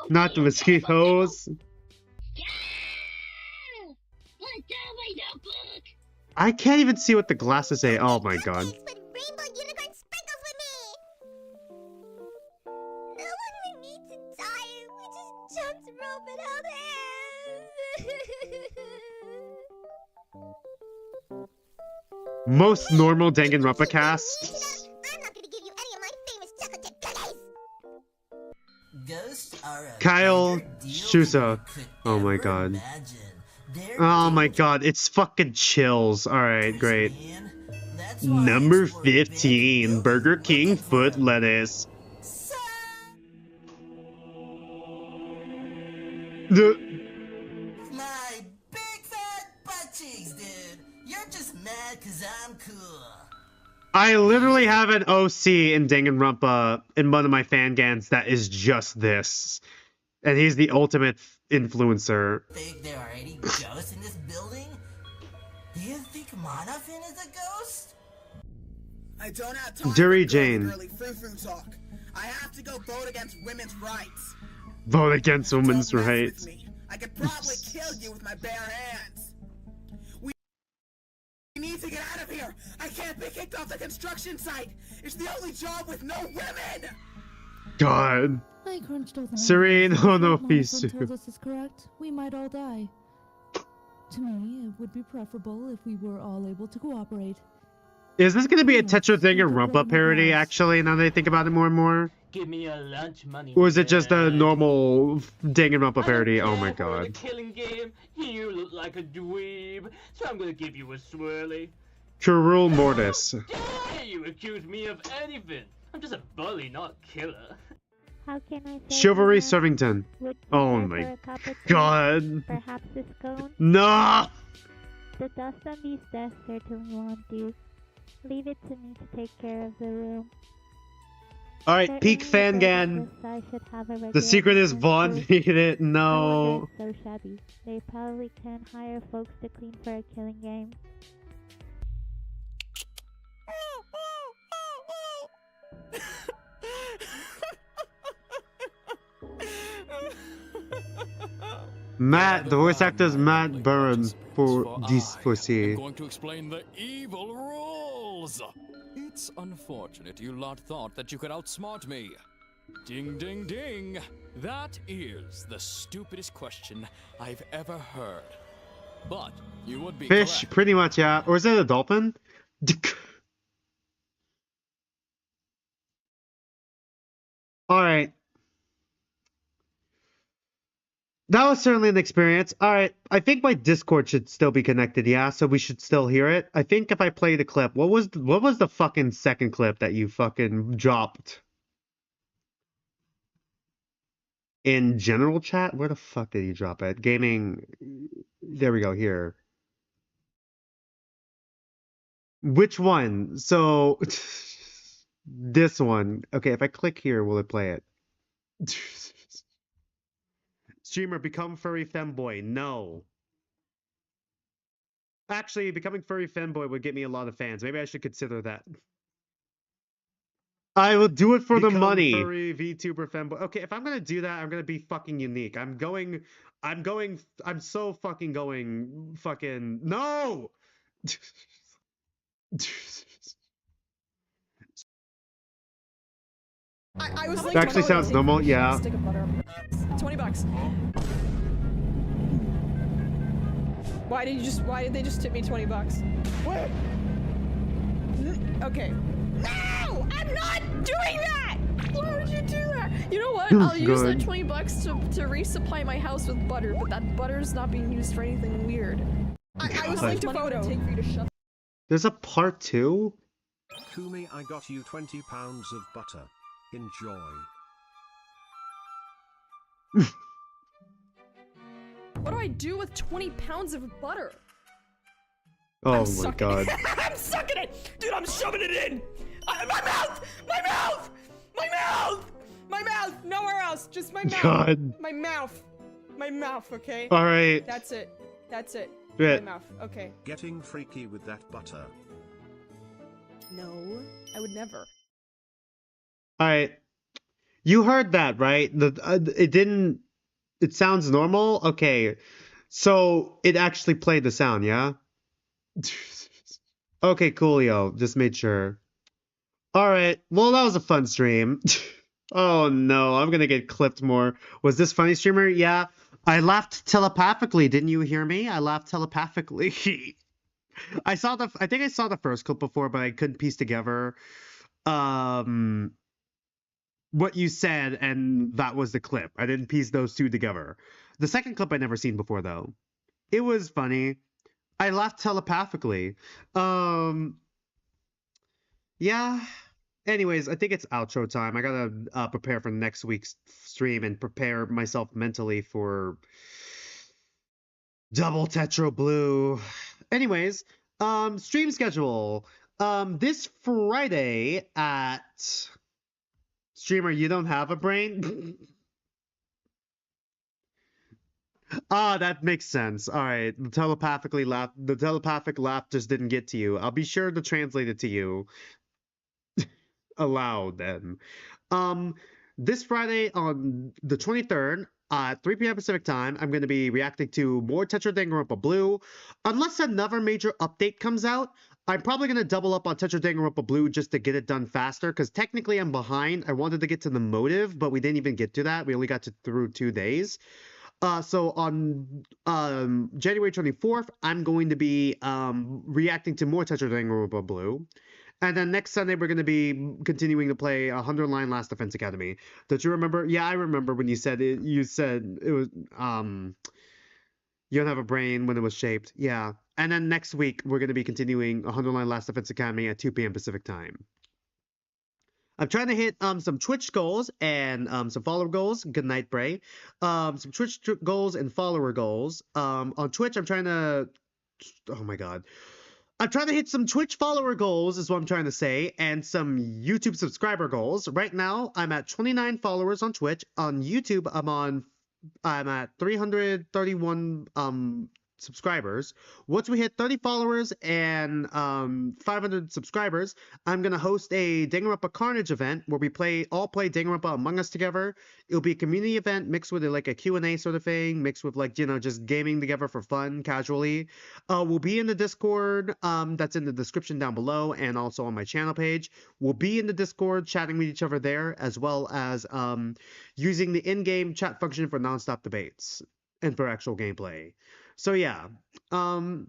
Not the mosquitoes. I can't even see what the glasses say. Oh my God. Most normal Danganronpa casts. Kyle Shusa. Oh my God. Oh my God, it's fucking chills. Alright, great. Number 15, Burger King foot lettuce. My big fat butt cheeks, dude. You're just mad cause I'm cool. I literally have an OC in Danganronpa in one of my fangans that is just this. And he's the ultimate influencer. Think there are any ghosts in this building? Do you think Monofin is a ghost? I don't have time Duri for Jane. girly frou-frou talk. I have to go vote against women's rights. Vote against women's rights. I could probably kill you with my bare hands. We need to get out of here. I can't be kicked off the construction site. It's the only job with no women. God. I crunched over Serene Hono If Fisu. this is correct, we might all die. To me, it would be preferable if we were all able to cooperate. Is this gonna be a Yes, Tetra Thing and keep it Rumpa in the parody, house. actually, now that I think about it more and more? Give me your lunch money. Or is it just a Dad. normal Ding and Rumpa I don't parody? Oh care my if we're in a god. killing game. You look like a dweeb, so I'm gonna give you a swirly. Curul Mortis. Dare you accuse me of anything? I'm just a bully, not a killer. How can I say Chivalry you Servington. would Oh care my for a cup of tea? god. Perhaps a scone? No! The dust on these desks certainly won't do. Leave it to me to take care of the room. Alright, peak Certainly Fangan. I should have a The regular secret is maintenance Vaughn crew. made it. I wonder No. it's so shabby. They probably can't hire folks to clean for a killing game. Matt, the voice actor is Matt Burham for this I'm pussy. going to explain the evil rules. It's unfortunate you lot thought that you could outsmart me. Ding, ding, ding. That is the stupidest question I've ever heard. But you would be Fish, correct. pretty much, yeah. Or is it a dolphin? Alright. That was certainly an experience. Alright, I think my Discord should still be connected, yeah? So we should still hear it. I think if I play the clip, what was the fucking second clip that you fucking dropped? In general chat? Where the fuck did you drop it? Gaming. There we go, here. Which one? So, this one. Okay, if I click here, will it play it? Streamer, become furry femboy. No. Actually, becoming furry femboy would get me a lot of fans. Maybe I should consider that. I will do it for the money. Furry VTuber femboy. Okay, if I'm gonna do that, I'm gonna be fucking unique. I'm so fucking going fucking no. I was That actually sounds normal, yeah. Stick of butter. $20. Why did they just tip me $20? What? Okay. No! I'm not doing that! Why would you do that? You know what? I'll use that $20 to resupply my house with butter, but that butter's not being used for anything weird. I was linked a photo. Take for you to shove. There's a part 2? Kumi, I got you 20 pounds of butter. Enjoy. What do I do with 20 pounds of butter? Oh my god. I'm sucking it! Dude, I'm shoving it in! My mouth! My mouth! My mouth! My mouth! Nowhere else! Just my mouth! God. My mouth! My mouth, okay? Alright. That's it. That's it. Good. My mouth. Okay. Getting freaky with that butter. No, I would never. Alright. You heard that, right? It sounds normal? Okay. So, it actually played the sound, yeah? Okay, coolio. Just made sure. Alright. Well, that was a fun stream. Oh no, I'm gonna get clipped more. Was this funny, streamer? Yeah. I laughed telepathically. Didn't you hear me? I laughed telepathically. I think I saw the first clip before, but I couldn't piece together what you said, and that was the clip. I didn't piece those two together. The second clip I never seen before though. It was funny. I laughed telepathically. Yeah. Anyways, I think it's outro time. I gotta prepare for next week's stream and prepare myself mentally for Double Tetra Blue. Anyways, stream schedule. This Friday at Streamer, you don't have a brain? Ah, that makes sense. All right, the telepathic laugh just didn't get to you. I'll be sure to translate it to you aloud then. This Friday on the 23rd at 3 p.m. Pacific time, I'm going to be reacting to more Tetra Danganronpa Blue. Unless another major update comes out, I'm probably going to double up on Tetra Danganronpa Blue just to get it done faster, because technically I'm behind. I wanted to get to the motive, but we didn't even get to that. We only got through 2 days. So on January 24th, I'm going to be reacting to more Tetra Danganronpa Blue. And then next Sunday, we're going to be continuing to play 100 Line Last Defense Academy. Don't you remember? Yeah, I remember when you said it. You said it was, you don't have a brain when it was shaped. Yeah. And then next week, we're going to be continuing 100 Line Last Defense Academy at 2 p.m. Pacific time. I'm trying to hit some Twitch goals and some follower goals. Good night, Bray. Some Twitch goals and follower goals. On Twitch, I'm trying to... Oh my god. I'm trying to hit some Twitch follower goals is what I'm trying to say, and some YouTube subscriber goals. Right now, I'm at 29 followers on Twitch. On YouTube, I'm at 331 subscribers. Once we hit 30 followers and 500 subscribers, I'm gonna host a Danganronpa Carnage event where we all play Danganronpa Among Us together. It'll be a community event mixed with like a Q&A sort of thing, mixed with like, you know, just gaming together for fun, casually. We'll be in the Discord, that's in the description down below and also on my channel page. We'll be in the Discord chatting with each other there, as well as using the in-game chat function for non-stop debates and for actual gameplay. So yeah, other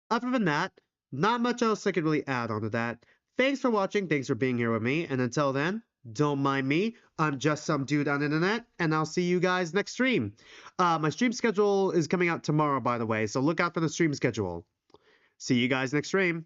than that, not much else I could really add on to that. Thanks for watching, thanks for being here with me, and until then, don't mind me, I'm just some dude on the internet, and I'll see you guys next stream. My stream schedule is coming out tomorrow, by the way, so look out for the stream schedule. See you guys next stream.